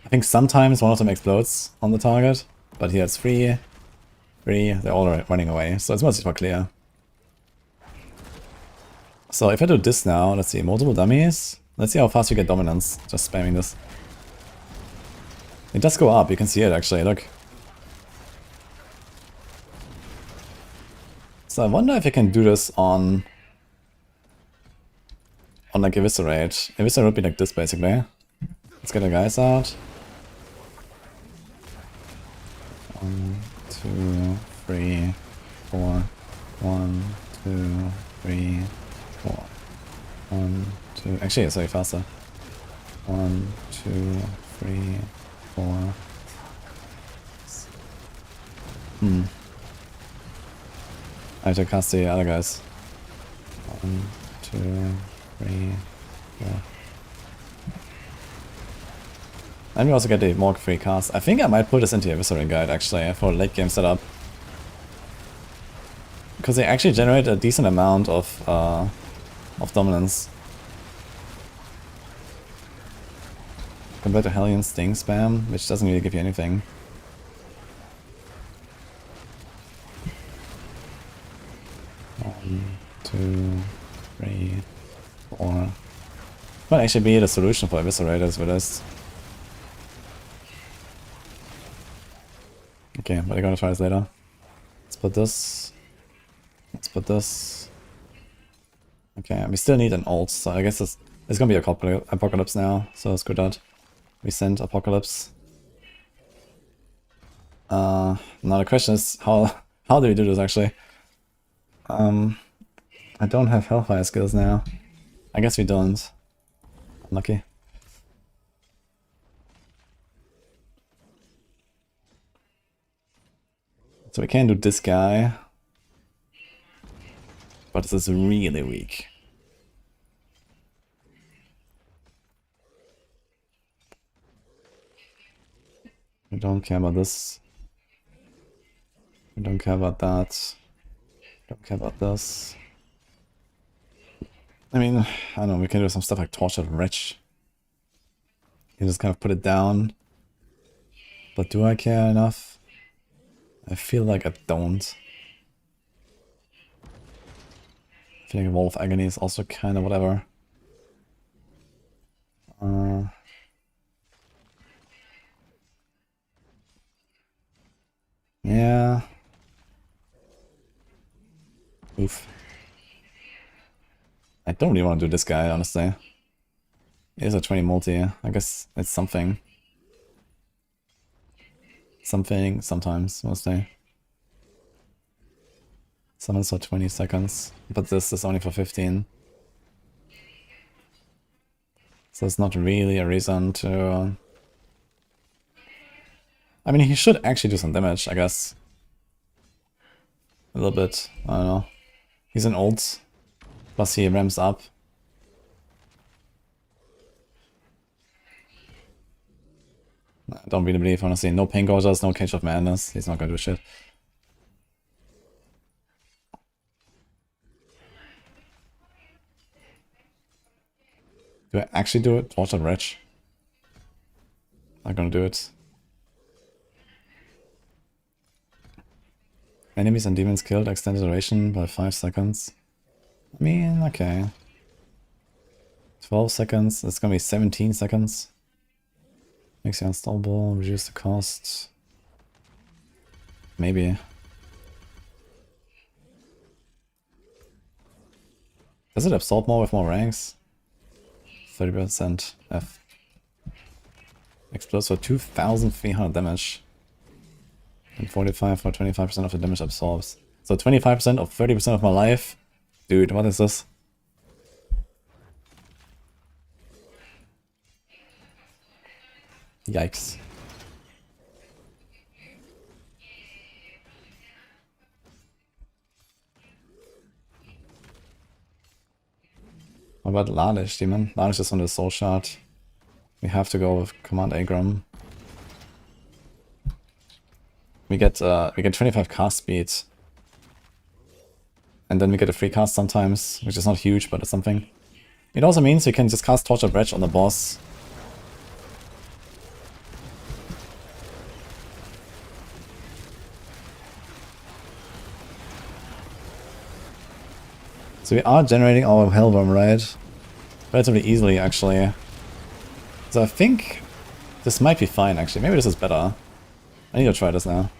I think sometimes one of them explodes on the target, but he has 3, they're all running away. So it's much more clear. So if I do this now, let's see, multiple dummies. Let's see how fast we get dominance, just spamming this. It does go up, you can see it actually, look. So I wonder if I can do this on like Eviscerate. Eviscerate would be like this basically. Let's get the guys out. 1, 2, 3, 4. 1, 2, 3, 4. 1, 2. Actually, it's way faster. 1, 2, 3, 4. I have to cast the other guys. 1, 2, 3, 4. And we also get the more free cast. I think I might put this into a Eviscerate guide actually for late game setup. Because they actually generate a decent amount of dominance. Compared to Hellion Sting spam, which doesn't really give you anything. One, 2, 3, 4. Might actually be the solution for Eviscerators with this. Okay, but I'm gonna try this later. Let's put this. Let's put this. Okay, we still need an ult, so I guess it's gonna be a Apocalypse now, so screw that. We send Apocalypse. Now the question is, how do we do this actually? I don't have Hellfire skills now. I guess we don't. Unlucky. So we can do this guy. But this is really weak. We don't care about this. We don't care about that. We don't care about this. I mean, I don't know, we can do some stuff like Tortured Wretch. You just kind of put it down. But do I care enough? I feel like I don't. I feel like Wall of Agony is also kind of whatever. Yeah. Oof. I don't really want to do this guy, honestly. It is a 20 multi. I guess it's something. Something, sometimes, mostly. Summons for 20 seconds, but this is only for 15. So it's not really a reason to... I mean, he should actually do some damage, I guess. A little bit, I don't know. He's an ult, plus he ramps up. I don't really believe, honestly. No Pain Gorges, no Cage of Madness. He's not gonna do shit. Do I actually do it? Tortured Wretch. Not gonna do it. Enemies and demons killed, extended duration by 5 seconds. I mean, okay. 12 seconds, it's gonna be 17 seconds. Makes you unstoppable, reduce the cost. Maybe. Does it absorb more with more ranks? 30% F. Explodes for 2300 damage. And 45 for 25% of the damage absorbs. So 25% of 30% of my life? Dude, what is this? Yikes. What about Lalish, demon? Lalish is on the soul shard. We have to go with Command Agram. We get 25 cast speed. And then we get a free cast sometimes, which is not huge, but it's something. It also means we can just cast Tortured Wretch on the boss. So we are generating our Hellworm, right? Relatively easily, actually. So I think this might be fine, actually. Maybe this is better. I need to try this now.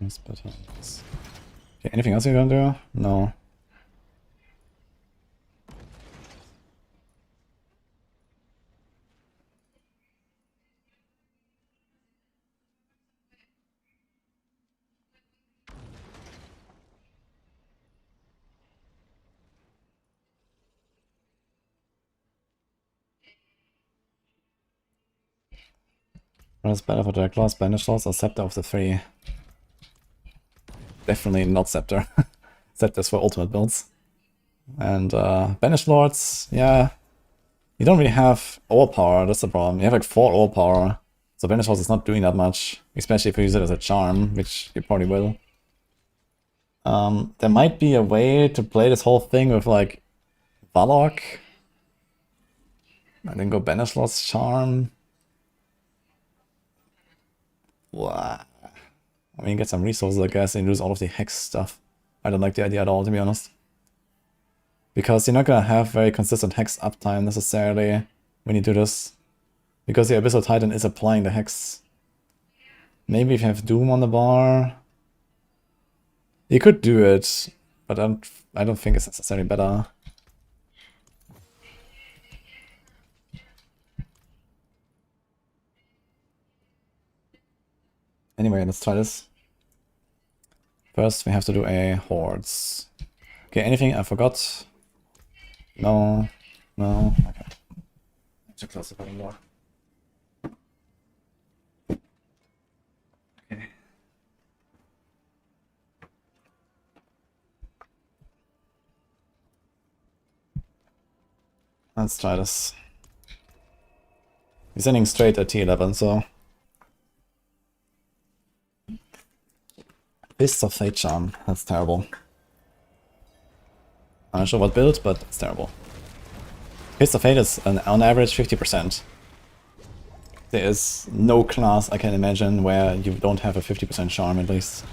It's better. Okay, anything else you're gonna do? No. What is better for Direct Claws, Banish Lords, or Scepter of the three? Definitely not Scepter. Scepter's for ultimate builds. And Banish Lords, yeah. You don't really have overpower, that's the problem. You have like 4 overpower. So Banish Lords is not doing that much. Especially if you use it as a charm, which you probably will. There might be a way to play this whole thing with like Warlock. And then go Banish Lords charm. Wow. I mean, get some resources, I guess, and lose all of the hex stuff. I don't like the idea at all, to be honest. Because you're not gonna have very consistent hex uptime necessarily when you do this. Because the Abyssal Titan is applying the hex. Maybe if you have Doom on the bar... You could do it, but I don't think it's necessarily better. Anyway, let's try this. First, we have to do a Hordes. Okay, anything I forgot? No. No. Okay. To close the bottom door. Okay. Let's try this. He's sending straight at T11, so... Fist of Fate Charm. That's terrible. I'm not sure what build, but it's terrible. Fist of Fate is on average 50%. There is no class I can imagine where you don't have a 50% charm at least.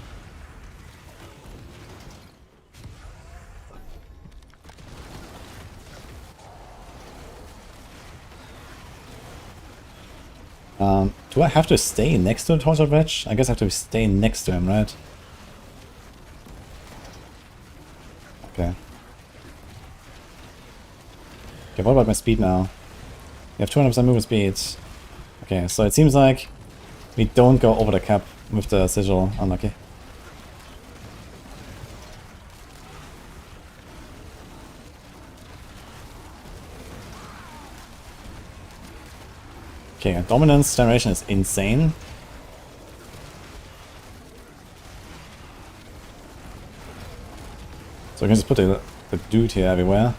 Do I have to stay next to the Tortured Wretch? I guess I have to stay next to him, right? Okay. Okay, what about my speed now? We have 200% movement speed. Okay, so it seems like we don't go over the cap with the sigil. Unlucky. Okay, dominance generation is insane. So I can just put the dude here everywhere.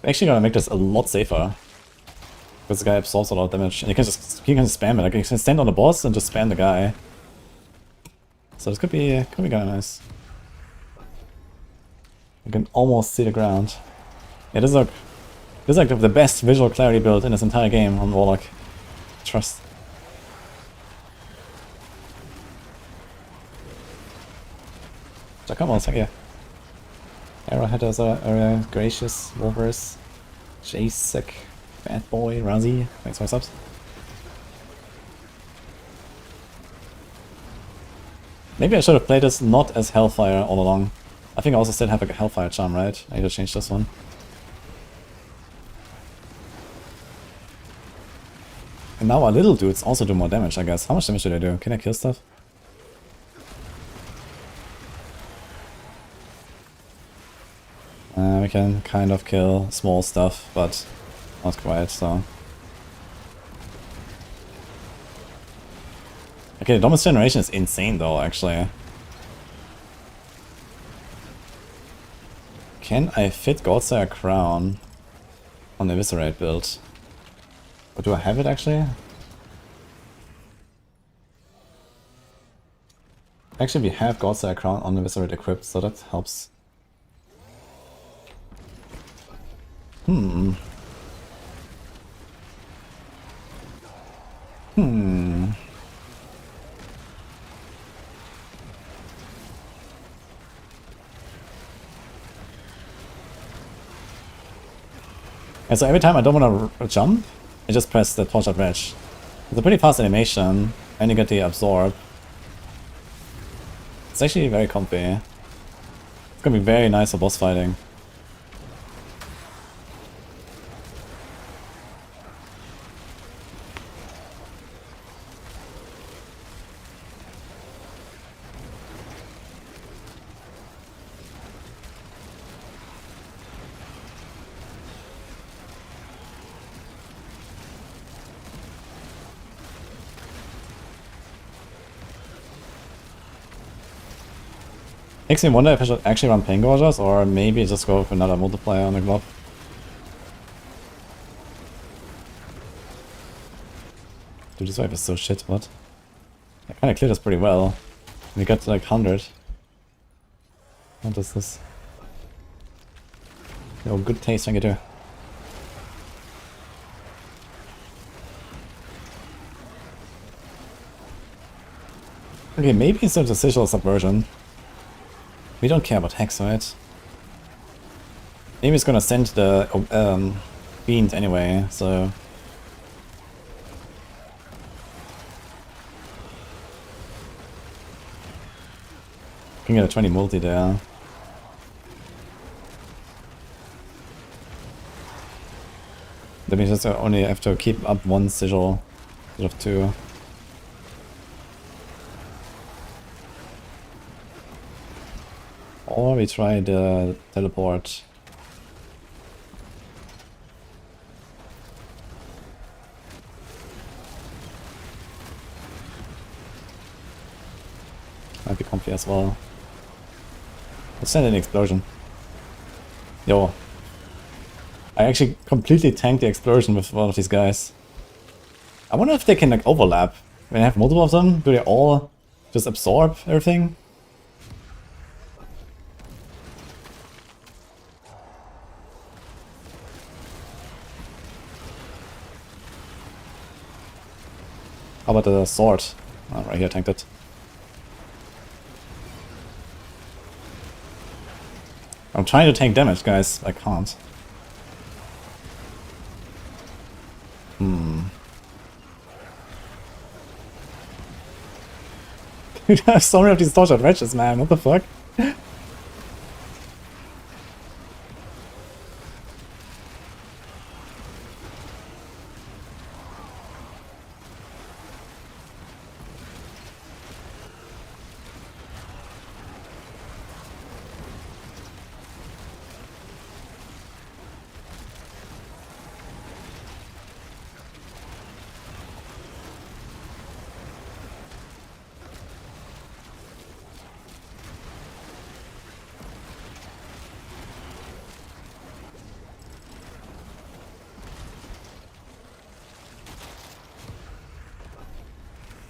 Actually gonna make this a lot safer. Because the guy absorbs a lot of damage. And he can just spam it. Like, he can stand on the boss and just spam the guy. So this could be kinda nice. You can almost see the ground. Yeah, this is like the best visual clarity build in this entire game on Warlock. Trust. So come on, yeah. Arrowhead is a gracious, Wolvers, Jasek, Bad Boy, Razi. Thanks for my subs. Maybe I should have played this not as Hellfire all along. I think I also still have a Hellfire charm, right? I need to change this one. And now our little dudes also do more damage, I guess. How much damage do they do? Can I kill stuff? We can kind of kill small stuff, but not quite, so... Okay, the Dominus generation is insane though, actually. Can I fit Godslayer Crown on the Eviscerate build? Or do I have it actually? Actually, we have Godslayer Crown on the Eviscerate equipped, so that helps. And so every time I don't want to jump, I just press the torch at wedge. It's a pretty fast animation, and you get the absorb. It's actually very comfy. It's gonna be very nice for boss fighting. Makes me wonder if I should actually run Pain Gorgers or maybe just go for another multiplier on the glove. Dude, this wave is so shit, what? I kinda cleared this pretty well. We got like 100. What is this? Yo, good taste, thank you too. Okay, maybe it's a sigil subversion. We don't care about Hex, right? Maybe it's gonna send the Fiend anyway, so... Can get a 20 multi there. That means just only have to keep up one sigil instead of two. Or we try the teleport. Might be comfy as well. Let's send an explosion. Yo. I actually completely tanked the explosion with one of these guys. I wonder if they can like overlap. When I have multiple of them, do they all just absorb everything? How about the sword? Oh, right here, tanked it. I'm trying to tank damage, guys. I can't. Dude, I have so many of these tortured wretches, man. What the fuck?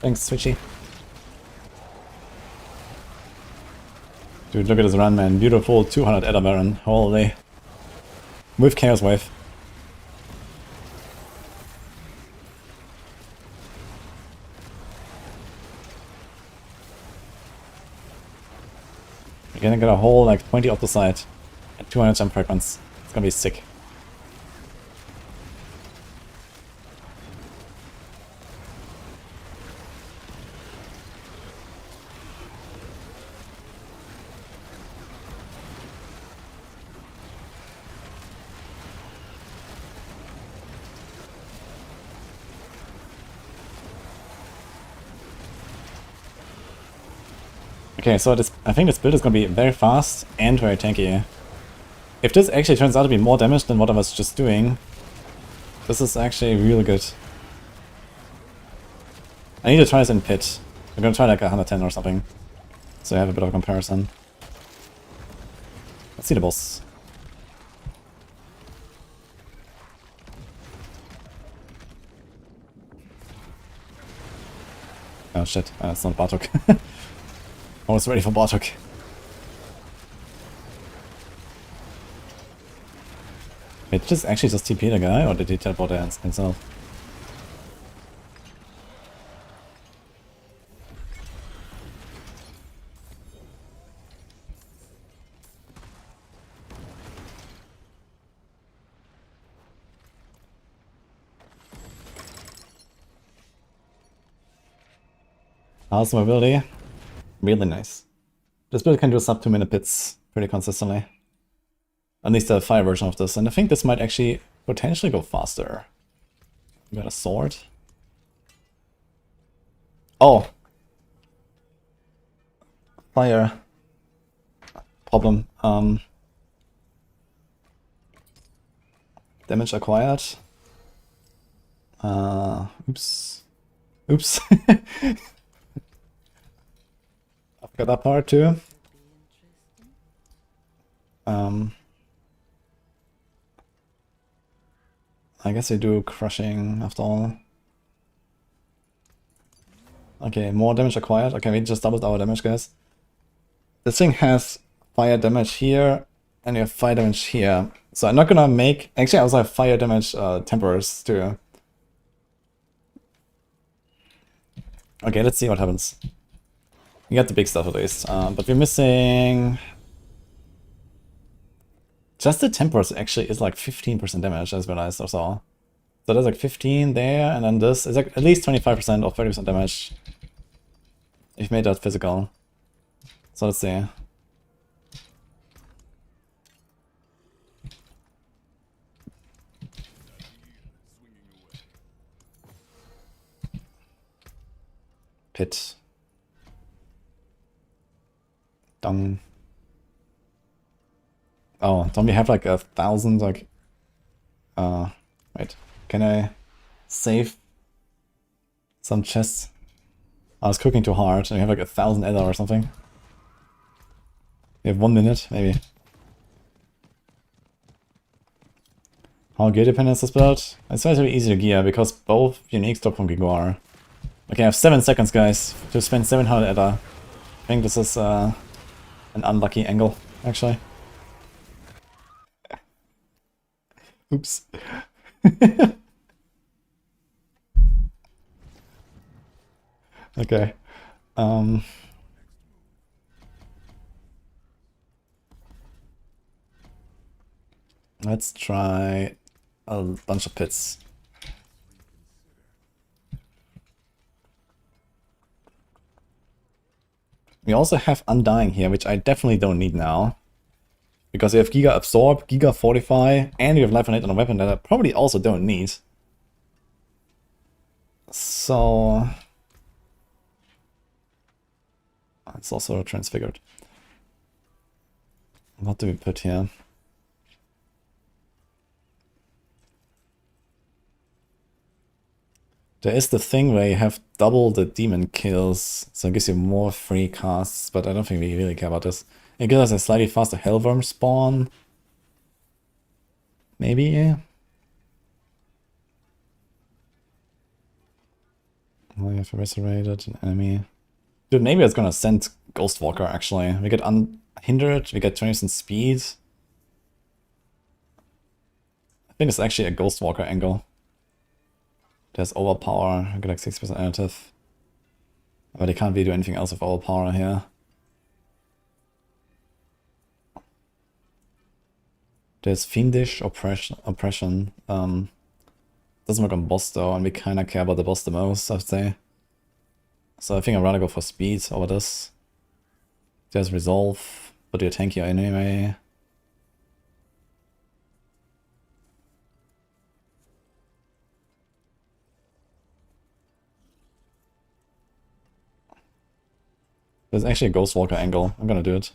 Thanks, Switchy. Dude, look at this run, man. Beautiful 200 Edda Baron. Holy. With Chaos Wave. You're gonna get a whole like 20 off the side. And 200 jump fragments. It's gonna be sick. Okay, so I think this build is going to be very fast and very tanky. If this actually turns out to be more damage than what I was just doing, this is actually really good. I need to try this in pit. I'm going to try like 110 or something, so I have a bit of a comparison. Let's see the boss. Oh shit, it's not Bartok. I was ready for Bartok. Wait, did this actually just TP the guy, or did he teleport there himself? How's the mobility? Really nice. This build can do sub 2 minute pits pretty consistently. At least the fire version of this, and I think this might actually potentially go faster. We got a sword. Oh! Fire. Problem. Damage acquired. Oops. Oops. Got that part too. I guess I do crushing after all. Okay, more damage acquired. Okay, we just doubled our damage, guys. This thing has fire damage here, and you have fire damage here. So I'm not gonna make... Actually, I also have fire damage temporars too. Okay, let's see what happens. We got the big stuff at least, but we're missing... Just the temporars actually is like 15% damage, as realized or so. So there's like 15 there, and then this is like at least 25% or 30% damage. If made that physical. So let's see. Pit. Dung. Oh, don't we have like 1,000 like... wait. Can I save some chests? I was cooking too hard and we have like 1,000 Edda or something. We have 1 minute, maybe. How gear dependent is this build? It's relatively easy to gear because both uniques drop from Gigor. Okay, I have 7 seconds, guys, to spend 700 Edda. I think this is an unlucky angle, actually. Oops. Okay. Let's try a bunch of pits. We also have Undying here, which I definitely don't need now. Because we have Giga Absorb, Giga Fortify, and we have Life Innate on a weapon that I probably also don't need. So... It's also transfigured. What do we put here? There is the thing where you have double the demon kills, so it gives you more free casts, but I don't think we really care about this. It gives us a slightly faster Hellworm spawn. Maybe? Well, you have eviscerated an enemy. Dude, maybe it's gonna send Ghostwalker actually. We get unhindered, we get 20% speed. I think it's actually a Ghostwalker angle. There's overpower, I get like 6% additive. But they can't really do anything else with overpower here. There's Fiendish Oppression. Doesn't work on boss though, and we kinda care about the boss the most, I'd say. So I think I'd rather go for speed over this. There's Resolve, but you're tankier anyway. There's actually a Ghostwalker angle. I'm gonna do it.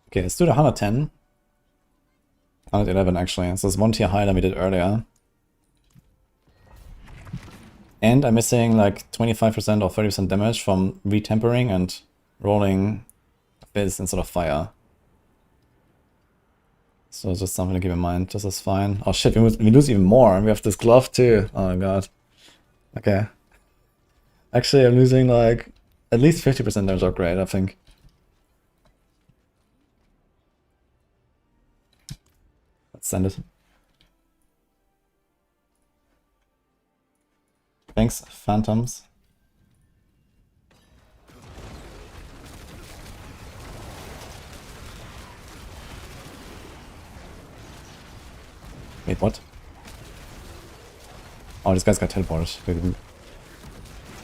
Okay, let's do the 110. 111 actually. So it's one tier higher than we did earlier. And I'm missing like 25% or 30% damage from retempering and rolling fizz instead of fire. So just something to keep in mind. This is fine. Oh shit, we lose even more. We have this glove too. Oh my god. Okay. Actually, I'm losing like at least 50% damage upgrade, I think. Let's send it. Thanks, Phantoms. Wait, what? Oh, this guy's got teleported.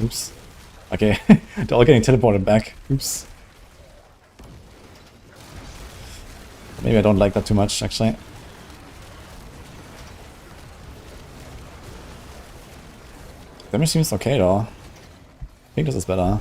Oops. Okay, they're all getting teleported back. Oops. Maybe I don't like that too much, actually. Damage seems okay, though. I think this is better.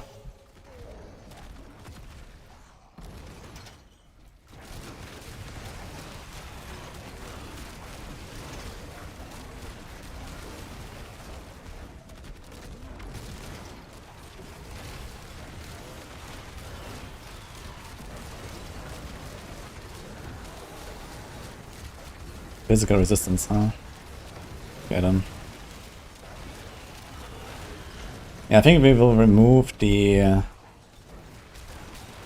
Physical resistance, huh? Okay then. Yeah, I think we will remove the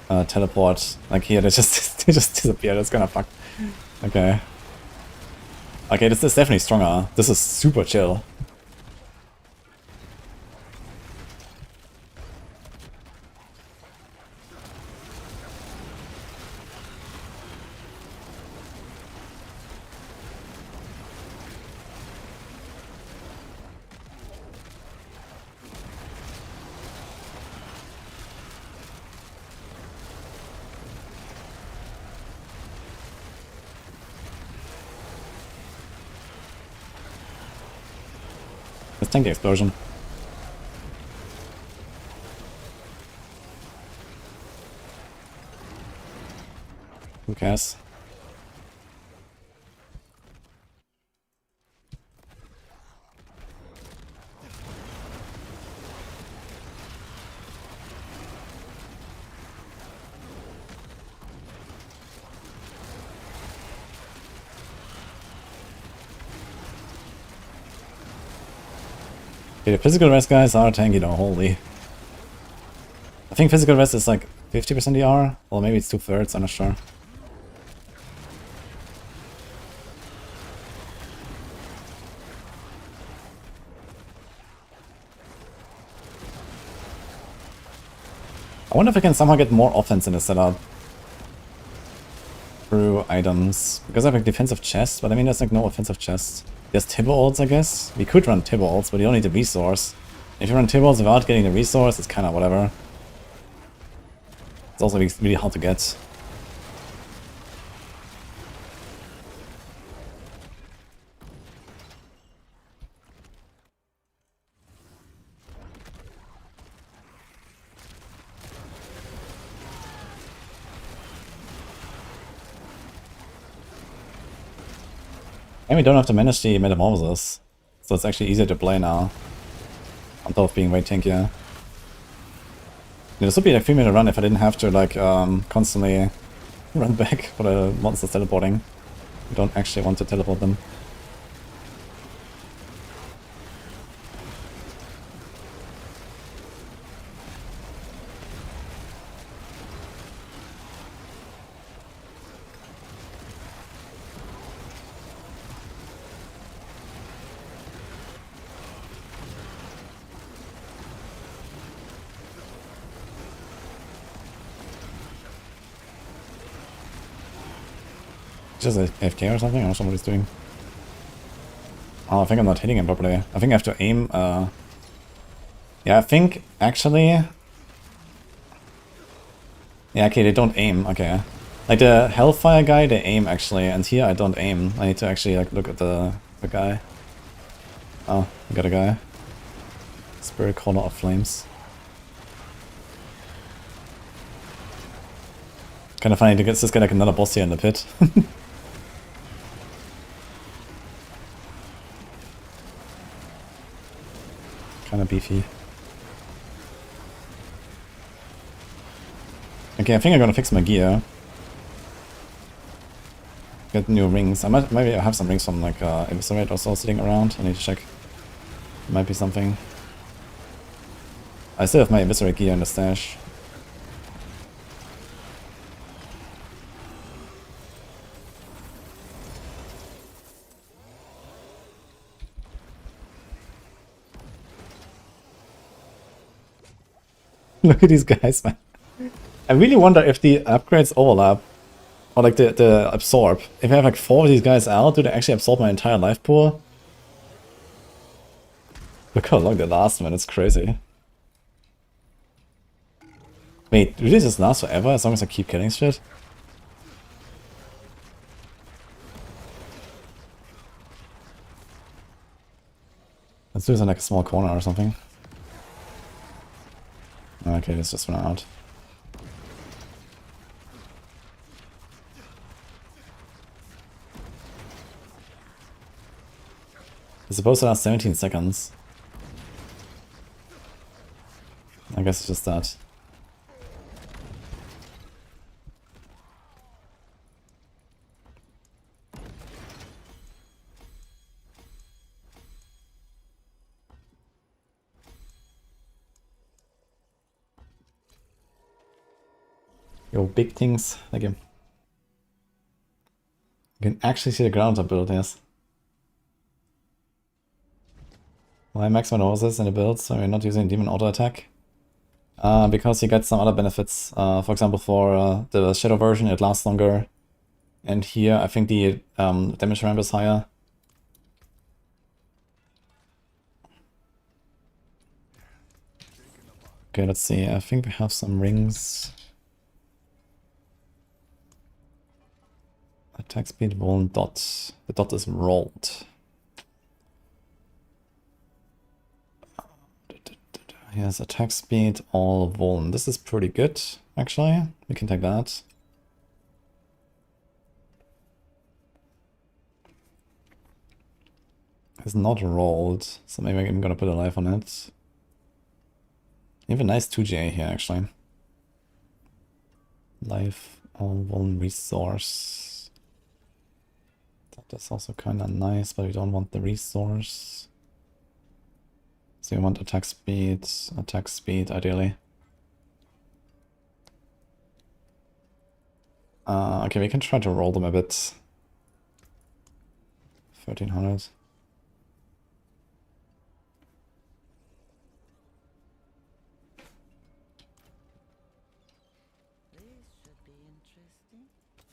teleport. Like here, they just they just disappear. That's gonna fuck. Okay. Okay, this is definitely stronger. This is super chill. Let's tank the explosion. Who cares? Okay, the physical rest guys are tanky though, holy. I think physical rest is like 50% DR, or maybe it's 2/3, I'm not sure. I wonder if I can somehow get more offense in the setup through items, because I have a defensive chest, but I mean there's like no offensive chest. There's Tibble ults, I guess. We could run Tibble ults, but you don't need the resource. If you run Tibble ults without getting the resource, it's kinda whatever. It's also really hard to get. And we don't have to manage the metamorphosis, so it's actually easier to play now. On top of being way tankier. This would be a 3-minute run if I didn't have to like constantly run back for the monsters teleporting. We don't actually want to teleport them. Just AFK or something? I don't know what he's doing. Oh, I think I'm not hitting him properly. I think I have to aim, yeah, I think, actually... Yeah, okay, they don't aim, okay. Like, the Hellfire guy, they aim, actually, and here I don't aim. I need to actually, like, look at the guy. Oh, we got a guy. Spirit Caller of Flames. Kinda funny to get this guy like another boss here in the pit. Kinda beefy. Okay, I think I'm gonna fix my gear. Get new rings. Maybe I have some rings from like Eviscerate also sitting around. I need to check. Might be something. I still have my Eviscerate gear in the stash. Look at these guys, man. I really wonder if the upgrades overlap. Or like the absorb. If I have like 4 of these guys out, do they actually absorb my entire life pool? Look how long they last, man. It's crazy. Wait, do they just last forever as long as I keep killing shit? Let's do this in like a small corner or something. Okay, let's just run out. It's supposed to last 17 seconds. I guess it's just that. Yo, big things. Thank you. You can actually see the ground I built, yes. Why max my horses in the builds when we're not using demon auto attack? Because you get some other benefits. For example, for the shadow version, it lasts longer. And here, I think the damage ramp is higher. Okay, let's see. I think we have some rings. Attack speed, Vuln, dot. The dot is rolled. Here's attack speed, all Vuln. This is pretty good, actually. We can take that. It's not rolled, so maybe I'm gonna put a life on it. You have a nice 2GA here, actually. Life, all Vuln resource. That's also kinda nice, but we don't want the resource. So you want attack speed ideally. Okay, we can try to roll them a bit. 1300.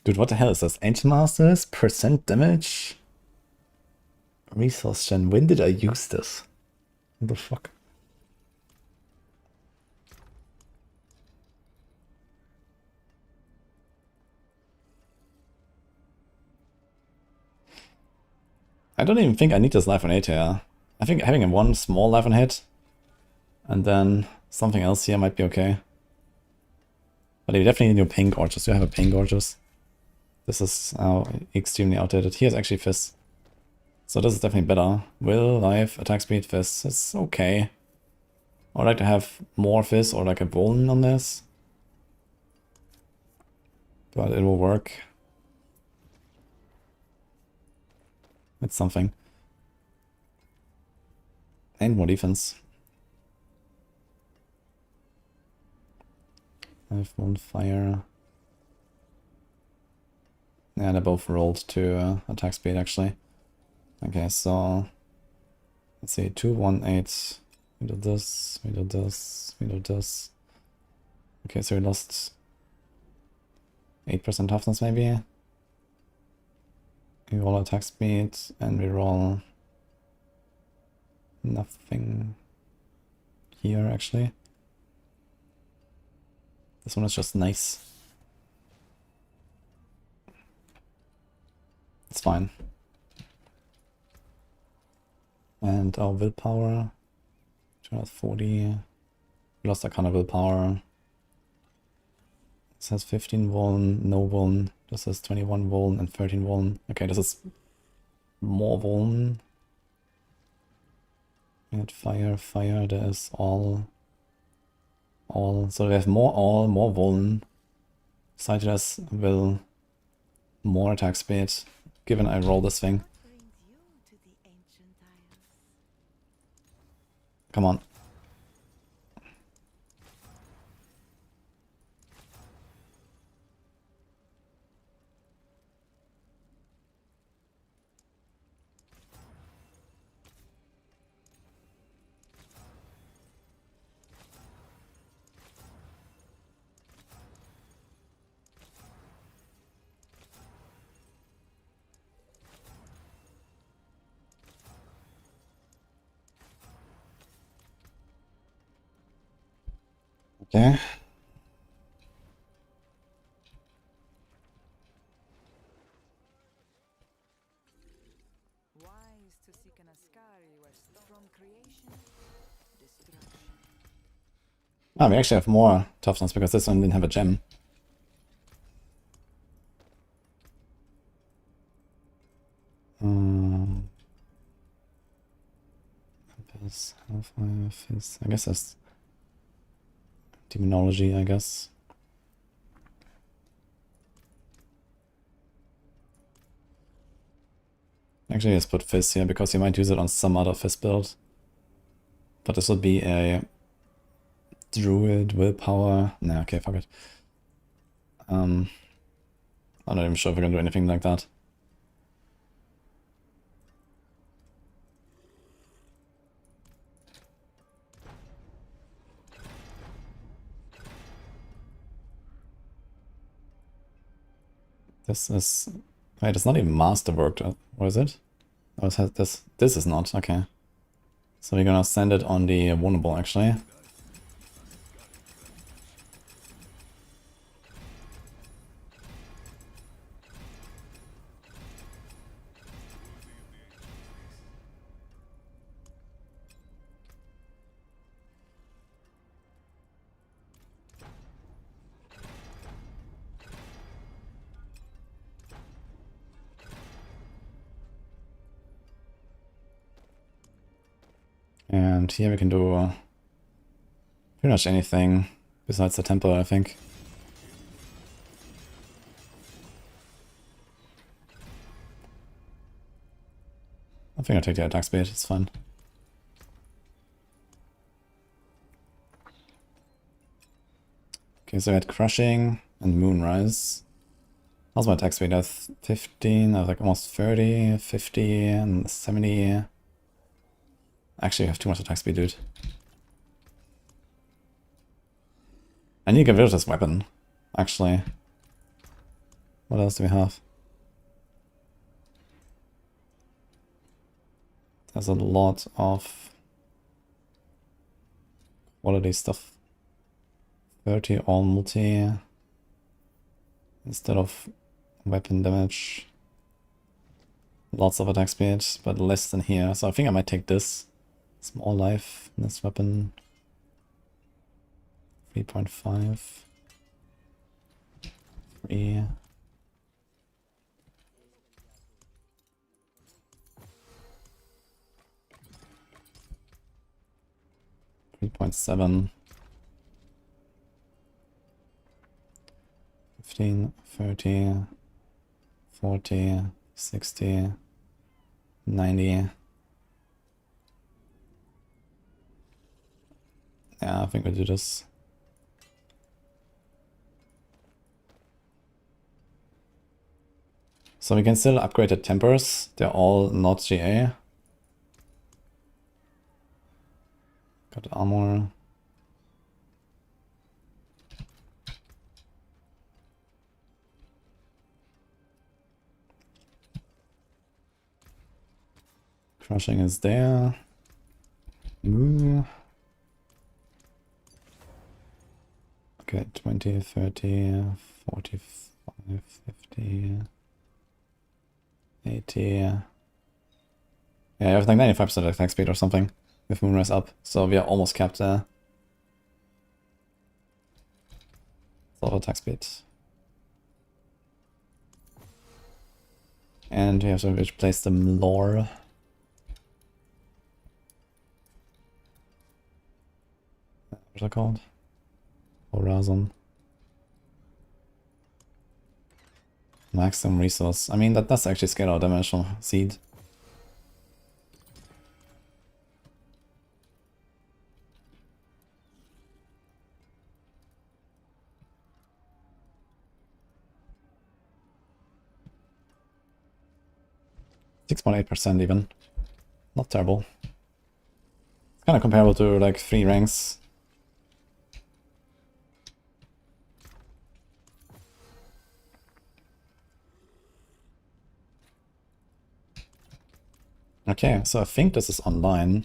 Dude, what the hell is this? Ancient Masters? Percent damage? Resource gen. When did I use this? What the fuck? I don't even think I need this life on 8 here. I think having a one small life on hit and then something else here might be okay. But you definitely need your pain gorgeous. You have a pain gorgeous. This is extremely outdated. Here's actually Fist. So this is definitely better. Will, life, attack speed, Fist. It's okay. I would like to have more Fist or like a Vuln on this. But it will work. It's something. And more defense. I have one fire. Yeah, they both rolled to attack speed actually. Okay, so let's see, 2, 1, 8. We do this, we do this, we do this. Okay, so we lost 8% toughness maybe. We roll attack speed and we roll nothing here actually. This one is just nice. It's fine. And our willpower, 240. We lost a kind of willpower. This has 15 Vuln, no Vuln. This has 21 Vuln and 13 Vuln. Okay, this is more Vuln. We had fire, there is all. So we have more Vuln. Sightless will more attack speed, given I roll this thing. Come on. Okay. Wise to seek an Ascari where from creation, destruction. Ah, we actually have more toughness because this one didn't have a gem. Hellfire, Fizz. I guess that's demonology, I guess. Actually, let's put Fizz here because you might use it on some other Fizz build. But this would be a Druid, willpower. Nah, okay, fuck it. I'm not even sure if we're gonna do anything like that. This is... Wait, it's not even masterwork, or is it? Oh, it has this. This is not, okay. So we're gonna send it on the vulnerable, actually. And here we can do pretty much anything besides the temple, I think. I think I'll take the attack speed, it's fine. Okay, so we had Crushing and Moonrise. How's my attack speed? I have 15, I have like almost 30, 50, and 70. Actually, I have too much attack speed, dude. I need to get rid of this weapon, actually. What else do we have? There's a lot of quality stuff. 30 all multi instead of weapon damage. Lots of attack speed, but less than here. So I think I might take this. Small life in this weapon. 3.5. 3. .7. 15, 30, 40, 60. 90. Yeah, I think we'll do this. So we can still upgrade the tempers. They're all not GA. Got armor. Crushing is there. Moo. Okay, 20, 30, 45, 50, 80. Yeah, you have like 95% attack speed or something with Moonrise up, so we are almost capped there. Sort of attack speed. And we have to replace the lore. What's it called? Horizon. Maximum resource. I mean, that does actually scale our damage from Seed. .8% even. Not terrible. It's kind of comparable to like 3 ranks. Okay, so I think this is online.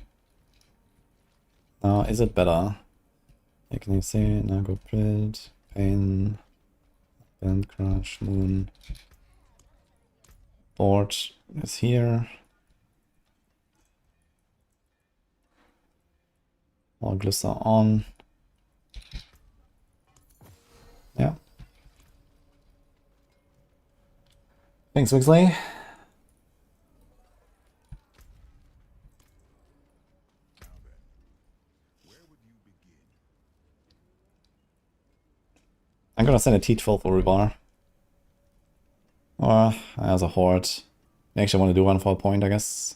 Now, is it better? Yeah, can you see? Now go print, pain, band crush, moon. Board is here. All glyphs are on. Yeah. Thanks, Wixley. I'm gonna send a T12 for Rebar. Or as a horde. I actually want to do one for a point, I guess.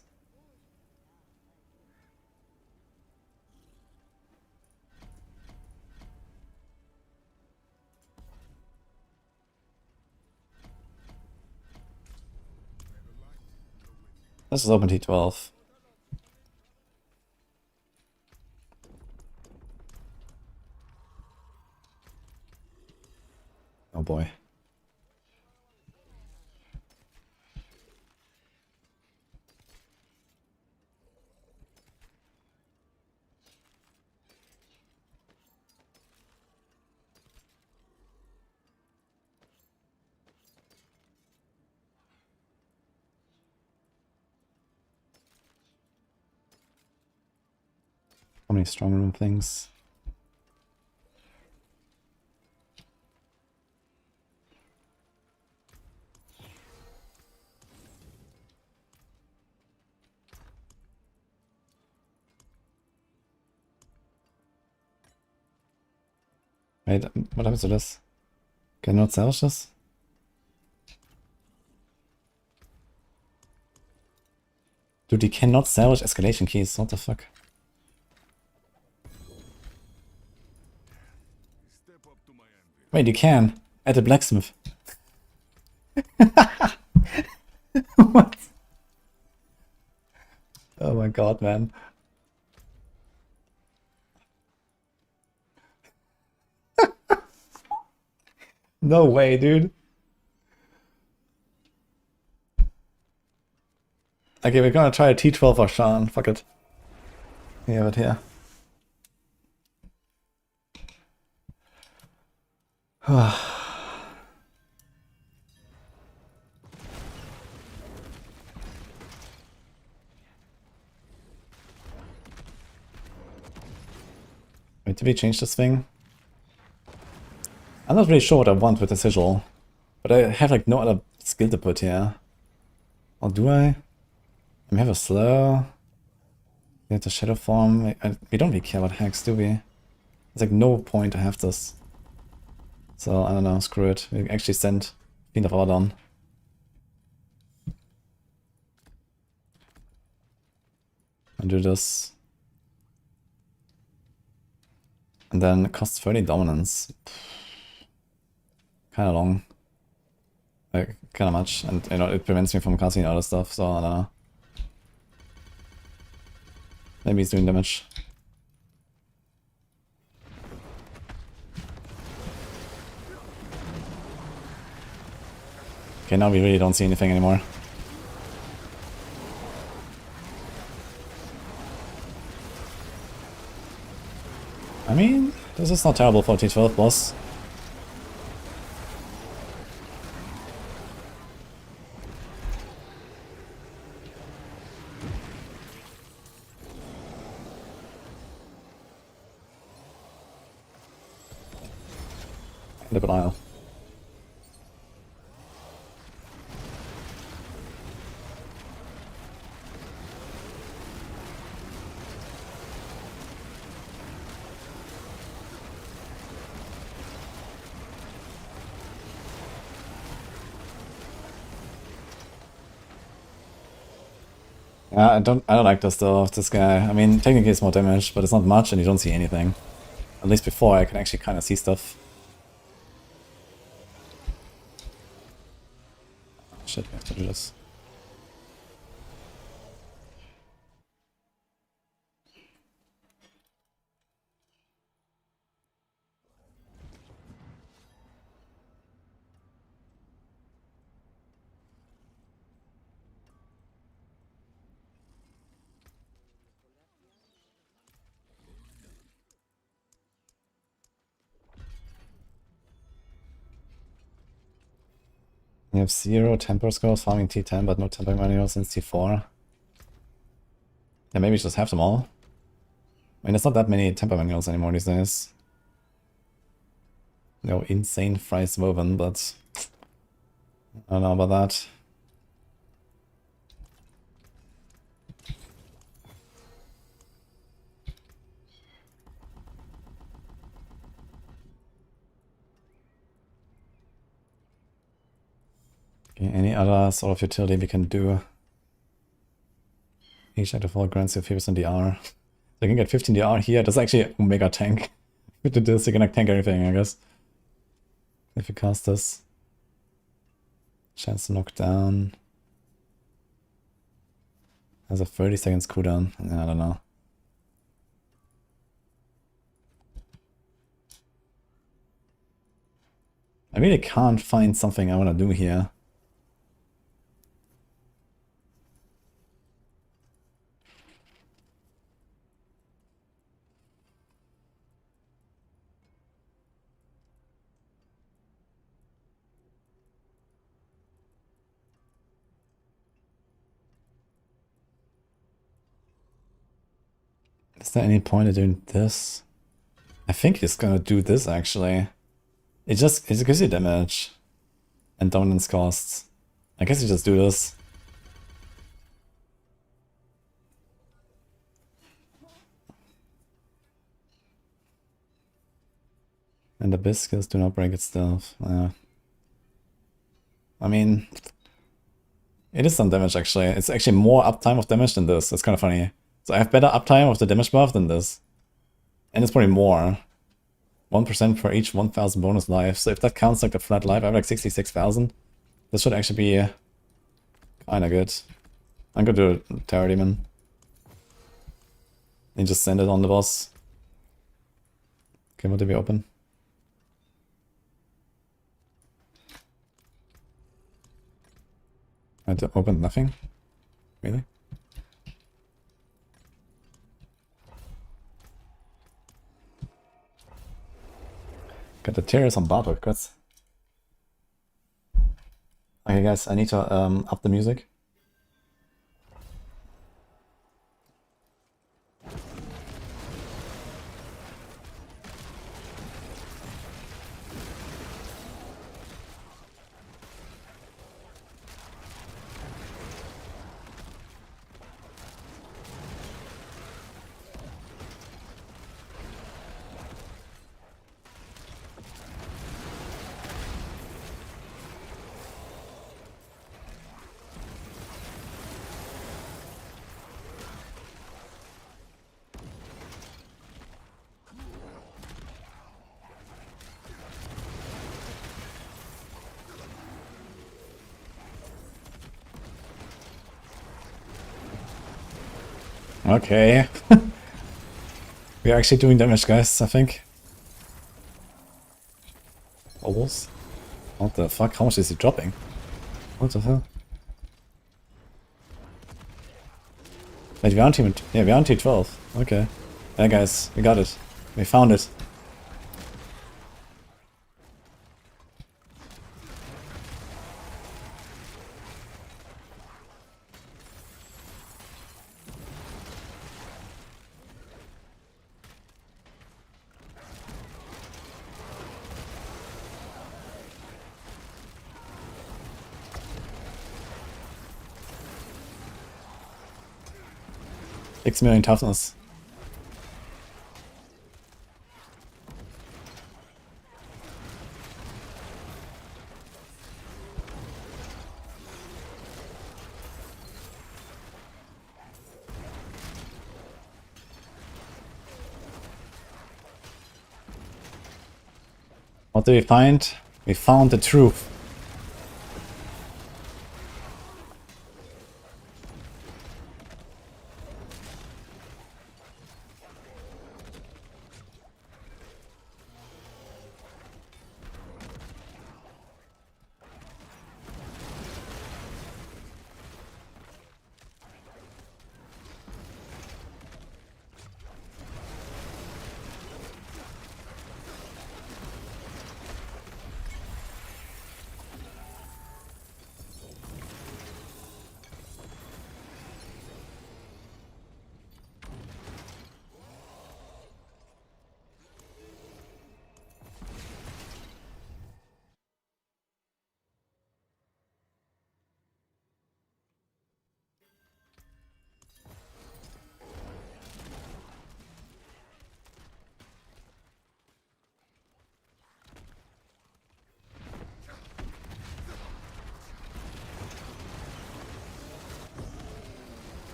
Let's just open T12. Oh boy. How many strong room things? Wait, what happens to this? Can I not salvage this? Dude, you cannot salvage escalation keys, what the fuck? Wait, you can. At the blacksmith. What? Oh my god, man. No way, dude. Okay, we're gonna try a T12 or Shan. Fuck it. We have it here. Wait, did we change this thing? I'm not really sure what I want with the sigil, but I have like no other skill to put here. Or do I? We have a slow. We have the shadow form. We don't really care about hacks, do we? There's like no point to have this. So I don't know, screw it. We actually send Fiend of Abaddon. And do this. And then it costs 30 dominance. Kinda long. Like, kinda much. And you know, it prevents me from casting other stuff, so I don't know. Maybe he's doing damage. Okay, now we really don't see anything anymore. I mean, this is not terrible for a T12 boss. The Belial. Yeah, I don't like this though, this guy. I mean, technically it's more damage, but it's not much and you don't see anything. At least before I can actually kind of see stuff. Shit, we have to do this. We have 0 temper scores, farming T10, but no temper manuals since T4. Yeah, maybe just have them all. I mean, there's not that many temper manuals anymore these days. No insane fries woven, but I don't know about that. Okay, any other sort of utility we can do? Each active all grants you 50% DR. So you can get 15 DR here. That's actually a mega tank. If you do this, you can like tank everything, I guess. If you cast this. Chance to knock down. Has a 30 seconds cooldown. I don't know. I really can't find something I want to do here. Is there any point in doing this? I think he's gonna do this actually. It gives you damage and dominance costs. I guess you just do this. And the biscuits do not break its stealth. I mean, it is some damage actually. It's actually more uptime of damage than this. That's kind of funny. So I have better uptime of the damage buff than this. And it's probably more. 1% for each 1000 bonus life. So if that counts like the flat life, I have like 66,000. This should actually be kinda good. I'm gonna do a Terror Demon. And just send it on the boss. Okay, what did we open? I opened nothing? Really? Got the tears on Bartok, guys. Okay guys, I need to up the music. Okay. We are actually doing damage, guys, I think. Almost. What the fuck? How much is he dropping? What the hell? Wait, we're on team... Yeah, we're on team 12. Okay. Yeah, guys, we got it. We found it. Six million toughness. What did we find? We found the truth.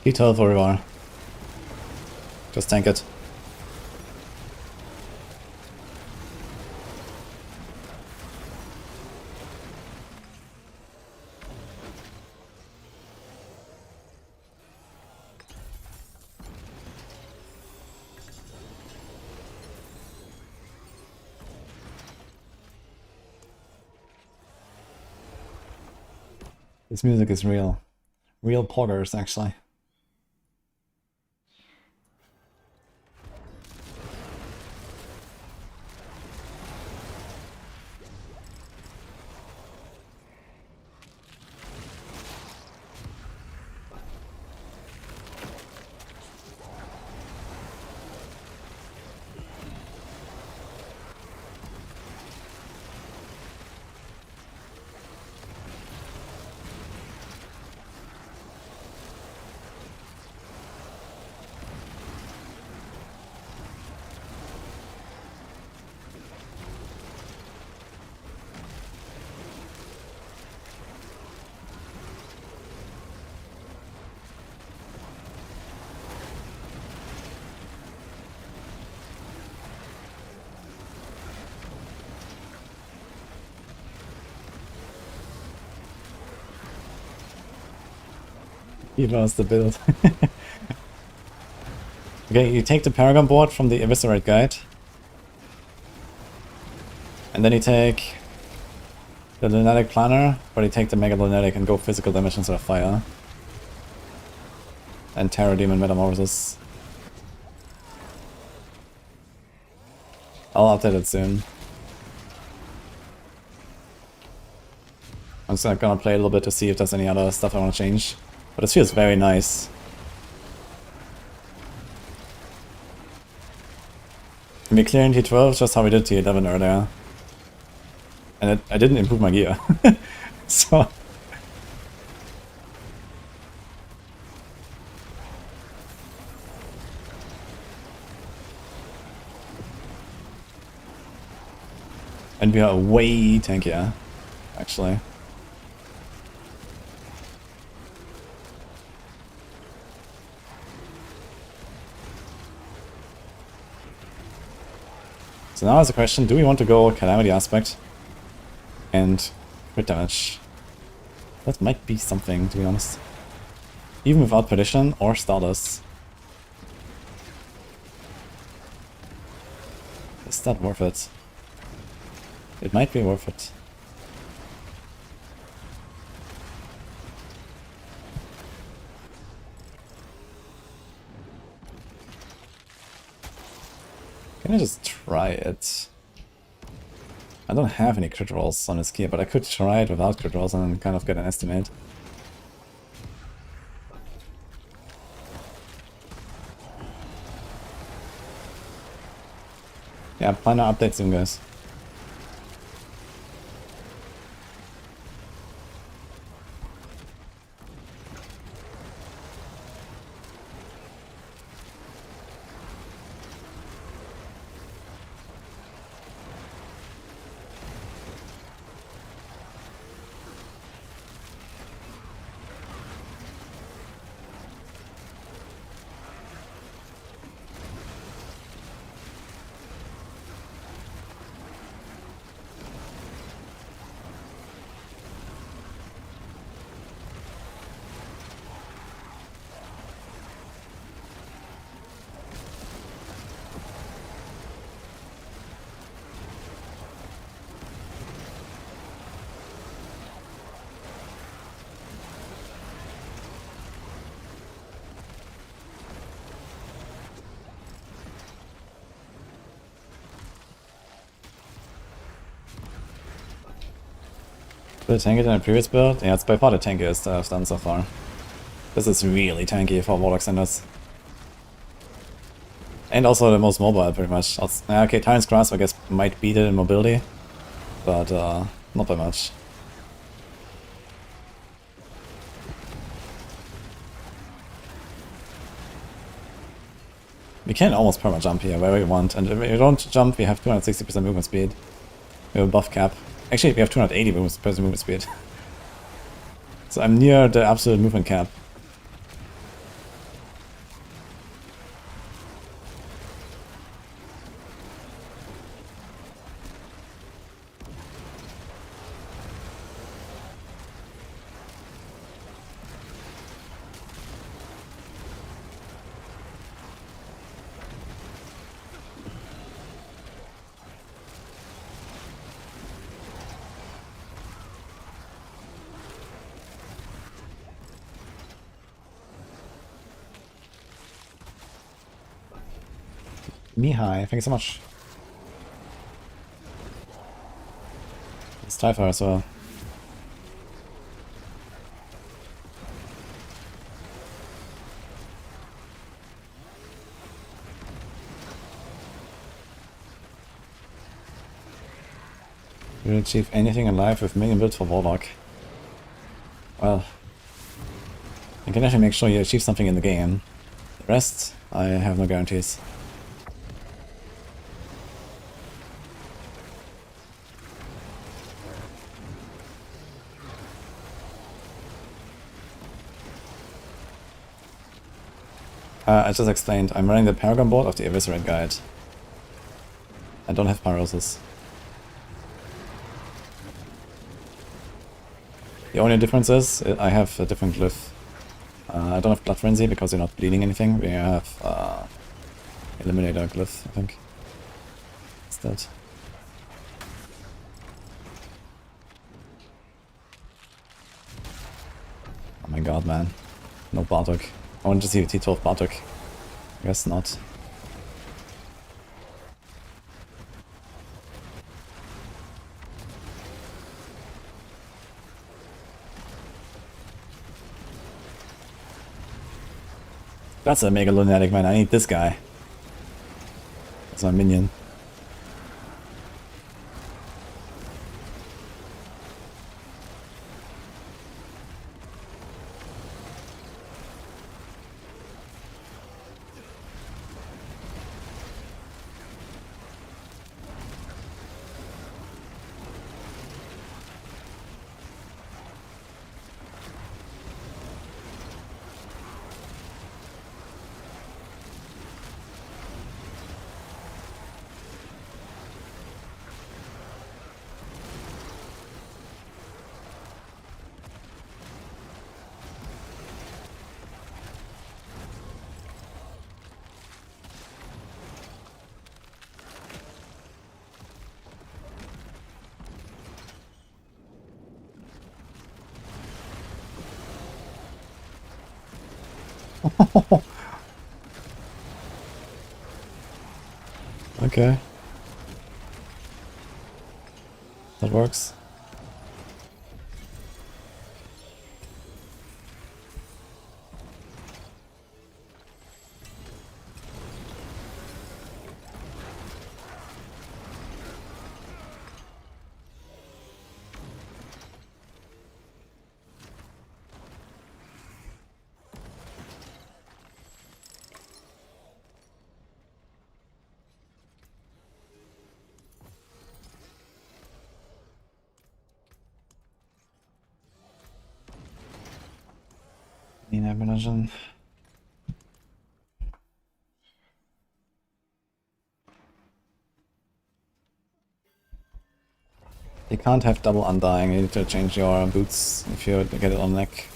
Detail for everyone. Just tank it. This music is real. Real poggers, actually. He knows the build. Okay, you take the Paragon board from the Eviscerate guide. And then you take the Lunatic Planner, but you take the Mega Lunatic and go physical damage instead of fire. And Terror Demon Metamorphosis. I'll update it soon. I'm just gonna play a little bit to see if there's any other stuff I want to change. But it feels very nice. And we clear in T12 just how we did T11 earlier. And I didn't improve my gear. So... And we are way tankier, actually. So now is the question, do we want to go Calamity Aspect and crit damage? That might be something, to be honest. Even without Perdition or Stardust. that worth it? It might be worth it. Can I just try it? I don't have any crit rolls on this gear, but I could try it without crit rolls and kind of get an estimate. Yeah, final update soon, guys. Did I tank it in a previous build? Yeah, it's by far the tankiest I've done so far. This is really tanky for Warlock Centers. And also the most mobile, pretty much. Okay, Tyrant's Grasp, I guess, might beat it in mobility, but not by much. We can almost perma jump here wherever we want, and if we don't jump, we have 260% movement speed. We have a buff cap. Actually, we have 280% movement speed. So I'm near the absolute movement cap. Mihai, thank you so much. It's Typher as well. Will you achieve anything in life with minion build for Warlock? Well, you can actually make sure you achieve something in the game. The rest, I have no guarantees. I just explained, I'm running the Paragon board of the Eviscerate Guide. I don't have Pyrosis. The only difference is I have a different glyph. I don't have Blood Frenzy because you're not bleeding anything. We have Eliminator glyph, I think. Instead. Oh my god, man. No Bartok. I want to see T12 Bartok. I guess not. That's a Mega Lunatic, man. I need this guy. That's my minion. Okay. That works. Ammunition. You can't have double undying, you need to change your boots if you get it on neck.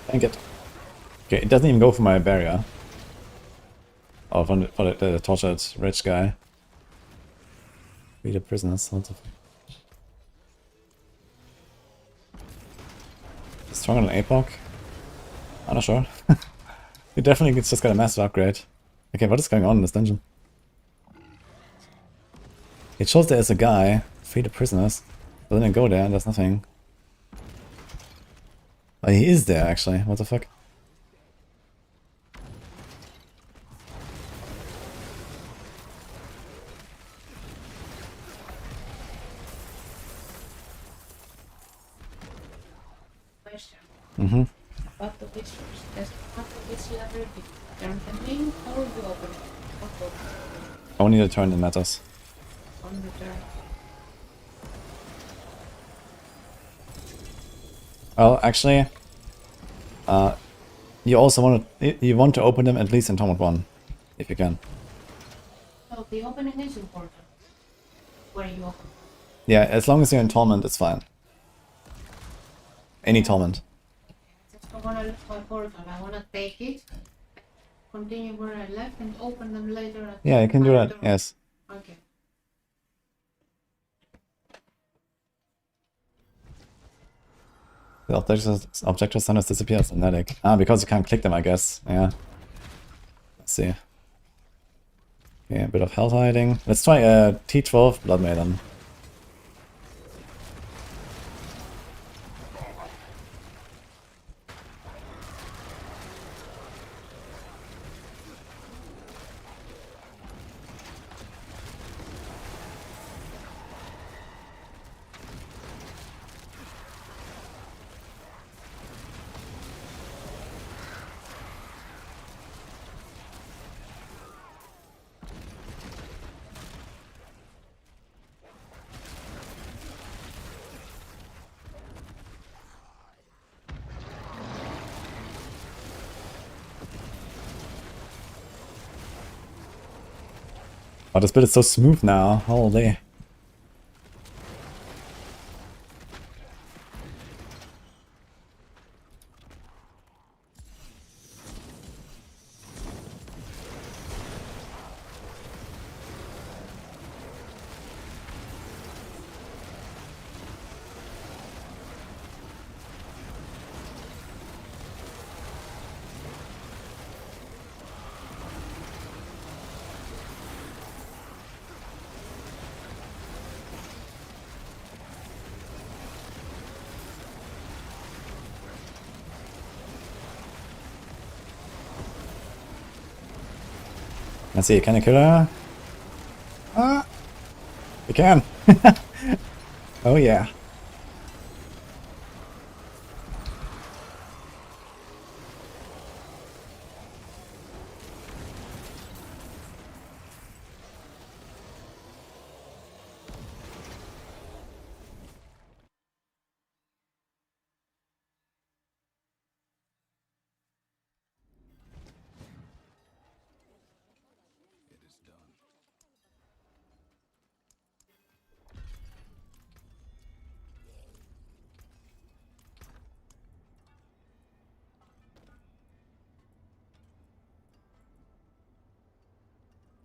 Dang it. Okay, it doesn't even go for my barrier. Oh, for the tortured rich guy. Free the prisoners. What the fuck? Stronger than Epoch? I'm not sure. He definitely just got a massive upgrade. Okay, what is going on in this dungeon? It shows there is a guy. Free the prisoners. But then I go there and there's nothing. Oh, he is there actually. What the fuck? Question. Mm-hmm. About the visitors. Does not the visitor ever turn the main or you open it? What open? Only the turn that matters. On the turn. Well, actually, you also want to open them at least in Torment 1, if you can. So the opening is important. Where you open. Yeah, as long as you're in Torment, it's fine. Any Torment. Just I wanna look my portal. I wanna take it, continue where I left, and open them later. At Yeah, you can do higher that, door. yes. Okay. The objective centers disappears in LUNATIC. Ah, because you can't click them, I guess. Yeah. Let's see. Okay, a bit of health hiding. Let's try a T12 Blood Maiden. Oh, this bit is so smooth now. Holy. Let's see, can I kill her? Ah! You can! Oh yeah.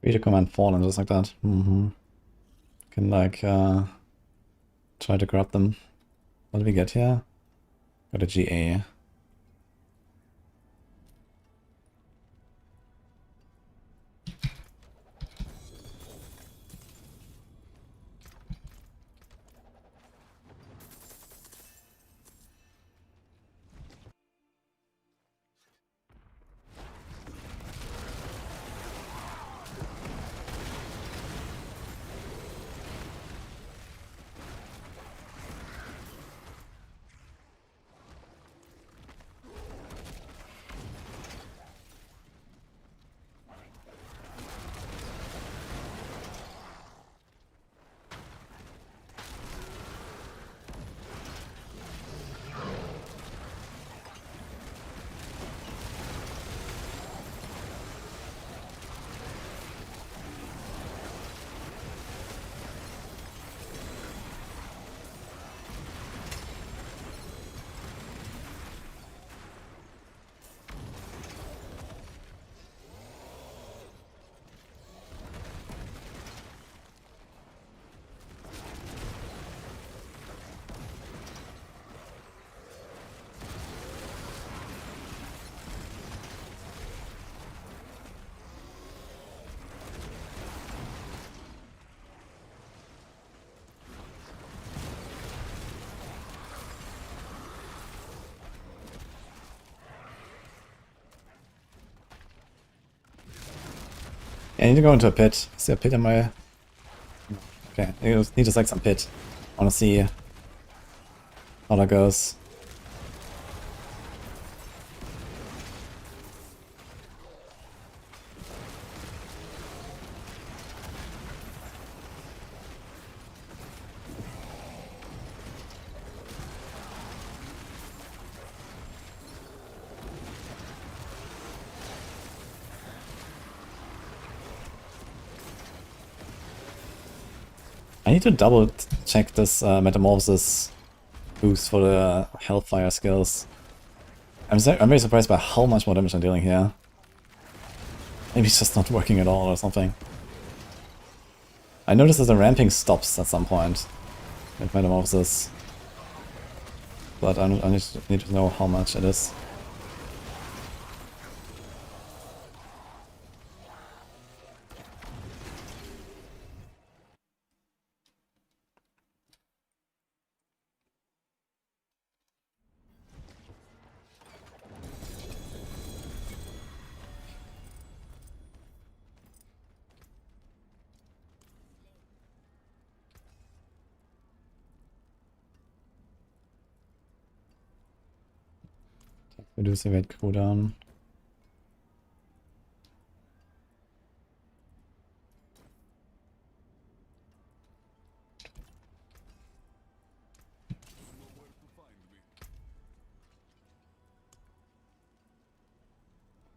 Read a command fallen, just like that. Can like try to grab them. What did we get here? Got a GA. I need to go into a pit. Is there a pit in my... Okay, I need to select some pit. I wanna see how that goes. I need to double check this metamorphosis boost for the Hellfire skills. I'm very surprised by how much more damage I'm dealing here. Maybe it's just not working at all or something. I noticed that the ramping stops at some point with metamorphosis, but I need to know how much it is. Reduce evade cooldown.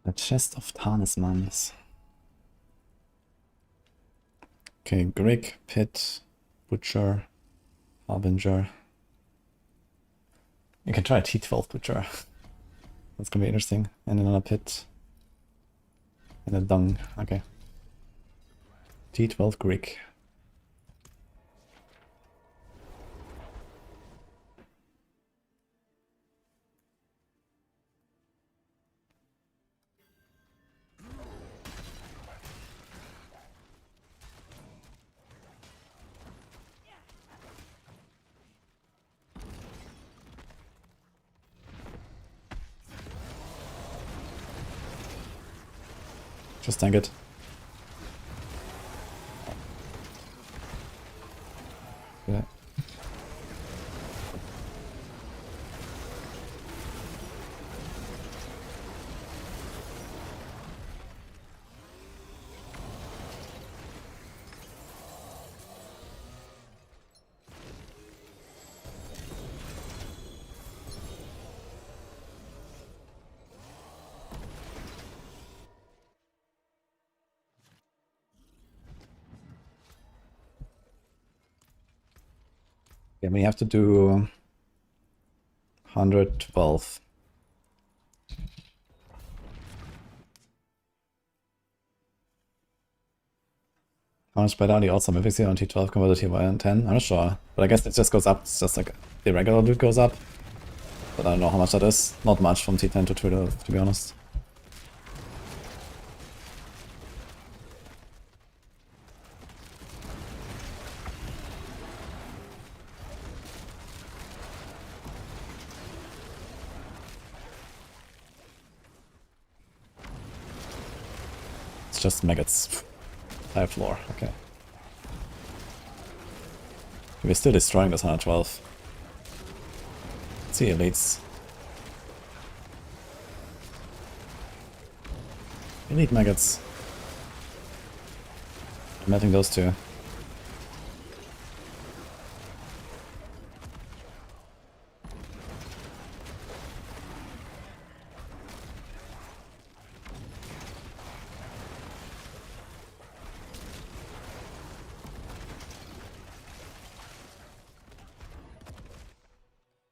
A chest of talismans. Okay, Grig, Pit, Butcher, Harbinger. You can try a T12 Butcher. That's gonna be interesting. And another Pit. And a Dung. Okay. T12 Grig. Just tank it. Yeah. Yeah, we have to do 112. How much better are the odds on mythics here on T12 converted here by 10? I'm not sure. But I guess it just goes up. It's just like the regular loot goes up. But I don't know how much that is. Not much from T10 to 12, to be honest. It's just maggots. High floor, okay. We're still destroying this 112. Let's see elites. Elite maggots. I'm melting those two.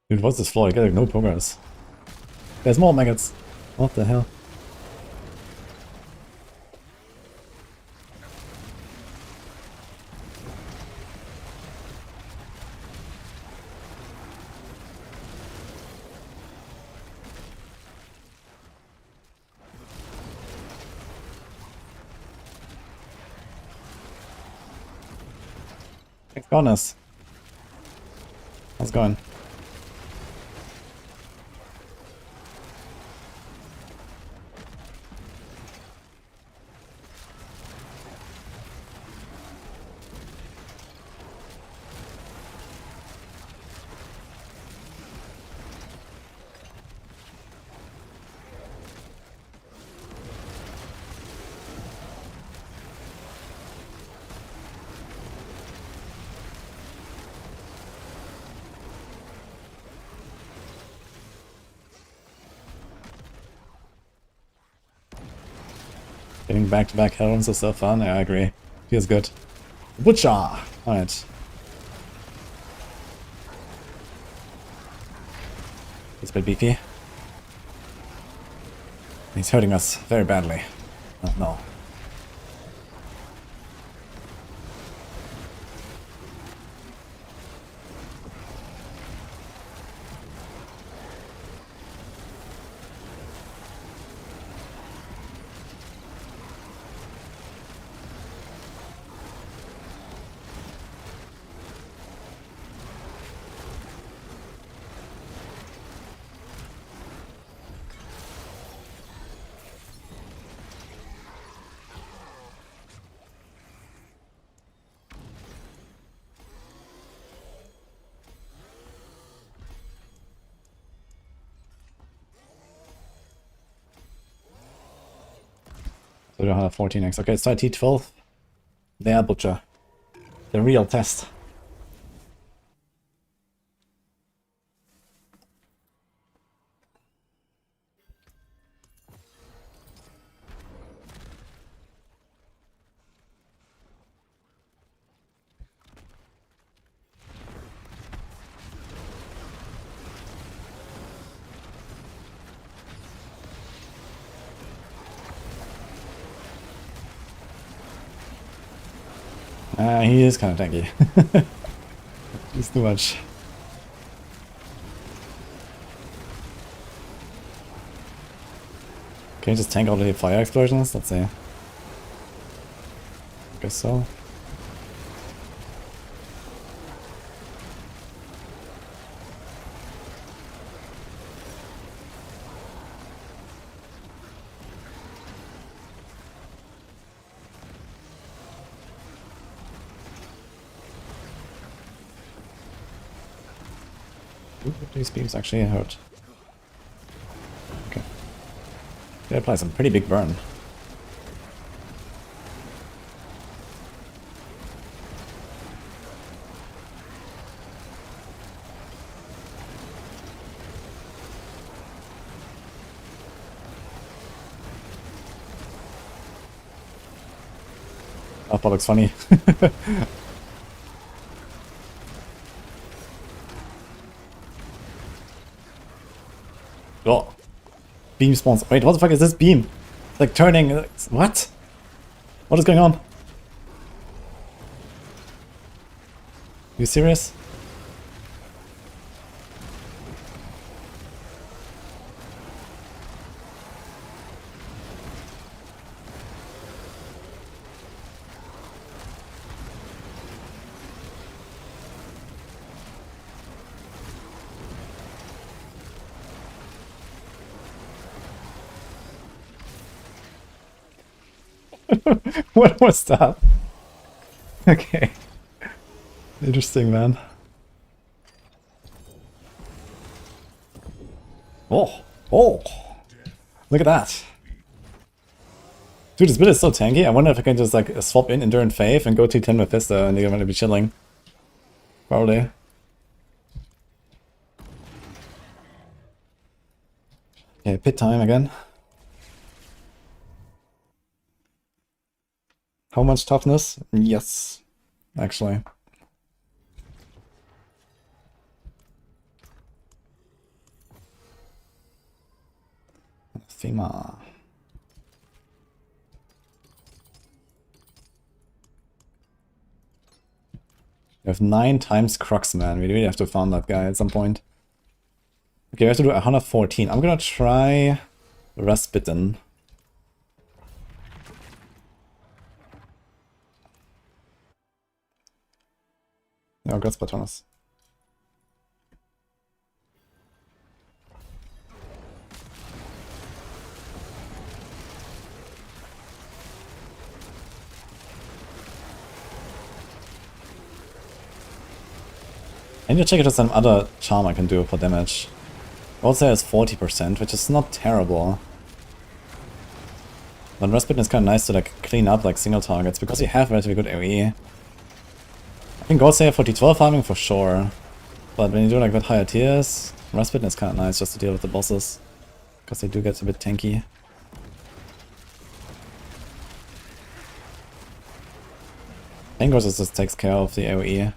Dude, what's this floor? I get like no progress. There's more maggots. What the hell? Thanks, goodness. How's it going? Getting back-to-back Herons is so fun, yeah, I agree. Feels good. Butcher! Alright. He's a bit beefy. He's hurting us very badly. Oh, no. So we don't have 14x. Okay, start T12. There, Butcher. The real test. He is kind of tanky. He's too much. Can you just tank all the fire explosions? Let's see. I guess so. Ooh, these beams actually hurt. Okay. They apply some pretty big burn. Oh, that looks funny. Oh, beam spawns. Wait, what the fuck is this beam? It's like turning. What? What is going on? You serious? What was that? Okay. Interesting, man. Oh, oh, look at that. Dude, this build is so tanky. I wonder if I can just like swap in Endurant Faith and go to 10 Mephisto and they're gonna be chilling. Probably. Okay, pit time again. How much toughness? Yes, actually. Thema. We have 9 times Crux, man. We really have to farm that guy at some point. Okay, we have to do 114. I'm gonna try Rasputin. No, God's Patronus. I need to check if there's some other charm I can do for damage. Also has 40%, which is not terrible. But Rasputin is kind of nice to like clean up like single targets because you have relatively good AoE. I think Godslayer for D12 farming for sure. But when you do like with higher tiers, Rasputin is kind of nice just to deal with the bosses. Because they do get a bit tanky. Enquiries just takes care of the AoE.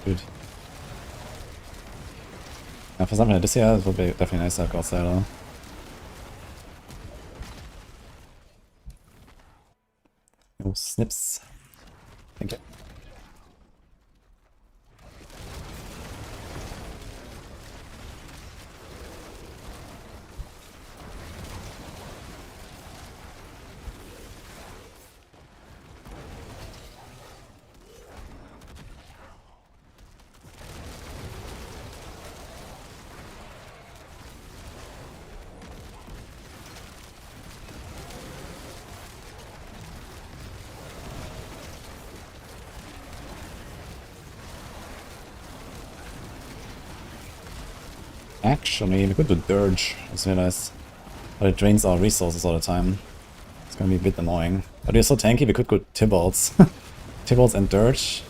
Good. Yeah, for something like this year, it would be definitely nice to have outside though. No snips. Thank you. Actually, we could do Dirge, I just realized. But it drains our resources all the time. It's gonna be a bit annoying. But we're so tanky, we could go Tybalts. Tybalts and Dirge.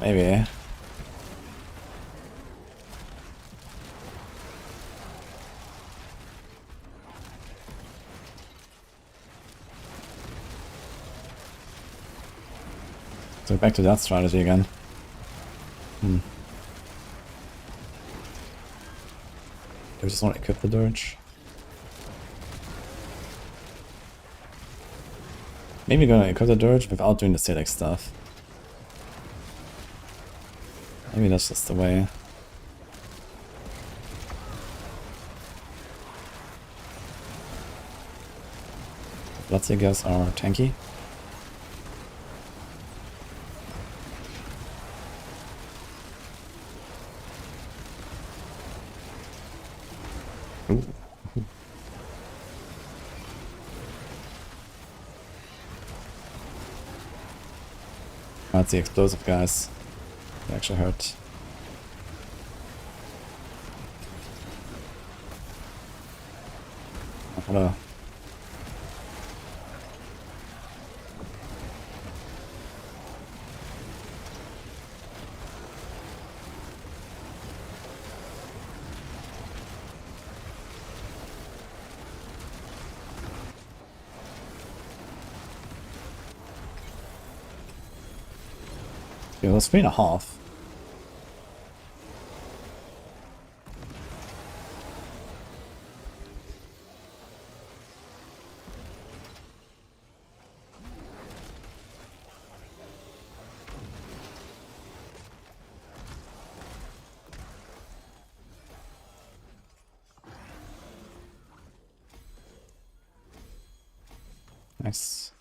Maybe. So back to that strategy again. I just want to equip the Dirge. Maybe gonna equip the Dirge without doing the static stuff. Maybe that's just the way. Bloodseekers are tanky. Ooh. That's the explosive guys. They actually hurt. Oh, hello. It was 3.5. Nice.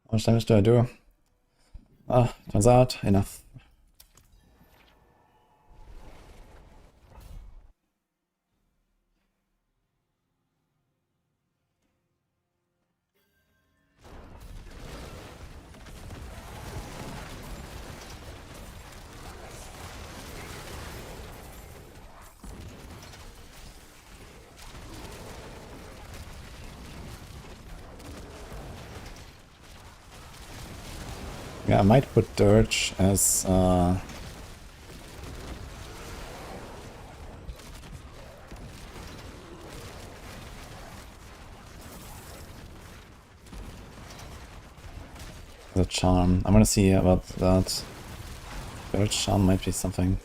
How much damage do I do? Ah, turns out, enough. Yeah, I might put Dirge as a charm. I'm gonna see about that. Dirge charm might be something.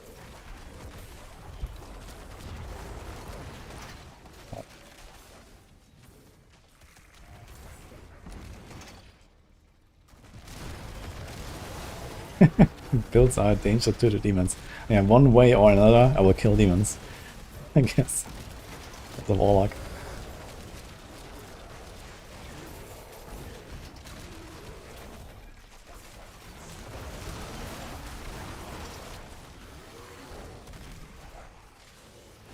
Builds are a danger to the demons. Yeah, one way or another, I will kill demons. I guess. As a Warlock.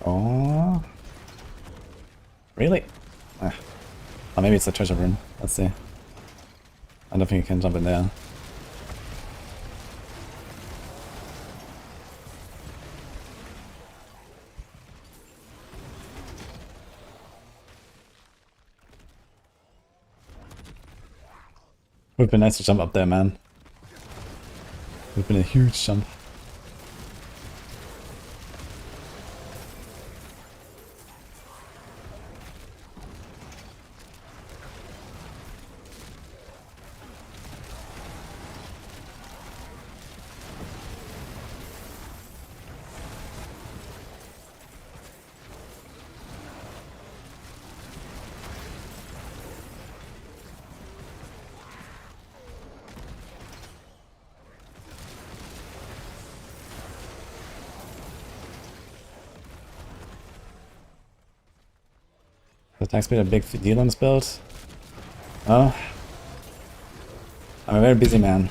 Oh. Really? Ah. Oh, maybe it's a treasure room. Let's see. I don't think you can jump in there. Would be nice to jump up there, man. Would have been a huge jump. The attack speed a big deal on this build? Oh. I'm a very busy man.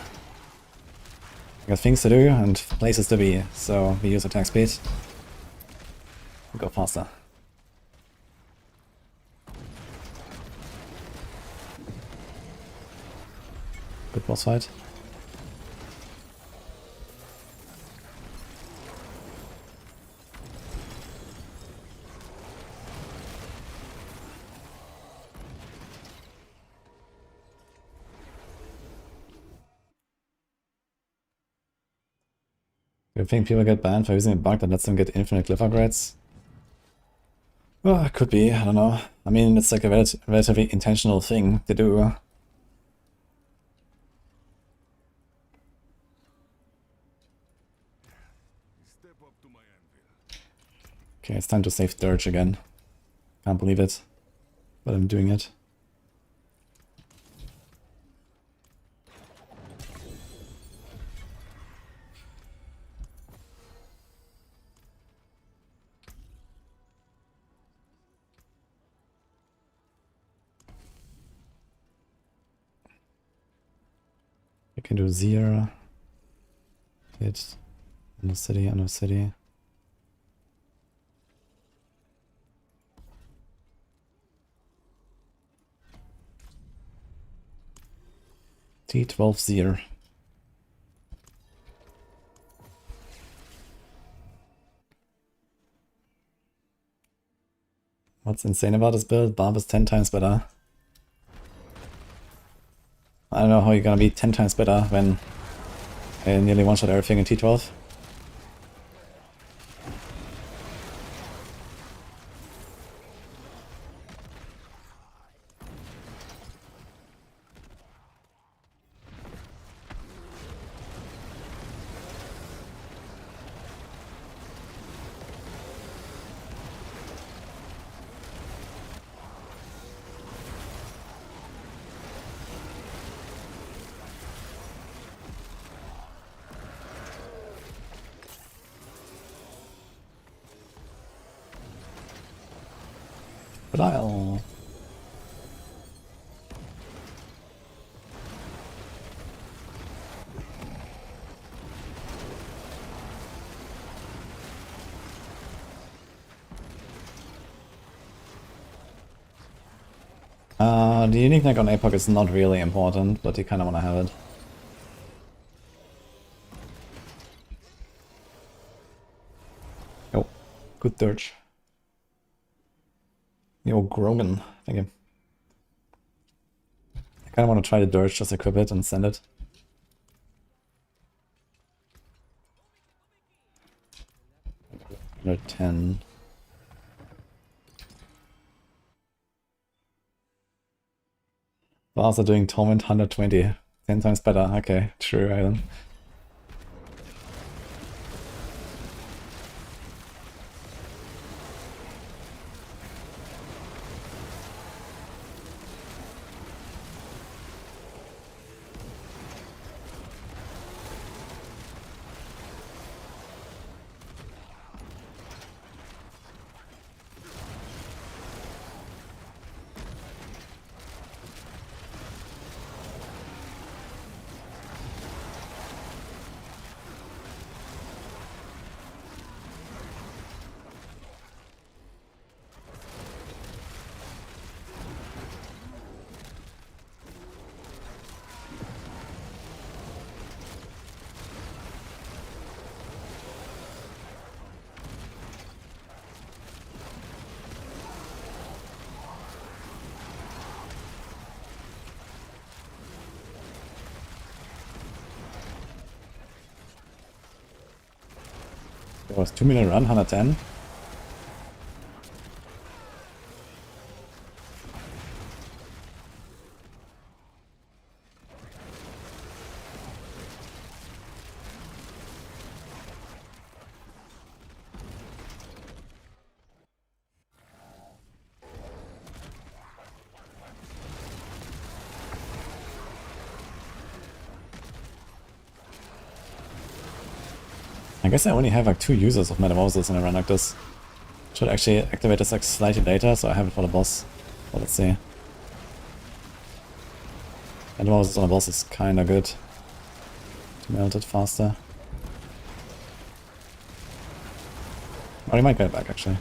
I got things to do and places to be, so we use attack speed. We go faster. Good boss fight. Do you think people get banned for using a bug that lets them get infinite glyph upgrades? Well, it could be, I don't know. I mean, it's like a relatively intentional thing to do. Okay, it's time to save Dirge again. Can't believe it. but I'm doing it. I can do 0. Hit under city, under city. T12 0. What's insane about this build? Barb is 10 times better. I don't know how you're gonna be 10 times better when I nearly one-shot everything in T12. But I'll... the unique neck on Epoch is not really important, but you kinda wanna have it. Oh, good dirge. Yo, Grogan, thank you. I kinda wanna try the dirge, just equip it and send it. Another 10. Bars are doing Torment 120. 10 times better. Okay, true, Iron. It was 2-minute run, 110. I guess I only have like 2 users of Metamorphosis in a run like this. Should actually activate this like slightly later, so I have it for the boss. But let's see. Metamorphosis on the boss is kinda good to melt it faster. Or you might get it back actually.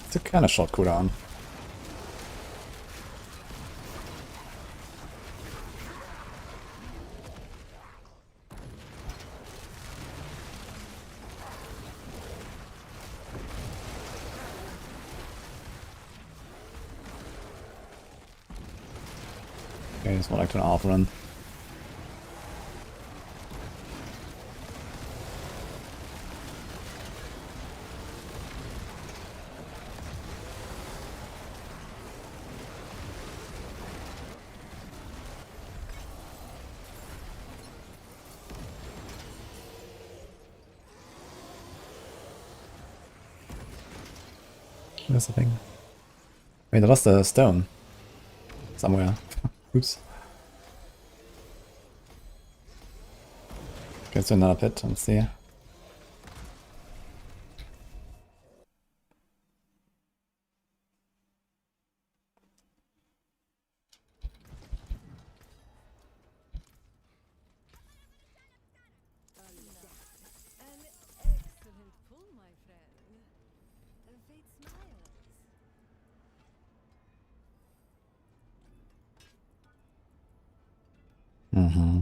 It's a kinda short cooldown. Okay, it's more like an half run. That's the thing. Wait, I lost a stone. Somewhere. Oops. Goes to another pit, let's see. An excellent pull, my friend. Fate smiles. Mm-hmm.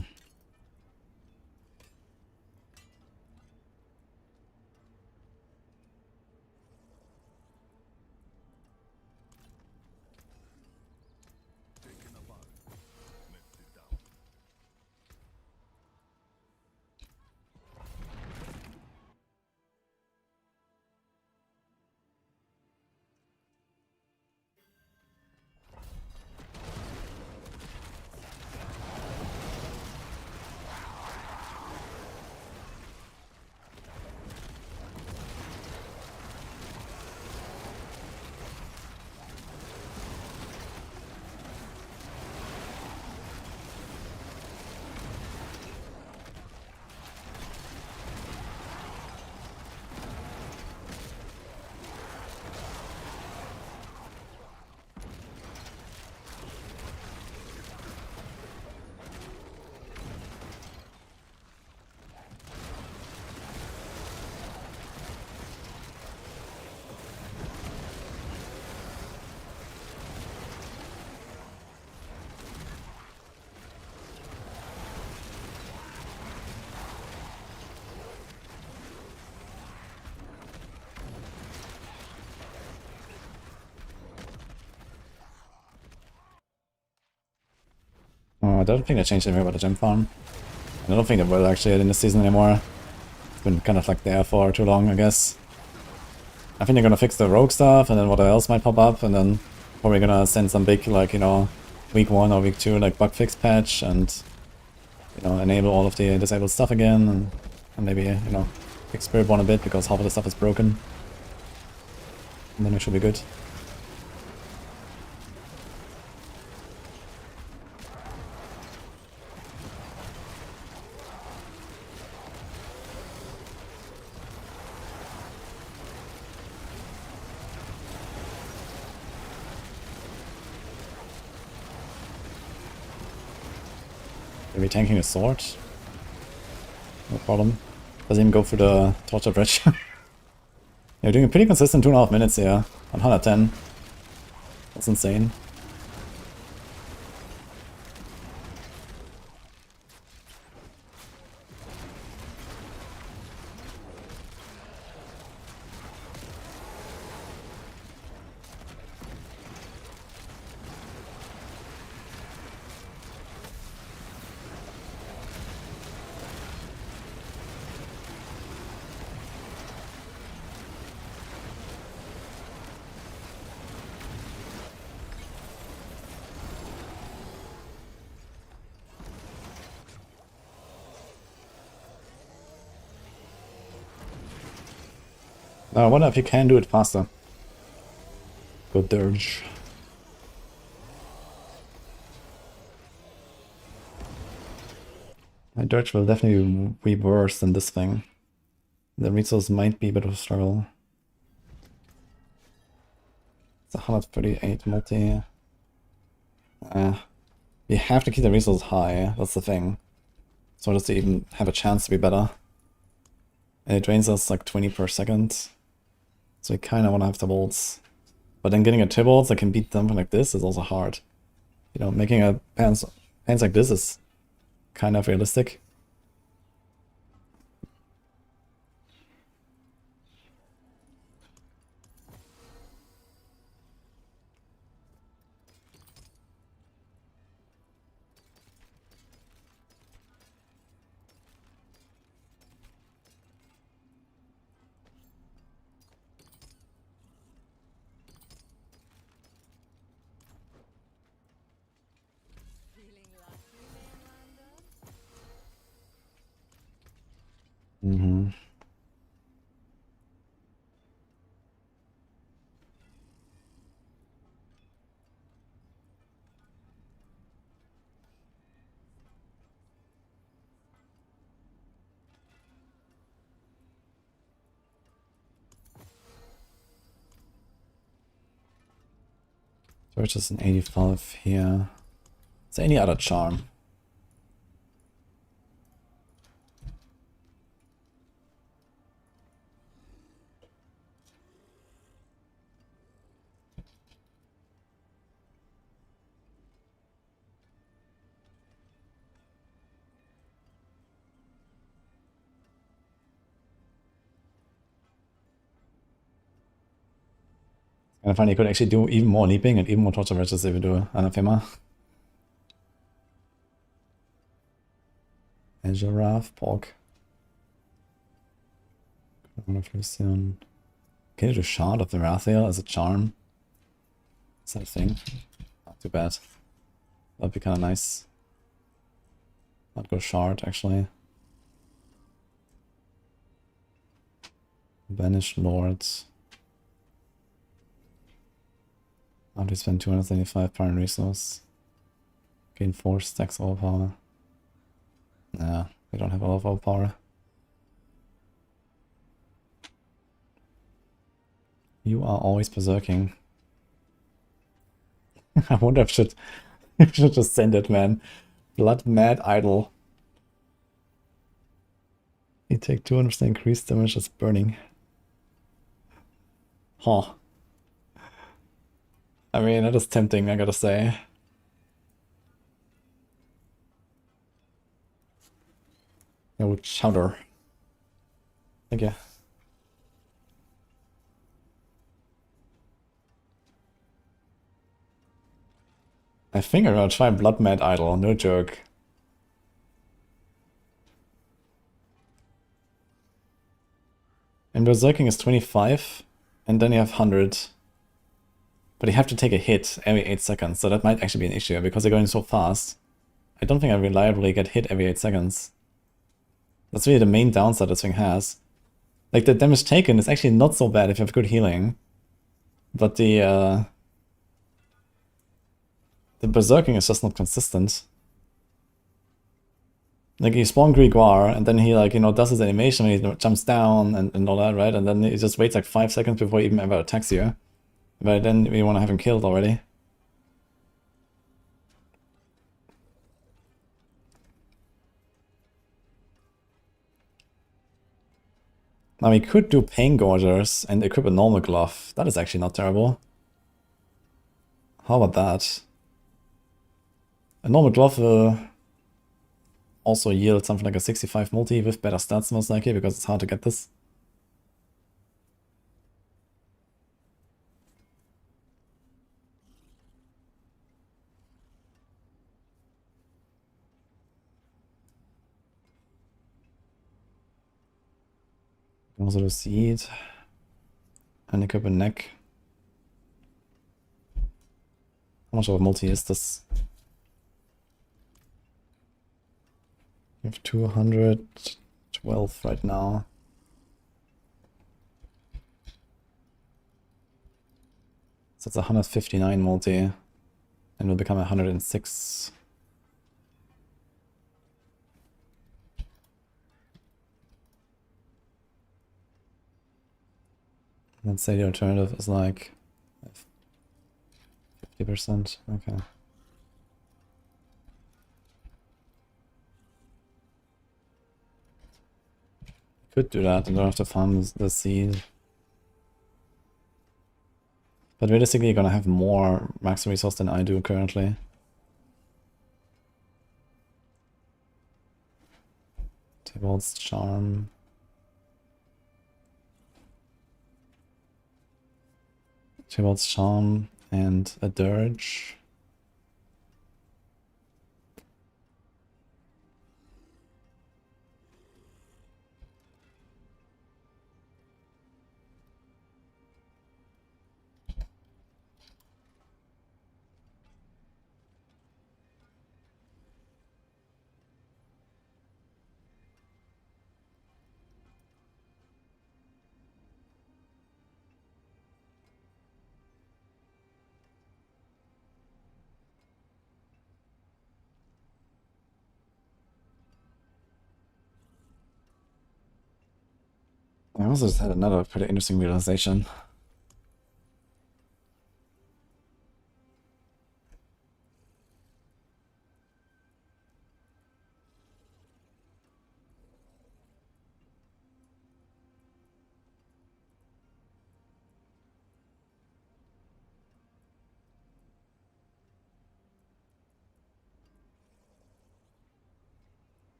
Oh, I don't think they changed anything about the gem farm. I don't think they will actually in this season anymore. It's been kind of like there for too long, I guess. I think they're gonna fix the rogue stuff, and then what else might pop up, and then probably gonna send some big, like, you know, week 1 or week 2, like, bug fix patch, and, you know, enable all of the disabled stuff again, and maybe, you know, fix Spirit Born a bit, because half of the stuff is broken. And then it should be good. Maybe tanking a sword? No problem. Doesn't even go through the torture bridge. You're doing a pretty consistent 2.5 minutes here. 110. That's insane. Now I wonder if you can do it faster. Go dirge. My dirge will definitely be worse than this thing. The resource might be a bit of a struggle. It's 138 multi. You have to keep the resource high, that's the thing. So just to even have a chance to be better. And it drains us like 20 per second. So we kind of want to have Tibalts. But then getting a Tibalts that can beat something like this is also hard. You know, making a pants like this is kind of realistic. Feeling lucky, Mainlander? Mm-hmm. Search is an 85 here. Is there any other charm? I find you could actually do even more leaping and even more torture wedges if you do Anathema. Azure Pork. Can you do Shard of the Rathiel as a charm? Is that a thing? Not too bad. That'd be kind of nice. I'd go Shard actually. Banished Lords. How do we spend 275 power and resource? Gain 4 stacks all power. Nah, we don't have all of our power. You are always berserking. I wonder if I should just send it, man. Blood Mad Idol. You take 200% increased damage as burning. Huh. I mean, that is tempting, I gotta say. I would chowder. Thank you. I think I'm gonna try Blood Mad Idol, no joke. And Berserking is 25, and then you have 100. But you have to take a hit every 8 seconds, so that might actually be an issue, because they're going so fast. I don't think I reliably get hit every 8 seconds. That's really the main downside this thing has. Like, the damage taken is actually not so bad if you have good healing. But the berserking is just not consistent. Like, you spawn Grimoire, and then he, like, you know, does his animation when he jumps down and all that, right? And then he just waits like 5 seconds before he even ever attacks you. But then we want to have him killed already. Now we could do Pain Gorgers and equip a normal glove. That is actually not terrible. How about that? A normal glove will also yield something like a 65 multi with better stats most likely, because it's hard to get this. Also the seed and equip a neck. How much of a multi is this? We have 212 right now. So it's 159 multi and will become 106. Let's say the alternative is like 50%. Okay. Could do that and don't have to farm the seed. But realistically, you're gonna have more max resource than I do currently. Tybalt's Charm. Tybalt's Charm and a Dirge. I also just had another pretty interesting realization.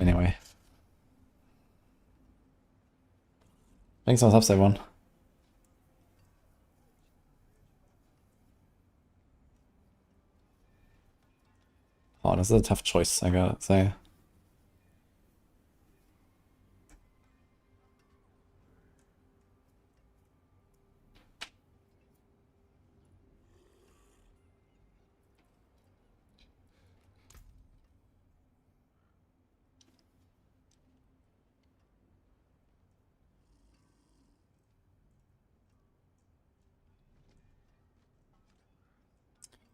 anyway. Thanks for the subs, everyone. Oh, this is a tough choice, I gotta say.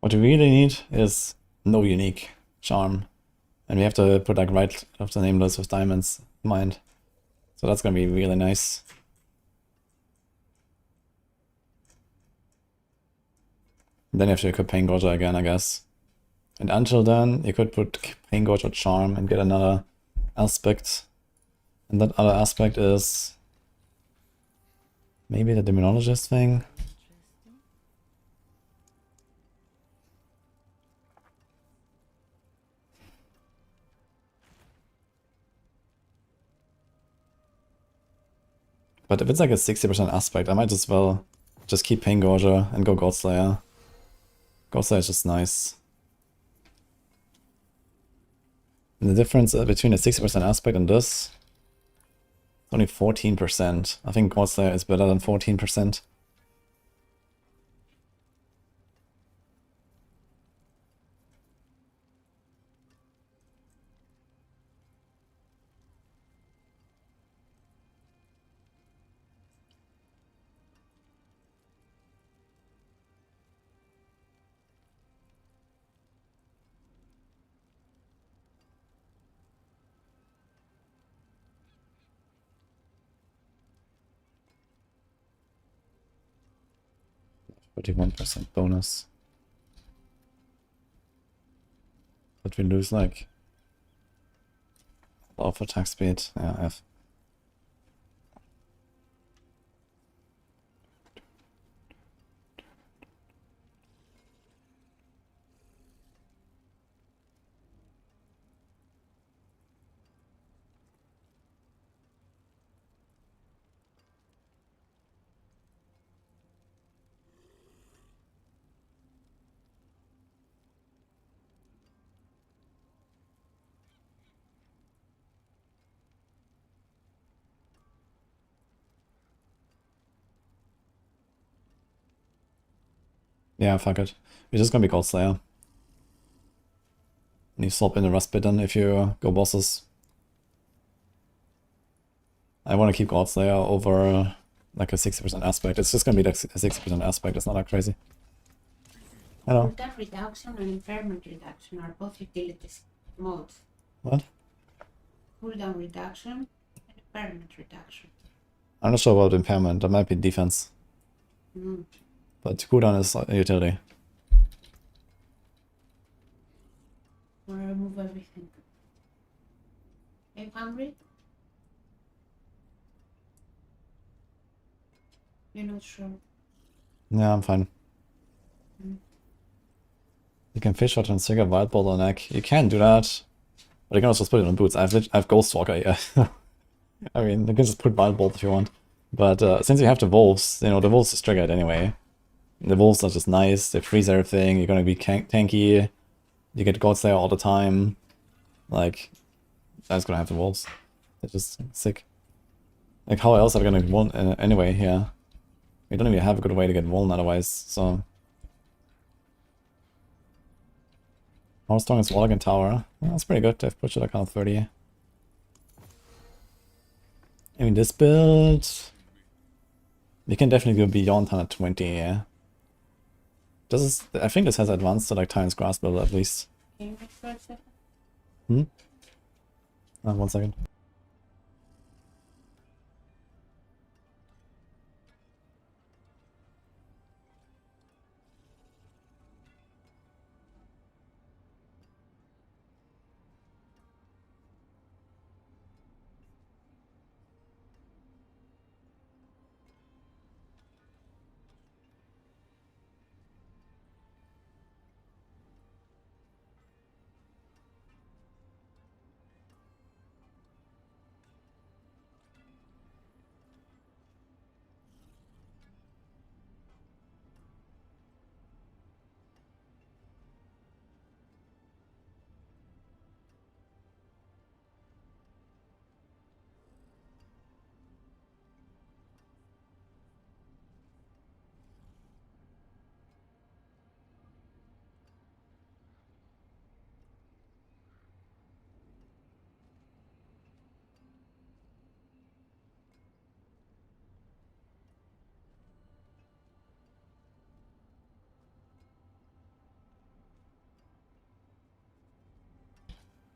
What we really need is no unique charm. And we have to put like right of the name list with diamonds in mind. So that's gonna be really nice. And then you have to equip Pain Gorger again, I guess. And until then, you could put Pain Gorger Charm and get another aspect. And that other aspect is maybe the Demonologist thing. But if it's like a 60% aspect, I might as well just keep Pain Gorger and go Godslayer. Godslayer is just nice. And the difference between a 60% aspect and this, only 14%. I think Godslayer is better than 14%. %41 bonus. But we lose like a lot of attack speed. Yeah, F. Yeah, fuck it. We're just gonna be Godslayer. And you swap in the Rust Bitten if you go bosses. I want to keep Godslayer over like a 60% aspect. It's just gonna be like a 60% aspect. It's not that crazy. Hello. Cooldown reduction and impairment reduction are both utilities modes. What? Cooldown reduction and impairment reduction. I'm not sure about impairment. That might be defense. Mm. But cooldown is a utility. Or remove everything. Are you hungry? You're not sure. Yeah, I'm fine. You can fish out and stick a wild bottleneck. You can do that. But you can also put it on boots. I have Ghostwalker here. I mean, you can just put wild bolt if you want. But since you have the wolves, you know, the wolves is triggered anyway. The wolves are just nice. They freeze everything. You're gonna be tanky. You get Godslayer all the time. Like, that's gonna have the wolves. They're just sick. Like, how else are they gonna get one anyway? Yeah, we don't even have a good way to get one otherwise. So, how strong is Warlock and Tower? Well, that's pretty good. They've pushed it like on 30. I mean, this build, we can definitely go beyond 120. Yeah. This is, I think this has advanced to like Tyrant's Grasp build at least. Can you wait for a second? 1 second.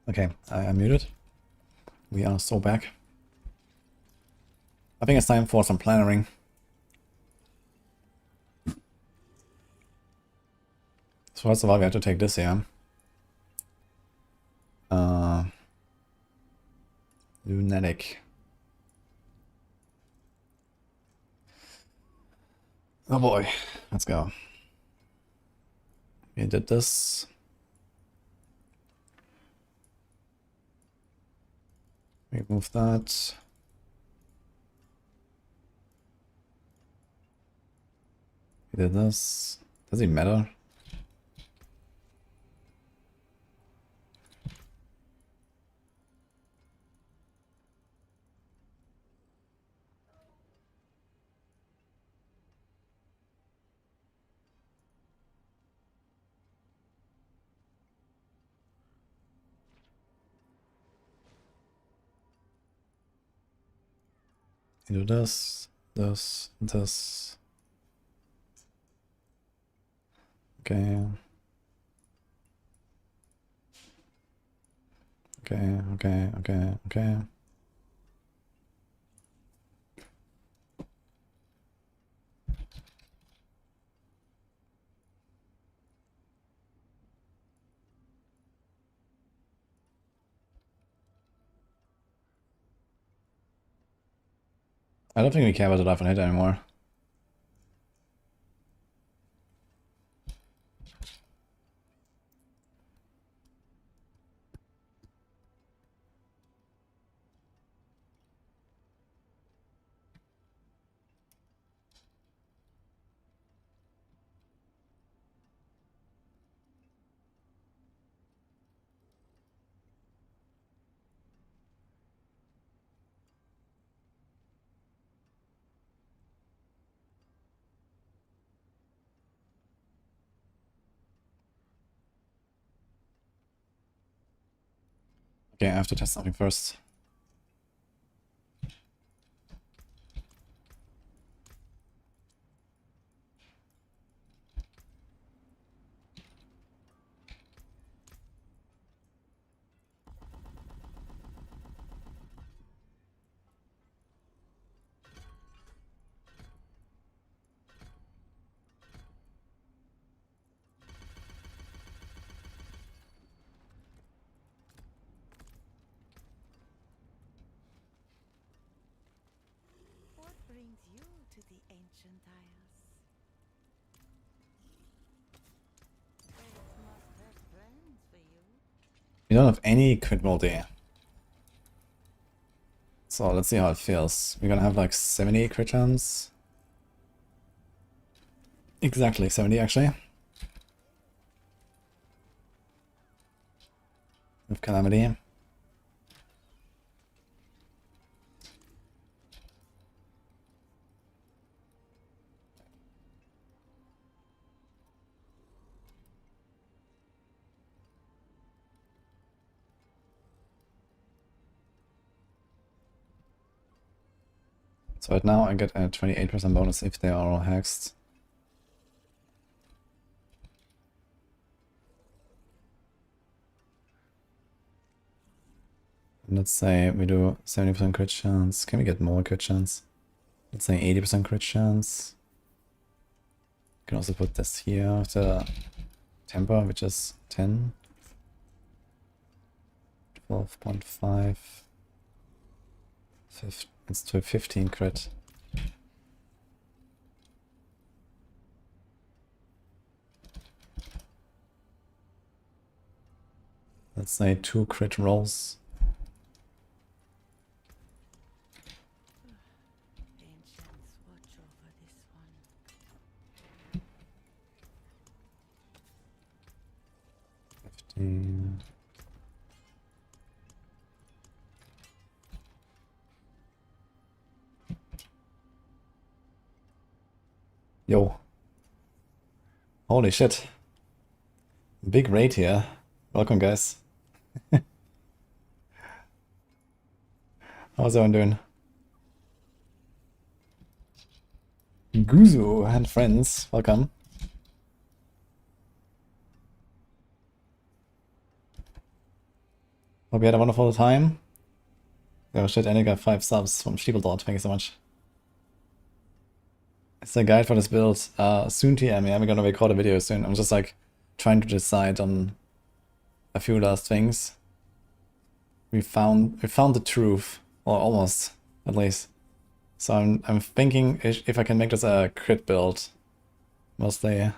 Okay, I muted. We are so back. I think it's time for some plannering. So first of all, we have to take this here. Lunatic. Oh boy, let's go. We did this. Remove that. We did this. Does it matter? You do this, this. Okay. Okay. I don't think we care about the life on hit anymore. Okay, I have to test something first. What brings you to the ancient isles? Fate must have plans for you. We don't have any crit roll there. So let's see how it feels. We're gonna have like 70 crit chance. Exactly 70 actually. With Calamity. So right now I get a 28% bonus if they are all hexed. Let's say we do 70% crit chance. Can we get more crit chance? Let's say 80% crit chance. Can also put this here after temper, which is 10. 12.5. It's to 15 crit. Let's say 2 crit rolls. Ancients watch over this one. 15. Yo. Holy shit. Big raid here. Welcome, guys. How's everyone doing? Guzu and friends, welcome. Hope you had a wonderful time. Oh shit, and I got 5 subs from Stiebeldort. Thank you so much. It's a guide for this build. Soon TM, yeah, we're gonna record a video soon. I'm just like trying to decide on a few last things. We found the truth, or almost, at least. So I'm thinking if I can make this a crit build, mostly.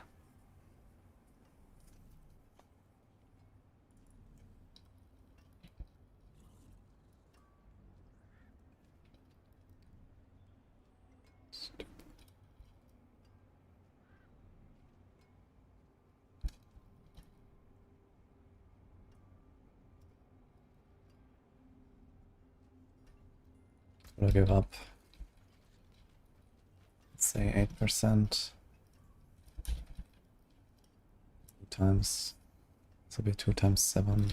I'll give up. Let's say 8%. 2 times. This will be 2 times 7.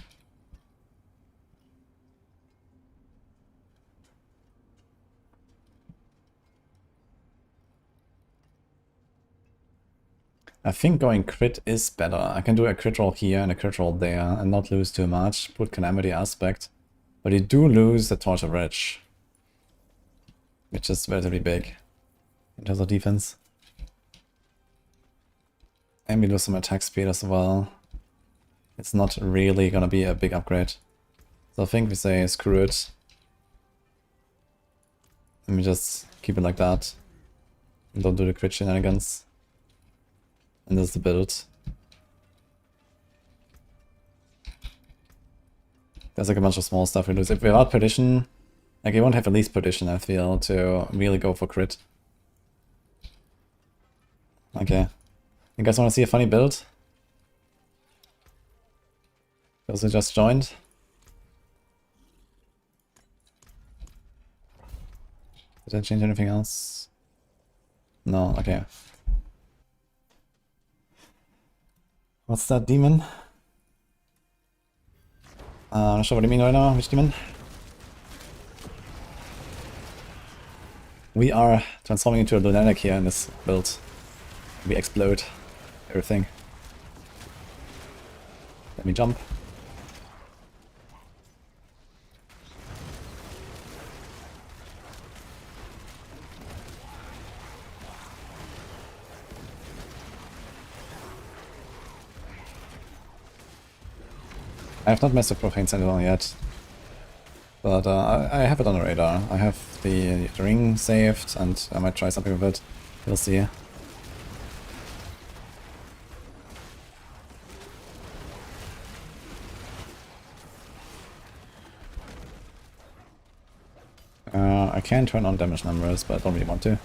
I think going crit is better. I can do a crit roll here and a crit roll there and not lose too much. Put Calamity Aspect. But you do lose the Torch of Rage, which is relatively big in terms of defense. And we lose some attack speed as well. It's not really gonna be a big upgrade. So I think we say screw it. Let me just keep it like that. And don't do the crit shenanigans. And this is the build. There's like a bunch of small stuff we lose. If without Perdition, like you won't have at least Perdition, I feel, to really go for crit. Okay. You guys want to see a funny build? Those who just joined? Did I change anything else? No, okay. What's that demon? I'm not sure what you mean right now. Which demon? We are transforming into a lunatic here in this build. We explode everything. Let me jump. I have not messed with Profane Sentinel yet, but I have it on the radar. I have the ring saved, and I might try something with it. We'll see. I can turn on damage numbers, but I don't really want to.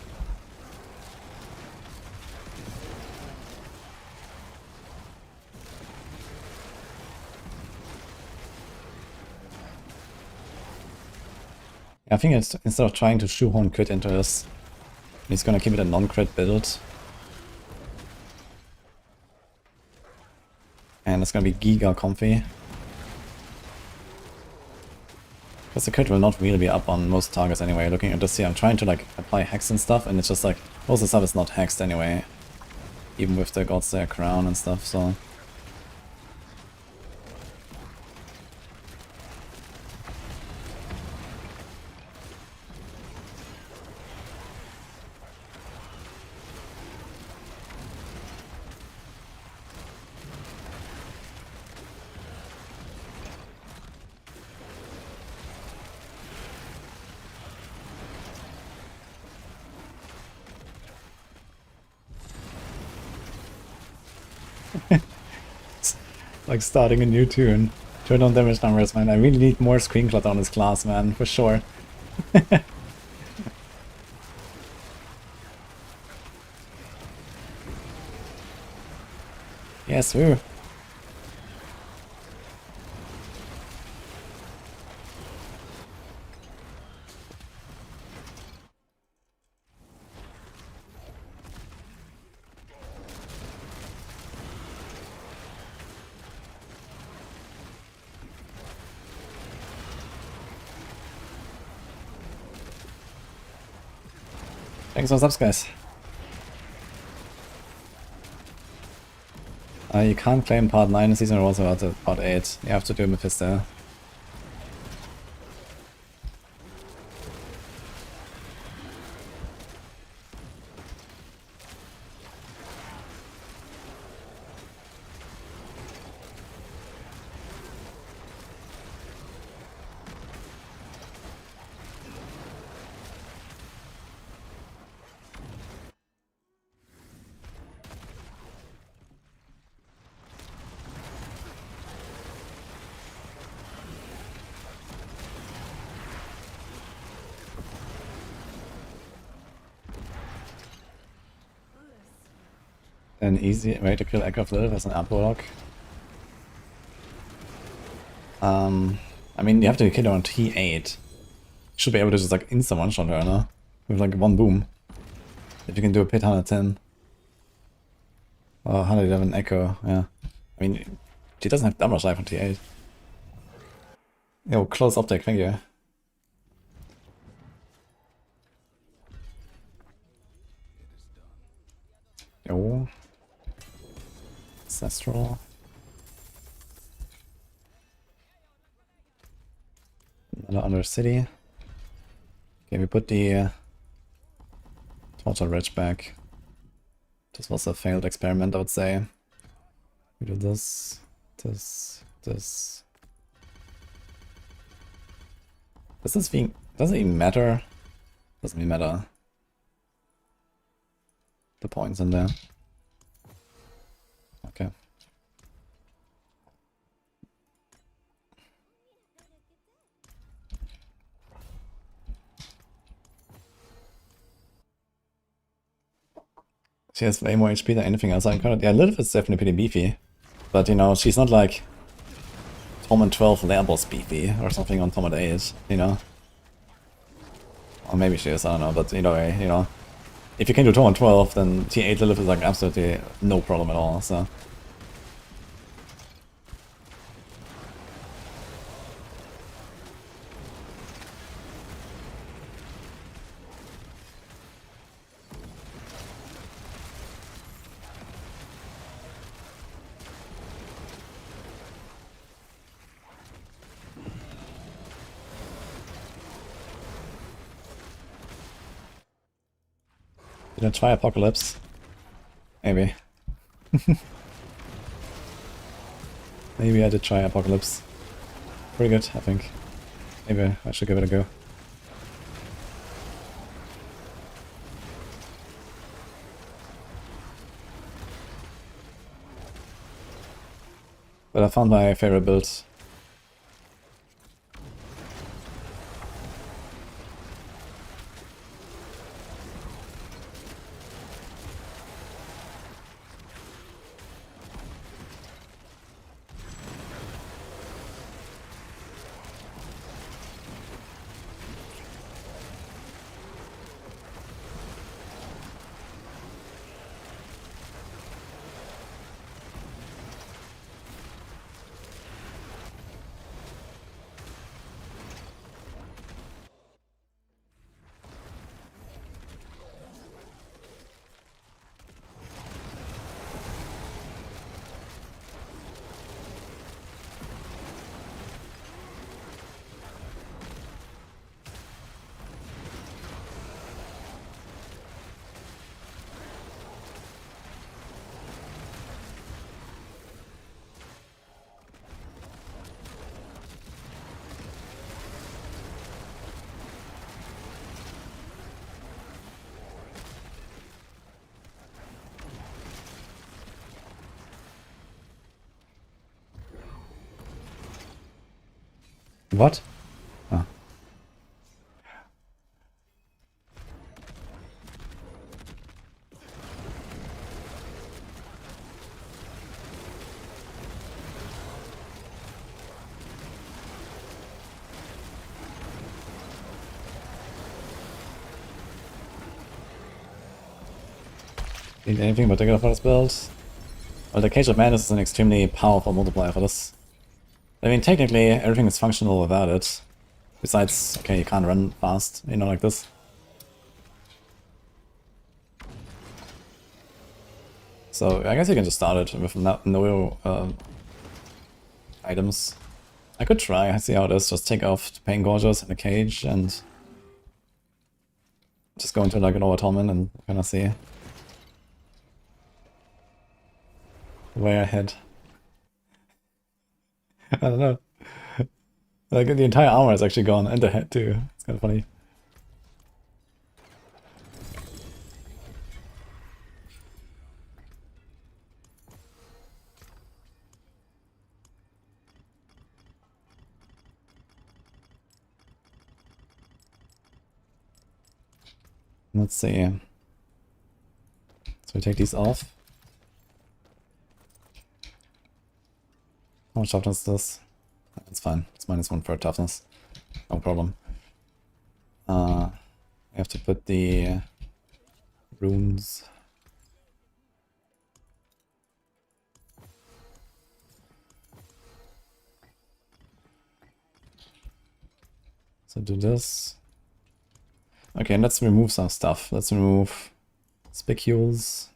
I think it's, instead of trying to shoehorn crit into this, he's gonna keep it a non-crit build. And it's gonna be giga comfy. Because the crit will not really be up on most targets anyway. Looking at this here, I'm trying to like apply hex and stuff, and it's just like, most of the stuff is not hexed anyway. Even with the God's Slayer crown and stuff, so... like starting a new tune. Turn on damage numbers, man. I really need more screen clutter on this class, man, for sure. Yes, woo. Thanks for the subs, guys. You can't claim part 9 in season rules without part 8. You have to do Mephisto. an easy way to kill Echo of Lilith as an up Warlock. I mean, you have to kill her on T8. Should be able to just like insta one-shot her, no? With like one boom. If you can do a pit 110. Or 111 Echo, yeah. I mean, she doesn't have that much life on T8. Yo, close optic, thank you. Yo. Ancestral. Another under city. Okay, we put the Torture Ridge back. This was a failed experiment, I would say. We do this, this. Does this thing, does it even matter? Doesn't even matter. The points in there. Okay. She has way more HP than anything else I encountered. Yeah, Lilith is definitely pretty beefy. But, you know, she's not like Torment 12 Lair Boss beefy or something on Torment 8, you know? Or maybe she is, I don't know, but either way, you know. If you can do Torment 12, then T8 Lilith is like absolutely no problem at all, so. Did I try Apocalypse? Maybe. Maybe I did try Apocalypse. Pretty good, I think. Maybe I should give it a go. But I found my favorite build. What? Oh. Need anything in particular for this build? Well, the Cage of Madness is an extremely powerful multiplier for this. I mean, technically, everything is functional without it. Besides, okay, you can't run fast, you know, like this. So, I guess you can just start it with no items. I could try, see how it is, just take off the Pain Gorges and the Cage and just go into like an Overtorment and kind of see where I head. I don't know. Like the entire armor is actually gone, and the head too. It's kind of funny. Let's see. So we take these off. How much toughness is this? It's fine. It's -1 for toughness. No problem. I have to put the runes. So do this. Okay, and let's remove some stuff. Let's remove spicules.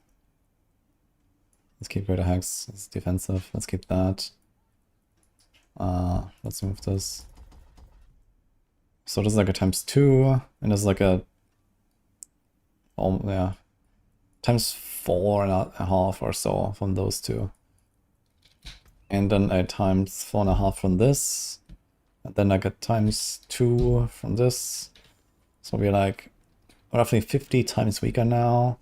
Let's keep greater hex. It's defensive. Let's keep that. Let's move this. So this is like a ×2, and this is like a yeah, ×4.5 or so from those two. And then a ×4.5 from this. And then like a ×2 from this. So we're like roughly 50 times weaker now.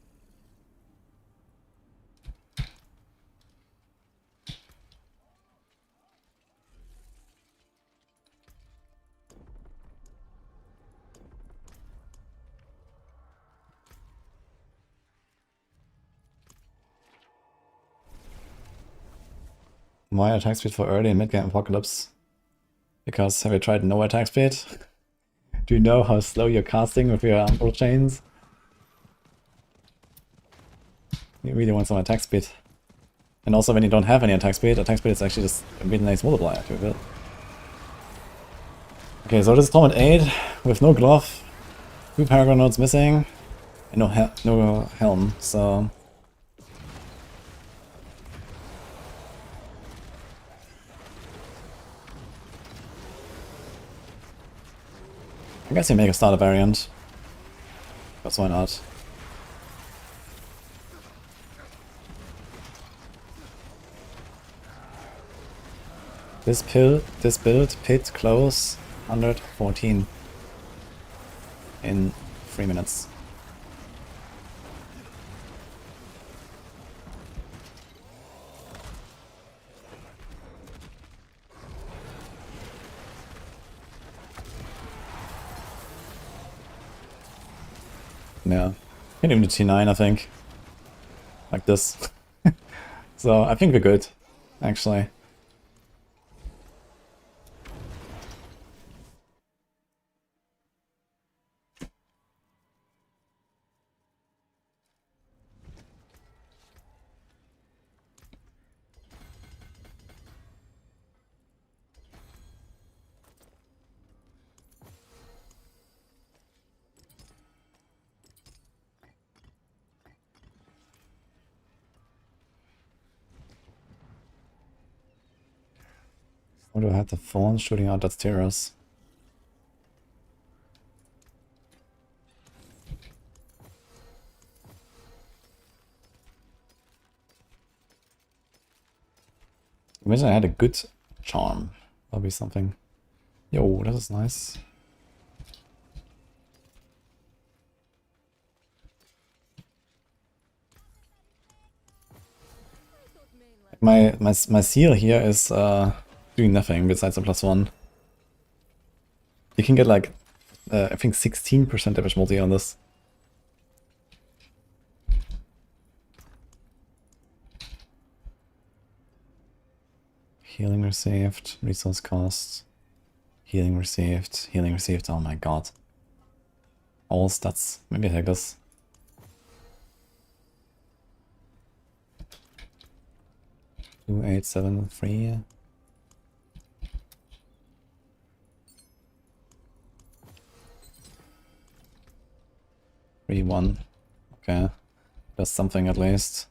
Why attack speed for early and mid-game apocalypse? Because have you tried no attack speed? Do you know how slow you're casting with your Umbral chains? You really want some attack speed. And also when you don't have any attack speed is actually just a really nice multiplier to it. Okay, so this is Torment 8 with no glove, 2 Paragon nodes missing, and no helm, so... I guess you make a starter variant. But why not? This build, pit, close, 114 in 3 minutes. Yeah, can even do T9, I think. Like this. So I think we're good, actually. Or do I have the fawn shooting out that terrace? Imagine I had a good charm. That'll be something. Yo, that is nice. My seal here is doing nothing besides a +1. You can get like I think 16% damage multi on this. Healing received, resource cost, healing received, oh my god. All stats. Maybe I take this. Two, 8, 7, 3. Three, 1. Okay. Does something at least.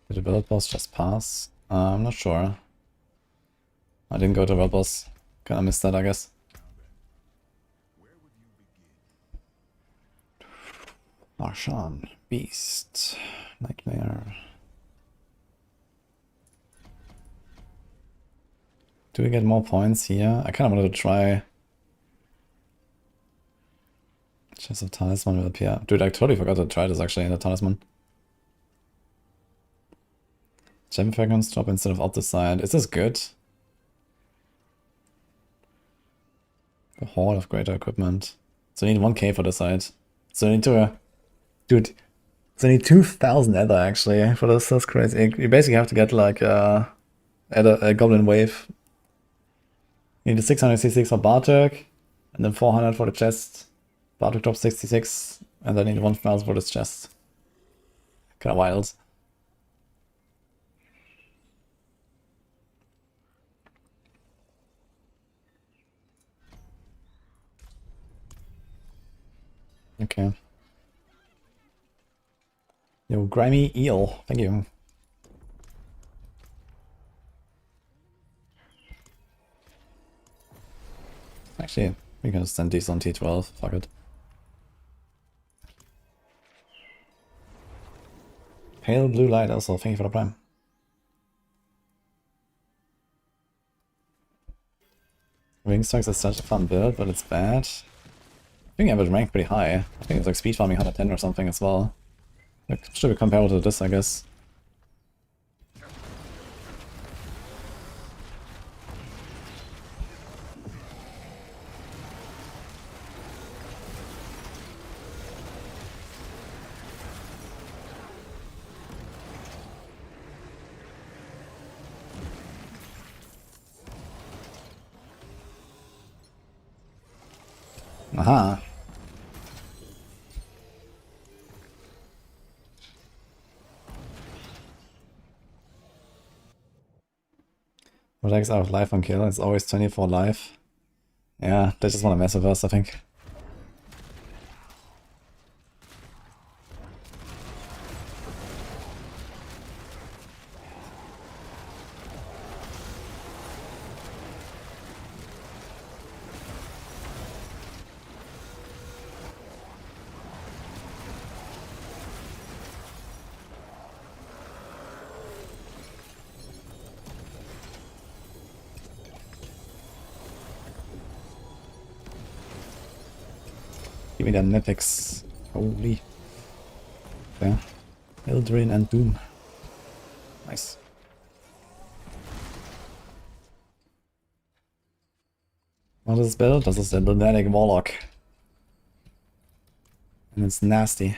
Did the world boss just pass? I'm not sure. I didn't go to world boss. Kinda missed that, I guess. Marshan, Beast, Nightmare. Do we get more points here? I kinda wanted to try. Chest of Talisman will appear. Dude, I totally forgot to try this actually in the Talisman. Gem fragments drop instead of opticide. Is this good? A horde of greater equipment. So I need 1k for the site. So I need to... Dude, so I need 2,000 ether actually for this. That's crazy. You basically have to get like a goblin wave. You need a 666 for Bartek, and then 400 for the chest. Bartek drops 66, and then I need 1,000 for this chest. Kinda wild. Okay. Yo, grimy eel. Thank you. Actually, we can send these on T12. Fuck it. Pale blue light also. Thank you for the prime. Wingstocks is such a fun build, but it's bad. I think I have it ranked pretty high. I think it's like speed farming 110 or something as well. It should be comparable to this, I guess. Aha. Relax out of life on kill, it's always 24 life. Yeah, they just want to mess with us, I think. Give me the Netflix. Holy. Yeah. Eldrin and Doom. Nice. What is this build? This is the LUNATIC Warlock. And it's nasty.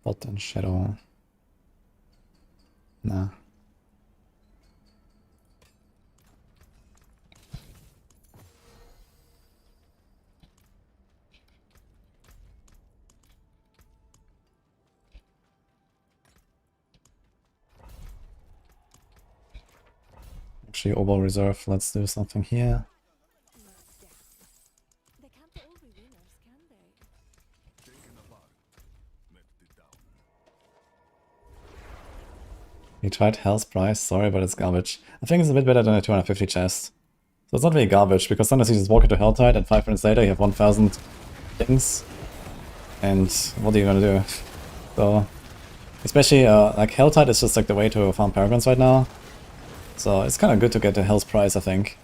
Bot and Shadow. Nah. Actually, Obo Reserve, let's do something here. They can't all be winners, can they? We tried Hell's Price, sorry, but it's garbage. I think it's a bit better than a 250 chest. So it's not really garbage, because sometimes you just walk into Helltide and 5 minutes later you have 1,000 things. And what are you gonna do? So, especially like Helltide is just like the way to farm Paragons right now. So it's kind of good to get a Hell's Price, I think.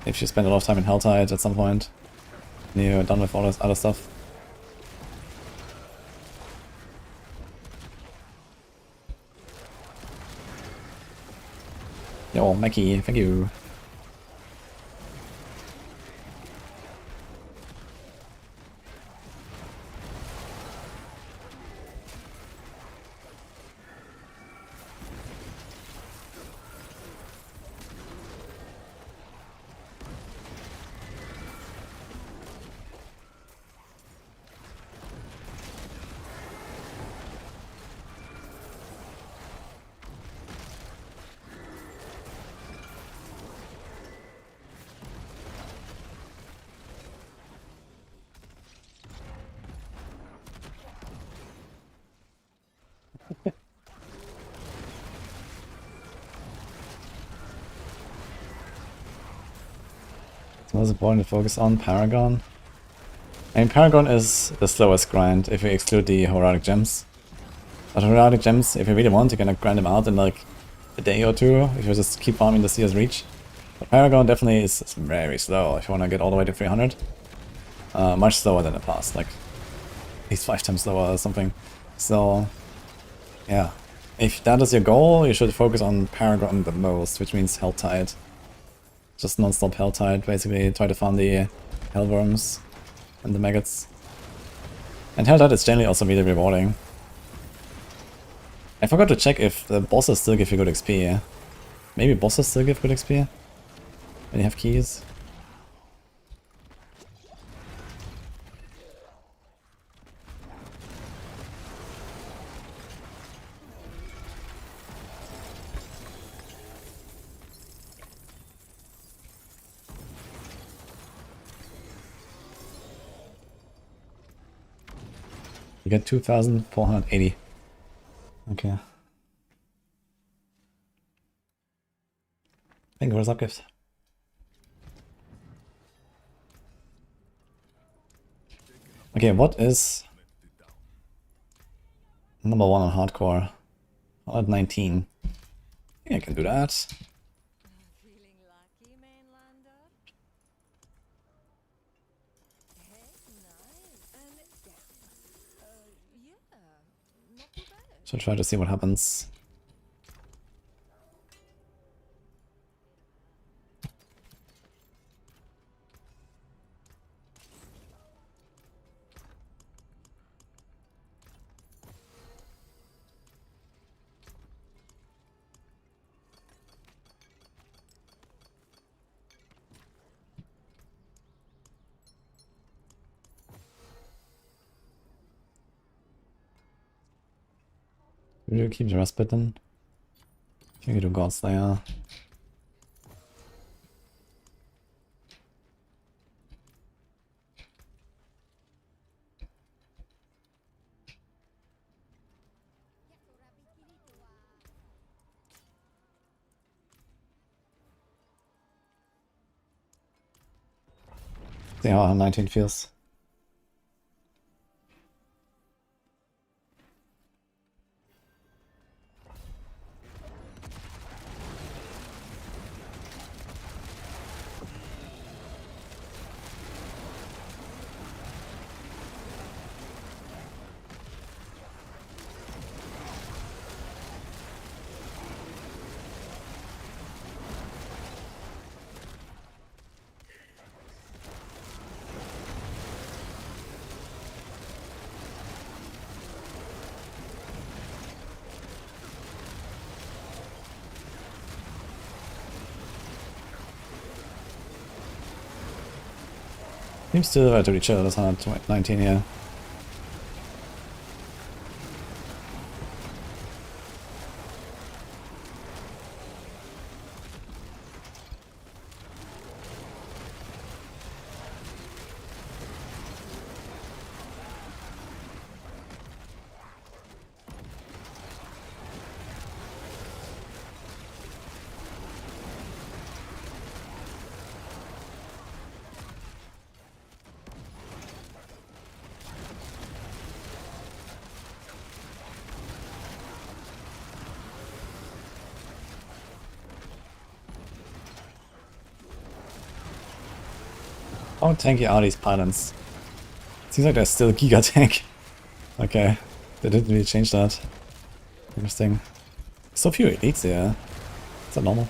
If you spend a lot of time in Helltide at some point. And you're done with all this other stuff. Yo, Mackie, thank you. It's most important to focus on Paragon. I mean, Paragon is the slowest grind if you exclude the Heroic Gems. But Heroic Gems, if you really want, you can grind them out in like a day or two if you just keep farming the CS Reach. But Paragon definitely is very slow if you want to get all the way to 300. Much slower than the past, like at least 5 times slower or something. So yeah. If that is your goal, you should focus on Paragon the most, which means Helltide. Just non-stop Helltide, basically. Try to farm the Hellworms and the Maggots. And Helltide is generally also really rewarding. I forgot to check if the bosses still give you good XP. Maybe bosses still give good XP when you have keys. You get 2,480. Okay. Thank you for the subgift. Okay, what is number 1 on hardcore? 119. I think I can do that. Feeling lucky, mainlander? Hey, nice. And yeah, not too bad. So try to see what happens. Will you keep the rest bitten? I think you do Godslayer. See how 19 feels. Seems still relatively chill, that's 119 here. How tanky are these pylons? Seems like they're still Giga Tank. Okay, they didn't really change that. Interesting. So few elites there. Is that normal?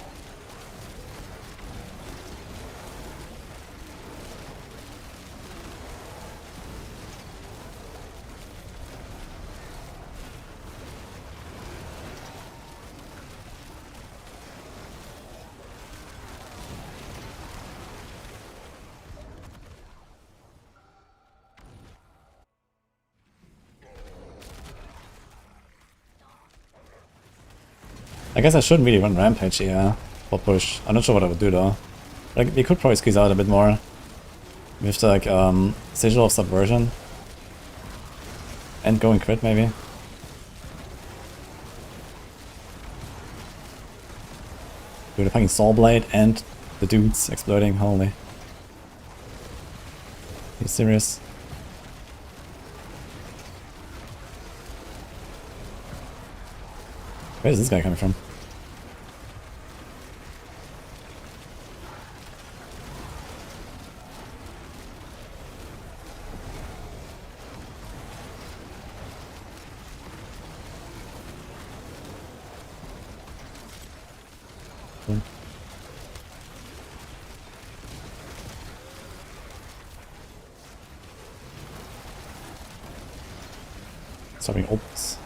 I guess I shouldn't really run Rampage here for push. I'm not sure what I would do though. Like, we could probably squeeze out a bit more with the, like, Sigil of Subversion. And going crit maybe. Dude, the fucking Saw Blade and the dudes exploding, holy. Are you serious? Where is this guy coming from? Serving opals.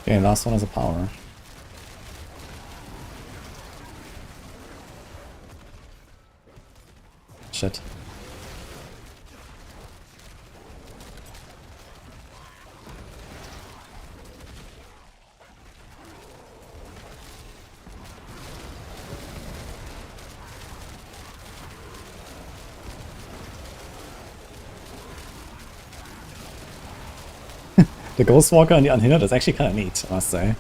Okay, last one is a power. Shit. The Ghost Walker and the Unhindered is actually kind of neat, I must say.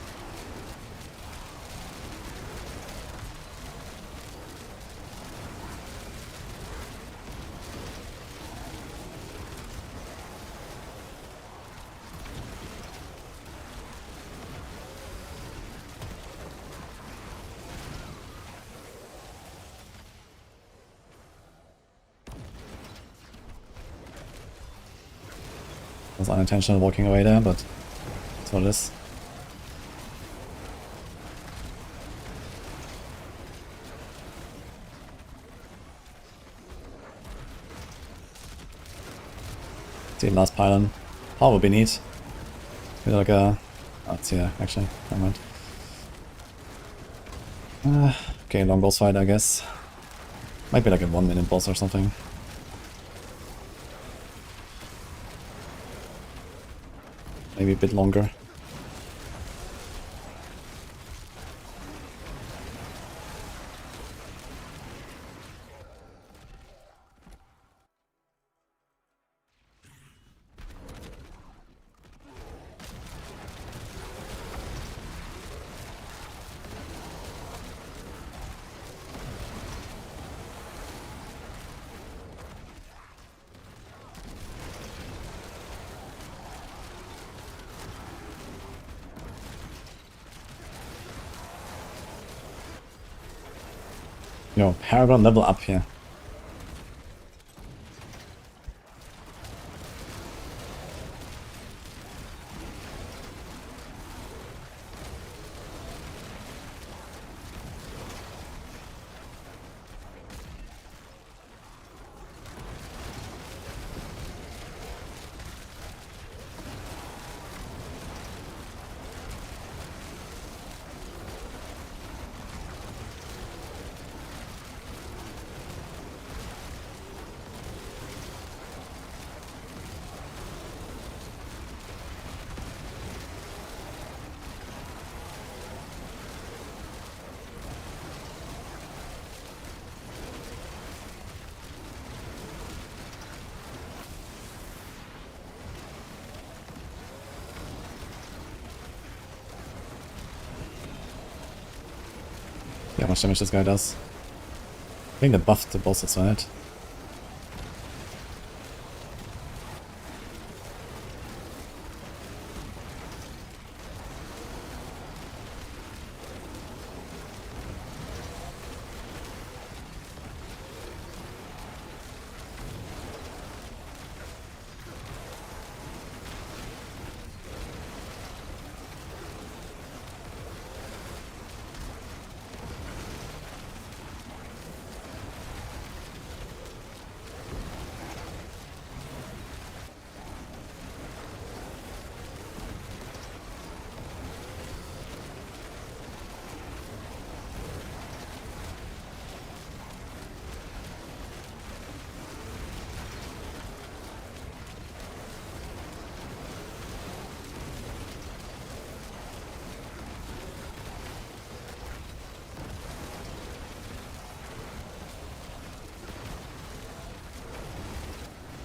Was unintentional walking away there, but that's what it is. See, last pylon. Power would be neat. Maybe like a... Oh, it's here, actually. Never mind. Okay, long boss fight, I guess. Might be like a 1 minute boss or something. Maybe a bit longer. Yo, Paragon level up here. Yeah, how much damage this guy does. I think they buffed the bosses, right?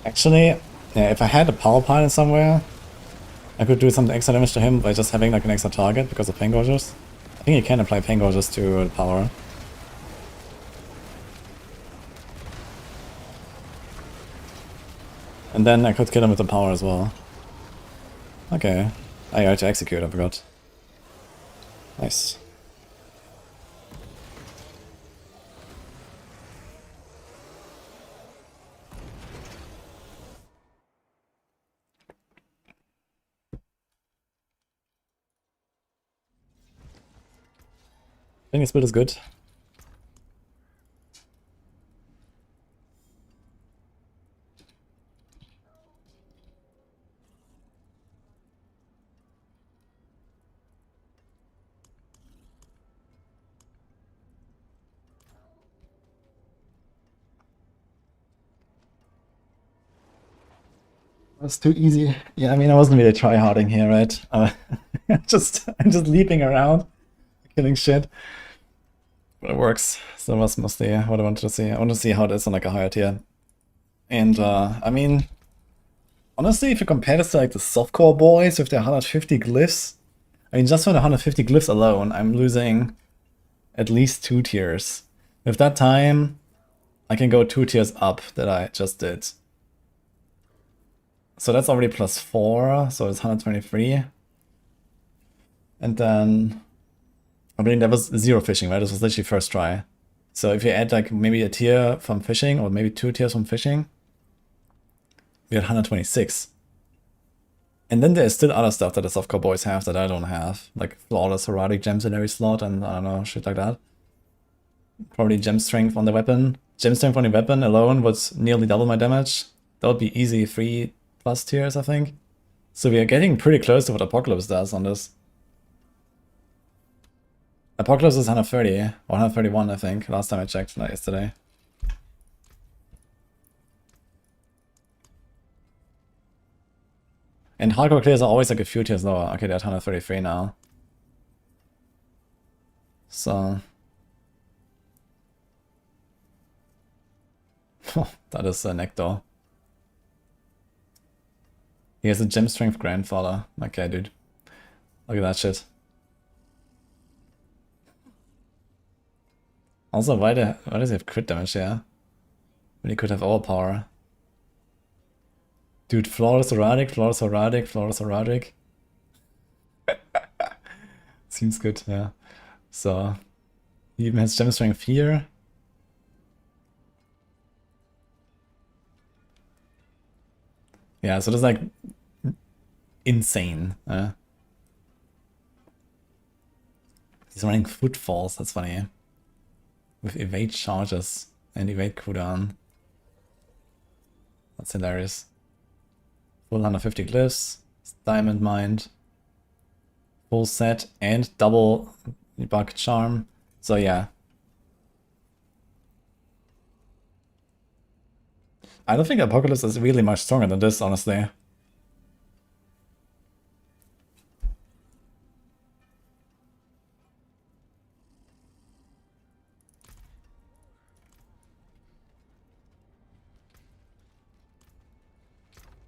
Actually, yeah, if I had a power pylon somewhere, I could do some extra damage to him by just having like an extra target because of Pain Gorgers. I think you can apply Pain Gorgers to power. And then I could kill him with the power as well. Okay. I had to execute, I forgot. Nice. think his build is good. That's too easy. Yeah, I mean, I wasn't really tryharding here, right? I'm just leaping around, killing shit. But it works. So that's mostly what I wanted to see. I want to see how it is on like a higher tier. And I mean, honestly, if you compare this to like the softcore boys with their 150 glyphs, I mean, just for the 150 glyphs alone, I'm losing at least 2 tiers. With that time, I can go 2 tiers up that I just did. So that's already +4, so it's 123. And then, I mean, that was 0 fishing, right? This was literally first try. So if you add like maybe a tier from fishing, or maybe 2 tiers from fishing, we had 126. And then there's still other stuff that the softcore boys have that I don't have. Like flawless heraldic gems in every slot and I don't know, shit like that. Probably gem strength on the weapon. Gem strength on the weapon alone would nearly double my damage. That would be easy 3+ tiers, I think. So we are getting pretty close to what Apocalypse does on this. Apocalypse is 130, or 131 I think, last time I checked, not yesterday. And hardcore clears are always like a few tiers lower. Okay, they're at 133 now. So... that is a nectar. He has a gem strength grandfather. Okay, dude. Look at that shit. Also, why does he have crit damage here? When he could have overpower. Dude, flawless erratic, flawless erratic, flawless erratic. Seems good, yeah. So, he even has gem strength here. Yeah, so that's like insane. He's running footfalls, that's funny. With evade charges and evade cooldown. That's hilarious. Full 150 glyphs, diamond mind, full set, and double bug charm. So yeah. I don't think Apocalypse is really much stronger than this, honestly.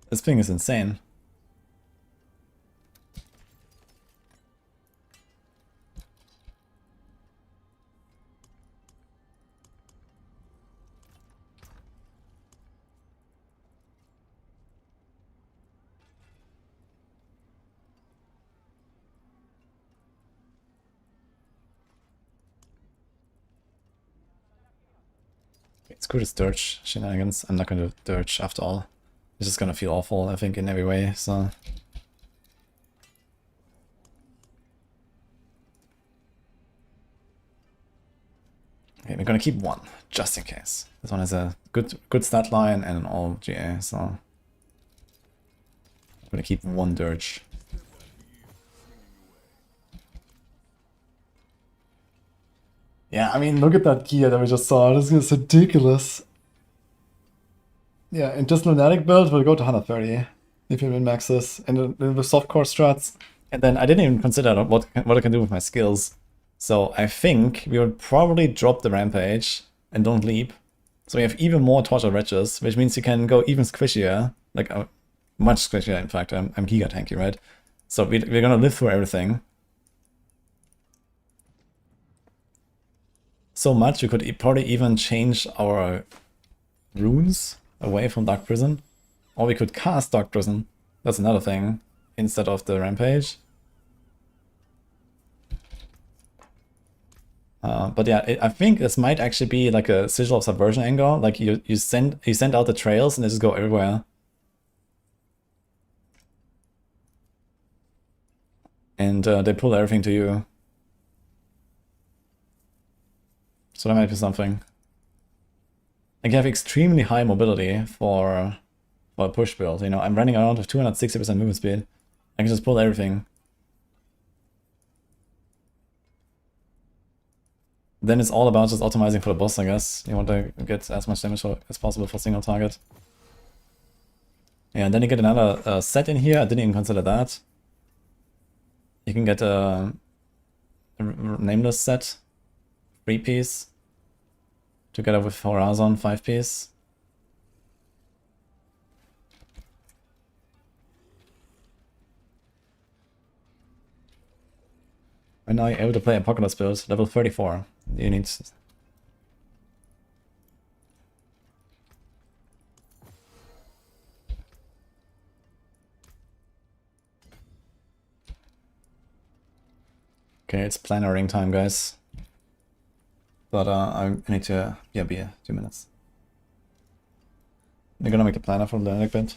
This thing is insane. It's good as Dirge shenanigans. I'm not gonna Dirge after all. It's just gonna feel awful, I think, in every way, so... Okay, we're gonna keep 1, just in case. This one has a good stat line and an all GA, so... I'm gonna keep 1 Dirge. Yeah, I mean, look at that gear that we just saw. This is ridiculous. Yeah, and this Lunatic build will go to 130 if you min-max this, and then the softcore struts. And then I didn't even consider what I can do with my skills. So I think we would probably drop the Rampage and don't leap. So we have even more Torture Wretches, which means you can go even squishier. Like, much squishier, in fact. I'm giga tanky, right? So we're gonna live through everything. So much we could probably even change our runes away from Dark Prison. Or we could cast Dark Prison. That's another thing. Instead of the Rampage. But yeah, I think this might actually be like a Sigil of Subversion angle. Like you send out the trails and they just go everywhere. And they pull everything to you. So that might be something. Like, you have extremely high mobility for a push build, you know. I'm running around with 260% movement speed. I can just pull everything. Then it's all about just optimizing for the boss, I guess. You want to get as much damage as possible for a single target. Yeah, and then you get another set in here. I didn't even consider that. You can get a nameless set, 3-piece, together with Horizon 5-piece. And now you're able to play Apocalypse build, level 34. You need... Okay, it's plannering time, guys. But I need to... Yeah, be 2 minutes. You're gonna make the planner for the LUNATIC bit.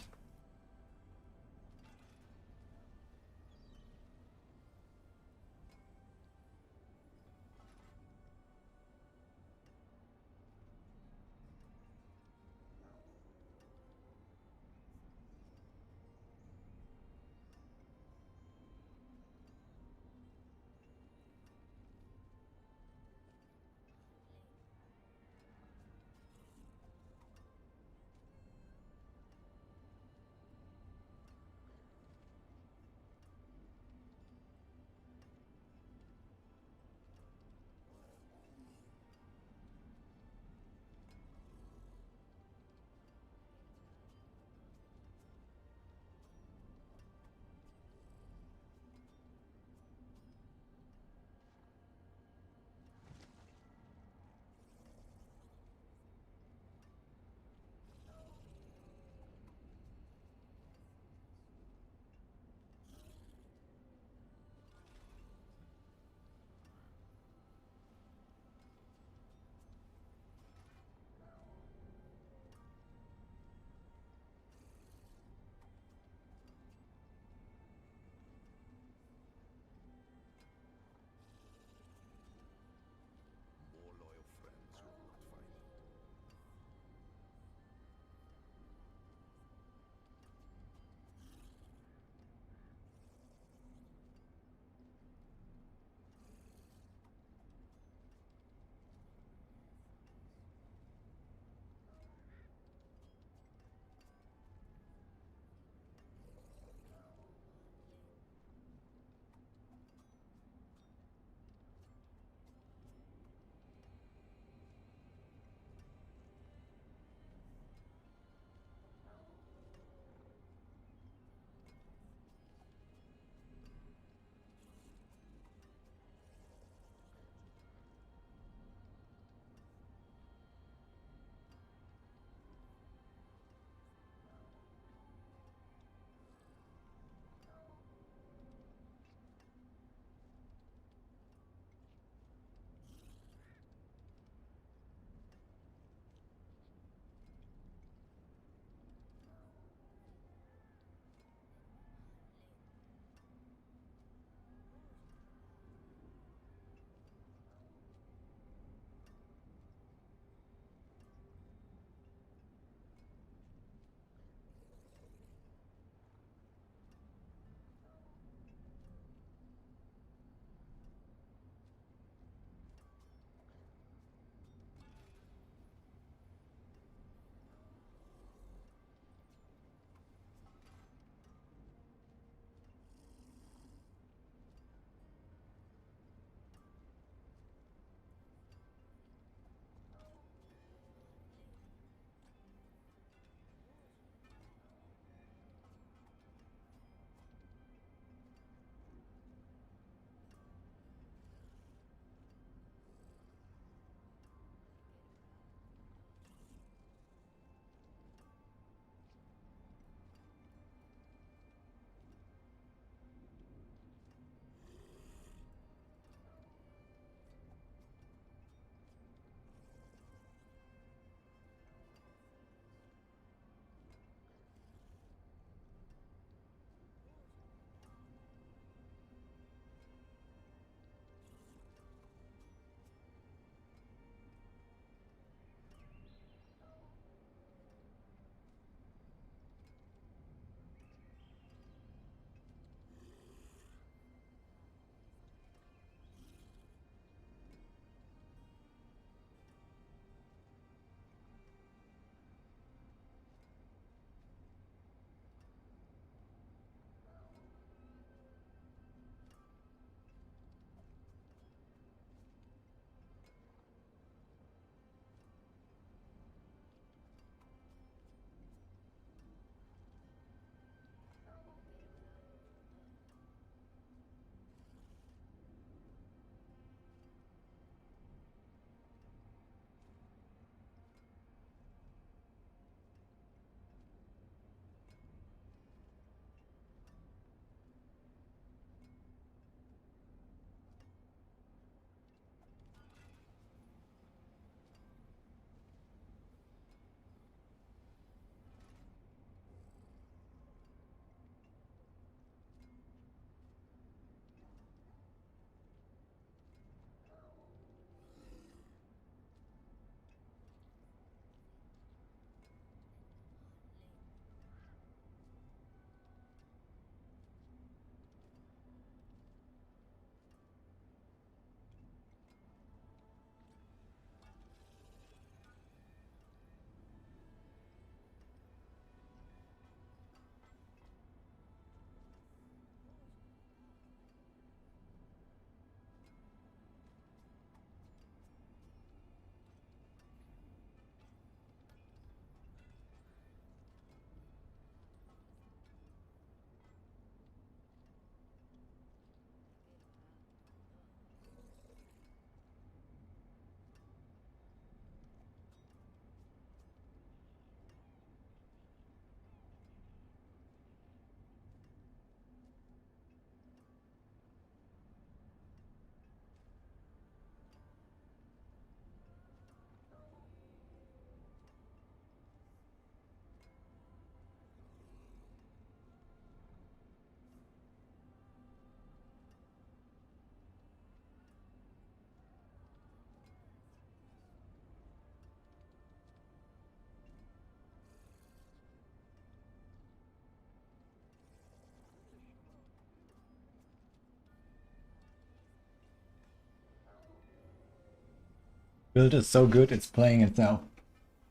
Build is so good, it's playing itself.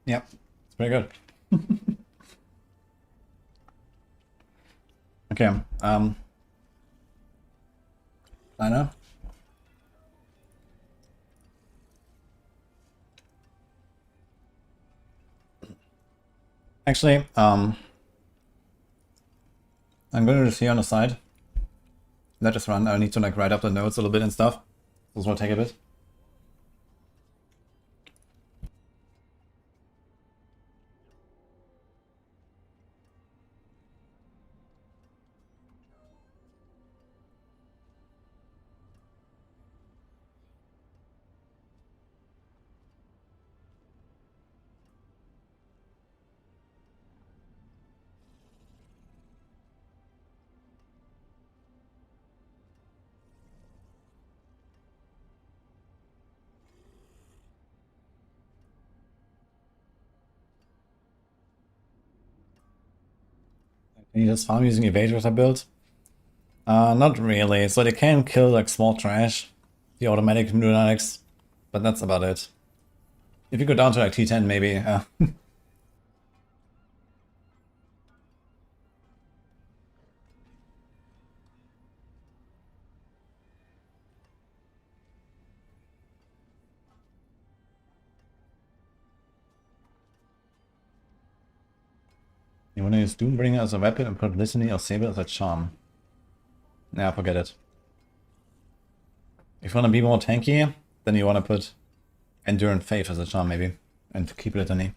Yep, it's pretty good. Okay, Kleiner. Actually, I'm going to just here on the side. Let us run. I need to like write up the notes a little bit and stuff. This will take a bit. Can you just farm using evaders I built? Not really. So they can kill like small trash, the automatic lunatics, but that's about it. If you go down to like T10 maybe, You wanna use Doombringer as a weapon and put Listening or Saber as a charm. Nah, forget it. If you wanna be more tanky, then you wanna put Endurant Faith as a charm maybe, and keep Litany.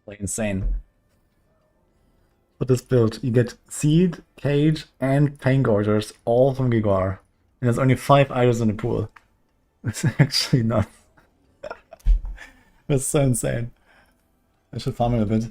Like insane. For this build, you get Seed, Cage, and Pain Gorgers, all from Gigar. And there's only 5 items in the pool. It's actually nuts. That's so insane. I should farm it a bit.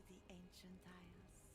the ancient isles.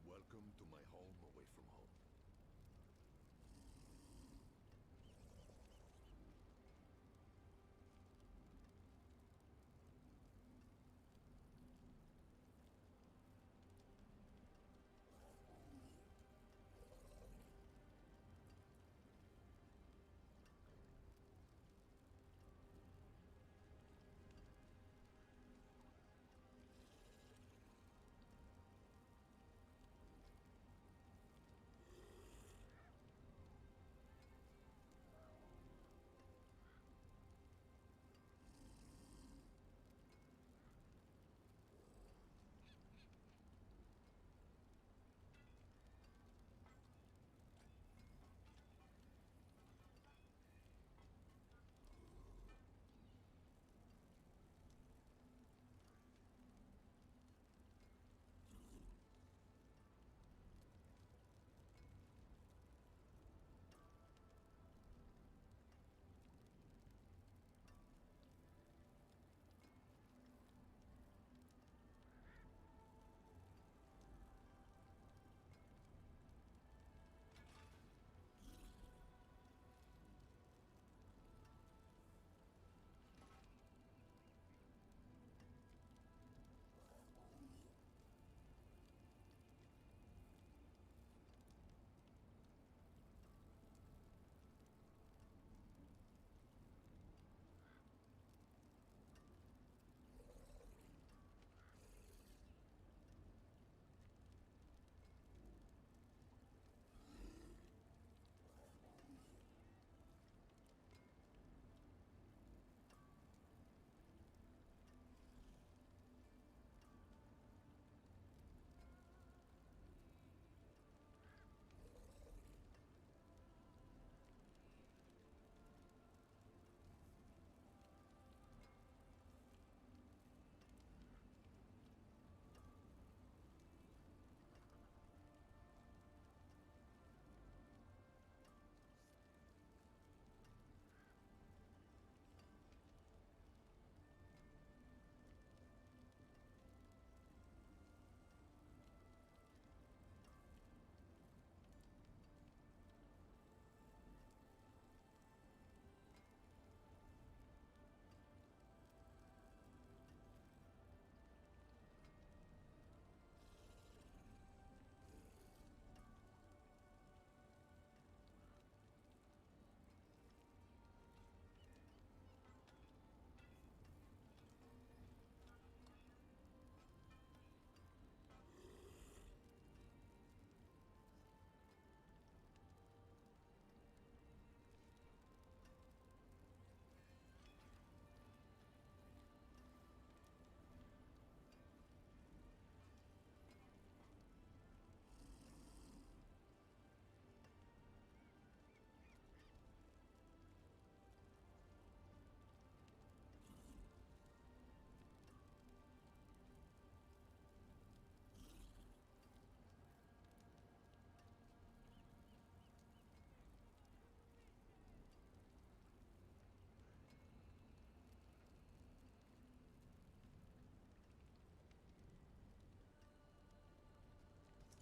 Welcome to my home away from home.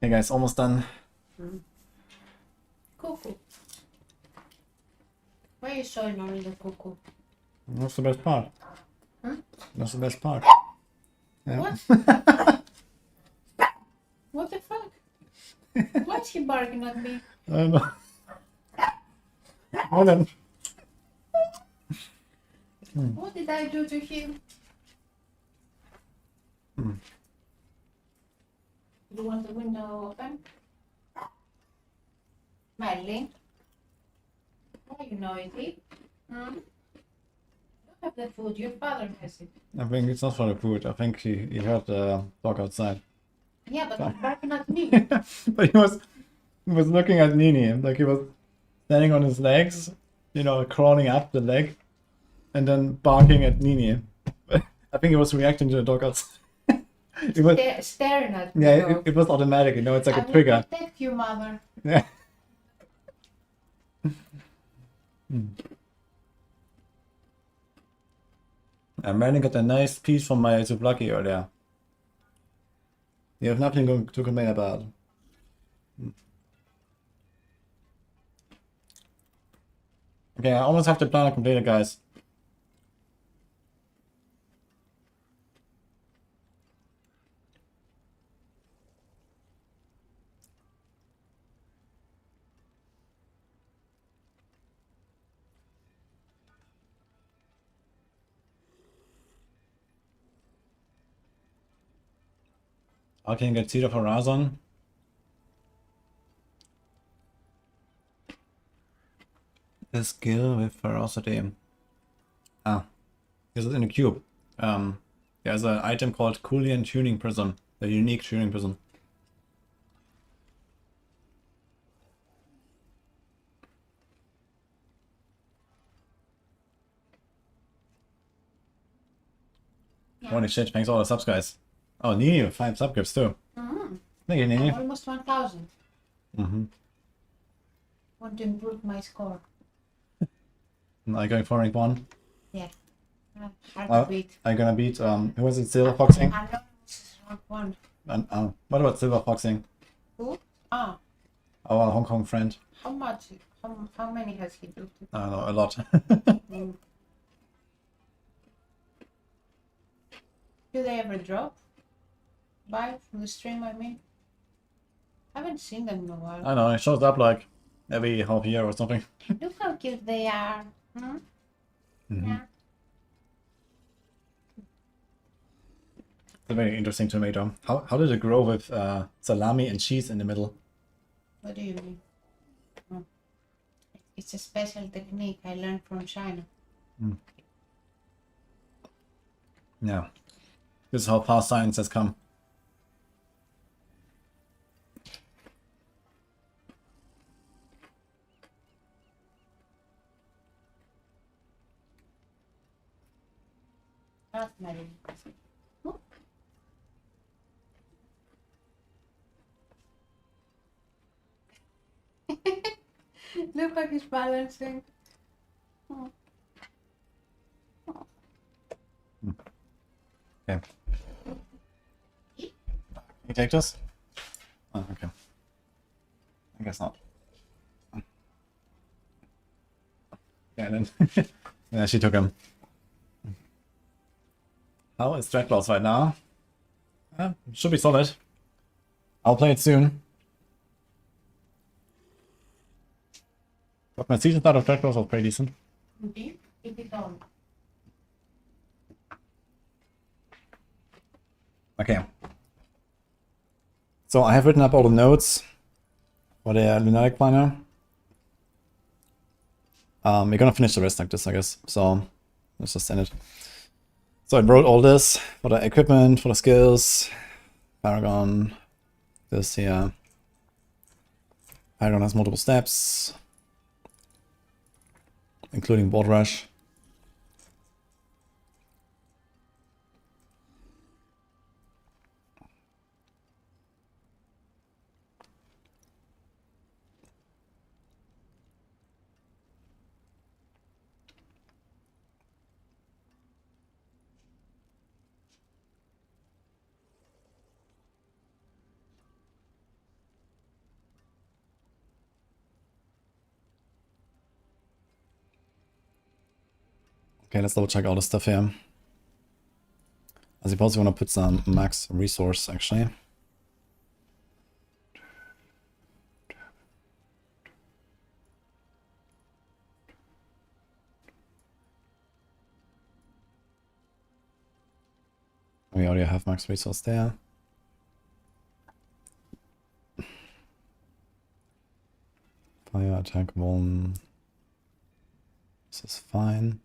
Hey guys, almost done. Cuckoo. Why are you showing only the cuckoo? That's the best part. Huh? That's the best part. Yeah. What? What the fuck? Why is he barking at me? I don't know. Hold on. What did I do to him? You want the window open? Madeline? Why are you noisy? You have the food, your father has it. I think it's not for the food. I think he heard the dog outside. Yeah, but he's barking at me. But he was looking at Nini, like he was standing on his legs, you know, crawling up the leg, and then barking at Nini. I think he was reacting to the dog outside. It was, Staring at me. yeah, it was automatic, you know, it's like I a trigger. will protect you, mother. Yeah. I managed to get a nice piece from my souvlaki earlier. You have nothing to complain about. Okay, I almost have the planner completed, guys. I can get Seed of Horizon. The skill with ferocity. Ah, this is in a cube. There's an item called Coolian Tuning Prism, the unique tuning prism. Yeah. Holy shit, thanks all the subs, guys. Oh, Nini with 5 subscripts too. Thank you, Nini. Almost 1,000. Mm-hmm. Want to improve my score. Are you going for rank 1? Yeah. Hard to beat. Are you gonna beat, who was it, Silver Foxing? I know this is rank 1. And, what about Silver Foxing? Who? Ah, Our Hong Kong friend. how much? How many has he do? I don't know, a lot. Mm. Do they ever drop? By from the stream, I mean? I haven't seen them in a while. I know, it shows up like every half year or something. Look how cute they are. Hmm? Yeah. It's a very interesting tomato. How did it grow with salami and cheese in the middle? What do you mean? Oh. It's a special technique I learned from China. Yeah. This is how far science has come. That's my oh. Look how he's balancing. Oh. Okay. You take this? Oh, okay. I guess not. Yeah, then yeah, she took him. How is Draglaws right now? Should be solid. I'll play it soon. But my season start of Draglaws was pretty decent. Indeed, keep it on. Okay. So I have written up all the notes for the Lunatic planner. We're gonna finish the rest like this, I guess. So let's just end it. So I wrote all this for the equipment, for the skills, Paragon, this here. Paragon has multiple steps, including board rush. Okay, let's double check all the stuff here. I suppose we want to put some max resource actually. We already have max resource there. Fire attack 1. This is fine.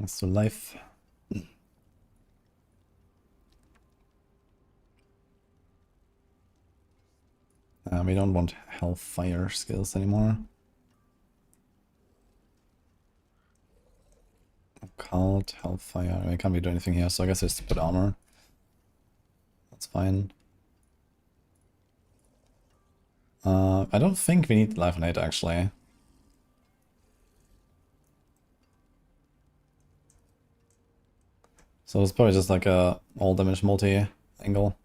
Let's do life. We don't want hellfire skills anymore. Occult, hellfire. We can't really do anything here, so I guess I just put armor. That's fine. I don't think we need life on 8 actually. So it's probably just like a all damage multi angle.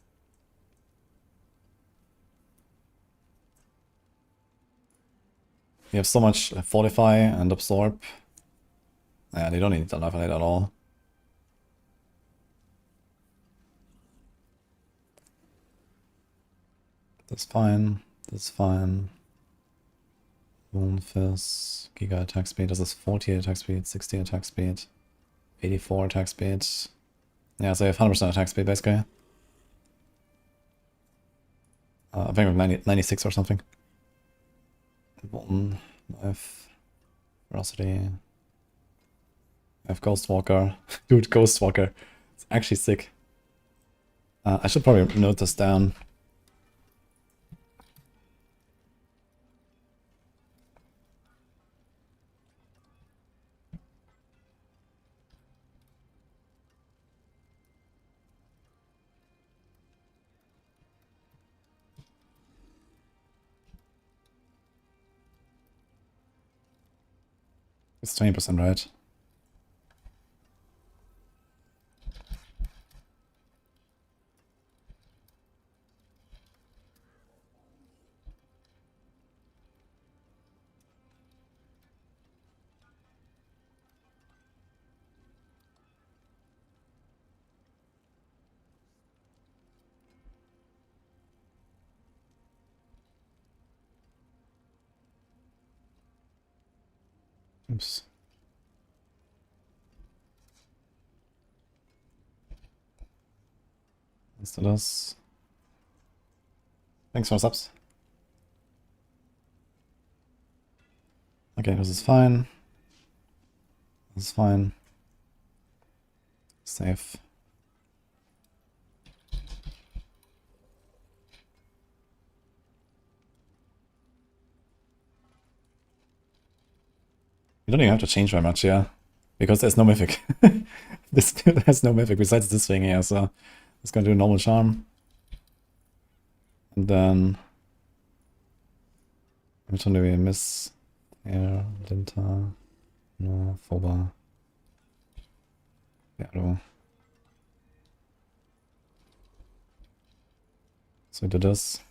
We have so much fortify and absorb. Yeah, they don't need the life on 8 at all. That's fine. That's fine. Bone Fist, Giga attack speed. This is 40 attack speed, 60 attack speed, 84 attack speed. Yeah, so you have 100% attack speed basically. I think with 96 or something. Bone, knife, velocity. I have Ghostwalker. Dude, Ghostwalker. It's actually sick. I should probably note this down. It's 20%, right? Oops. Let's do this. Thanks for the subs. Okay, this is fine. This is fine. Safe. You don't even have to change very much, yeah. Because there's no mythic. This has no mythic besides this thing here, so it's gonna do normal charm. And then which one do we miss? Air, Linta, no, Phoba. Diablo. So we do this.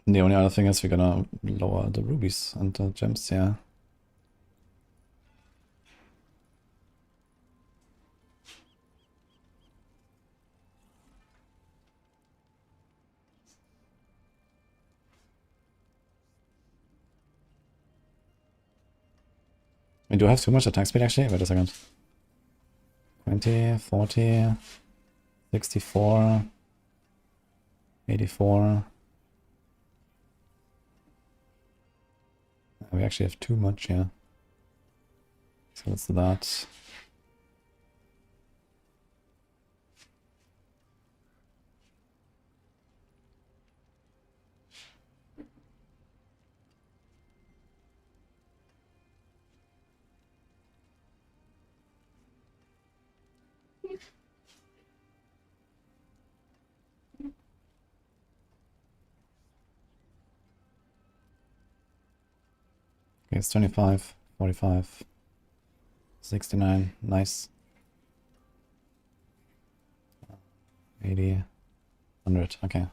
The only other thing is we're gonna lower the rubies and the gems, yeah. We do have too much attack speed actually. Wait a second. 20, 40, 64, 84. We actually have too much here. So let's do that. Okay, it's 25, 45, 69, nice. 80, 100, okay.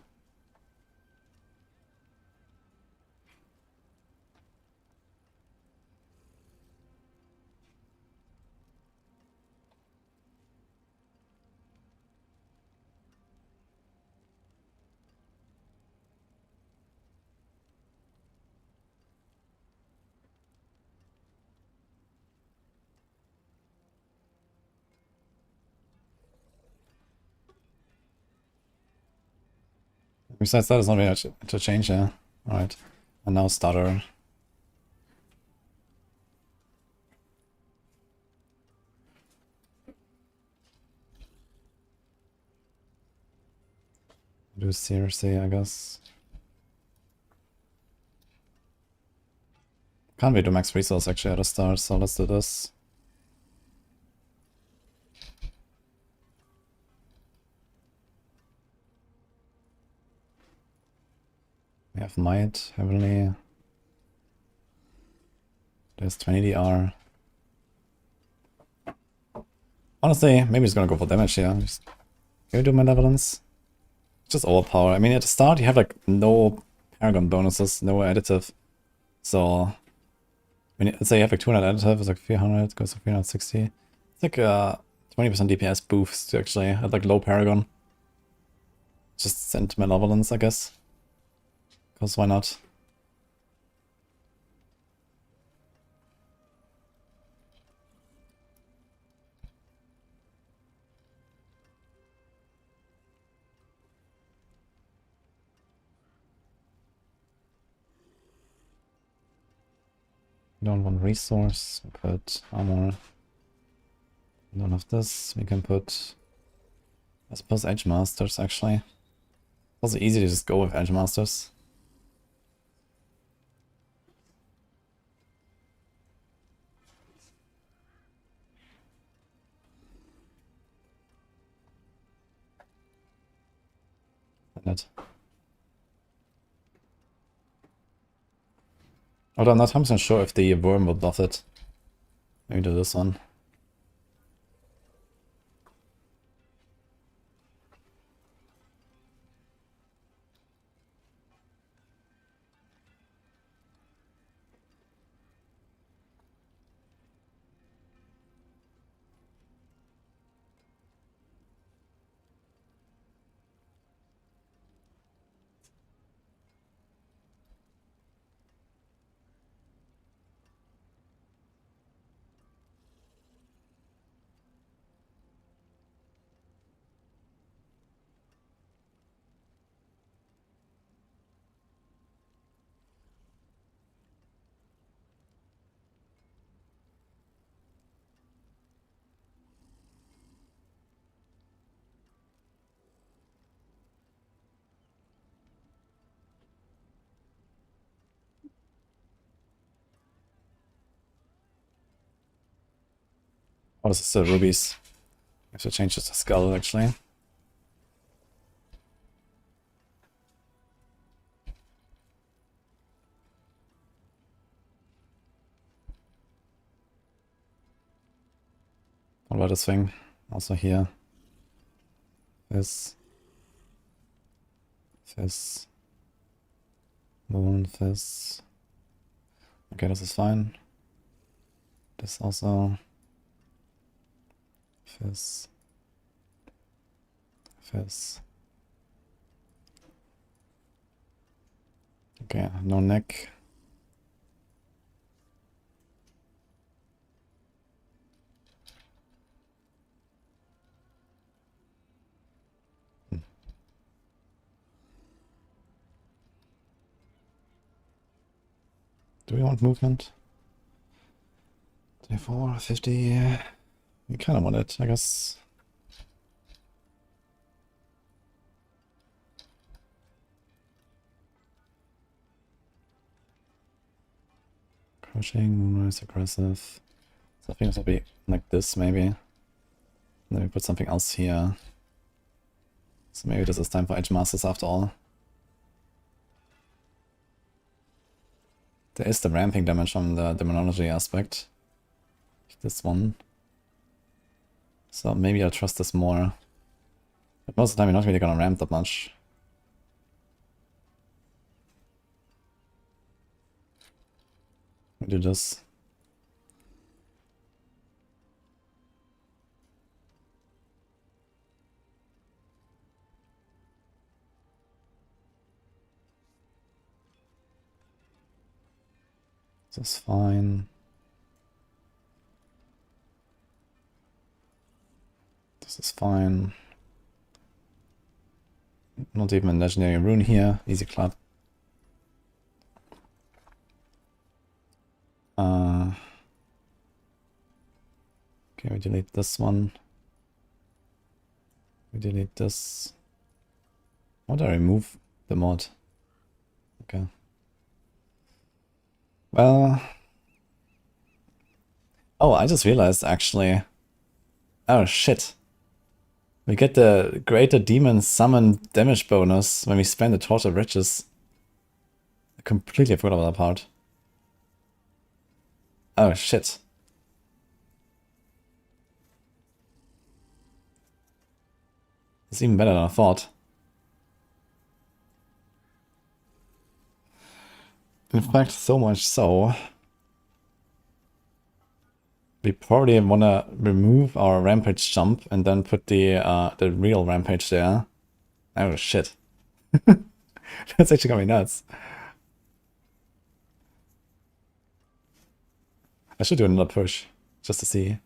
Besides that, it's not really much to change, yeah. Alright. And now starter. Do seriously, I guess. Can't really do max resource actually at the start, so let's do this. We have might heavily. There's 20 DR. Honestly, maybe he's gonna go for damage here. Just can we do malevolence? Just overpower. I mean, at the start you have like no paragon bonuses, no additive. So let's say you have like 200 additive, it's like 300, goes to 360. It's like 20% DPS boost actually at like low paragon. Just send malevolence, I guess. Because why not? We don't want resource, we put armor. We don't have this, we can put, I suppose, Edge Masters actually. It's also easy to just go with Edge Masters. It. Although I'm not 100% sure if the worm will buff it. Maybe do this one. Oh, this is the rubies. I have to change this to skull actually. What about this thing? Also here. This. This. Moon, this. Okay, this is fine. This also. This. This. Okay, no neck. Do we want movement? 24, 50. We kind of want it, I guess. Crushing, moonrise, aggressive. So I think this will be like this, maybe. And then we put something else here. So maybe this is time for Edge Masters after all. There is the ramping damage from the demonology aspect. This one. So maybe I'll trust this more. But most of the time you're not really gonna ramp that much. We do this. This is fine. This is fine. Not even a legendary rune here. Easy clap. Okay, we delete this one. We delete this. Why did I remove the mod? Okay. Well... Oh, I just realized actually. Oh shit. We get the greater demon summon damage bonus when we spend the Torch of Riches. I completely forgot about that part. Oh shit. It's even better than I thought. In fact, so much so. We probably want to remove our rampage jump and then put the real rampage there. Oh shit. That's actually gonna be nuts. I should do another push, just to see.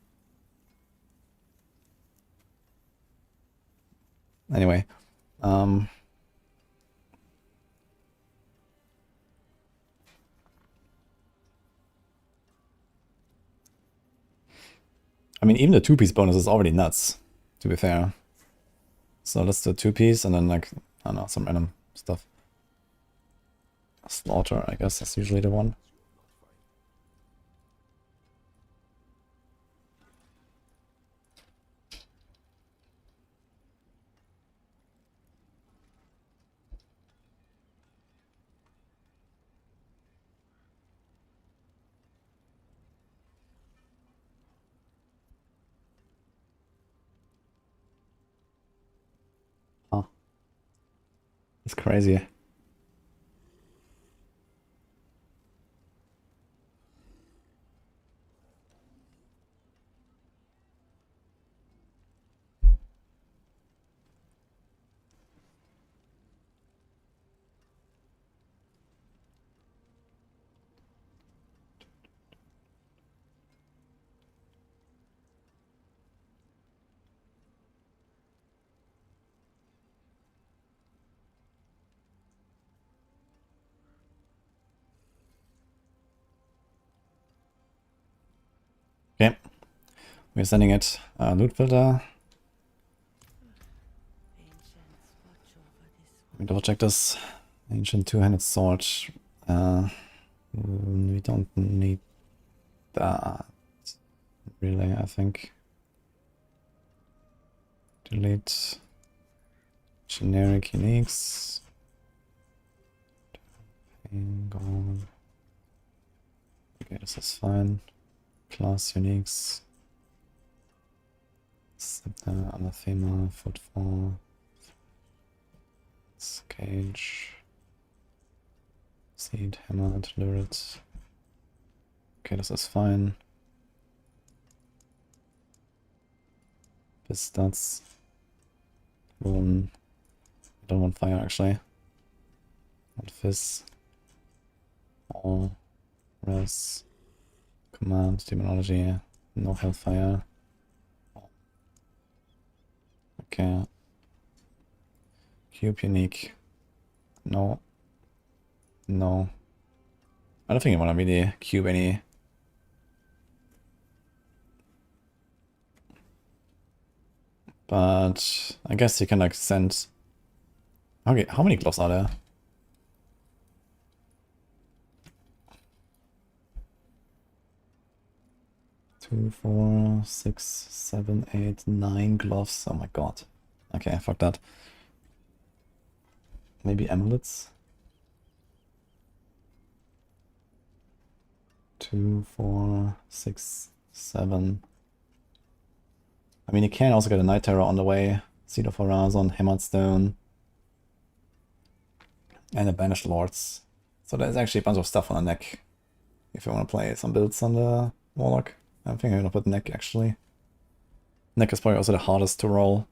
Anyway. I mean, even the 2-piece bonus is already nuts, to be fair. So let's do 2-piece and then, like, I don't know, some random stuff. Slaughter, I guess, that's usually the one. It's crazy. Okay, we're sending it. Loot filter. Let me double check this. Ancient two-handed sword. We don't need that. Really, I think. Delete. Generic uniques. Gone. Okay, this is fine. Class uniques. Scepter, anathema, footfall. Cage. Seed, hammer, and lyrics. Okay, this is fine. Pistols. One. I don't want fire actually. Want fizz. All. Res. Command, demonology, no hellfire. Okay. Cube unique. No. No. I don't think I want to really cube any. But I guess you can like send. Okay, how many gloves are there? 2, 4, 6, 7, 8, 9 gloves. Oh my god. Okay, fuck that. Maybe amulets? 2, 4, 6, 7. I mean, you can also get a Night Terror on the way, Seed of Horizon, Hammered Stone, and the Banished Lords. So there's actually a bunch of stuff on the neck if you want to play some builds on the Warlock. I think I'm gonna put neck actually. Neck is probably also the hardest to roll.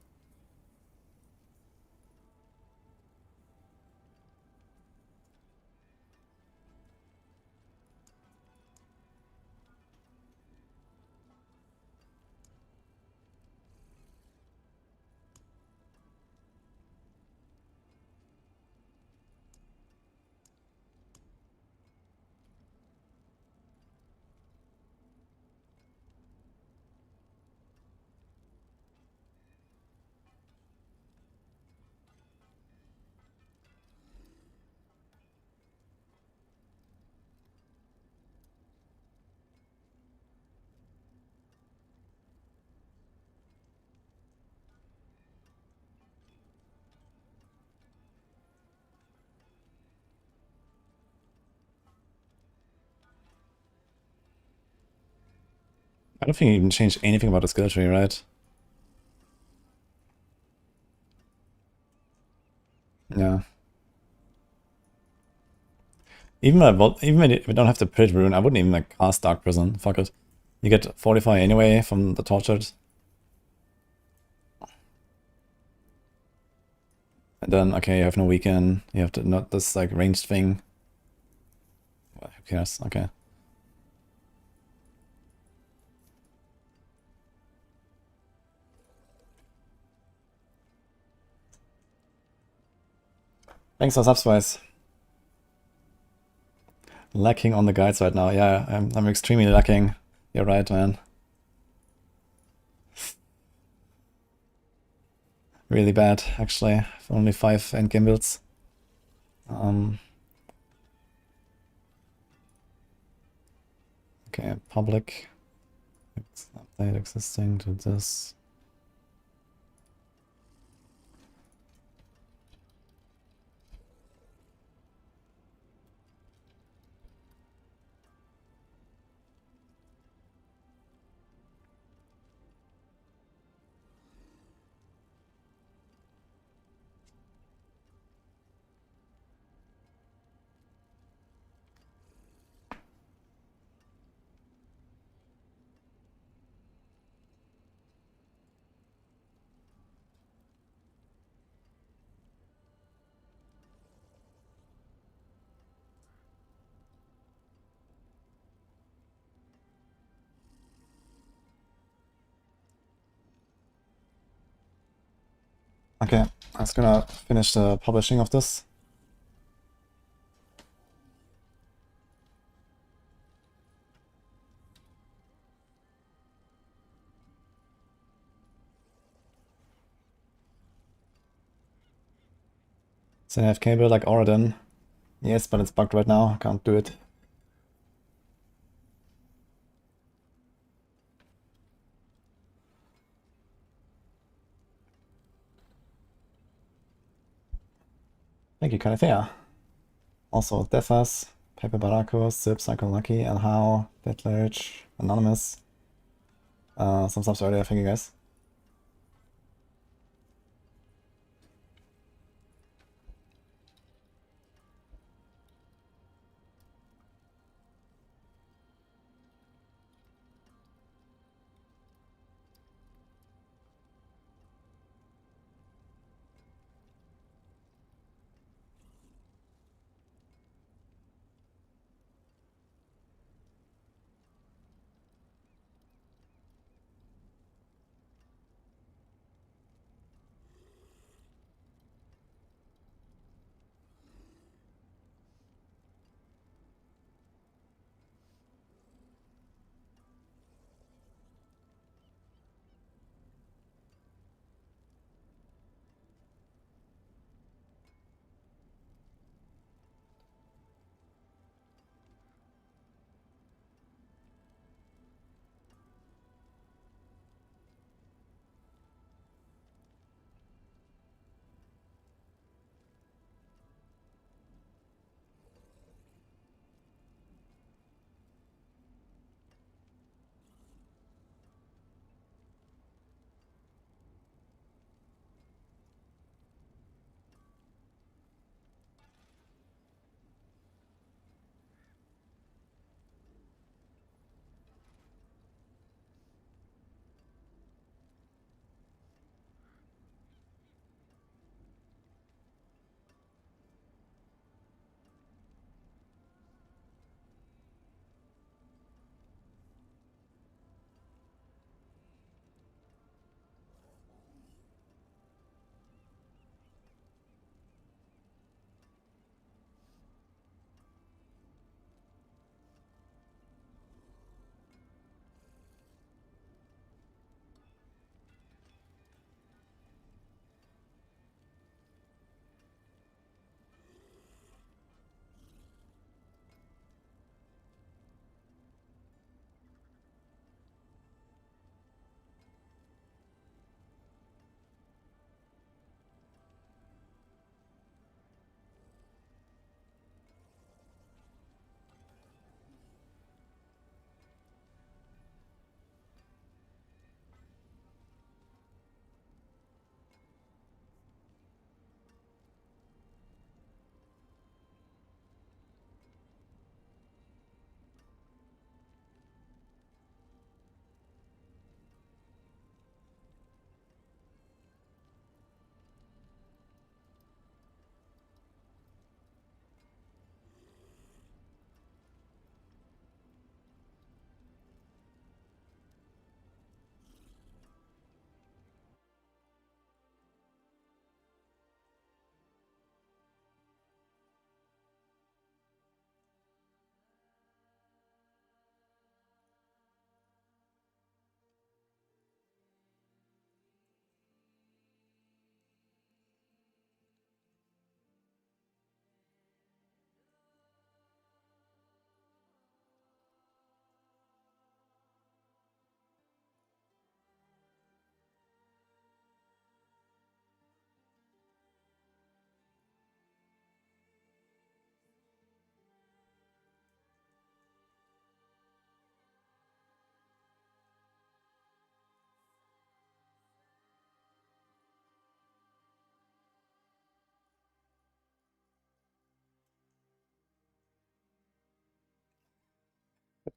I don't think you can change anything about the skill tree, right? Yeah. Even if I don't have the Pit Rune, I wouldn't even like cast Dark Prison. Fuck it. You get Fortify anyway from the Tortured. And then, okay, you have no weaken. You have to not this like ranged thing. Well, who cares? Okay. Thanks for subscribes. Lacking on the guides right now. Yeah, I'm extremely lacking. You're right, man. Really bad, actually. Only 5 endgame builds. Okay, public. Update existing to this. Okay, I was gonna finish the publishing of this. So I have cable like Oradin. Yes, but it's bugged right now. I can't do it. Thank you, Califea. Also, Defas, Pepe Baracos, Zip, Psycho Lucky, and How, Deadlerch, Anonymous. Some subs earlier, thank you guys.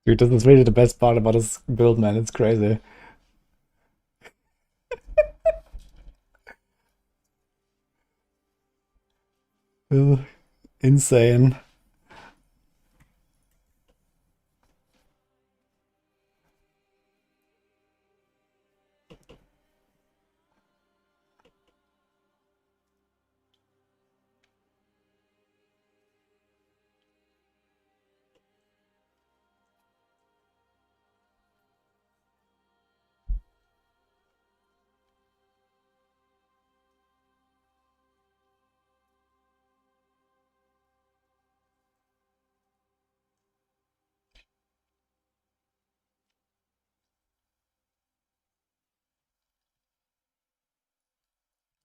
Dude, this is really the best part about this build, man. It's crazy. Ugh, insane.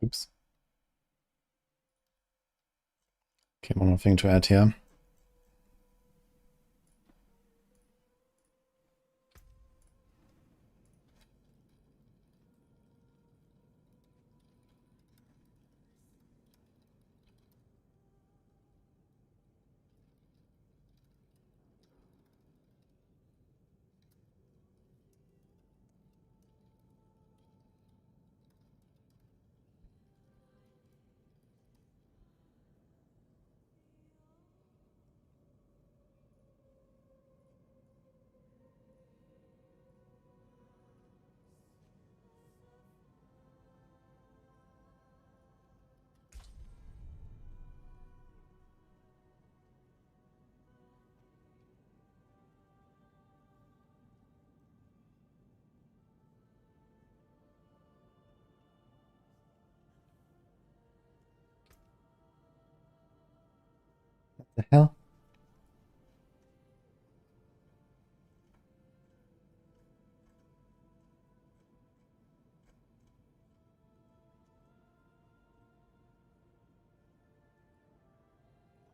Oops. Okay, one more thing to add here. The hell?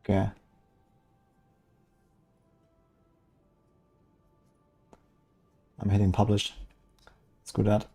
Okay. I'm hitting publish. Screw that.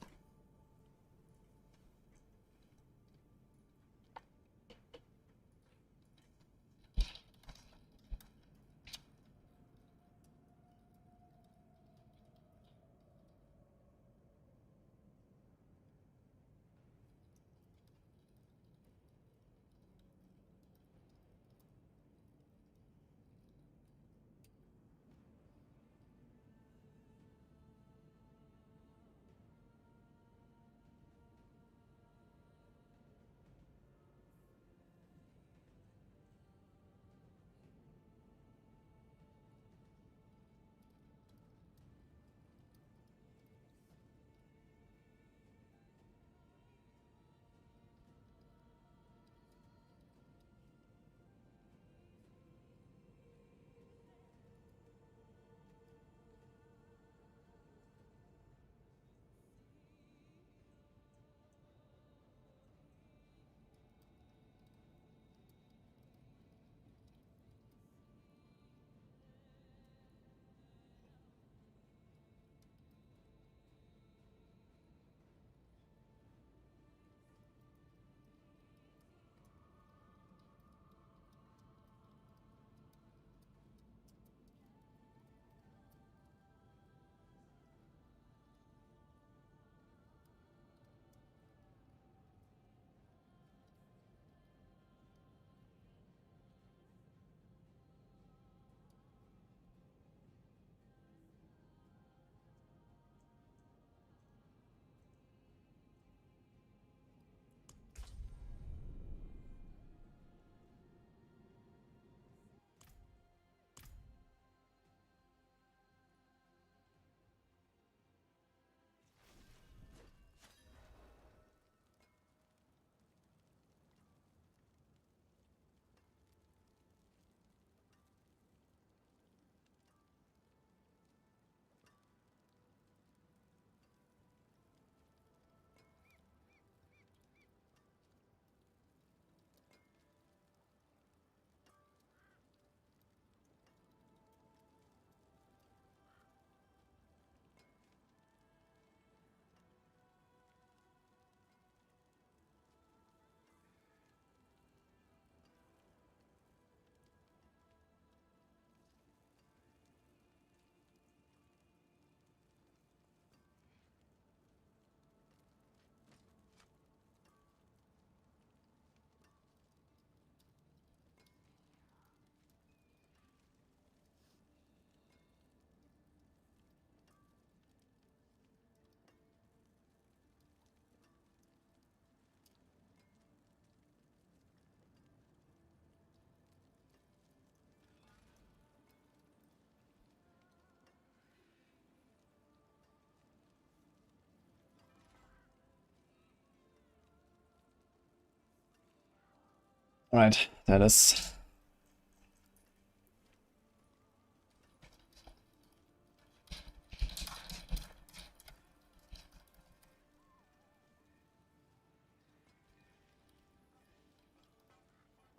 Alright, that is.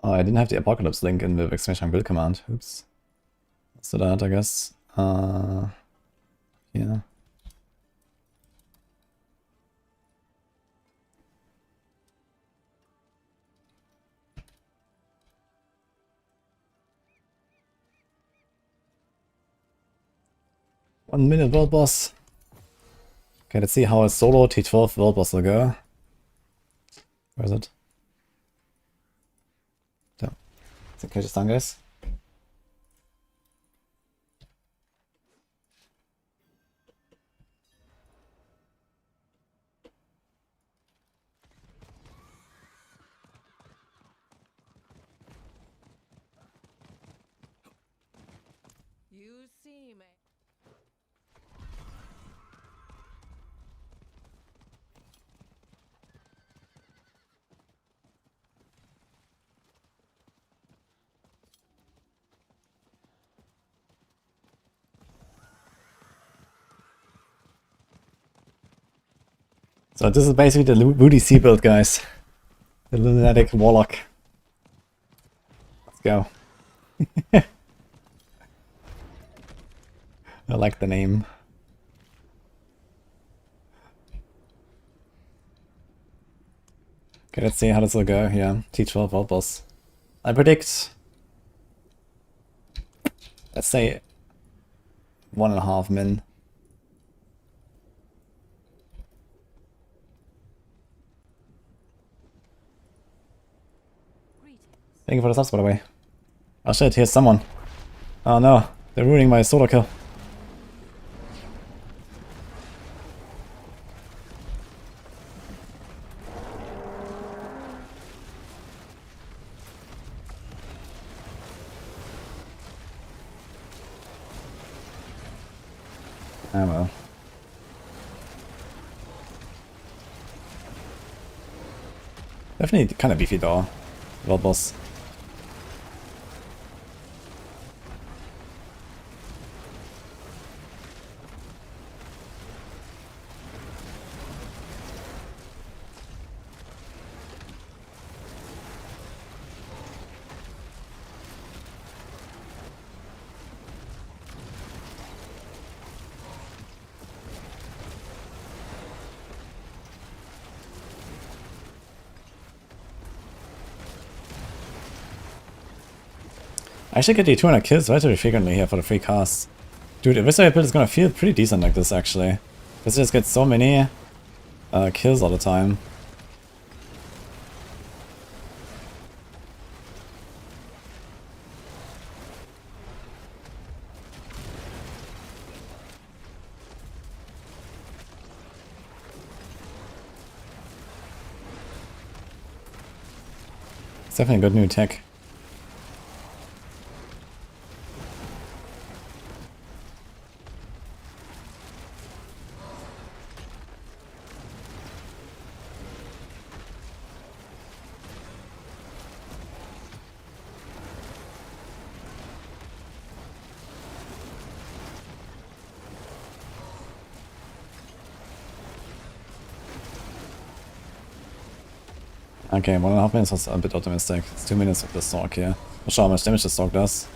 Oh, I didn't have the Apocalypse link in the exclamation build command. Oops. Let's do that, I guess. Yeah. One minute world boss. Okay, let's see how a solo T12 world boss will go. Where is it? So, is it just done, guys? You see me. So this is basically the WudiC build, guys. The Lunatic Warlock. Let's go. I like the name. Okay, let's see how this will go. Yeah, T12 world boss. I predict, let's say 1.5 min. Thank you for the subs, by the way. Oh shit, here's someone. Oh no, they're ruining my solo kill. Ah well. Definitely kind of beefy though. World boss. I should get the 200 kills relatively frequently here for the free casts. Dude, the Eviscerate build is gonna feel pretty decent like this actually. Because it just gets so many kills all the time. It's definitely a good new tech. Okay, 1.5 minutes was a bit optimistic. It's 2 minutes of the Stalk here. We'll show how much damage the Stalk does.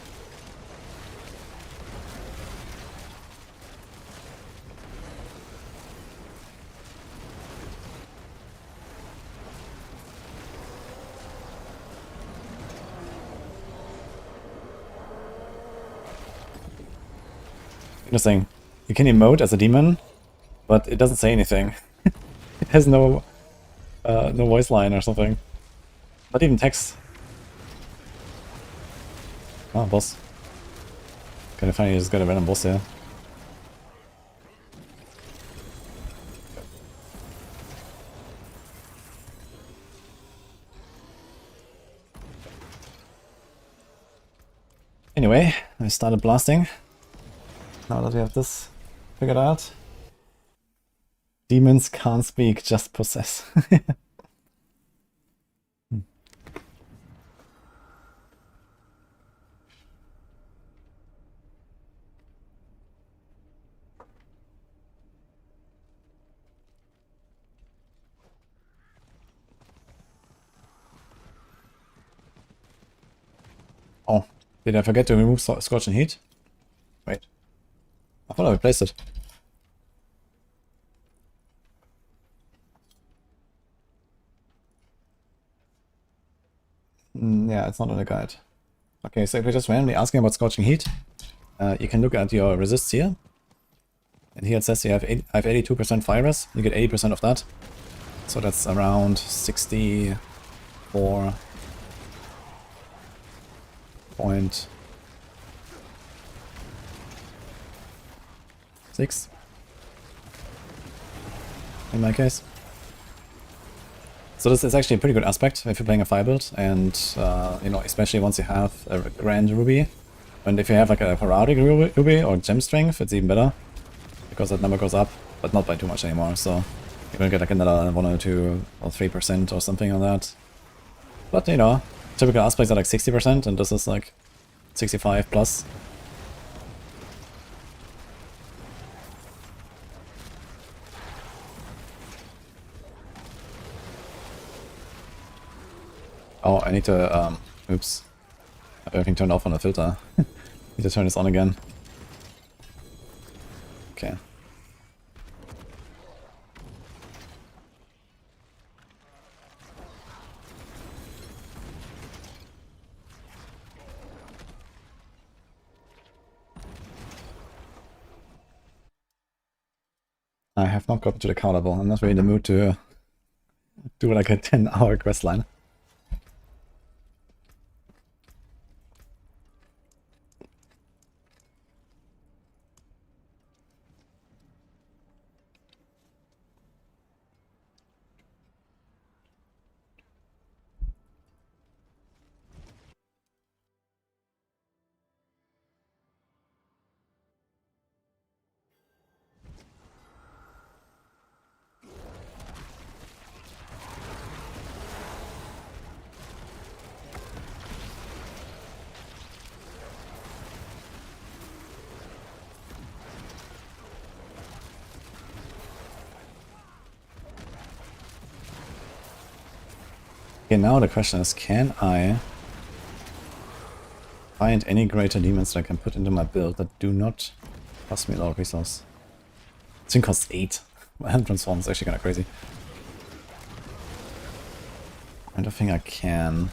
Interesting. You can emote as a demon, but it doesn't say anything. It has no voice line or something. Not even text. Oh, boss. Kinda funny, you just got a random boss here. Anyway, I started blasting. Now that we have this figured out. Demons can't speak, just possess. Did I forget to remove Scorching Heat? Wait. I thought I replaced it. Yeah, it's not in the guide. Okay, so if you're just randomly asking about Scorching Heat, you can look at your resists here. And here it says you have I have 82% fire res, you get 80% of that. So that's around 64 point 6 in my case. So this is actually a pretty good aspect if you're playing a fire build, and you know, especially once you have a Grand Ruby. And if you have like a Heraldic Ruby or Gem Strength, it's even better, because that number goes up, but not by too much anymore, so you're gonna get like another 1 or 2 or 3% or something on that. But you know, typical aspects are like 60%, and this is like 65 plus. Oh, I need to, oops. I have everything turned off on the filter. Need to turn this on again. Okay. I have not gotten to the car level. I'm not really in the mood to do like a 10-hour quest line. Okay, now the question is, can I find any greater demons that I can put into my build that do not cost me a lot of resource? This thing costs 8. My hand transform is actually kind of crazy. I don't think I can.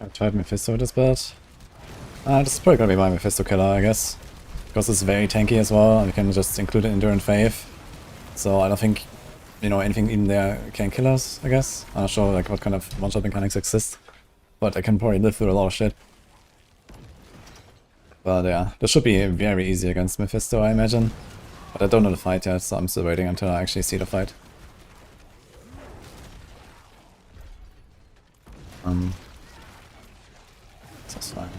I tried Mephisto with this build. This is probably gonna be my Mephisto killer, I guess. Because it's very tanky as well, and you can just include it in Endurance Faith. So I don't think, you know, anything in there can kill us, I guess. I'm not sure like what kind of one-shot mechanics exist. But I can probably live through a lot of shit. But yeah, this should be very easy against Mephisto, I imagine. But I don't know the fight yet, so I'm still waiting until I actually see the fight. That's fine.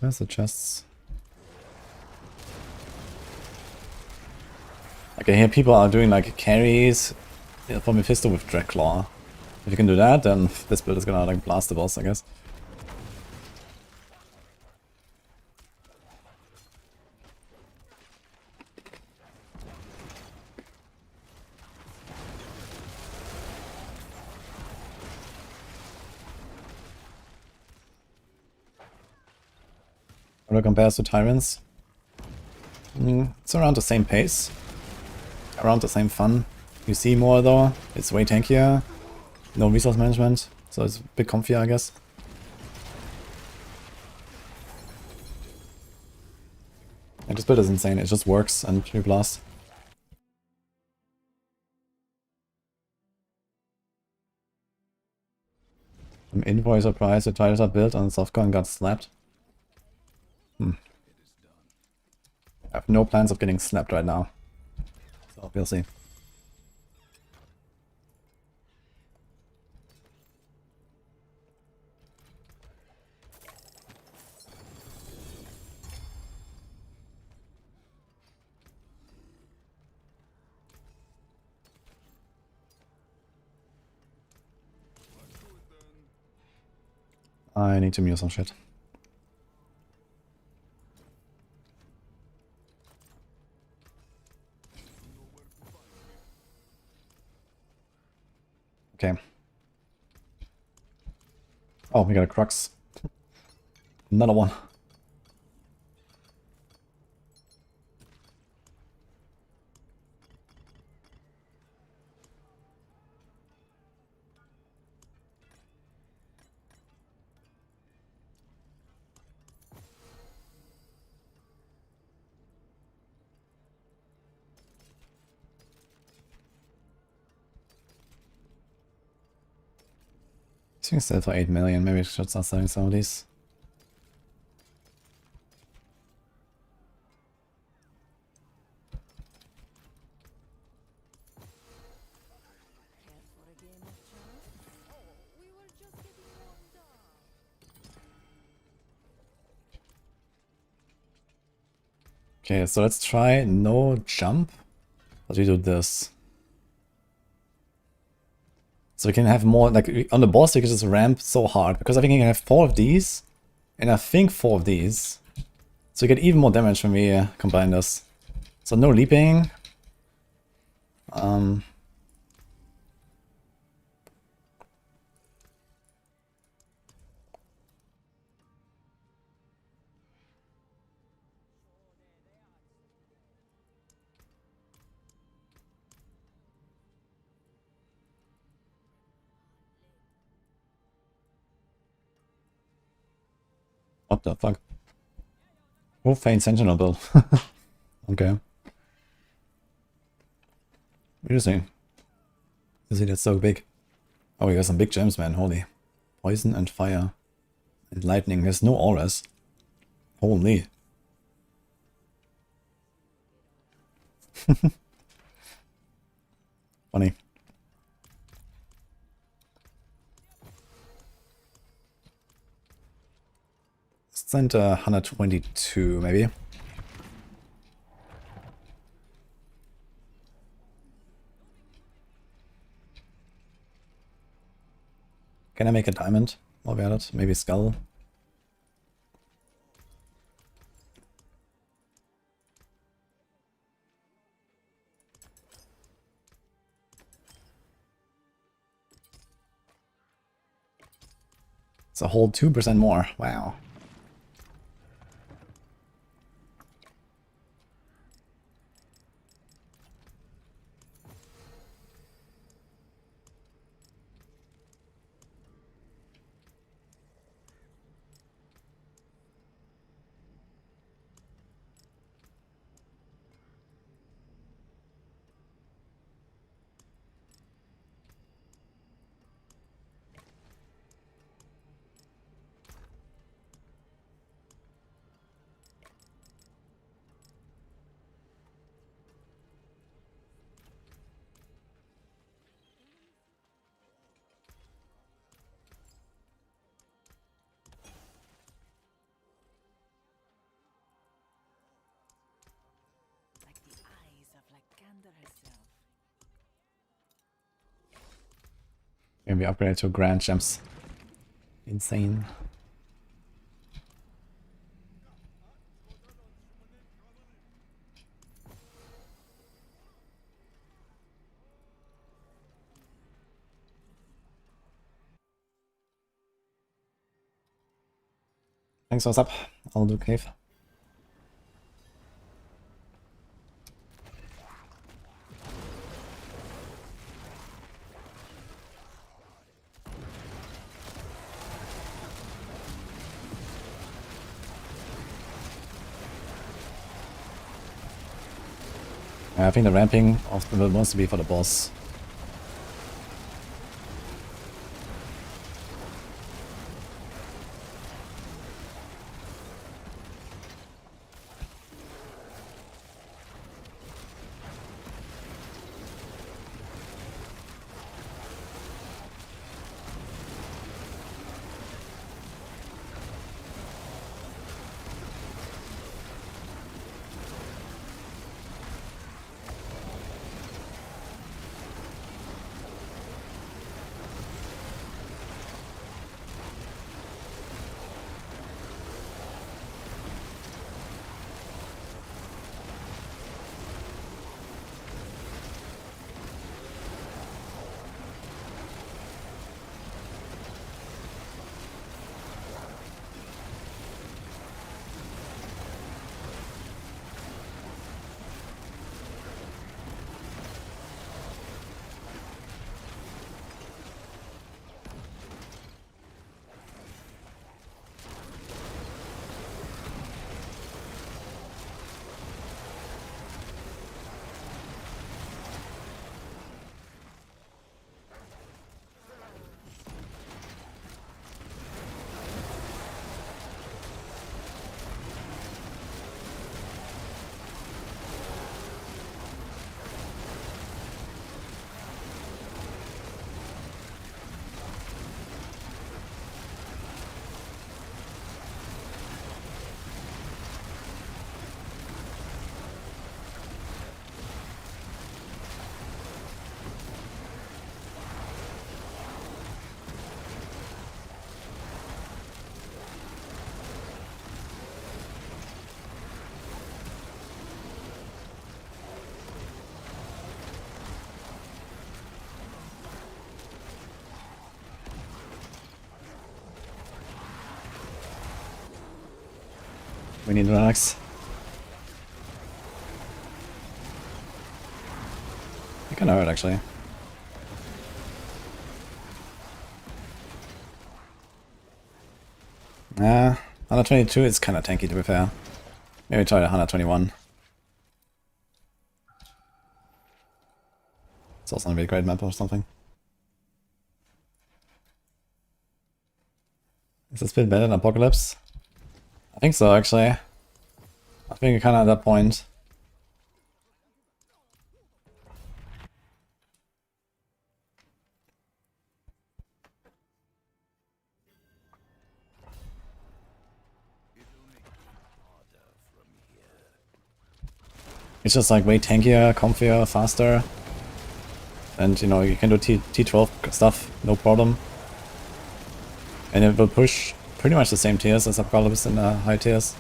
There's the chests. Okay, here people are doing like carries for Mephisto with Draclaw. If you can do that, then this build is gonna like blast the boss, I guess. How it compares to Tyrants? It's around the same pace. Around the same fun. You see more though, it's way tankier. No resource management, so it's a bit comfier, I guess. And this build is insane, it just works and we blast. I'm in for a surprise, the titles are built on softcore and got slapped. I have no plans of getting slapped right now. So we'll see. I need to mute some shit. Okay. Oh, we got a crux. Another one. This thing's still for 8 million, maybe I should start selling some of these. Care for a game of chance? Oh, we were just getting warmed up. Okay, so let's try no jump. But we do this. So we can have more, like on the boss we can just ramp so hard. Because I think you can have 4 of these. And I think 4 of these. So you get even more damage when we combine this. So no leaping. What the fuck? Oh, faint sentinel build. Okay. Interesting. You see, that's so big. Oh, we got some big gems, man. Holy. Poison and fire. And lightning. There's no auras. Holy. Funny. Send 122, maybe. Can I make a diamond while we're at it? Maybe skull? It's a whole 2% more. Wow. Like the eyes of Lycander herself. Maybe we upgrade to grand gems. Insane. Thanks, what's up? I'll do cave. I think the ramping of the build wants to be for the boss. We need Relax. It kinda hurt actually. Nah, 122 is kinda tanky to be fair. Maybe try the 121. It's also not a really great map or something. Is this bit better than Apocalypse? I think so actually. I think we're kinda at that point. It's just like way tankier, comfier, faster. And you know, you can do T12 stuff, no problem. And it will push pretty much the same tiers as Apocalypse in the high tiers.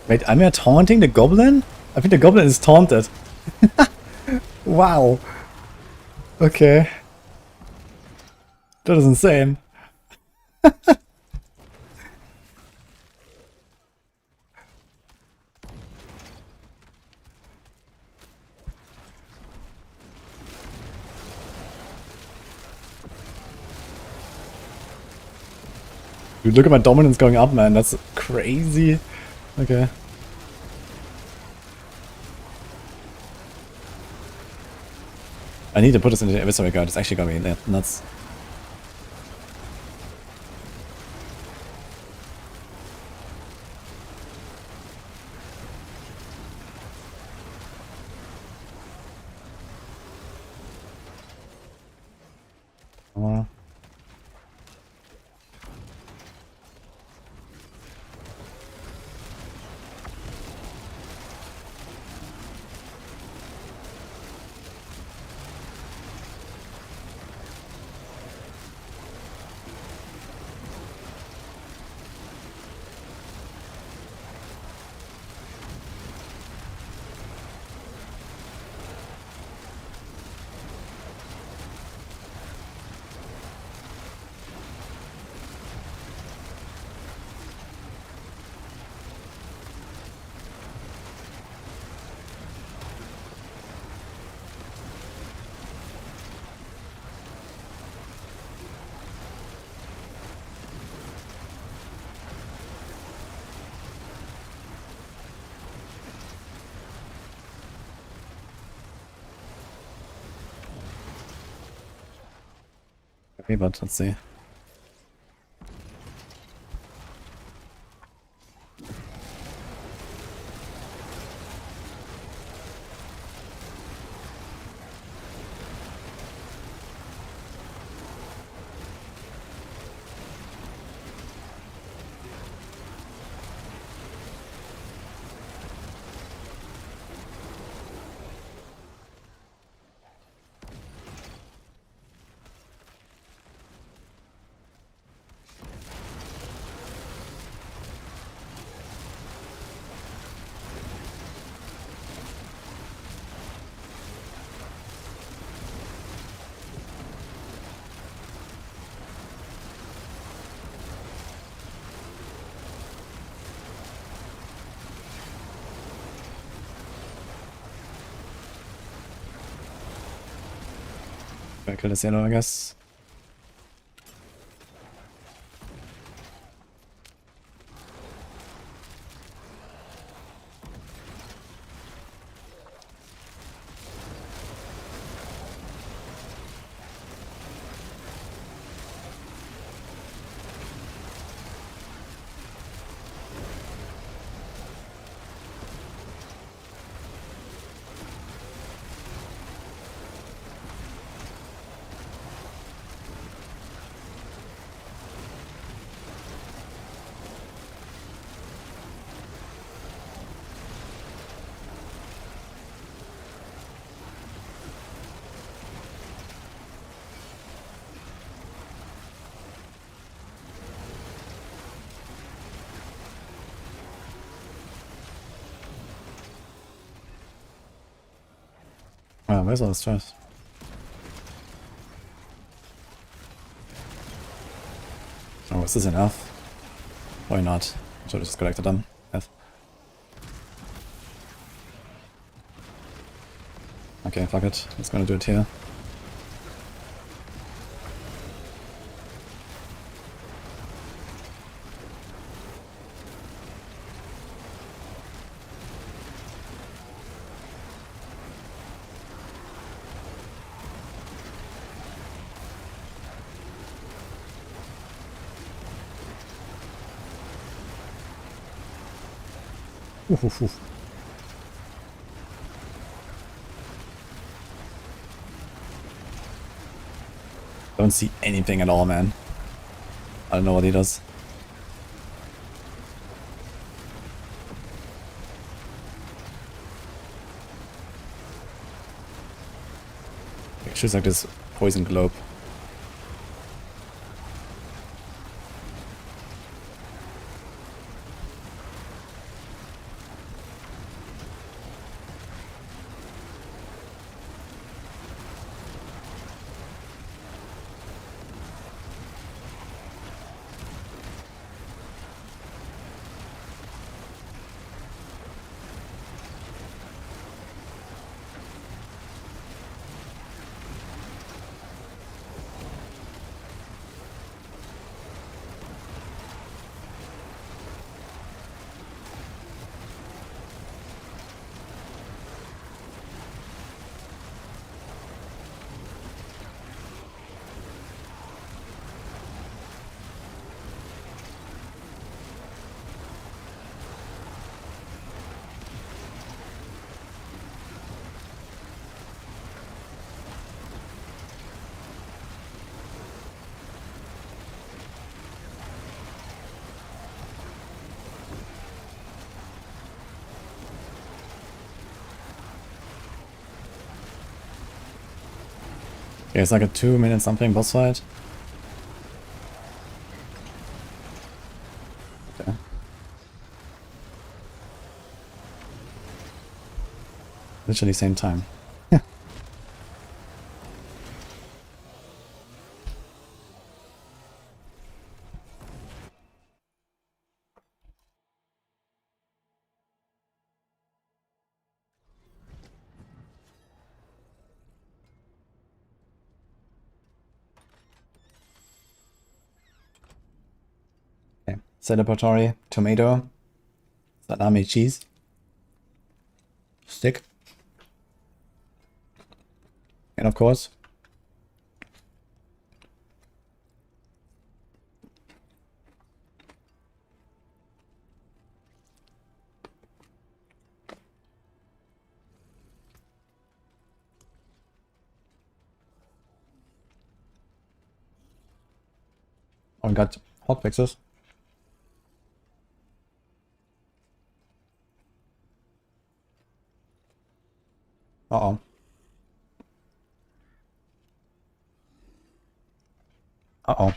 Wait, am I taunting the goblin? I think the goblin is taunted. Wow. Okay. That is insane. Dude, look at my dominance going up, man. That's crazy. Okay. I need to put this into the emissary guard. It's actually gonna be nuts. Okay, but let's see. I kill this yellow, I guess. Wow, where's all the stress? Oh, is this enough? Why not? Should have just collected them. Yes. Okay, fuck it. It's gonna do it here. Oof, oof, oof. Don't see anything at all, man. I don't know what he does. It shoots like this poison globe. Okay, it's like a 2-minute something boss fight. Okay. Literally same time. Okay. Celebratory tomato. Salami cheese. Stick. And of course, oh, we got hot fixes. Uh-oh. Uh-oh.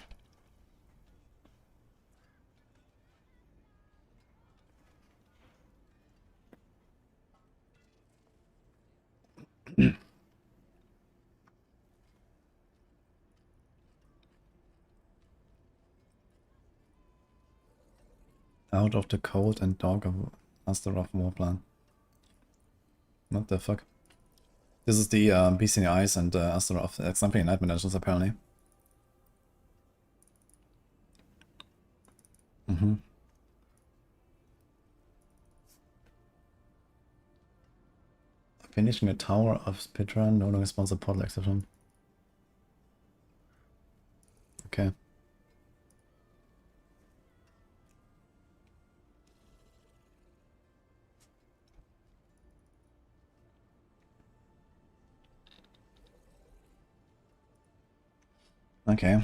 Out of the cold and dark of Master of War plan. What the fuck? This is the Beast in the Eyes and Aster of something in Nightmare Dungeons apparently. Mm-hmm. Finishing the Tower of Spitran, no longer sponsored portal exception. Okay. Okay.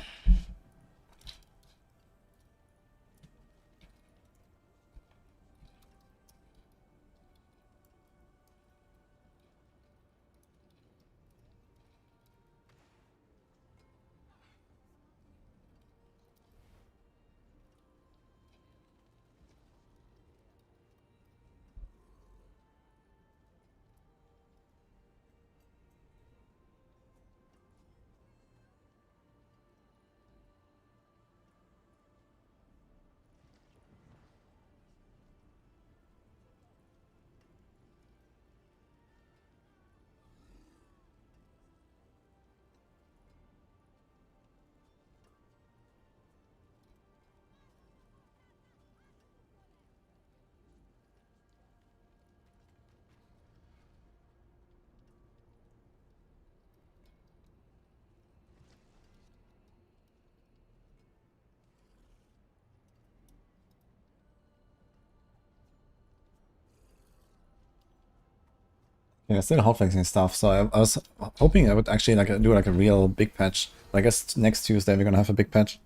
Yeah, still hotfixing stuff, so I was hoping I would actually like do like a real big patch. But I guess next Tuesday we're gonna have a big patch.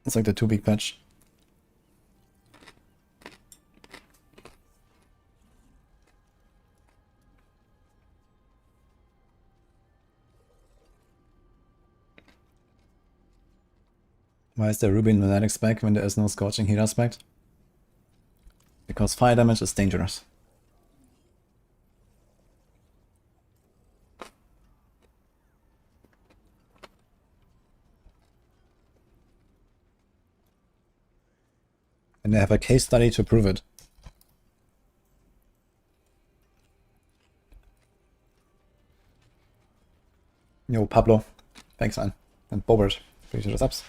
It's like the 2-week patch. Why is there Ruby in Lunatic spec when there is no Scorching Heat aspect? Because fire damage is dangerous. And they have a case study to prove it. Yo, Pablo. Thanks, man. And Bobert. Appreciate the subs.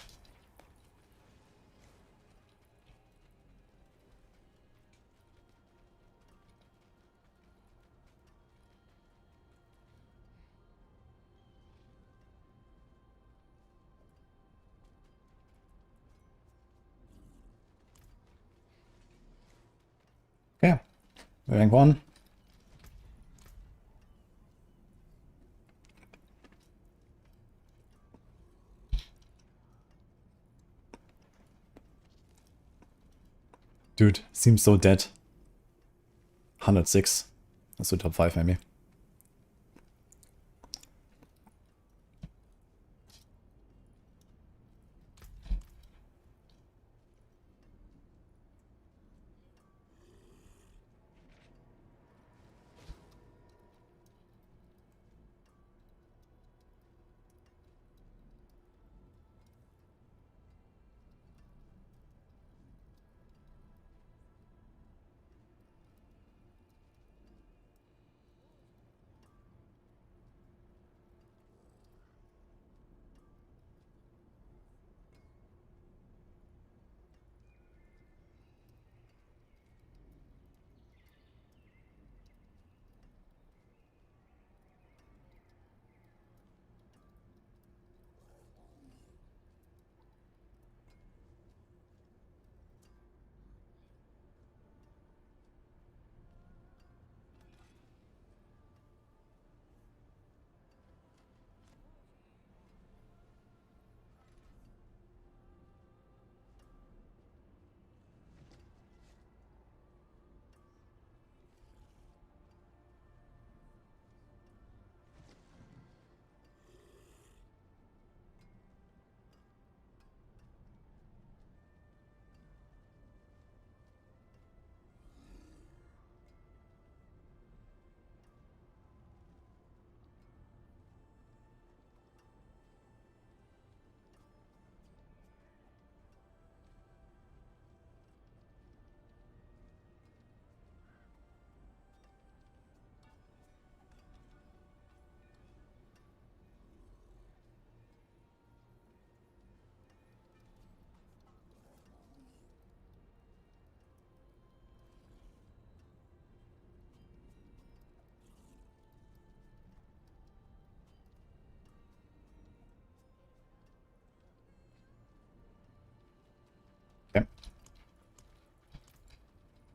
Okay. Rank 1. Dude, seems so dead. 106. That's the top 5 maybe.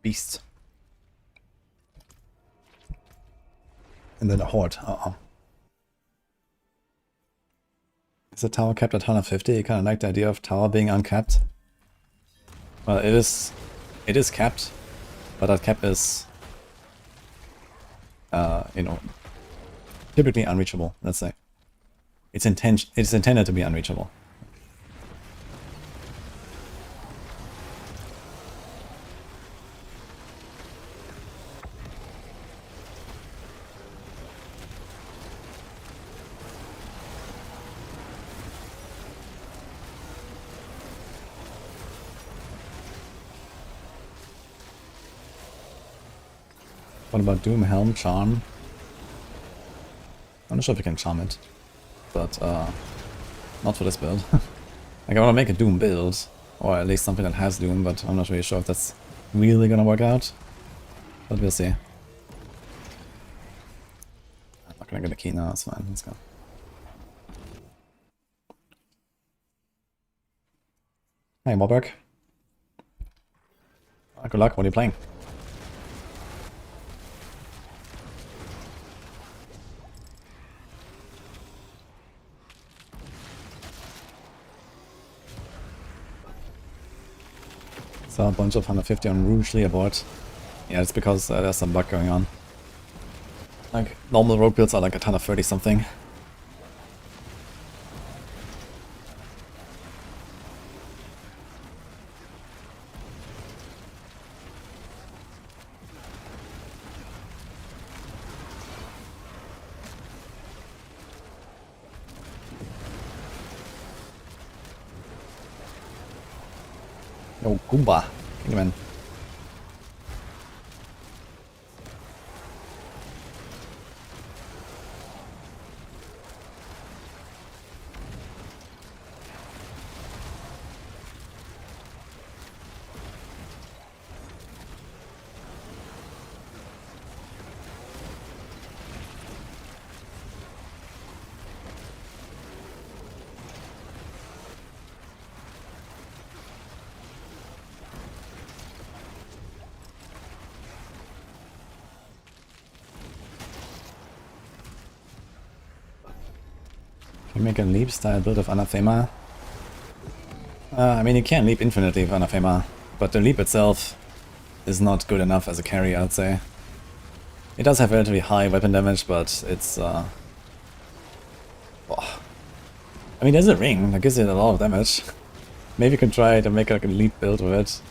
beast. And then a horde. Uh-oh. Is the tower capped at 150? You kind of like the idea of tower being uncapped. Well, it is capped, but that cap is, you know, typically unreachable. Let's say it's intended to be unreachable. What about Doom, Helm, Charm? I'm not sure if we can charm it, but not for this build. Like I want to make a Doom build, or at least something that has Doom, but I'm not really sure if that's really gonna work out. But we'll see. I'm not gonna get a key now, it's fine, let's go. Hey, Moberg. Good luck, what are you playing? So a bunch of 150 on Rouge leaderboard. Yeah, it's because there's some bug going on. Like, normal road builds are like a ton of 30 something. Oh, Goomba. Kingman. Can you make a leap style build of Anathema? I mean, you can leap infinitely with Anathema, but the leap itself is not good enough as a carry, I'd say. It does have relatively high weapon damage, but it's I mean, there's a ring that gives it a lot of damage. Maybe you can try to make like a leap build with it,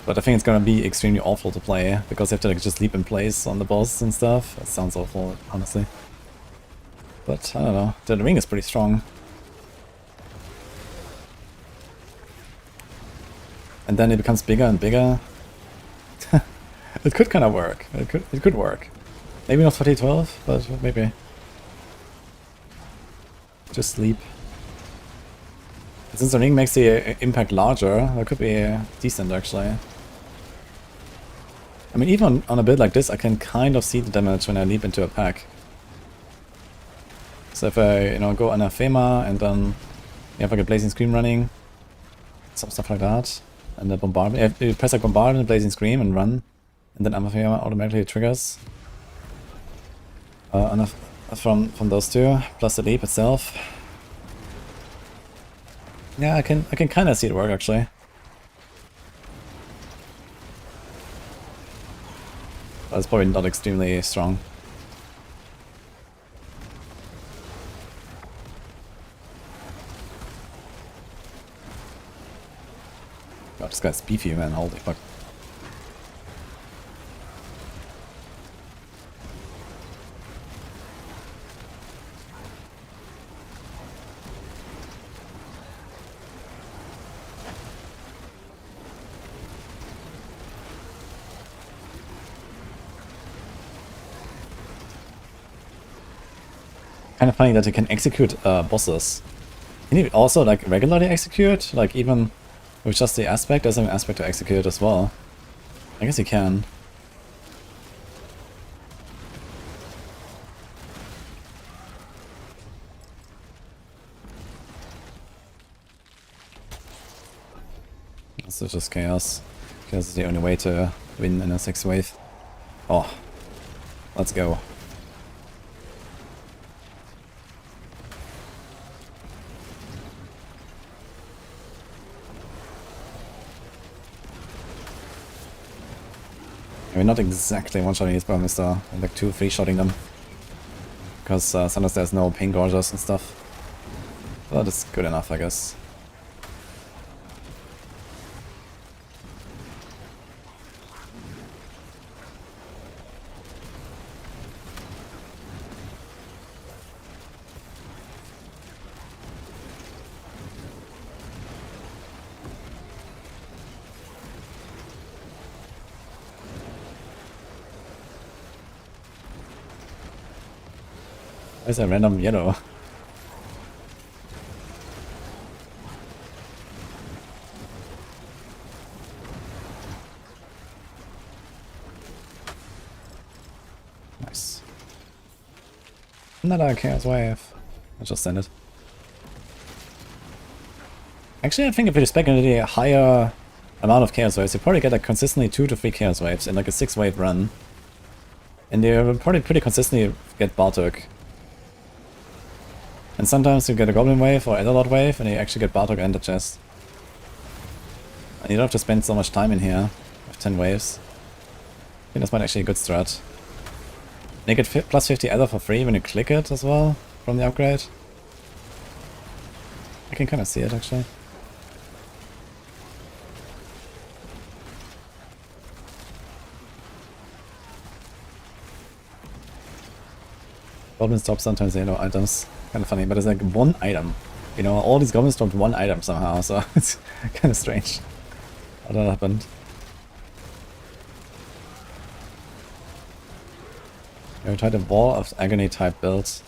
but I think it's gonna be extremely awful to play because you have to like just leap in place on the boss and stuff. That sounds awful, honestly. But I don't know. The ring is pretty strong. And then it becomes bigger and bigger. It could kind of work. It could work. Maybe not for T12, but maybe. Just sleep. Since the ring makes the impact larger, that could be decent actually. I mean, even on a build like this, I can kind of see the damage when I leap into a pack. So if I, you know, go Anathema and then you have like a Blazing Scream running, some stuff like that, and the bombardment, you press like bombardment, Blazing Scream and run, and then Anathema automatically triggers. From those two, plus the leap itself. Yeah, I can kind of see it work actually. But it's probably not extremely strong. God, this guy's beefy, man. Holy fuck. Kind of funny that you can execute bosses. Can you also like regularly execute? Like even with just the aspect? There's an aspect to execute as well. I guess you can. This is just chaos. Chaos is the only way to win in a 6 wave. Oh, let's go. We're not exactly one-shotting these problems though, we're like 2-3-shotting them. Because sometimes there's no pain gorgers and stuff. But it's good enough, I guess. Why is that random yellow? Nice. Another chaos wave. I'll just send it. Actually, I think if you spec into the higher amount of chaos waves, you probably get like consistently 2 to 3 chaos waves in like a 6 wave run. And you will probably pretty consistently get Bartok. And sometimes you get a Goblin wave or Elderlord wave and you actually get Bartok and the chest. And you don't have to spend so much time in here with 10 waves. I think that's might actually a good strat. And you get plus 50 Ether for free when you click it as well from the upgrade. I can kind of see it actually. Goblins drop sometimes yellow items. Kind of funny, but it's like one item. You know, all these goblins dropped one item somehow, so it's kind of strange how that happened. We tried a Wall of Agony type build.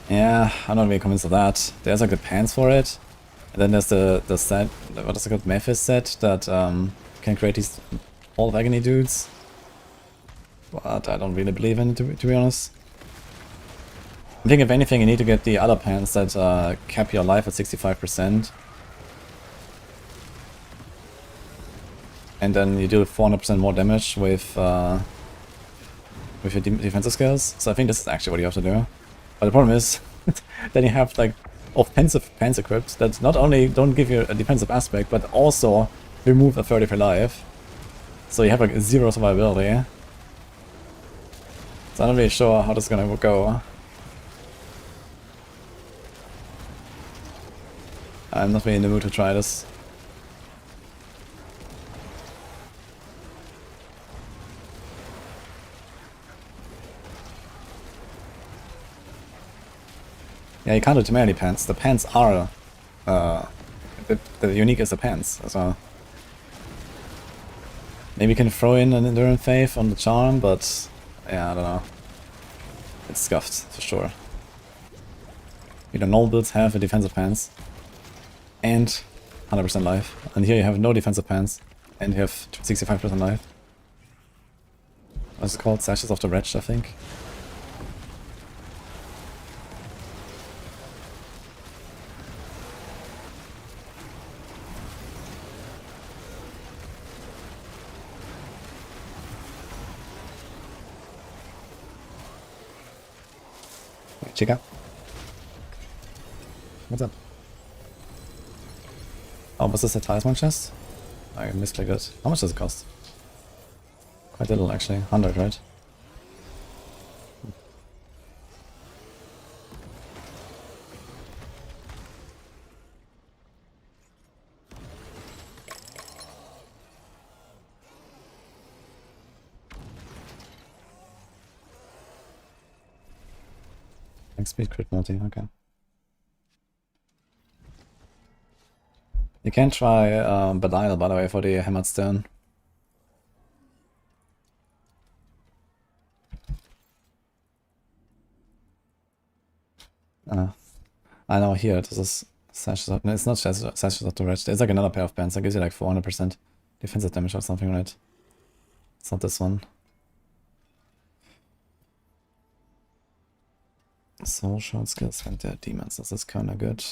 Yeah, I'm not really convinced of that. There's like the pants for it. And then there's the set, what is it called, Mephis set, that can create these Wall of Agony dudes. But I don't really believe in it, to be honest. I think if anything you need to get the other pants that cap your life at 65%. And then you do 400% more damage with your defensive skills. So I think this is actually what you have to do. But the problem is, then you have like offensive pants equipped that not only don't give you a defensive aspect, but also remove a third of your life. So you have like 0 survivability. So I'm not really sure how this is gonna go. I'm not really in the mood to try this. Yeah, you can't do too many pants. The pants are the unique is the pants, so maybe you can throw in an Endurance Faith on the charm, but yeah, I don't know. It's scuffed for sure. You know, normal builds have a defensive pants and 100% life, and here you have no defensive pants and you have 65% life. What's it called? Sashes of the Wretched, I think. Wait, chica. What's up? Oh, was this a talisman chest? I misclicked it. How much does it cost? Quite little actually. 100, right? Speed crit multi, okay. You can try Belial, by the way, for the Hammered Stone. I know here, this is Sashes of... No, it's not Sashes of the Wretched. There's like another pair of pants that gives you like 400% defensive damage or something, right? It's not this one. Soul Shard skills and their demons, this is kinda good.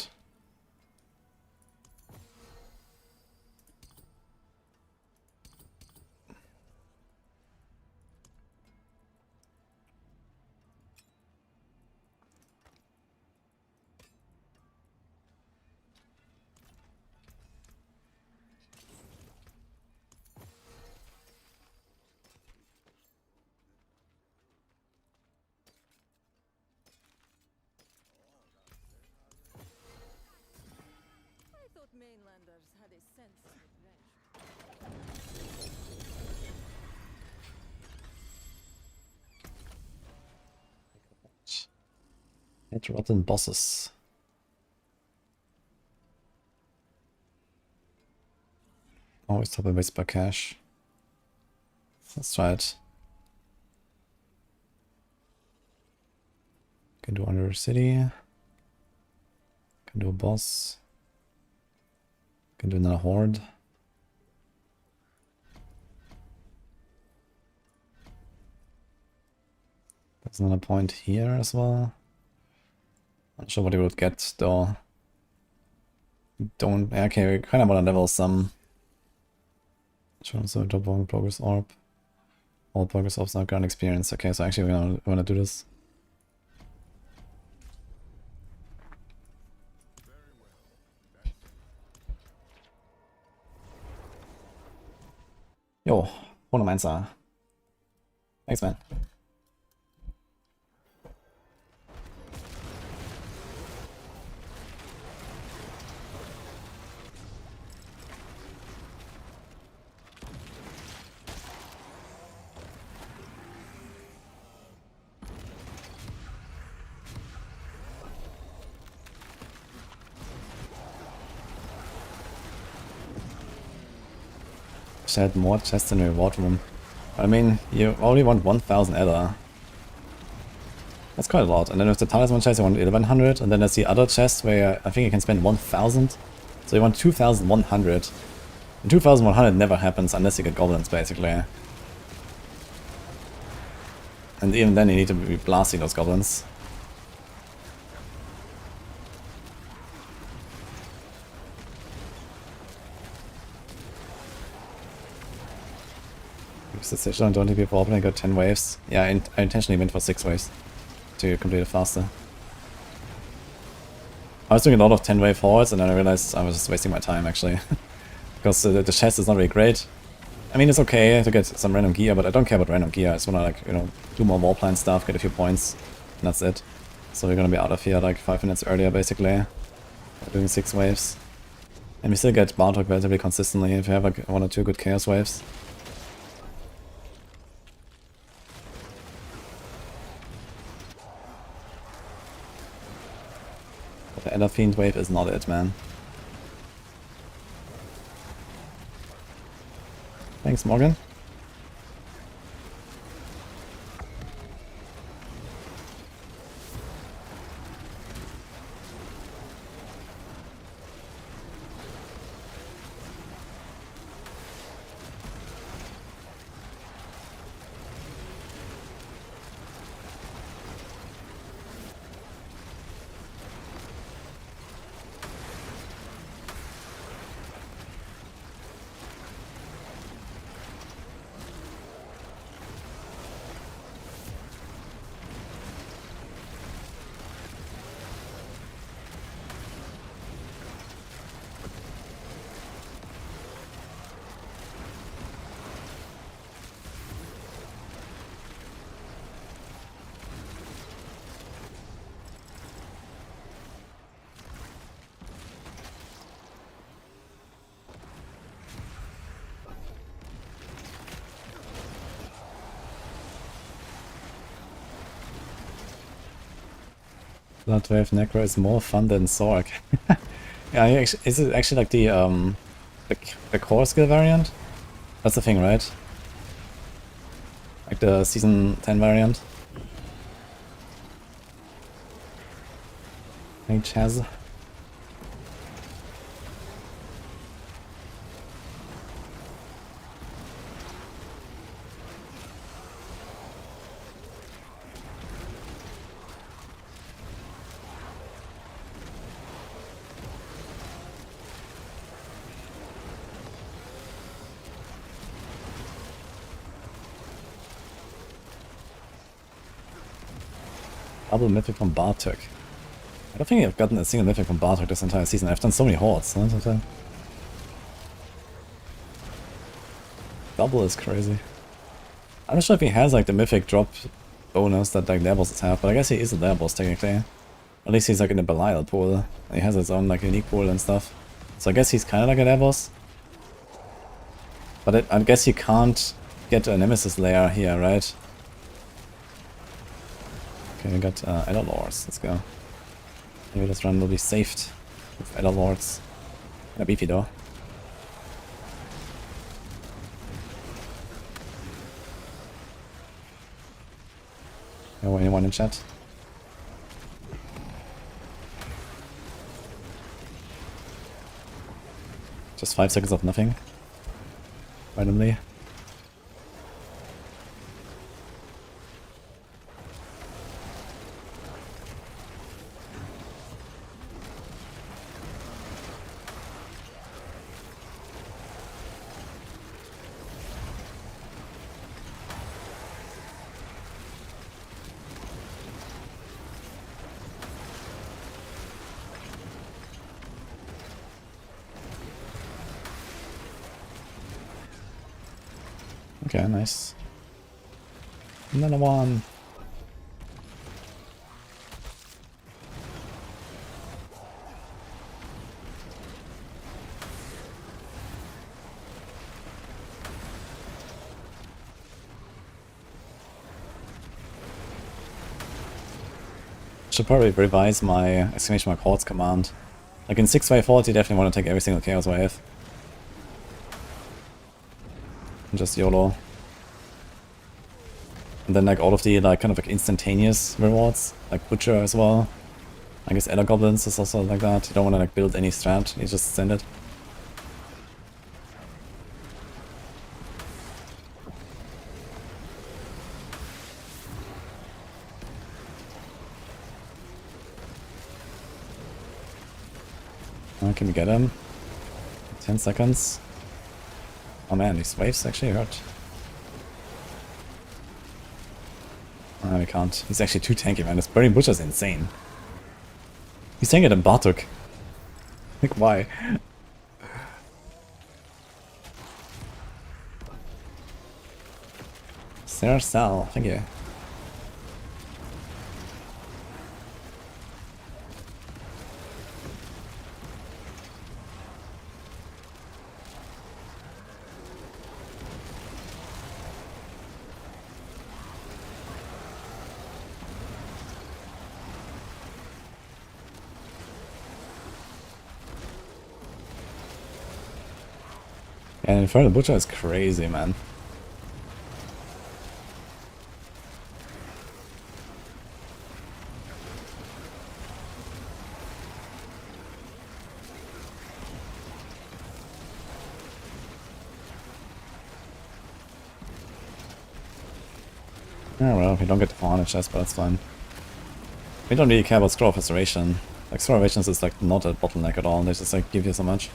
Mainlanders had a sense of revenge. Hit rotten bosses. Always top and waste by cash. Let's try it. Can do under city. Can do a boss. Can do another horde. There's another point here as well. Not sure what you would get though. Don't. Okay, we kind of want to level some. Show us a drop one progress orb. All progress orbs are ground experience. Okay, so actually we're gonna do this. Jo, ohne Mainzer. Thanks, man. Had more chests in the reward room. I mean, you only want 1000 Ella. That's quite a lot. And then with the talisman chest, you want 1100. And then there's the other chest where I think you can spend 1000. So you want 2100. And 2100 never happens unless you get goblins, basically. And even then, you need to be blasting those goblins. Decision on 20 before opening, I got 10 waves. Yeah, I intentionally went for 6 waves to complete it faster. I was doing a lot of 10 wave hordes and then I realized I was just wasting my time actually. Because the chest is not really great. I mean, it's okay to get some random gear, but I don't care about random gear. I just wanna, like, you know, do more warplan stuff, get a few points, and that's it. So we're gonna be out of here like 5 minutes earlier basically. We're doing 6 waves. And we still get Bartok relatively consistently if you have like 1 or 2 good chaos waves. The Ender Fiend wave is not it, man. Thanks, Morgan. Bloodwave Necro is more fun than Zork. Yeah, is it actually like the core skill variant? That's the thing, right? Like the season 10 variant? Hey, Chaz. Double mythic from Bartok. I don't think I've gotten a single mythic from Bartok this entire season. I've done so many hordes. Huh? Double is crazy. I'm not sure if he has like the mythic drop bonus that like their bosses have, but I guess he is a their boss technically. At least he's like in the Belial pool. He has his own like unique pool and stuff. So I guess he's kind of like a Davos. But I guess he can't get a Nemesis layer here, right? Okay, we got Elder Lords. Let's go. Maybe this run will be saved with Elder Lords. Kinda beefy though. Oh, anyone in chat? Just 5 seconds of nothing. Randomly. Okay, nice. Another one. Should probably revise my exclamation mark hordes command. Like in 6x40 you definitely want to take every single chaos wave. And just YOLO. And then like all of the like kind of like instantaneous rewards, like Butcher as well. I guess Elder Goblins is also like that. You don't want to like build any strat, you just send it. Can we get him? 10 seconds. Oh man, these waves actually hurt. We can't. He's actually too tanky, man. This Burning Butcher's insane. He's tanking than Bartok. Like, why? Sarah Sal, thank you. And Infernal Butcher is crazy, man. Oh well, we don't get the 400 chest, but that's fine. We don't really care about Scroll of Restoration. Like, Scroll of Restoration is like not a bottleneck at all, they just like give you so much.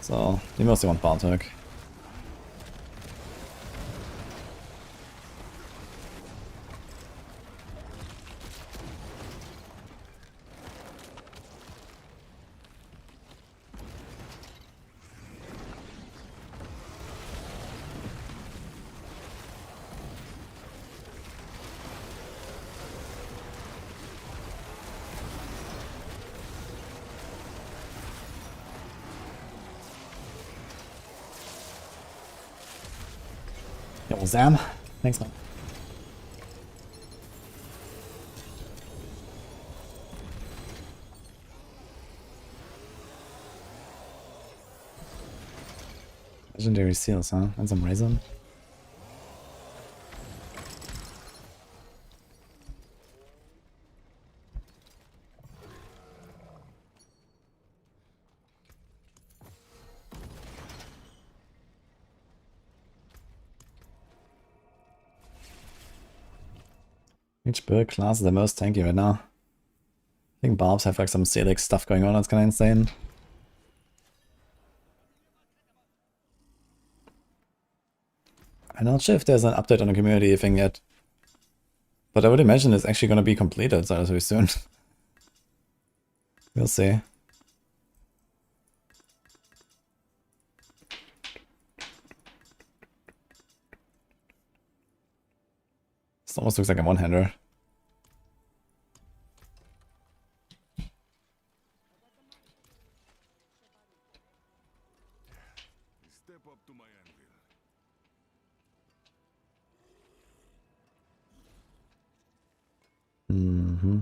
So, you mostly want Bartok. Yo, Zam. Thanks, man. Legendary seals, huh? And some resin. Which build class is the most tanky right now? I think Barbs have like some Celix stuff going on, that's kinda insane. I'm not sure if there's an update on the community thing yet. But I would imagine it's actually gonna be completed very soon. We'll see. This almost looks like a one-hander. Mm-hmm.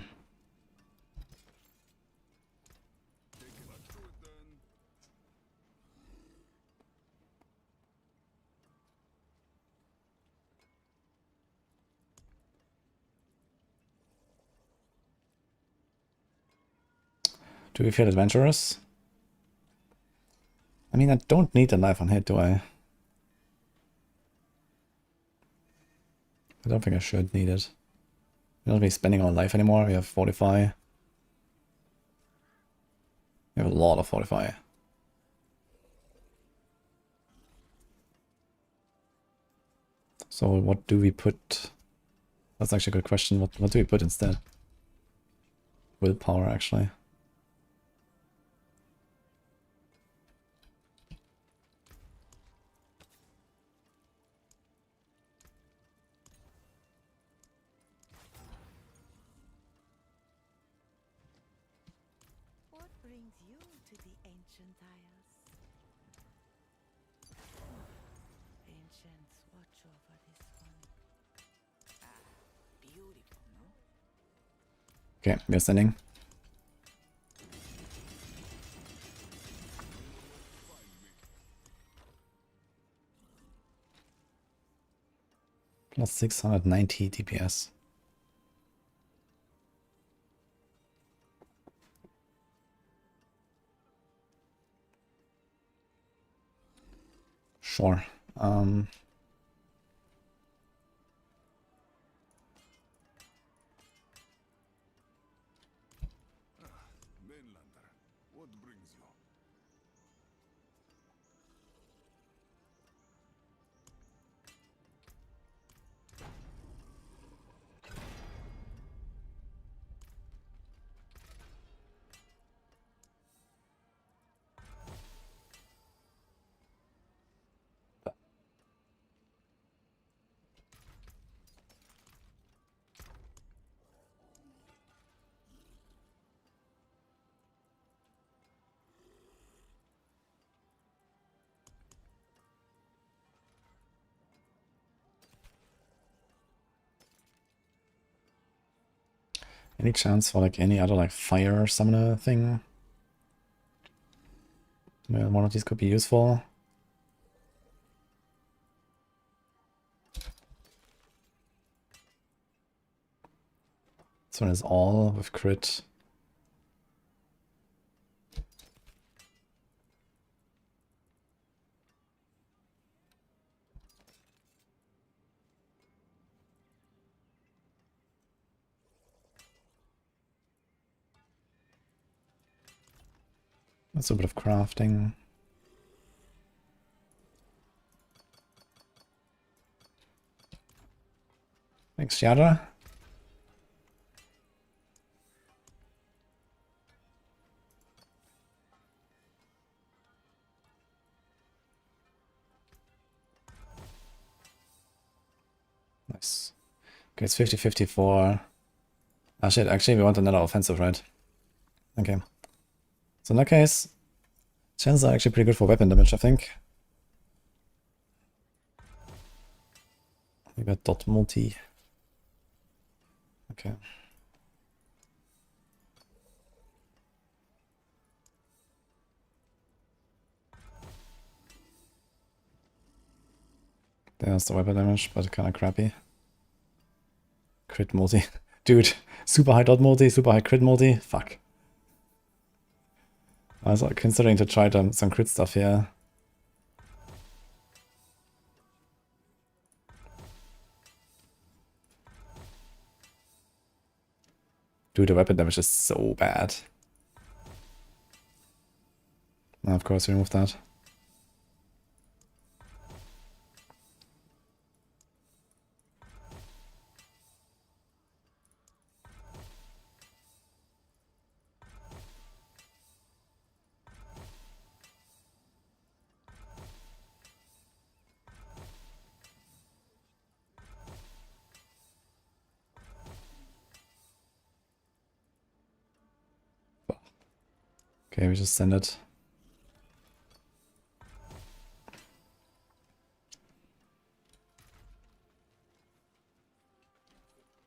Do we feel adventurous? I mean, I don't need a knife on hit, do I? I don't think I should need it. We don't be spending our life anymore. We have 45. We have a lot of 45. So what do we put? That's actually a good question. What do we put instead? Willpower, actually. What brings you to the ancient isles? Ancients watch over this one. Ah, beautiful, no? Okay, we are sending. Plus 690 DPS. Sure. Mainlander, what brings you? Any chance for like any other like fire summoner thing? Well, one of these could be useful. This one is all with crit. That's a bit of crafting. Thanks, Yada. Nice. Okay, it's 50-50 for... Ah shit, actually we want another offensive, right? Okay. So in that case, chances are actually pretty good for weapon damage, I think. We got dot multi. Okay. There's the weapon damage, but kind of crappy. Crit multi. Dude, super high dot multi, super high crit multi. Fuck. I was considering to try some crit stuff here. Dude, the weapon damage is so bad. Now, of course, remove that. Okay, we just send it.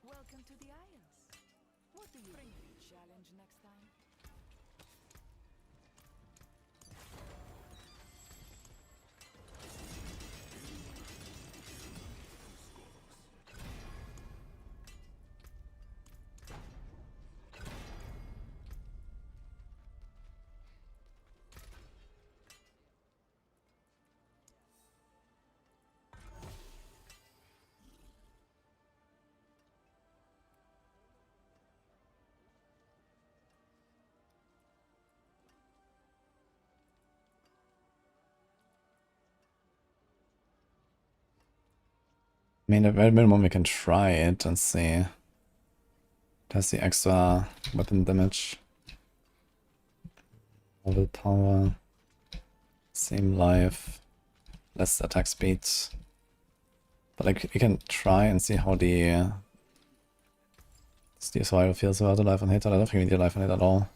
Welcome to the Isles. What do you bring me challenge next time? I mean, at very minimum, we can try it and see. It has the extra weapon damage. Level power. Same life. Less attack speed. But like, we can try and see how the survival feels about the life on hit. I don't think we need a life on hit at all.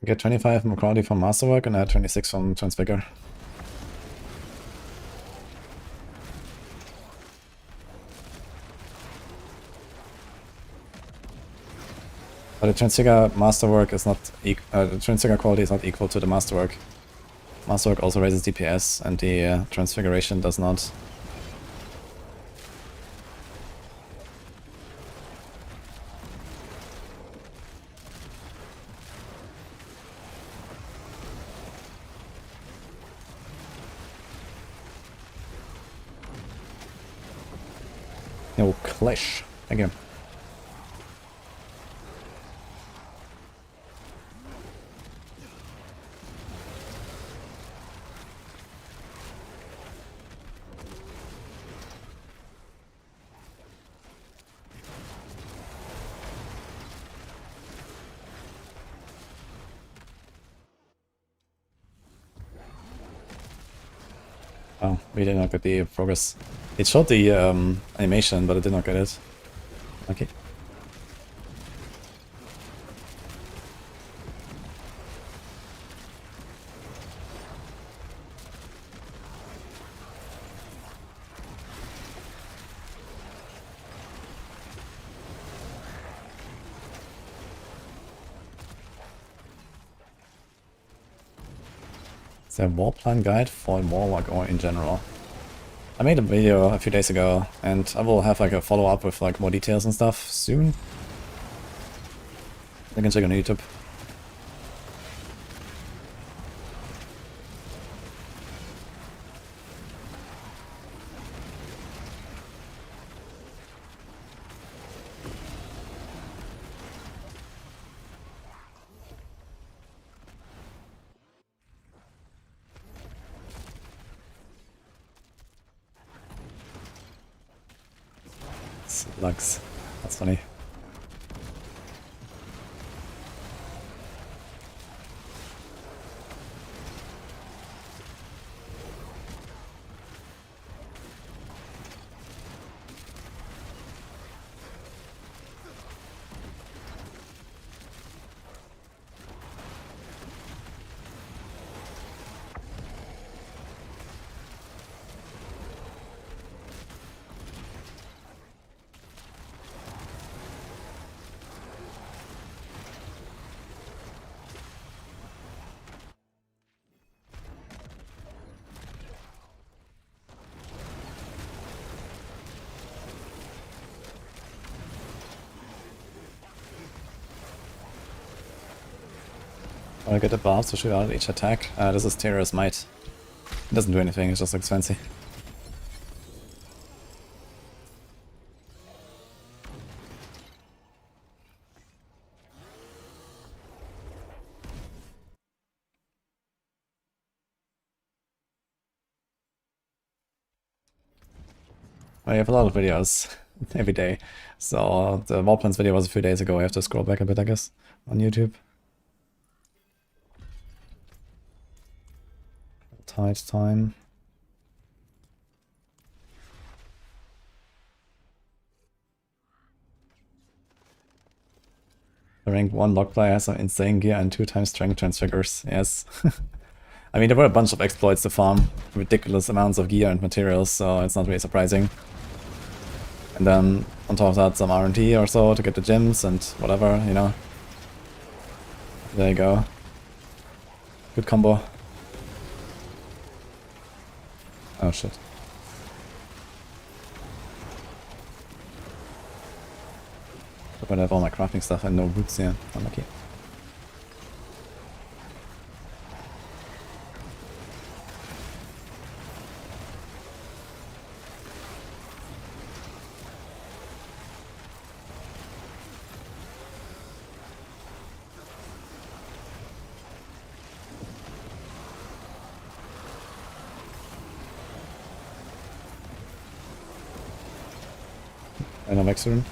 Get 25 from quality from Masterwork and add 26 from Transfigure. But the Transfigure Masterwork is not the Transfigure quality is not equal to the Masterwork. Masterwork also raises DPS and the Transfiguration does not. No clash. Thank you. Oh, we did not get the progress. It showed the animation, but it did not get it. Okay. Is there a war plan guide for Warlock or in general? I made a video a few days ago, and I will have like a follow-up with like more details and stuff soon. You can check on YouTube. Slugs. That's funny. I get a buff to shoot out each attack. This is Terror's Might. It doesn't do anything, it just looks fancy. I have a lot of videos every day. So the Warplans video was a few days ago. I have to scroll back a bit, I guess, on YouTube. tight time. The rank 1 lock player has some insane gear and 2 times strength transfigures. Yes. I mean, there were a bunch of exploits to farm ridiculous amounts of gear and materials, so it's not really surprising. And then on top of that, some R&D or so to get the gems and whatever, you know. There you go. Good combo. Oh shit. But I have all my crafting stuff and no boots here. Unlucky. And I'm excellent.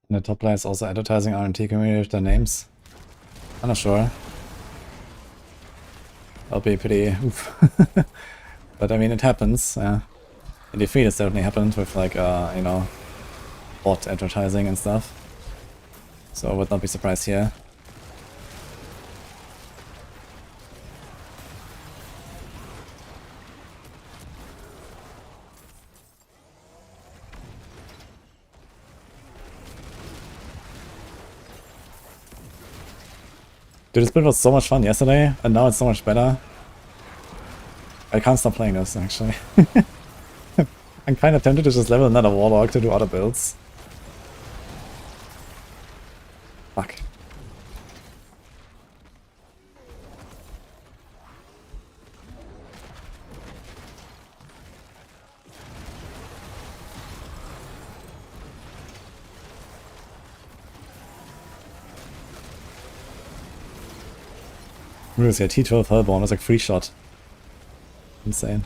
And the top line is also advertising R&T community with their names. I'm not sure. That'll be pretty oof. But I mean, it happens. In Defeat it certainly happened with like, you know, bot advertising and stuff. So I would not be surprised here. Dude, this build was so much fun yesterday, and now it's so much better. I can't stop playing this, actually. I'm kind of tempted to just level another Warlock to do other builds. Fuck. Rules, yeah, T12 Hellborn was like free shot. Insane.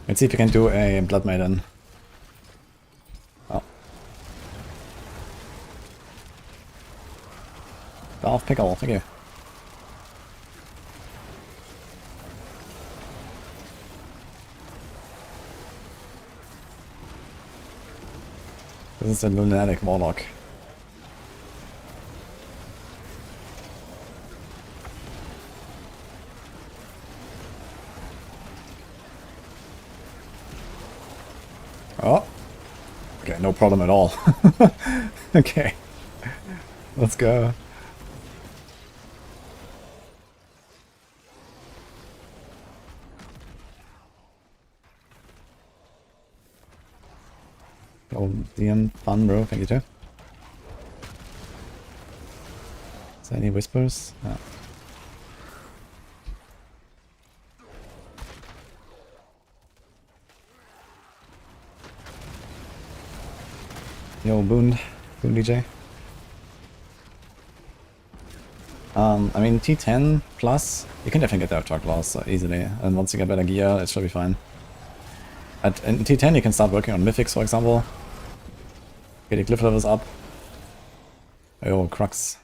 Let's see if we can do a Blood Maiden. Oh. Darth Pickle, thank you. This is a Lunatic Warlock. Oh, okay, no problem at all. Okay, let's go. Oh, DM, fun, bro. Thank you too. Is there any whispers? No. Yo, Boon DJ. I mean, T10 plus, you can definitely get the Dark Claws so easily, and once you get better gear, it should be fine. In T10 you can start working on Mythics, for example. Get your glyph levels up. Oh, Crux.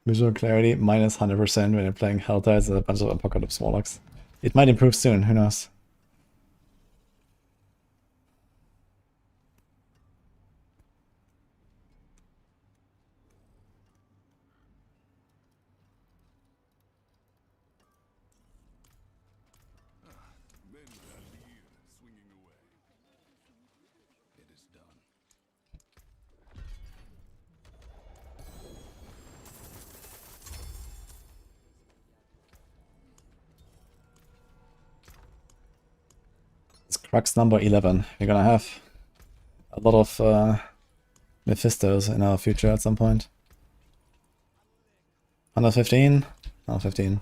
Visual clarity minus 100% when you're playing Helltides and a bunch of Apocalypse Warlocks. It might improve soon, who knows? Swinging away. It is done. It's Crux number 11. We're gonna have a lot of Mephistos in our future at some point. 115? 115.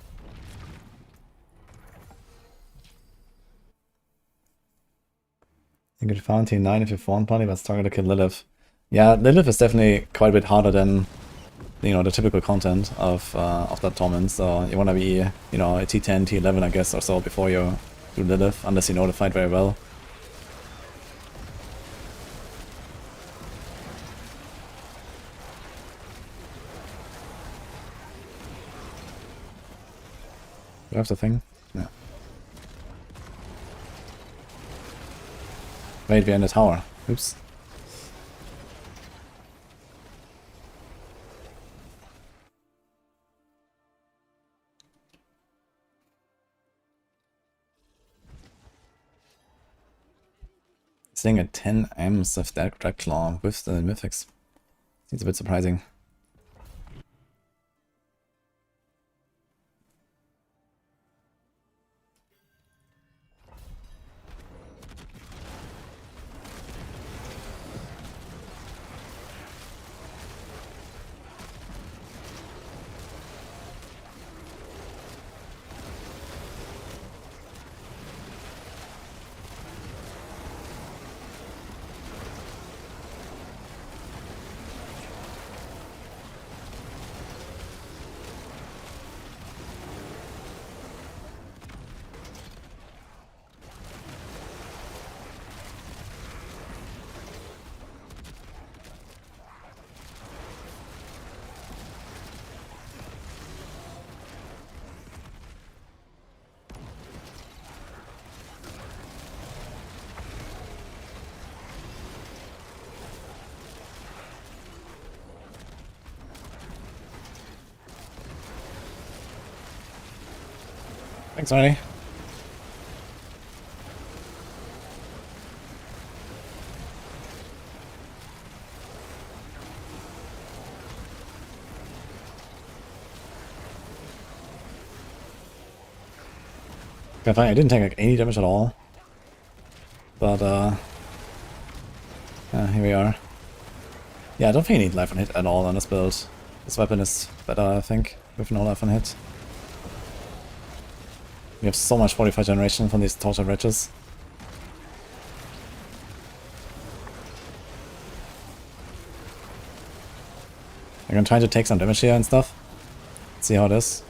You could found T9 if you fawn party, but struggle to kill Lilith. Yeah, Lilith is definitely quite a bit harder than, you know, the typical content of that torment. So you wanna be, you know, a T10, T11 I guess or so before you do Lilith, unless you know the fight very well. Do I have the thing? Yeah. Wait, we're in the tower. Oops. Seeing a 10 Ms of that Dragclaw with the Mythics. Seems a bit surprising. Thanks, Marty. Okay, fine. I didn't take like any damage at all. But here we are. Yeah, I don't think you need life on hit at all on this build. This weapon is better, I think, with no life on hit. We have so much 45 generation from these tortured wretches. I'm gonna try to take some damage here and stuff. See how it is.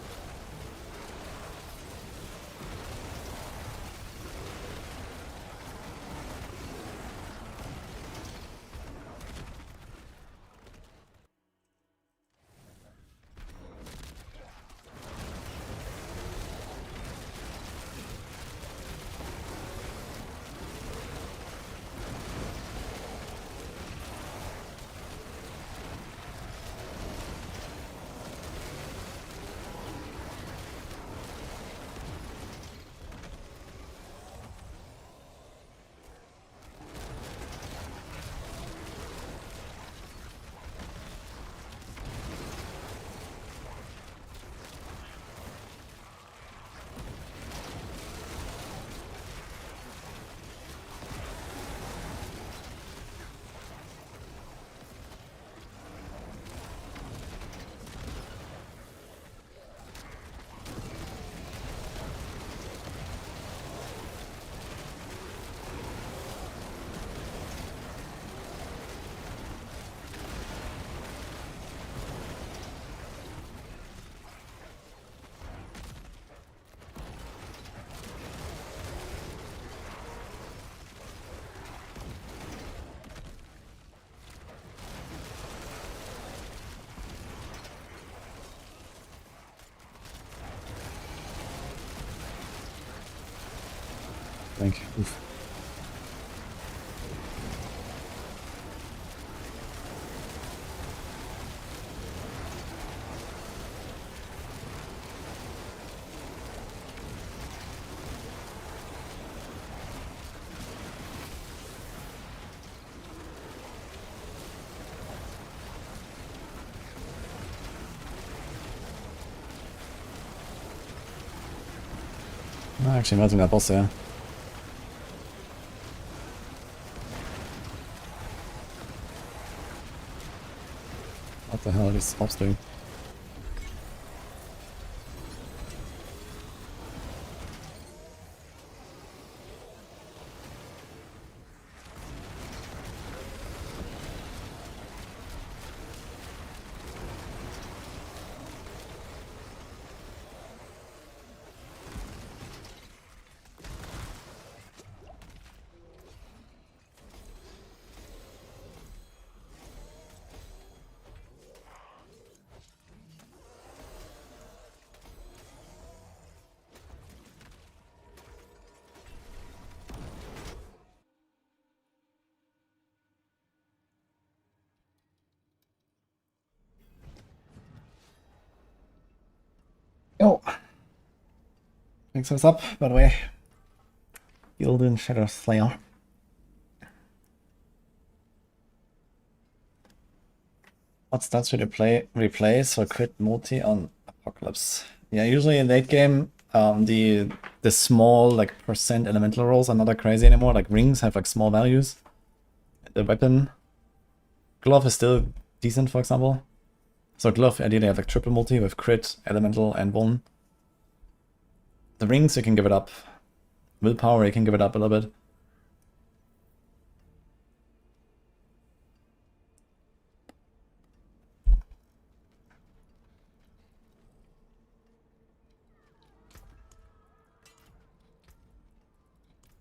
think. Oof. Actually, melting that boss there. What the hell are these mobs doing? Oh! Thanks us up, by the way. Gildan Shadow Slayer. What stats should you replace or quit multi on Apocalypse? Yeah, usually in late game, the small like percent elemental rolls are not that crazy anymore. Like rings have like small values. The weapon glove is still decent, for example. So glove ideally have like triple multi with crit, elemental, and one. The rings you can give it up. Willpower you can give it up a little bit.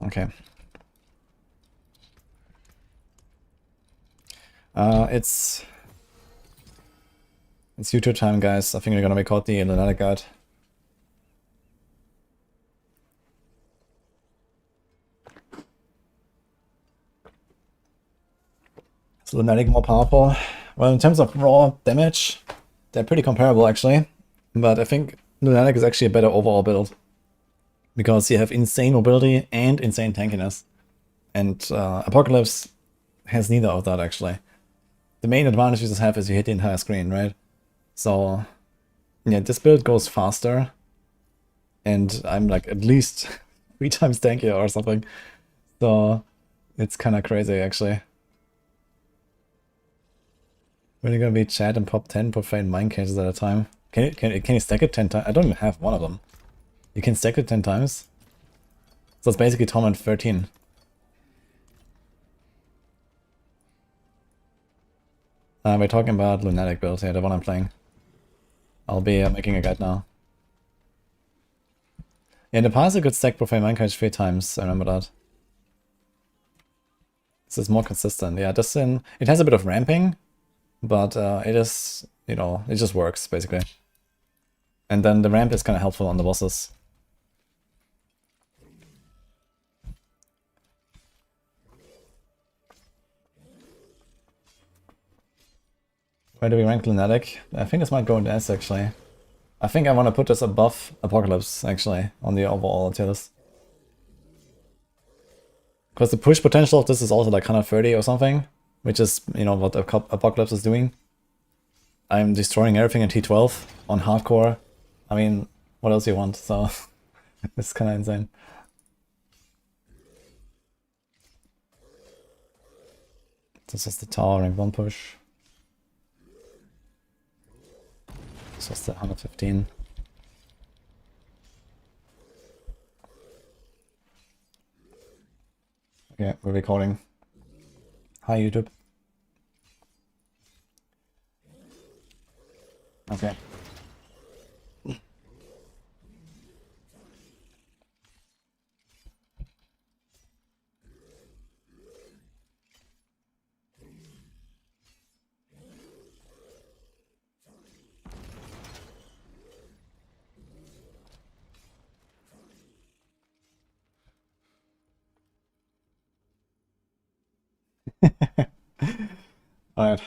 Okay. It's YouTube time, guys. I think we're gonna make out the LUNATIC guide. Is LUNATIC more powerful? Well, in terms of raw damage, they're pretty comparable actually. But I think LUNATIC is actually a better overall build. Because you have insane mobility and insane tankiness. And Apocalypse has neither of that actually. The main advantage you just have is you hit the entire screen, right? So yeah, this build goes faster. And I'm like at least 3 times tankier or something. So it's kind of crazy actually. When are you gonna be chat and pop 10 profane mind cases at a time? Can you stack it 10 times? I don't even have one of them. You can stack it 10 times. So it's basically torment 13. We're talking about LUNATIC build, yeah, the one I'm playing. I'll be making a guide now. Yeah, in the past I could stack profane mind cage 3 times, I remember that. This is more consistent. Yeah, it has a bit of ramping, but it is, you know, it just works basically. And then the ramp is kind of helpful on the bosses. Where do we rank LUNATIC? I think this might go into S actually. I think I want to put this above Apocalypse actually on the overall tier list. Because the push potential of this is also like 130 or something, which is, you know, what Apocalypse is doing. I'm destroying everything in T12 on hardcore. I mean, what else do you want? So it's kind of insane. This is the tower rank 1 push. This was the 115. Okay, we're recording. Hi YouTube. Okay. Alright.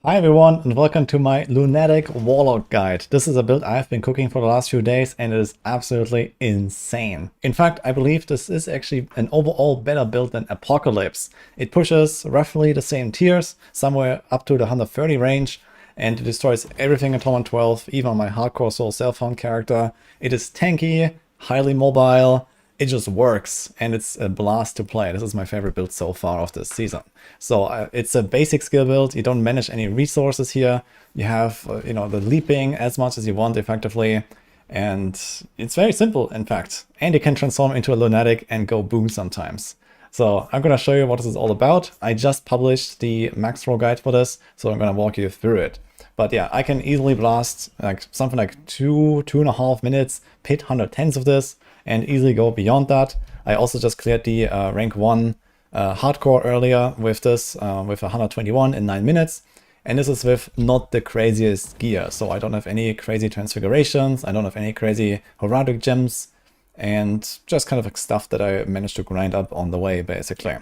Hi everyone and welcome to my Lunatic Warlock guide. This is a build I've been cooking for the last few days and it is absolutely insane. In fact, I believe this is actually an overall better build than Apocalypse. It pushes roughly the same tiers, somewhere up to the 130 range, and it destroys everything in Torment 12, even on my hardcore soul self-found character. It is tanky, highly mobile, it just works, and it's a blast to play. This is my favorite build so far of this season. So it's a basic skill build. You don't manage any resources here. You have, the leaping as much as you want effectively. And it's very simple, in fact. And you can transform into a lunatic and go boom sometimes. So I'm going to show you what this is all about. I just published the max roll guide for this, so I'm going to walk you through it. But yeah, I can easily blast like something like 2.5 minutes, pit 110s of this, and easily go beyond that. I also just cleared the rank 1 hardcore earlier with this, with 121 in 9 minutes. And this is with not the craziest gear. So I don't have any crazy transfigurations, I don't have any crazy heraldic gems, and just kind of like stuff that I managed to grind up on the way, basically.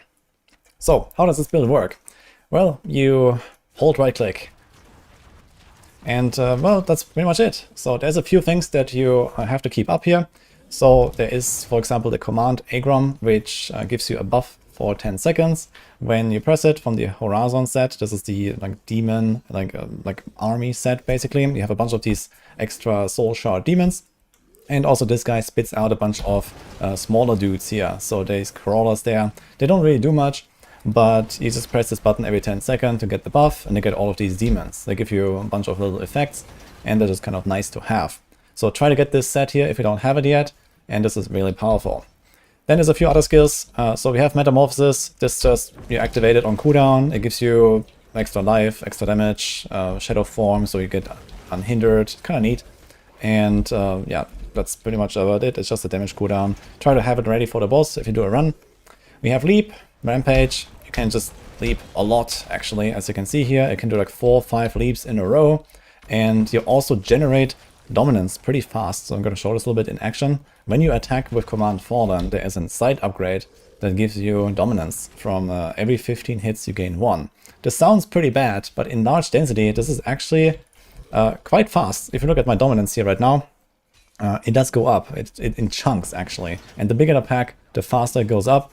So how does this build work? Well, you hold right click. And well, that's pretty much it. So there's a few things that you have to keep up here. So there is, for example, the command Agrom, which gives you a buff for 10 seconds when you press it from the Horizon set. This is the demon, army set, basically. You have a bunch of these extra soul shard demons. And also this guy spits out a bunch of smaller dudes here. So there's crawlers there. They don't really do much, but you just press this button every 10 seconds to get the buff, and you get all of these demons. They give you a bunch of little effects, and they're just kind of nice to have. So try to get this set here if you don't have it yet, and this is really powerful. Then there's a few other skills. So we have Metamorphosis. This just, you activate it on cooldown. It gives you extra life, extra damage, Shadow Form, so you get unhindered. Kind of neat. And yeah, that's pretty much about it. It's just a damage cooldown. Try to have it ready for the boss if you do a run. We have Leap, Rampage. You can just leap a lot, actually, as you can see here. You can do like 4 or 5 leaps in a row. And you also generate dominance pretty fast. So I'm going to show this a little bit in action. When you attack with Command Fallen, there is a side upgrade that gives you dominance. From every 15 hits you gain 1. This sounds pretty bad, but in large density this is actually quite fast. If you look at my dominance here right now, it does go up. It in chunks, actually. And the bigger the pack, the faster it goes up.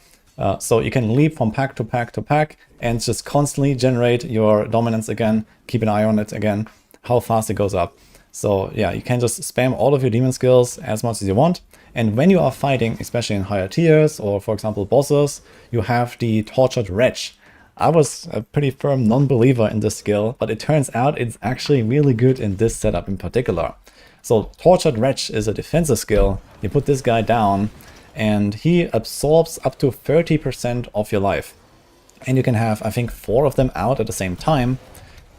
So you can leap from pack to pack to pack and just constantly generate your dominance again. Keep an eye on it again, how fast it goes up. So yeah, you can just spam all of your demon skills as much as you want. And when you are fighting, especially in higher tiers or for example bosses, you have the Tortured Wretch. I was a pretty firm non-believer in this skill, but it turns out it's actually really good in this setup in particular. So Tortured Wretch is a defensive skill. You put this guy down and he absorbs up to 30% of your life. And you can have, I think, 4 of them out at the same time.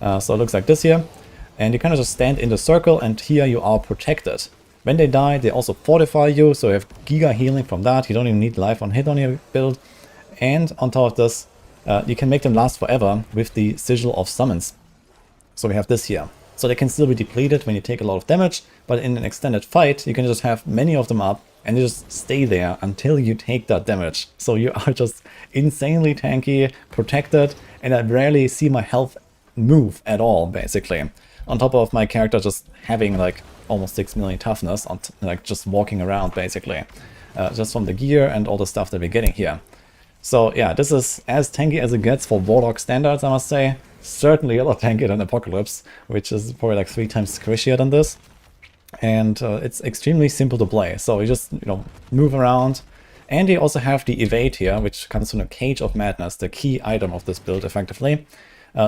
So it looks like this here. And you kind of just stand in the circle and here you are protected. When they die, they also fortify you, so you have giga healing from that. You don't even need life on hit on your build. And on top of this, you can make them last forever with the Sigil of Summons. So we have this here. So they can still be depleted when you take a lot of damage, but in an extended fight, you can just have many of them up and you just stay there until you take that damage. So you are just insanely tanky, protected, and I rarely see my health move at all, basically. On top of my character just having like almost 6 million toughness, on like just walking around, basically. Just from the gear and all the stuff that we're getting here. So yeah, this is as tanky as it gets for Warlock standards, I must say. Certainly a lot tankier than Apocalypse, which is probably like 3 times squishier than this. And it's extremely simple to play. So you just, move around. And you also have the Evade here, which comes from the Cage of Madness, the key item of this build, effectively.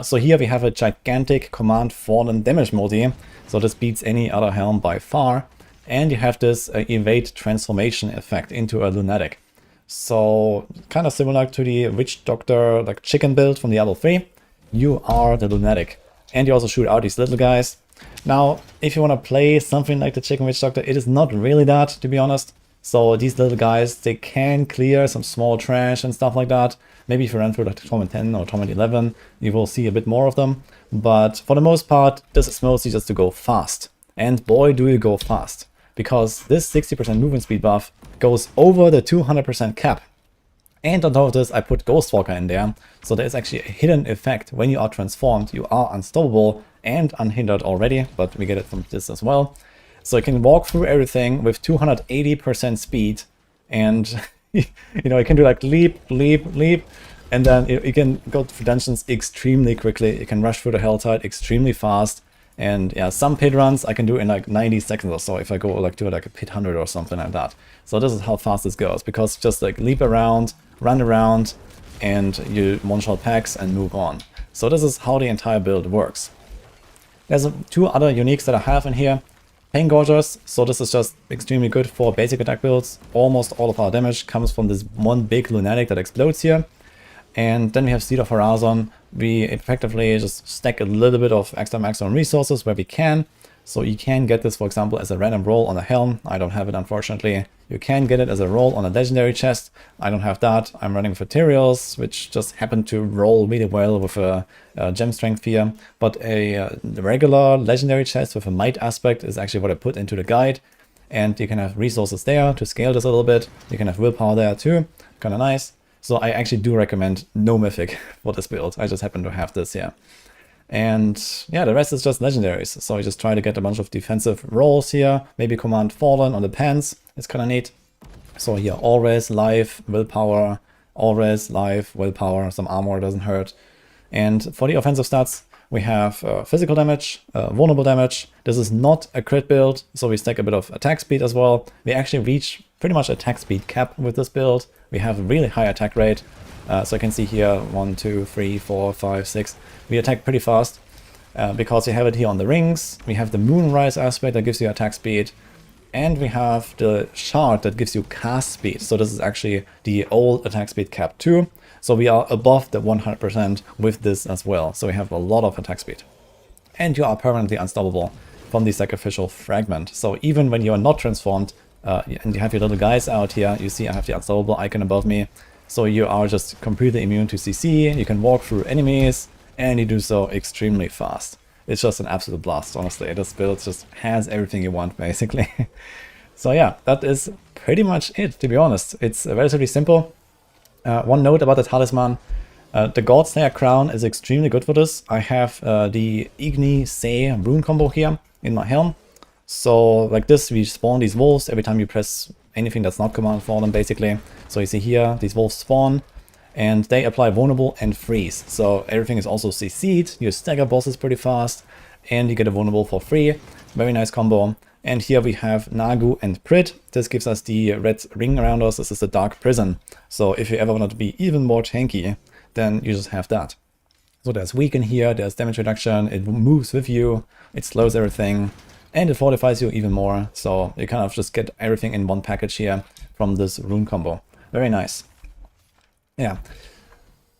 So here we have a gigantic Command Fallen damage multi. So this beats any other helm by far. And you have this Evade transformation effect into a Lunatic. So kind of similar to the Witch Doctor like chicken build from Diablo 3. You are the Lunatic. And you also shoot out these little guys. Now, if you want to play something like the Chicken Witch Doctor, it is not really that, to be honest. So these little guys, they can clear some small trash and stuff like that. Maybe if you run through like Torment 10 or Torment 11, you will see a bit more of them. But for the most part, this is mostly just to go fast. And boy, do you go fast. Because this 60% movement speed buff goes over the 200% cap. And on top of this, I put Ghostwalker in there. So there's actually a hidden effect. When you are transformed, you are unstoppable and unhindered already, but we get it from this as well. So you can walk through everything with 280% speed, and you know, you can do like leap, leap, leap, and then you can go through dungeons extremely quickly. You can rush through the Helltide extremely fast. And yeah, some pit runs I can do in like 90 seconds or so if I go like to like a pit 100 or something like that. So this is how fast this goes, because just like leap around, run around, and you one-shot packs and move on. So this is how the entire build works. There's two other uniques that I have in here. Pain Gorgers, so this is just extremely good for basic attack builds. Almost all of our damage comes from this one big lunatic that explodes here. And then we have Seed of Horizon. We effectively just stack a little bit of extra maximum resources where we can. So you can get this, for example, as a random roll on a helm. I don't have it, unfortunately. You can get it as a roll on a legendary chest. I don't have that. I'm running with Materials, which just happen to roll really well with a gem strength here. But a regular legendary chest with a might aspect is actually what I put into the guide. And you can have resources there to scale this a little bit. You can have willpower there too. Kind of nice. So I actually do recommend no mythic for this build. I just happen to have this here. And yeah, the rest is just legendaries. So I just try to get a bunch of defensive rolls here. Maybe command Fallen on the pants. It's kind of neat. So here, always life, willpower, always life, willpower, some armor doesn't hurt. And for the offensive stats, we have physical damage, vulnerable damage. This is not a crit build, so we stack a bit of attack speed as well. We actually reach pretty much attack speed cap with this build. We have a really high attack rate. So you can see here 1, 2, 3, 4, 5, 6. We attack pretty fast because we have it here on the rings. We have the Moonrise aspect that gives you attack speed. And we have the shard that gives you cast speed. So this is actually the old attack speed cap too. So we are above the 100% with this as well. So we have a lot of attack speed. And you are permanently unstoppable from the sacrificial fragment. So even when you are not transformed, and you have your little guys out here, you see I have the unstoppable icon above me. So you are just completely immune to CC, you can walk through enemies, and you do so extremely fast. It's just an absolute blast, honestly. This build just has everything you want, basically. So yeah, that is pretty much it, to be honest. It's relatively simple. One note about the talisman. The Godslayer crown is extremely good for this. I have the Igni Se rune combo here in my helm. So like this, we spawn these wolves every time you press anything that's not command Fallen, basically. So you see here, these wolves spawn, and they apply vulnerable and freeze. So everything is also CC'd, you stagger bosses pretty fast, and you get a vulnerable for free. Very nice combo. And here we have Nagu and Prit. This gives us the red ring around us. This is the Dark Prison. So if you ever want to be even more tanky, then you just have that. So there's weaken here, there's damage reduction, it moves with you, it slows everything, and it fortifies you even more. So you kind of just get everything in one package here from this rune combo. Very nice. Yeah.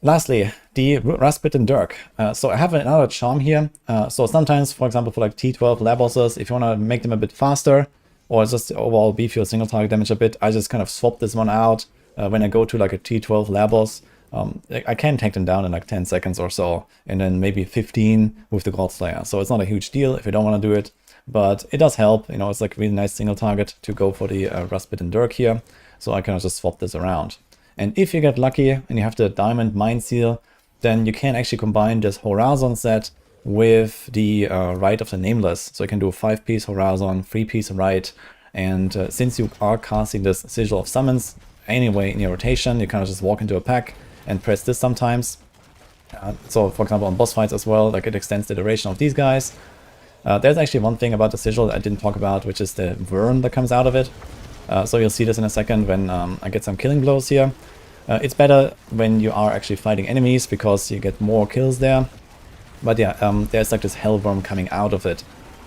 Lastly, the Rust-Bitten Dirk. So I have another charm here. So sometimes, for example, for like T12 lab bosses, if you want to make them a bit faster, or just overall beef your single target damage a bit, I just kind of swap this one out when I go to like a T12 lab boss. I can take them down in like 10 seconds or so, and then maybe 15 with the Godslayer. So it's not a huge deal if you don't want to do it, but it does help. You know, it's like a really nice single target to go for the Rust-Bitten Dirk here. So I can just swap this around. And if you get lucky and you have the Diamond Mind Seal, then you can actually combine this Horizon set with the Rite of the Nameless. So you can do a 5-piece Horizon, 3-piece Rite, and since you are casting this Sigil of Summons anyway in your rotation, you kind of just walk into a pack and press this sometimes. So for example on boss fights as well, like it extends the duration of these guys. There's actually one thing about the Sigil that I didn't talk about, which is the Worm that comes out of it. So you'll see this in a second when I get some killing blows here. It's better when you are actually fighting enemies because you get more kills there. But yeah, there's like this Hellworm coming out of it.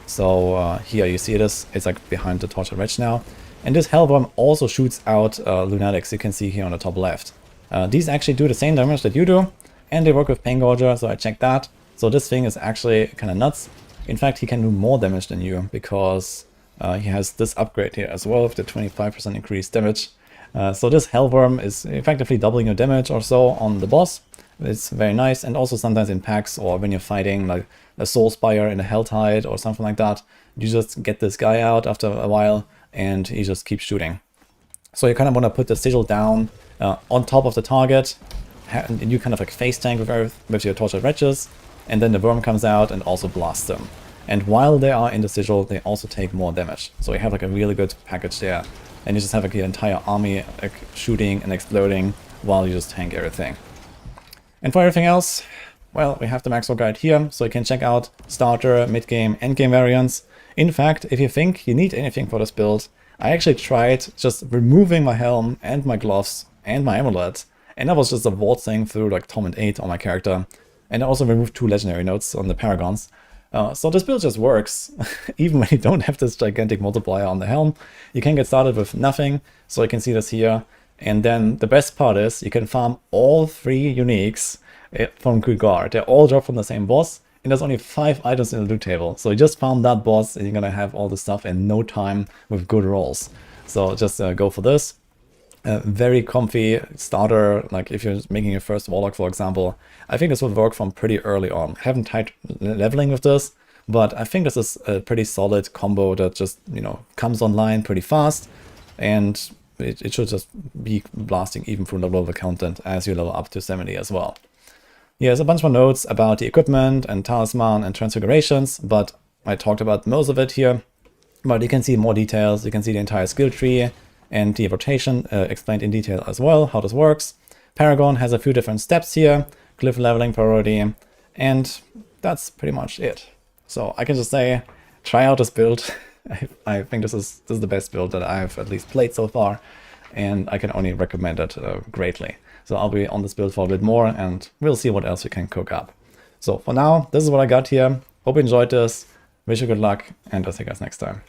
So here you see this, it's like behind the Tortured Wretch now. And this Hellworm also shoots out Lunatics, you can see here on the top left. These actually do the same damage that you do, and they work with Pain Gorger, so I checked that. So this thing is actually kind of nuts. In fact, he can do more damage than you because he has this upgrade here as well with the 25% increased damage. So this Hellworm is effectively doubling your damage or so on the boss. It's very nice, and also sometimes in packs or when you're fighting like a Soul Spire in a Helltide or something like that, you just get this guy out after a while and he just keeps shooting. So you kind of want to put the Sigil down on top of the target, and you kind of like face tank with your tortured wretches, and then the worm comes out and also blasts them. And while they are in the sigil, they also take more damage. So you have like a really good package there. And you just have like the entire army like shooting and exploding while you just tank everything. And for everything else, well, we have the Maxwell guide here, so you can check out starter, mid-game, endgame variants. In fact, if you think you need anything for this build, I actually tried just removing my helm and my gloves and my amulet, and that was just a waltzing through like Torment 8 on my character. And I also removed 2 legendary notes on the paragons. So this build just works, even when you don't have this gigantic multiplier on the helm. You can get started with nothing, so you can see this here. And then the best part is you can farm all 3 uniques from Guard. They're all dropped from the same boss, and there's only 5 items in the loot table. So you just farm that boss and you're gonna have all the stuff in no time with good rolls. So just go for this. Very comfy starter, like if you're making your first Warlock, for example. I think this would work from pretty early on. I haven't tried leveling with this, but I think this is a pretty solid combo that just, you know, comes online pretty fast, and it should just be blasting even through the level content as you level up to 70 as well. Here's a bunch more notes about the equipment and talisman and transfigurations, but I talked about most of it here. But you can see more details, you can see the entire skill tree, and the rotation explained in detail as well, how this works. Paragon has a few different steps here, glyph leveling priority, and that's pretty much it. So I can just say, try out this build. I think this is the best build that I've at least played so far, and I can only recommend it greatly. So I'll be on this build for a bit more, and we'll see what else we can cook up. So for now, this is what I got here. Hope you enjoyed this. Wish you good luck, and I'll see you guys next time.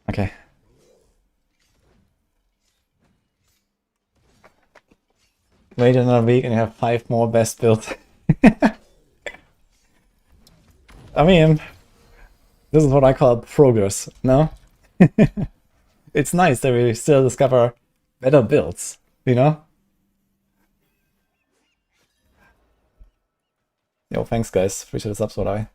Okay. Wait another week and you have 5 more best builds. I mean, this is what I call progress, no? It's nice that we still discover better builds, you know? Yo, thanks guys. Appreciate the subs, what I.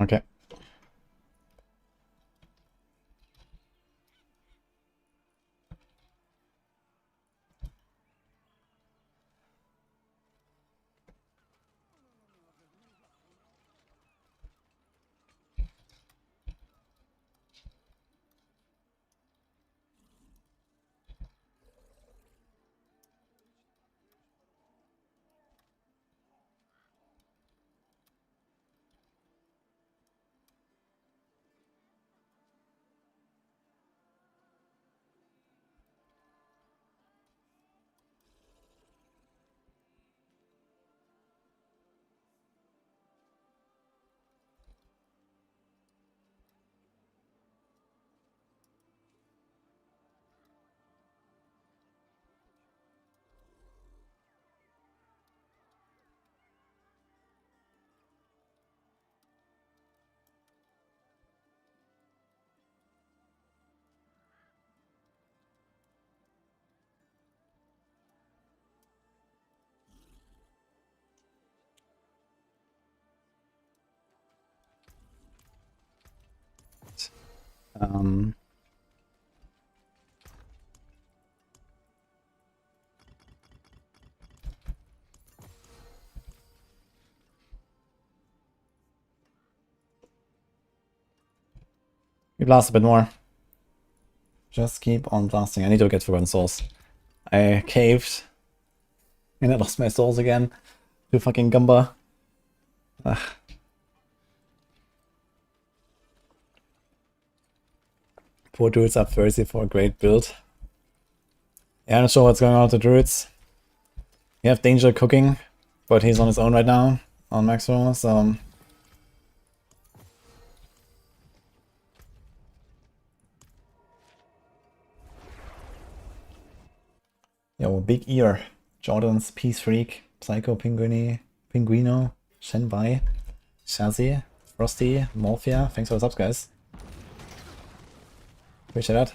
Okay. Um, we blast a bit more. Just keep on blasting. I need to get Forgotten Souls. I caved. And I lost my souls again. To fucking Gumba. Ugh. Poor druids are thirsty for a great build. Yeah, I'm not sure what's going on with the druids. You have Danger cooking, but he's on his own right now on Maxwell, so... Yo, Big Ear, Jordan's Peace Freak, Psycho Pinguino, Shenbai, Shazzy, Frosty, Morphia, thanks for the subs, guys. Appreciate that.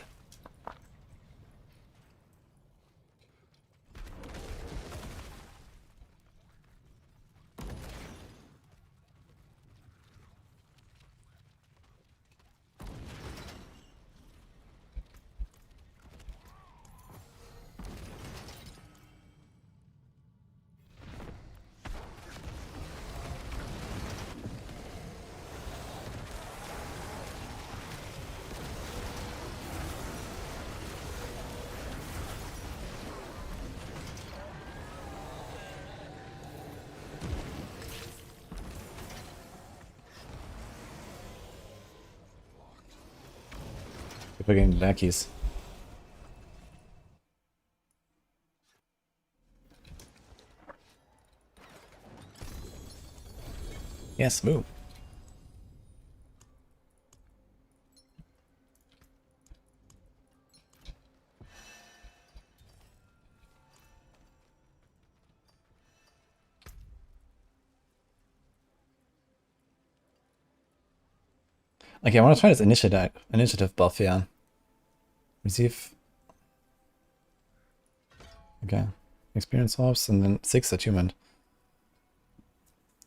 People are getting lackeys. Yes, move. Okay, I want to try this initiative buff here. Receive. Okay. Experience orbs and then 6 attunement.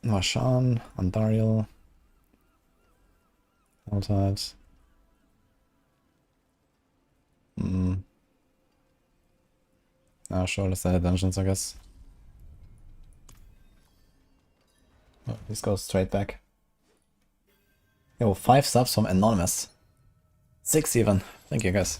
Marshan, Andariel. Altart. Sure, let's add dungeons, I guess. Oh, this goes straight back. Yo, 5 subs from Anonymous. 6 even. Thank you, guys.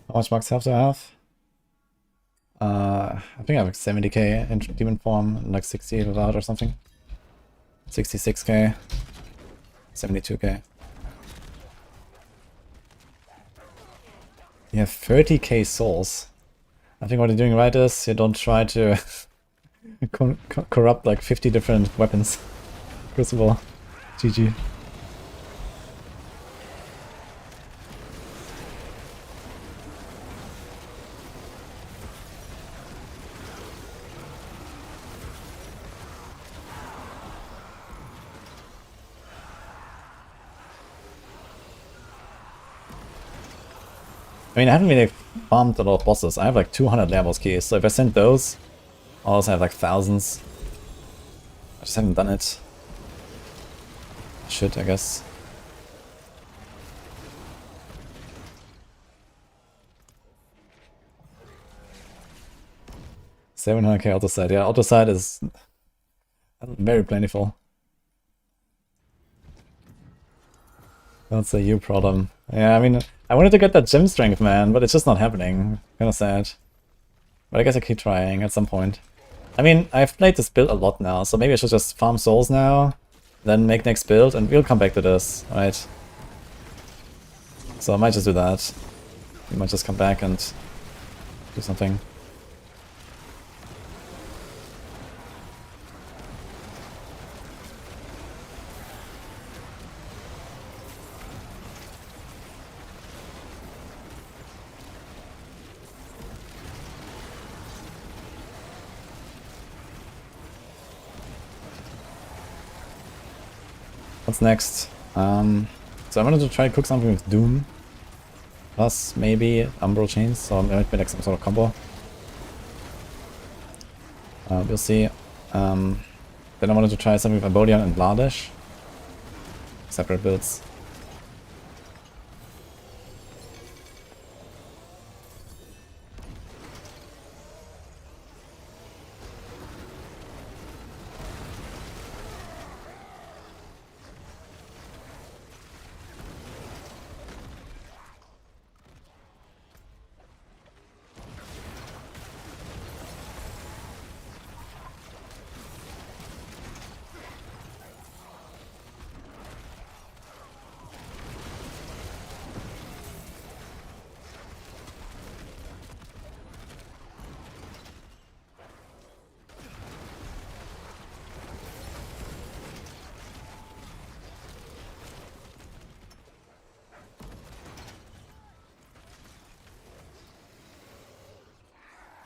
How much max health do I have? I think I have like 70k in demon form and like 60 without or something. 66k. 72k. You have 30k souls. I think what you're doing right is you don't try to corrupt like 50 different weapons. Crucible. GG. I mean, I haven't really farmed a lot of bosses. I have like 200 levels keys, so if I send those, I also have like thousands. I just haven't done it. Shit, I guess. $700k autoside. Yeah, autoside is very plentiful. That's a you problem. Yeah, I mean, I wanted to get that gem strength, man, but it's just not happening. Kinda sad. But I guess I keep trying at some point. I mean, I've played this build a lot now, so maybe I should just farm souls now, then make next build, and we'll come back to this, right? So I might just do that. We might just come back and do something. What's next? So I wanted to try to cook something with Doom. Plus maybe Umbral Chains, so it might be like some sort of combo. We'll see. Then I wanted to try something with Abodian and Vladish. Separate builds.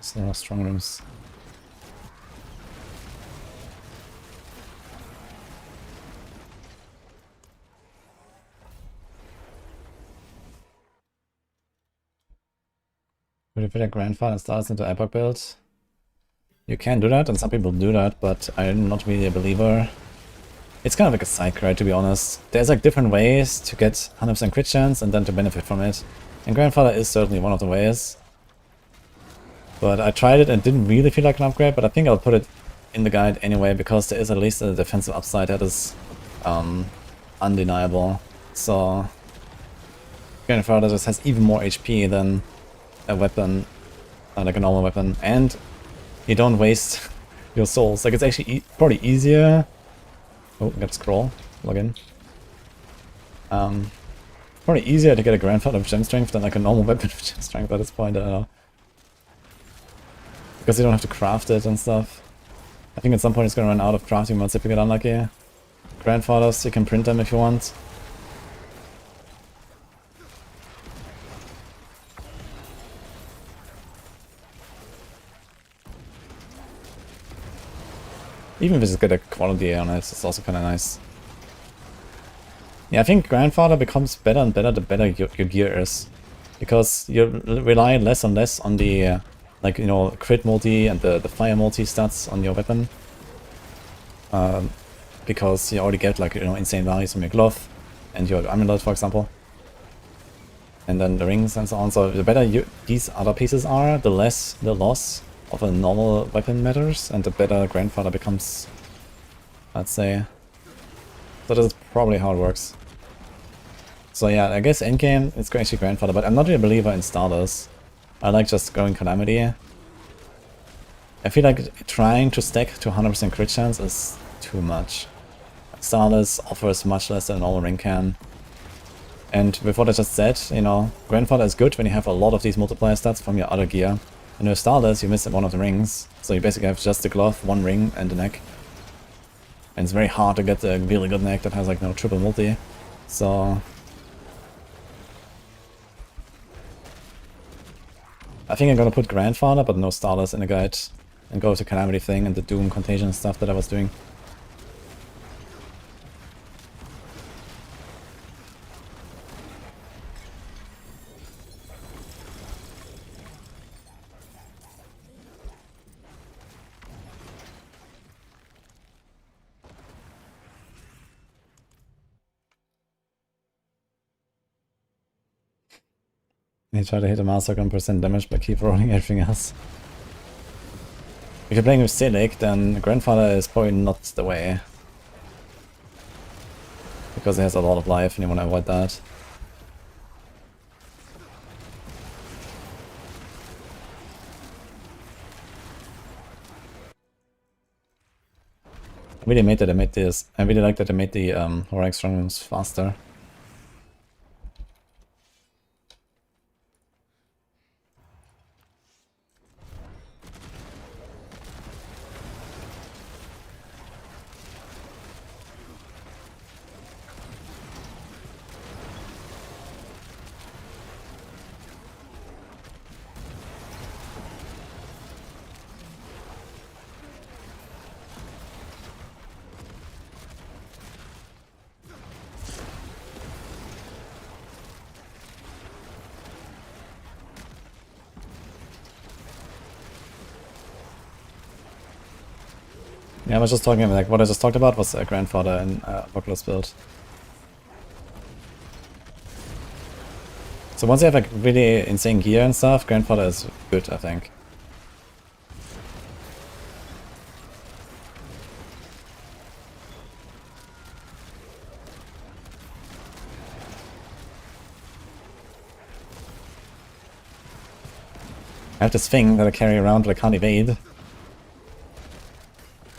There's no strong rooms. Would you fit a grandfather stars into Epoch build? You can do that, and some people do that, but I'm not really a believer. It's kind of like a cycle, right, to be honest. There's like different ways to get 100% crit chance and then to benefit from it. And grandfather is certainly one of the ways. But I tried it and didn't really feel like an upgrade, but I think I'll put it in the guide anyway, because there is at least a defensive upside that is undeniable. So grandfather just has even more HP than a weapon, like a normal weapon, and you don't waste your souls. Like, it's actually probably easier. Oh, got scroll. Log in. Probably easier to get a grandfather of gem strength than like a normal weapon of gem strength at this point. I don't know, because you don't have to craft it and stuff. I think at some point it's gonna run out of crafting mods if you get unlucky. Grandfathers, you can print them if you want. Even if you just get a quality on it, it's also kind of nice. Yeah, I think grandfather becomes better and better the better your gear is. Because you rely less and less on the, like, you know, crit multi and the fire multi stats on your weapon. Because you already get, like, you know, insane values from your glove and your amulet, for example. And then the rings and so on. So the better these other pieces are, the less the loss of a normal weapon matters, and the better grandfather becomes, I'd say. So that's probably how it works. So yeah, I guess endgame it's actually grandfather, but I'm not really a believer in starters. I like just going calamity. I feel like trying to stack to 100% crit chance is too much. Starters offers much less than a normal ring can. And with what I just said, you know, grandfather is good when you have a lot of these multiplier stats from your other gear. And with starters, you miss one of the rings, so you basically have just the glove, one ring, and the neck. And it's very hard to get a really good neck that has like no triple multi. So I think I'm gonna put grandfather, but no starters in the guide, and go with the calamity thing and the doom contagion stuff that I was doing. You try to hit a master on percent damage but keep rolling everything else. If you're playing with Silic, then grandfather is probably not the way. Because he has a lot of life and you want to avoid that. I really made that I made this. I really like that I made the Horror strong rooms faster. Yeah, I was just talking about, like, what I just talked about was a grandfather and Apocalypse build. So once you have like really insane gear and stuff, grandfather is good, I think. I have this thing that I carry around but I can't evade.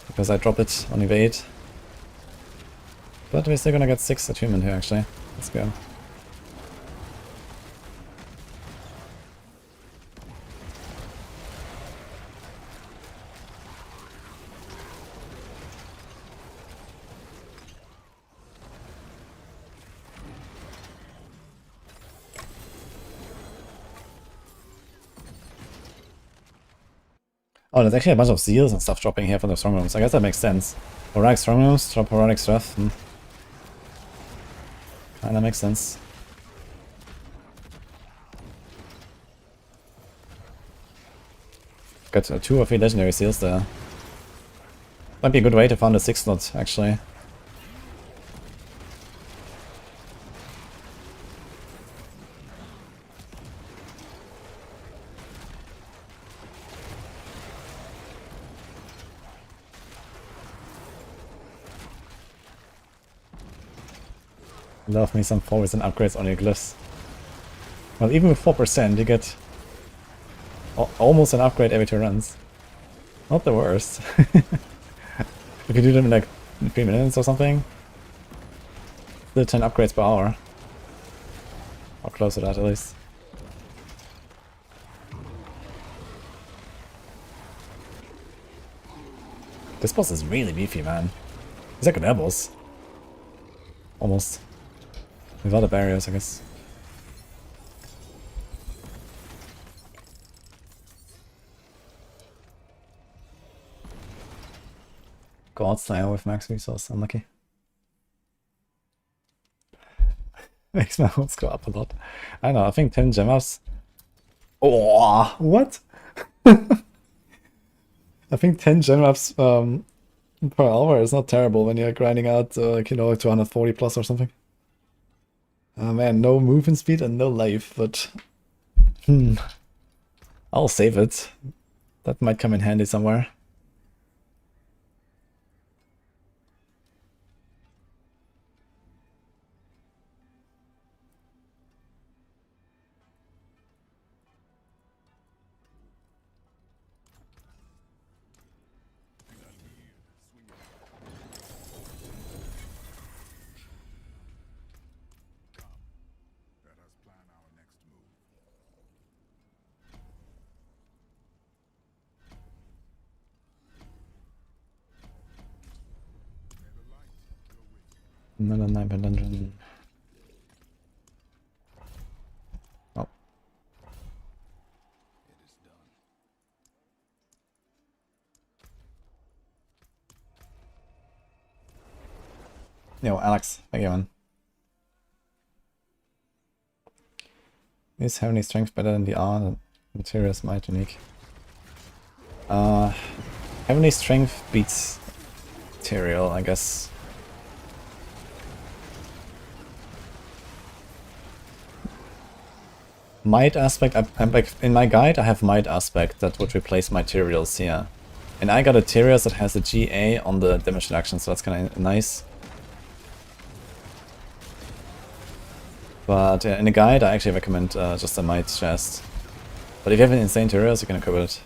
Because I drop it on evade. But we're still gonna get 6 attunement here actually. Let's go. Oh, there's actually a bunch of seals and stuff dropping here from the strong rooms. I guess that makes sense. Horonic strong rooms, drop Horonic stuff. Kinda makes sense. Got 2 or 3 legendary seals there. Might be a good way to find a 6 slot, actually. Love me some forwards and upgrades on your glyphs. Well, even with 4%, you get almost an upgrade every 2 runs. Not the worst. If you do them in like 3 minutes or something, still 10 upgrades per hour. Or close to that at least. This boss is really beefy, man. He's like an air boss. Almost. Without the barriers, I guess. God Slayer with max resource, unlucky. Makes my health go up a lot. I don't know, I think 10 gem ups. Oh, what? I think 10 gem ups per hour is not terrible when you're grinding out, like, you know, 240 plus or something. Man, no movement speed and no life, but I'll save it. That might come in handy somewhere. Let us plan our next move. May the light go with you. Another 9 dungeon. Oh. It is done. Yo, Alex, thank you, man. Is Heavenly Strength better than the R? The materials might unique. Heavenly Strength beats Material, I guess. Might aspect, I'm like, in my guide I have Might aspect that would replace Materials here. And I got a Materials that has a GA on the damage reduction, so that's kinda nice. But in the guide, I actually recommend just a Might chest. But if you have an insane Tyrios, you can equip it.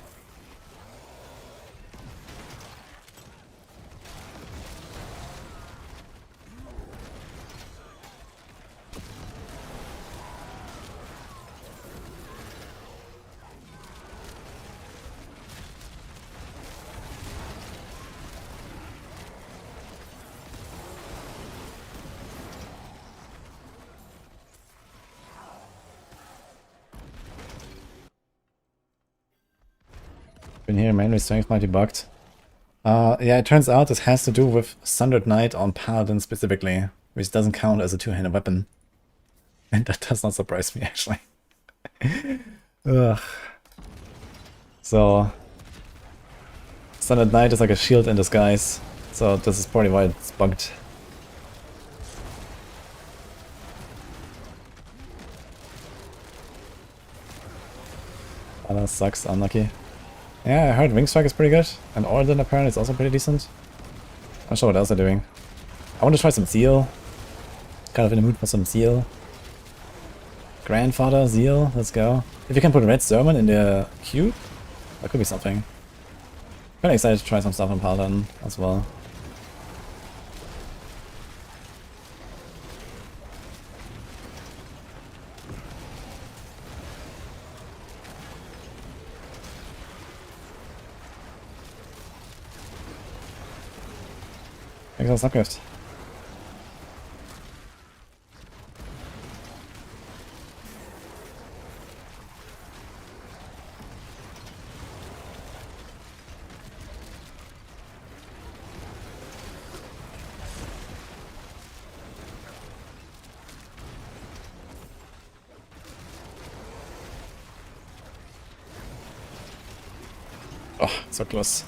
Been here, mainly strength might be bugged. Yeah, it turns out this has to do with Sundered Knight on Paladin specifically, which doesn't count as a two-handed weapon. And that does not surprise me, actually. Ugh. So, Sundered Knight is like a shield in disguise, so this is probably why it's bugged. Oh, that sucks, unlucky. Yeah, I heard Wing Strike is pretty good, and Origin apparently is also pretty decent. Not sure what else they're doing. I want to try some Zeal. Kind of in the mood for some Zeal. Grandfather Zeal, let's go. If you can put Red Sermon in the cube, that could be something. Kinda excited to try some stuff on Paladin as well. Exile Subgift. Oh, so close.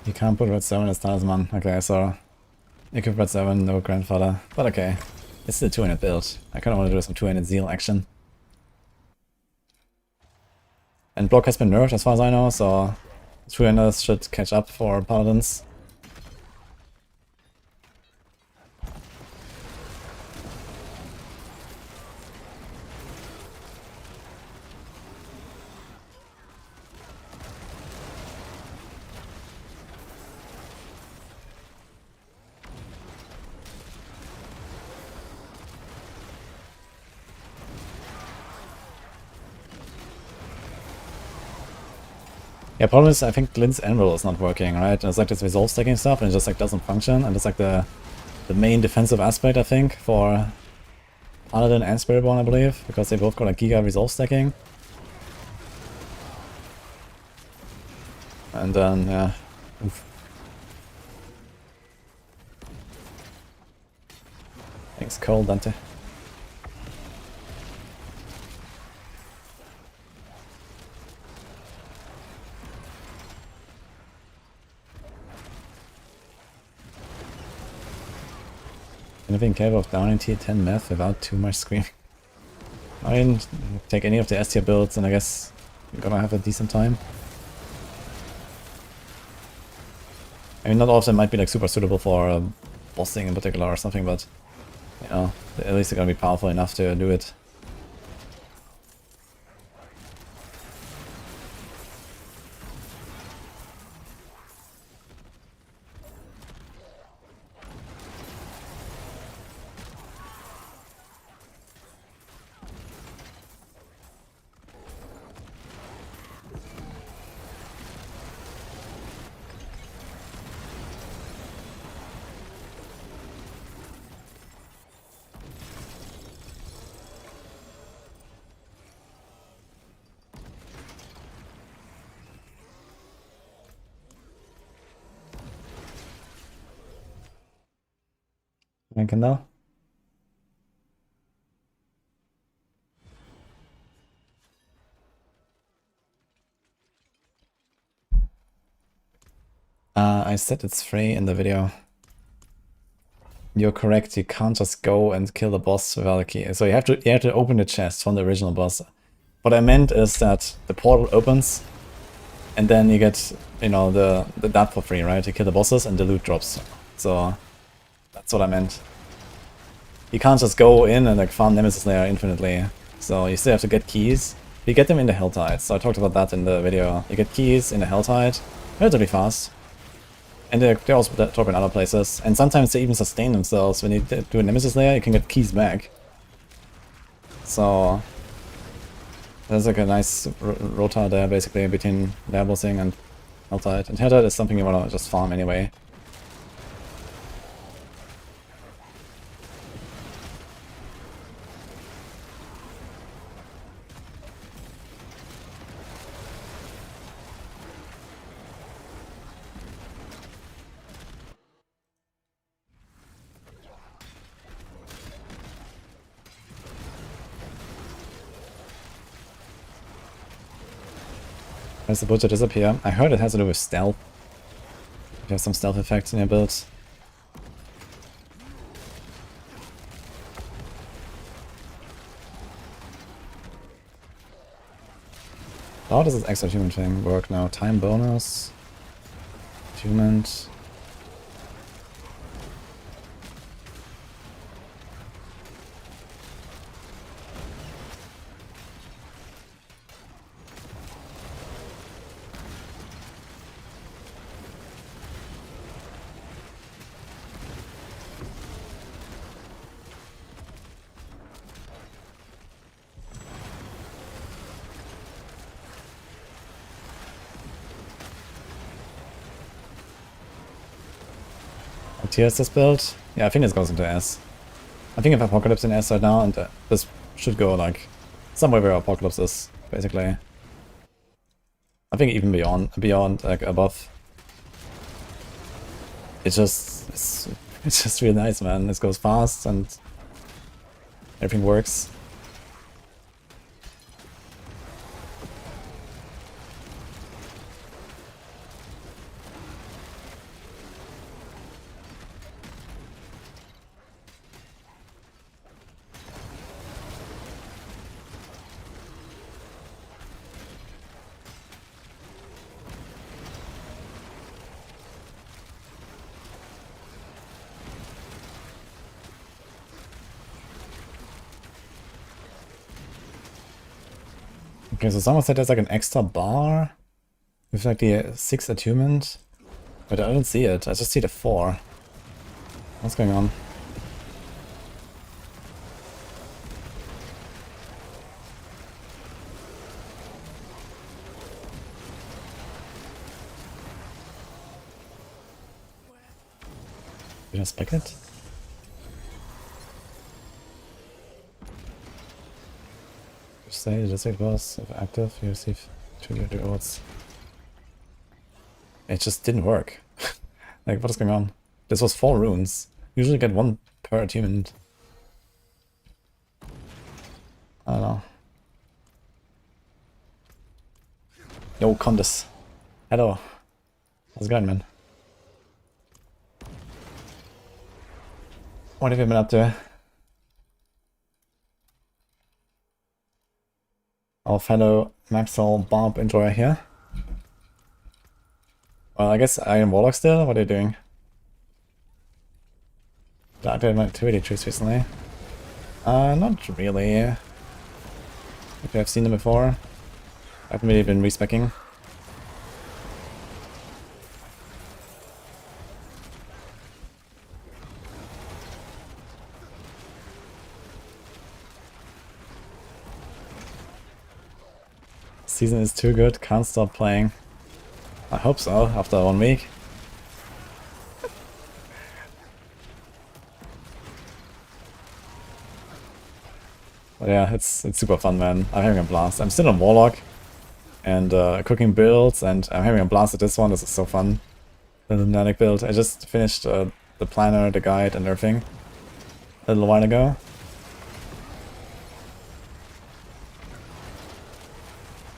You can't put red 7 as talisman. Okay, so equip red 7, no grandfather. But okay. It's still 2-handed build. I kinda wanna do some 2-handed zeal action. And block has been nerfed as far as I know, so 2-handers should catch up for paladins. Yeah, problem is I think Lynn's Anvil is not working, right? It's like this resolve stacking stuff and it just like doesn't function, and it's like the main defensive aspect I think for Paladin and Spiritborn I believe, because they both got like Giga resolve stacking. And then yeah. Oof. Thanks Cole Dante. Anything capable of downing tier 10 meth without too much screaming. I mean, take any of the S tier builds and I guess you're gonna have a decent time. I mean, not all of them might be like super suitable for bossing in particular or something, but you know, at least they're gonna be powerful enough to do it. Genau. I said it's free in the video. You're correct, you can't just go and kill the boss without a key. So you have to open the chest from the original boss. What I meant is that the portal opens and then you get, you know, the that for free, right? You kill the bosses and the loot drops. So that's what I meant. You can't just go in and like farm Nemesis Lair infinitely. So you still have to get keys. You get them in the Helltide. So I talked about that in the video. You get keys in the Helltide relatively fast. And they also drop in other places. And sometimes they even sustain themselves. When you do a Nemesis Lair, you can get keys back. So there's like a nice rota there basically between Diablo thing and Helltide. And Helltide is something you wanna just farm anyway. Where's the butcher disappear? I heard it has to do with stealth. You have some stealth effects in your builds. How does this extra human thing work now? Time bonus? Attunement? What tier is this build? Yeah, I think this goes into S. I think if Apocalypse in S right now, and this should go like somewhere where Apocalypse is, basically. I think even beyond like above. It's just really nice, man. This goes fast and Everything works. Okay, so someone said there's like an extra bar with like the 6 attunement, but I don't see it. I just see the 4. What's going on? Did I spec it? Say the district was if active, you receive 2 new rewards. It just didn't work. Like, what is going on? This was 4 runes. Usually get 1 per attunement. I don't know. Yo, Condis. Hello. How's it going, man? What have you been up to? Our fellow Maxwell Bob enjoyer here. Well, I guess I am Warlock still. What are you doing? Did I update my activity trees recently? Not really. If you have seen them before. I haven't really been respecking. Season is too good, can't stop playing. I hope so, after 1 week. But yeah, it's super fun, man. I'm having a blast. I'm still on Warlock and cooking builds, and I'm having a blast at this one. This is so fun. The LUNATIC build. I just finished the planner, the guide, and everything a little while ago.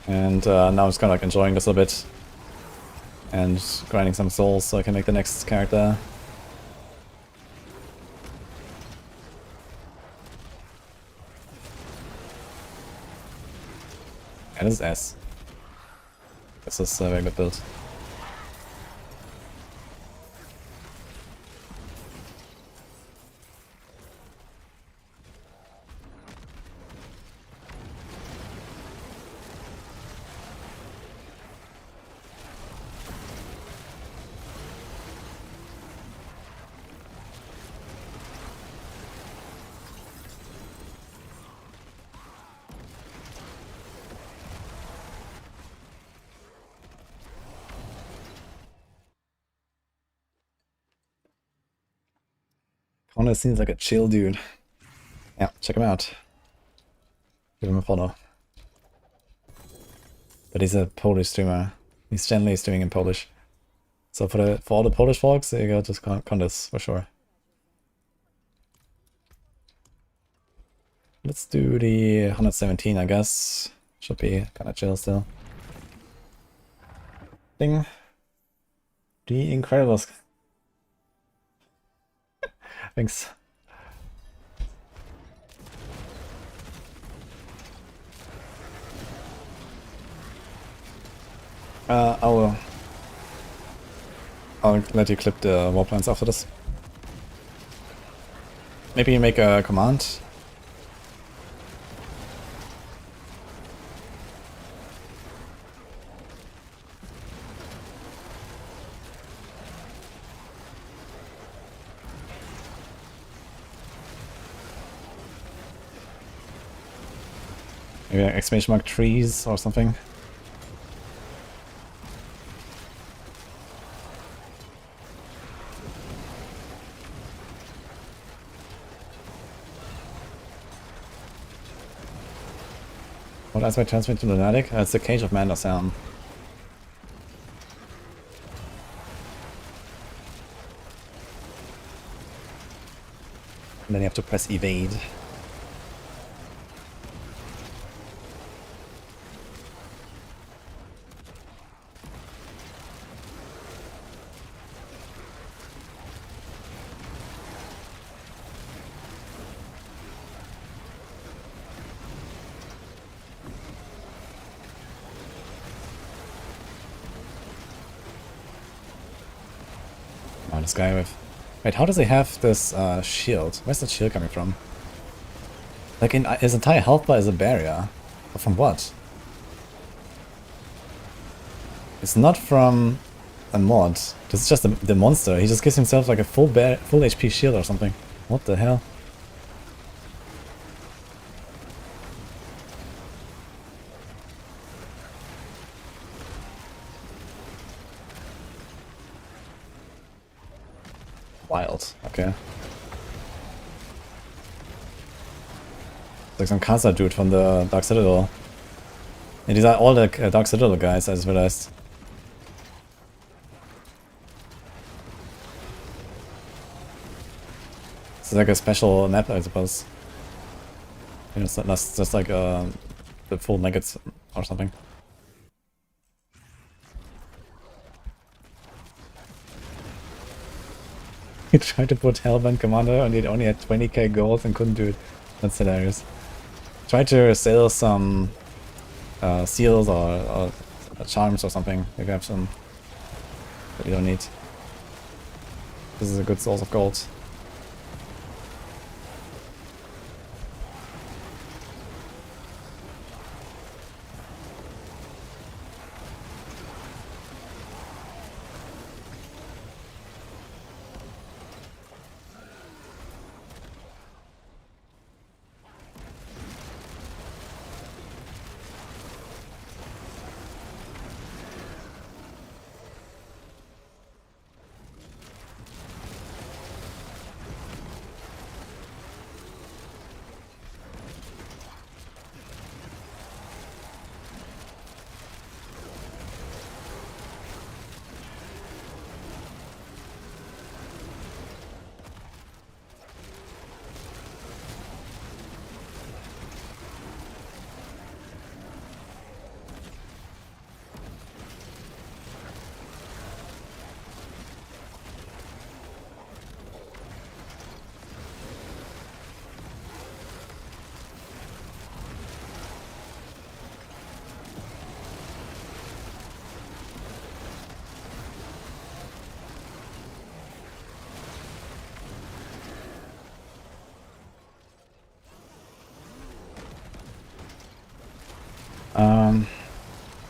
And now I'm just kind of like enjoying this a bit and grinding some souls so I can make the next character. And this is S. This is a very good build. Connor seems like a chill dude. Yeah, check him out. Give him a follow. But he's a Polish streamer. He's generally streaming in Polish. So for all the Polish folks, you go to Condis for sure. Let's do the 117, I guess. Should be kinda chill still. Ding. The Incredibles. Thanks. I'll let you clip the war plans after this. Maybe you make a command. Maybe like exclamation mark trees or something. What as I transmit to LUNATIC? It's the Cage of Manda sound. And then you have to press evade. Oh, this guy with... Wait, how does he have this shield? Where's that shield coming from? Like, his entire health bar is a barrier. But from what? It's not from a mod. This is just the monster. He just gives himself like a full HP shield or something. What the hell? Wild. Okay. It's like some Kasa dude from the Dark Citadel. And these are all the Dark Citadel guys, I just realized. It's like a special map, I suppose. You know, it's not just like the full maggots or something. He tried to put Hellbent Commander and it only had 20k gold and couldn't do it. That's hilarious. Tried to sell some seals or charms or something. You have some, but you don't need. This is a good source of gold.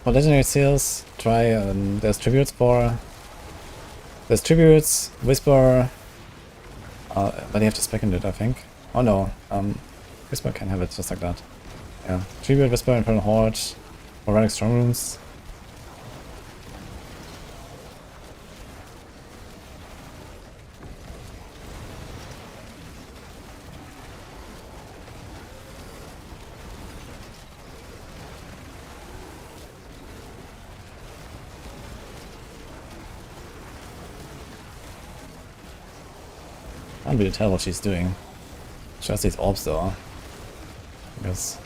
For legendary seals, try there's tributes for. There's tributes, whisper, but you have to spec in it, I think. Oh no, whisper can have it just like that. Yeah, tribute, whisper, infernal horde, or relic strong rooms. Can't really tell what she's doing. Just these orbs though. I guess.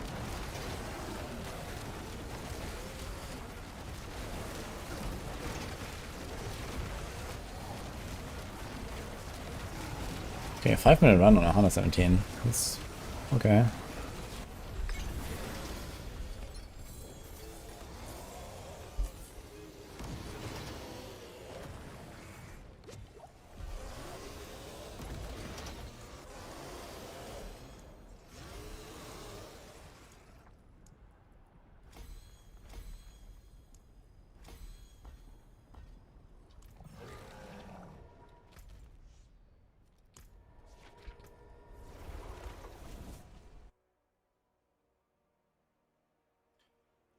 Okay, a 5-minute run on 117. That's okay.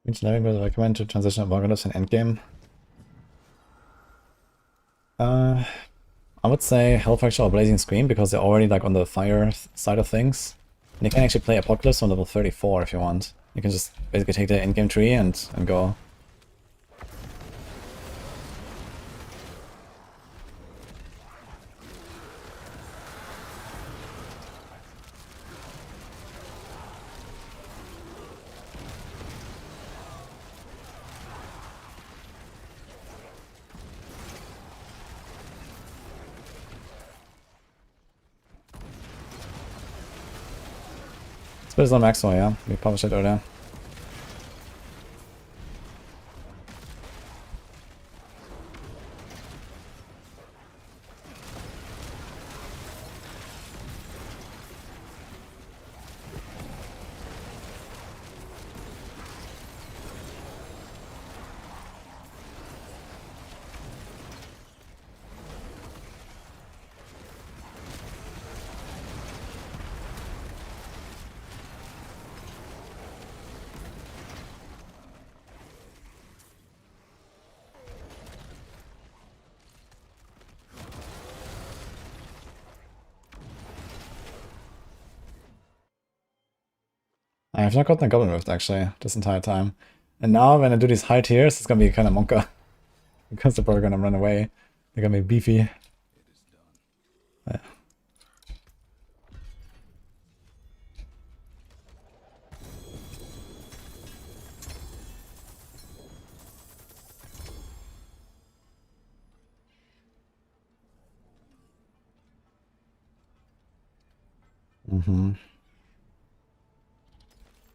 Which level would I recommend to transition of Warlock in endgame? I would say Hellfracture or Blazing Scream because they're already like on the fire side of things. And you can actually play Apocalypse on level 34 if you want. You can just basically take the endgame tree and go. But it's on Maxwell, yeah. We published it earlier. I have not gotten a Goblin Rift actually this entire time. And now when I do these high tiers, it's gonna be kind of monka. Because they're probably gonna run away. They're gonna be beefy. Yeah.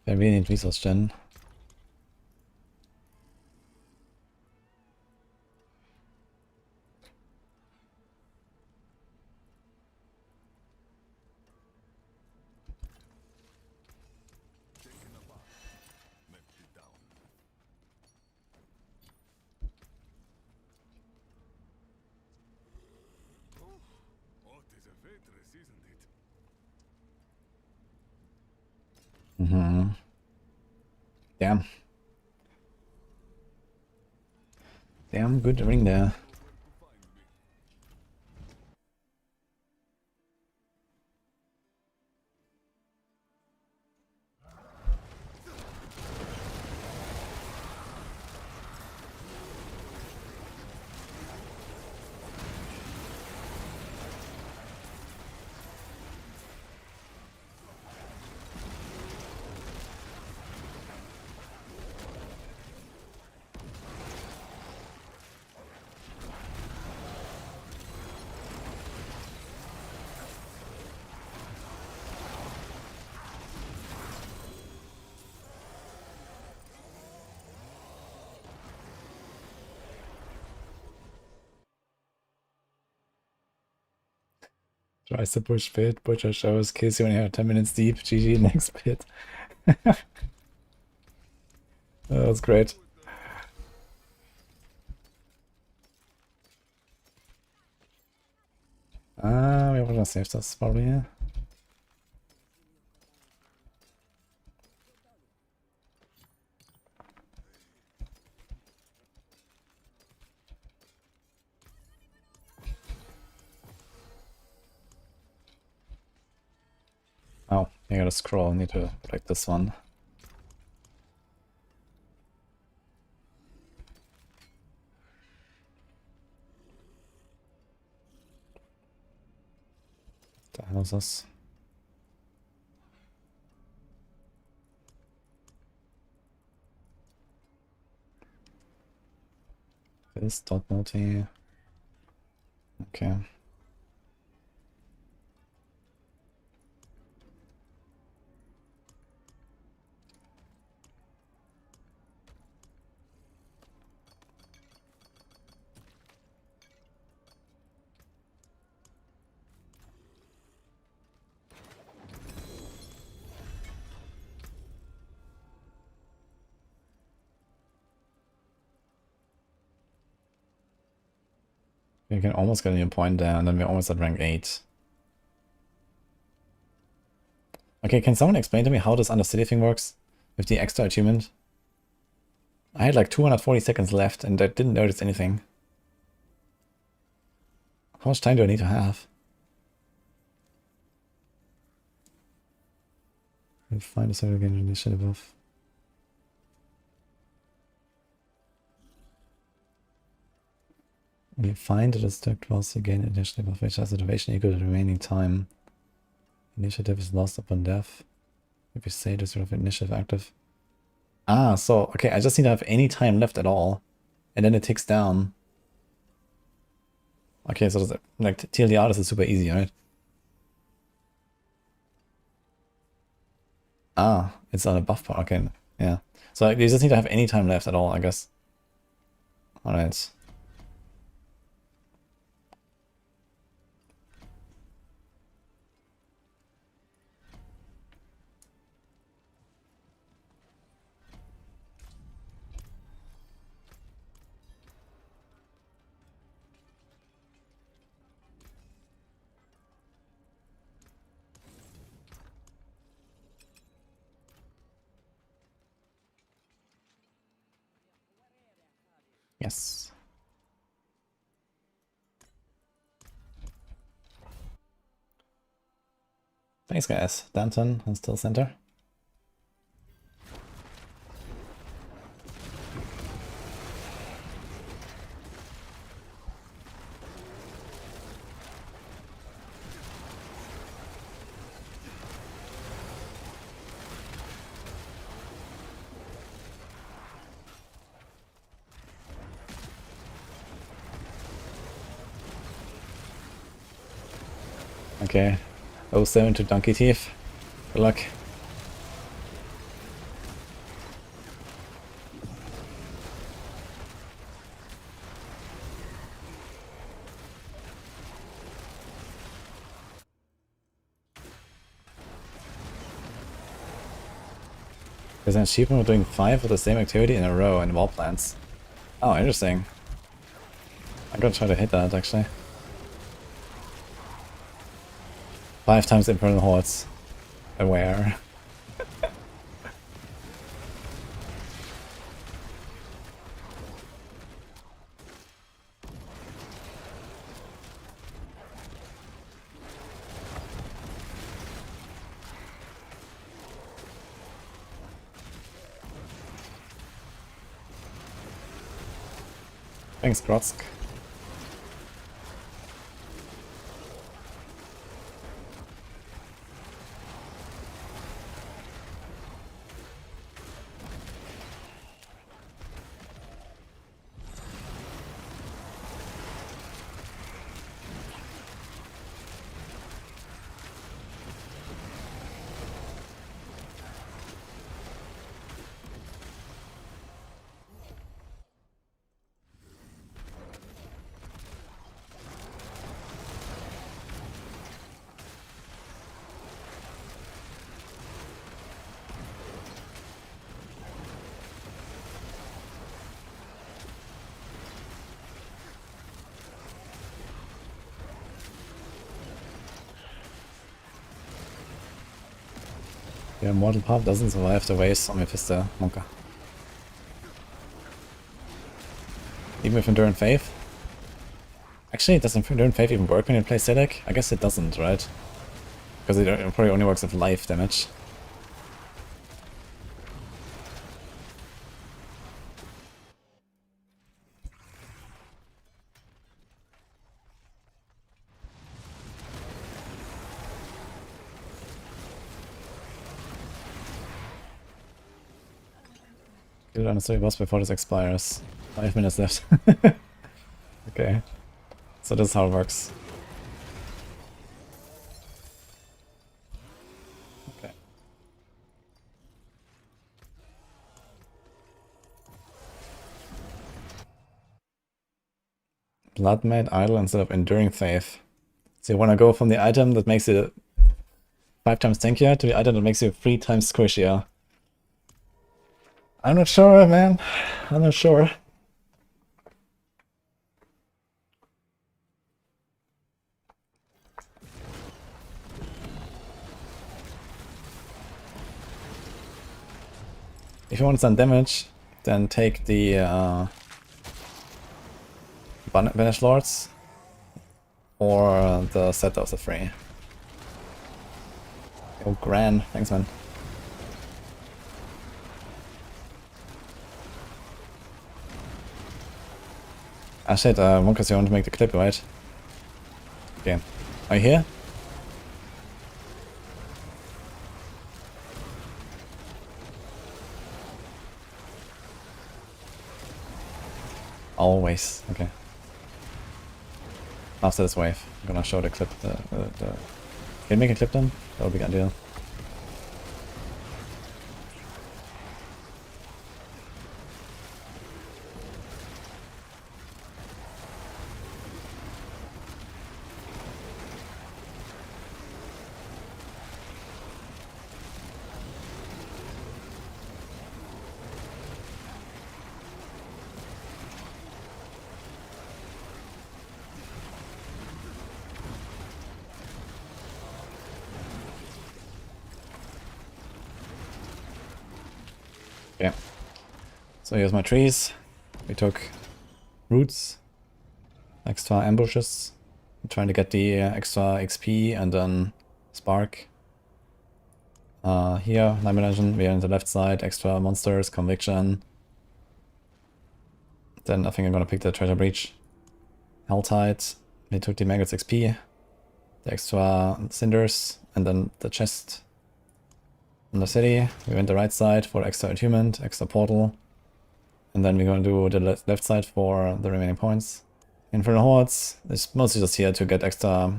I really need resource gen. What is a waitress, isn't it? Damn. Damn good ring there. Tries to push pit, butcher shows, kills you when you're 10 minutes deep, GG next pit. That was great. We want to save this probably, yeah. Oh, I gotta scroll, I need to break this one. What the hell is this? This dot multi. Okay. We can almost get a new point there, and then we're almost at rank 8. Okay, can someone explain to me how this Undercity thing works? With the extra achievement? I had like 240 seconds left, and I didn't notice anything. How much time do I need to have? I'll find a server again initiative above. We find a district was again initiative of which has a duration equal to the remaining time. Initiative is lost upon death. If you say this sort of initiative active. Ah, so okay, I just need to have any time left at all. And then it ticks down. Okay, so that's, like TLDR, this is super easy, right? Ah, it's on a buff part. Okay, yeah. So like, you just need to have any time left at all, I guess. Alright. Yes. Thanks, guys. Danton and still center. Okay. 07 to Donkey Teeth. Good luck. There's an achievement for doing 5 of the same activity in a row in wall plants. Oh, interesting. I'm gonna try to hit that actually. 5 times Infernal Hordes. Aware. Thanks, Grotsk. Yeah, Mortal Pop doesn't survive the waves on Mephisto Monka. Even with Enduring Faith? Actually, does Enduring Faith even work when you play Sidek? I guess it doesn't, right? Because it probably only works with life damage. Kill it on the story boss before this expires. 5 minutes left. Okay. So this is how it works. Okay. Bloodmade idle instead of Enduring Faith. So you wanna go from the item that makes it 5 times tankier to the item that makes you 3 times squishier. I'm not sure, man. I'm not sure. If you want some damage, then take the Banish Lords or the set of the Free. Oh, Gran. Thanks, man. Ah shit, Monkas, you want to make the clip, right? Okay. Are you here? Always. Okay. After this wave, I'm gonna show the clip. Can you make a clip then? That would be ideal. Yeah. So here's my trees. We took roots, extra ambushes. I'm trying to get the extra XP and then spark. Here, Nightmare Legend, we are on the left side, extra monsters, conviction. Then I think I'm gonna pick the treasure breach. Helltide, we took the Maggots XP, the extra cinders, and then the chest in the city. We went the right side for extra attunement, extra portal. And then we're gonna do the left side for the remaining points. Infernal Hordes is mostly just here to get extra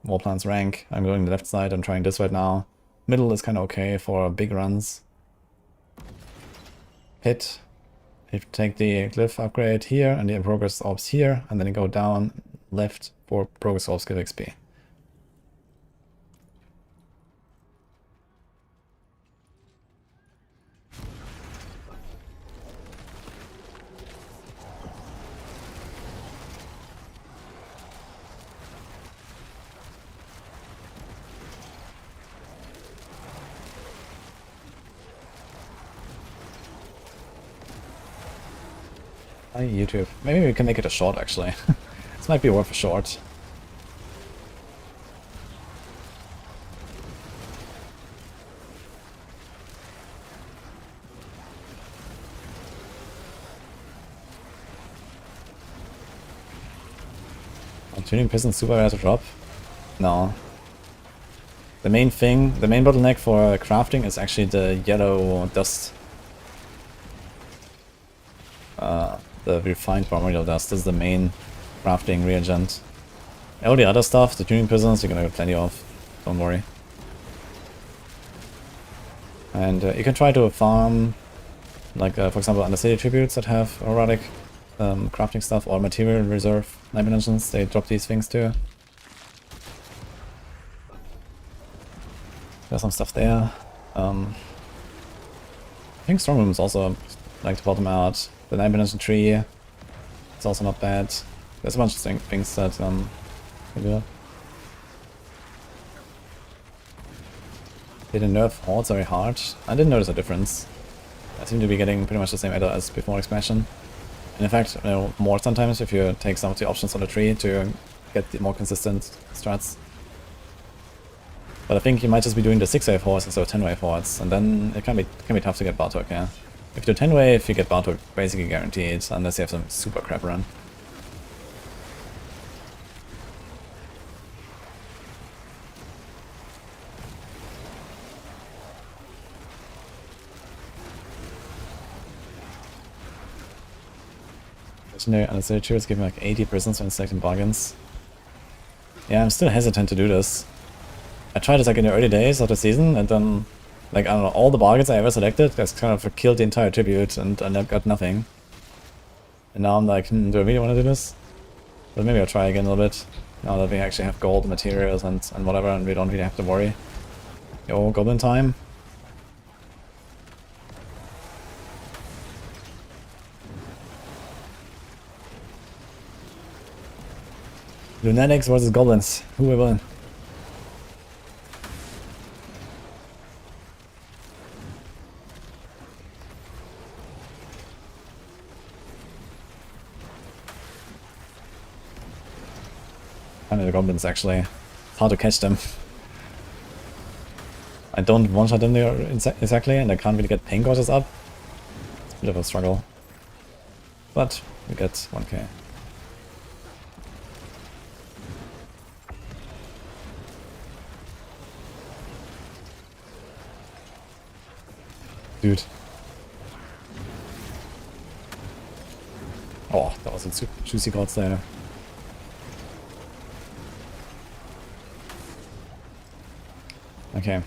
Warplane's rank. I'm going the left side, I'm trying this right now. Middle is kind of okay for big runs. Pit. You take the glyph upgrade here and the progress orbs here, and then you go down left for progress orbs give XP. Hi YouTube. Maybe we can make it a short actually. This might be worth a short. Tuning piston super rare to drop? No. The main thing, the main bottleneck for crafting is actually the yellow dust. The refined primordial dust is the main crafting reagent. All the other stuff, the tuning pistons, you're gonna get plenty of. Don't worry. And you can try to farm, like for example, Undercity tributes that have erratic crafting stuff, or material reserve 9 dimensions. They drop these things too. There's some stuff there. I think Stormroom is also like to bottom out. The 9 dimension tree, it's also not bad. There's a bunch of things that can do that. Did the nerf hordes very hard? I didn't notice a difference. I seem to be getting pretty much the same adder as before expansion. And in fact, more sometimes if you take some of the options on the tree to get the more consistent strats. But I think you might just be doing the 6-wave hordes instead of 10-wave hordes, and then it can be tough to get Bartok, yeah. If you do 10-wave, you get Bartok basically guaranteed, unless you have some super crap run. Legendary Undercity give me like 80% when selecting bargains. Yeah, I'm still hesitant to do this. I tried this like in the early days of the season, and then, like, I don't know, all the bargains I ever selected just kind of killed the entire tribute, and I got nothing. And now I'm like, do I really want to do this? But maybe I'll try again a little bit, now that we actually have gold materials and whatever, and we don't really have to worry. Yo, goblin time. Lunatics versus goblins. Who will win? Kind of the goblins actually. It's hard to catch them. I don't one-shot them there exactly, and I can't really get pain gorges up. It's a bit of a struggle. But we get 1k. Dude. Oh, that was a super juicy gods there. Okay.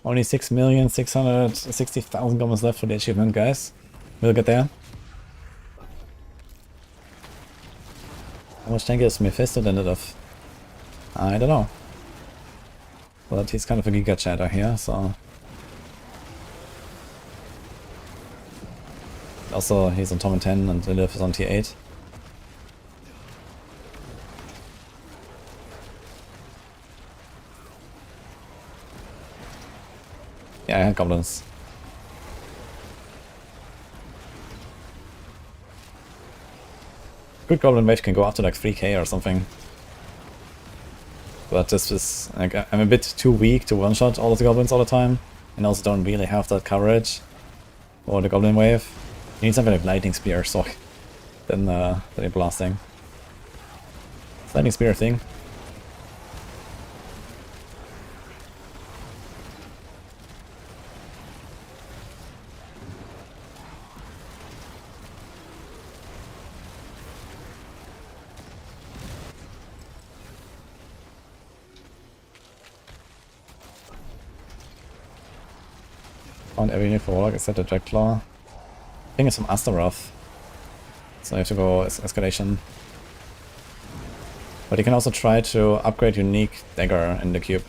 Only 6,660,000 goblins left for the achievement, guys. We'll get there. How much tank is Mephisto ended off? I don't know. But he's kind of a giga chatter here, so... Also, he's on Tom 10 and Lilith is on T8. Yeah, I had goblins. Good goblin wave can go up to like 3k or something. But this is, like, I'm a bit too weak to one-shot all of the goblins all the time. And also don't really have that coverage for the goblin wave. You need something like lightning spear, so then you're blasting. Is lightning spear a thing? Found every unit for Warlock except the Dreadclaw. I think it's from Astaroth. So you have to go escalation. But you can also try to upgrade unique dagger in the cube.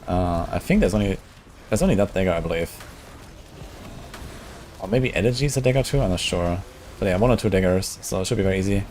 I think there's only that dagger, I believe. Or maybe Elegy's a dagger too, I'm not sure. But yeah, 1 or 2 daggers, so it should be very easy.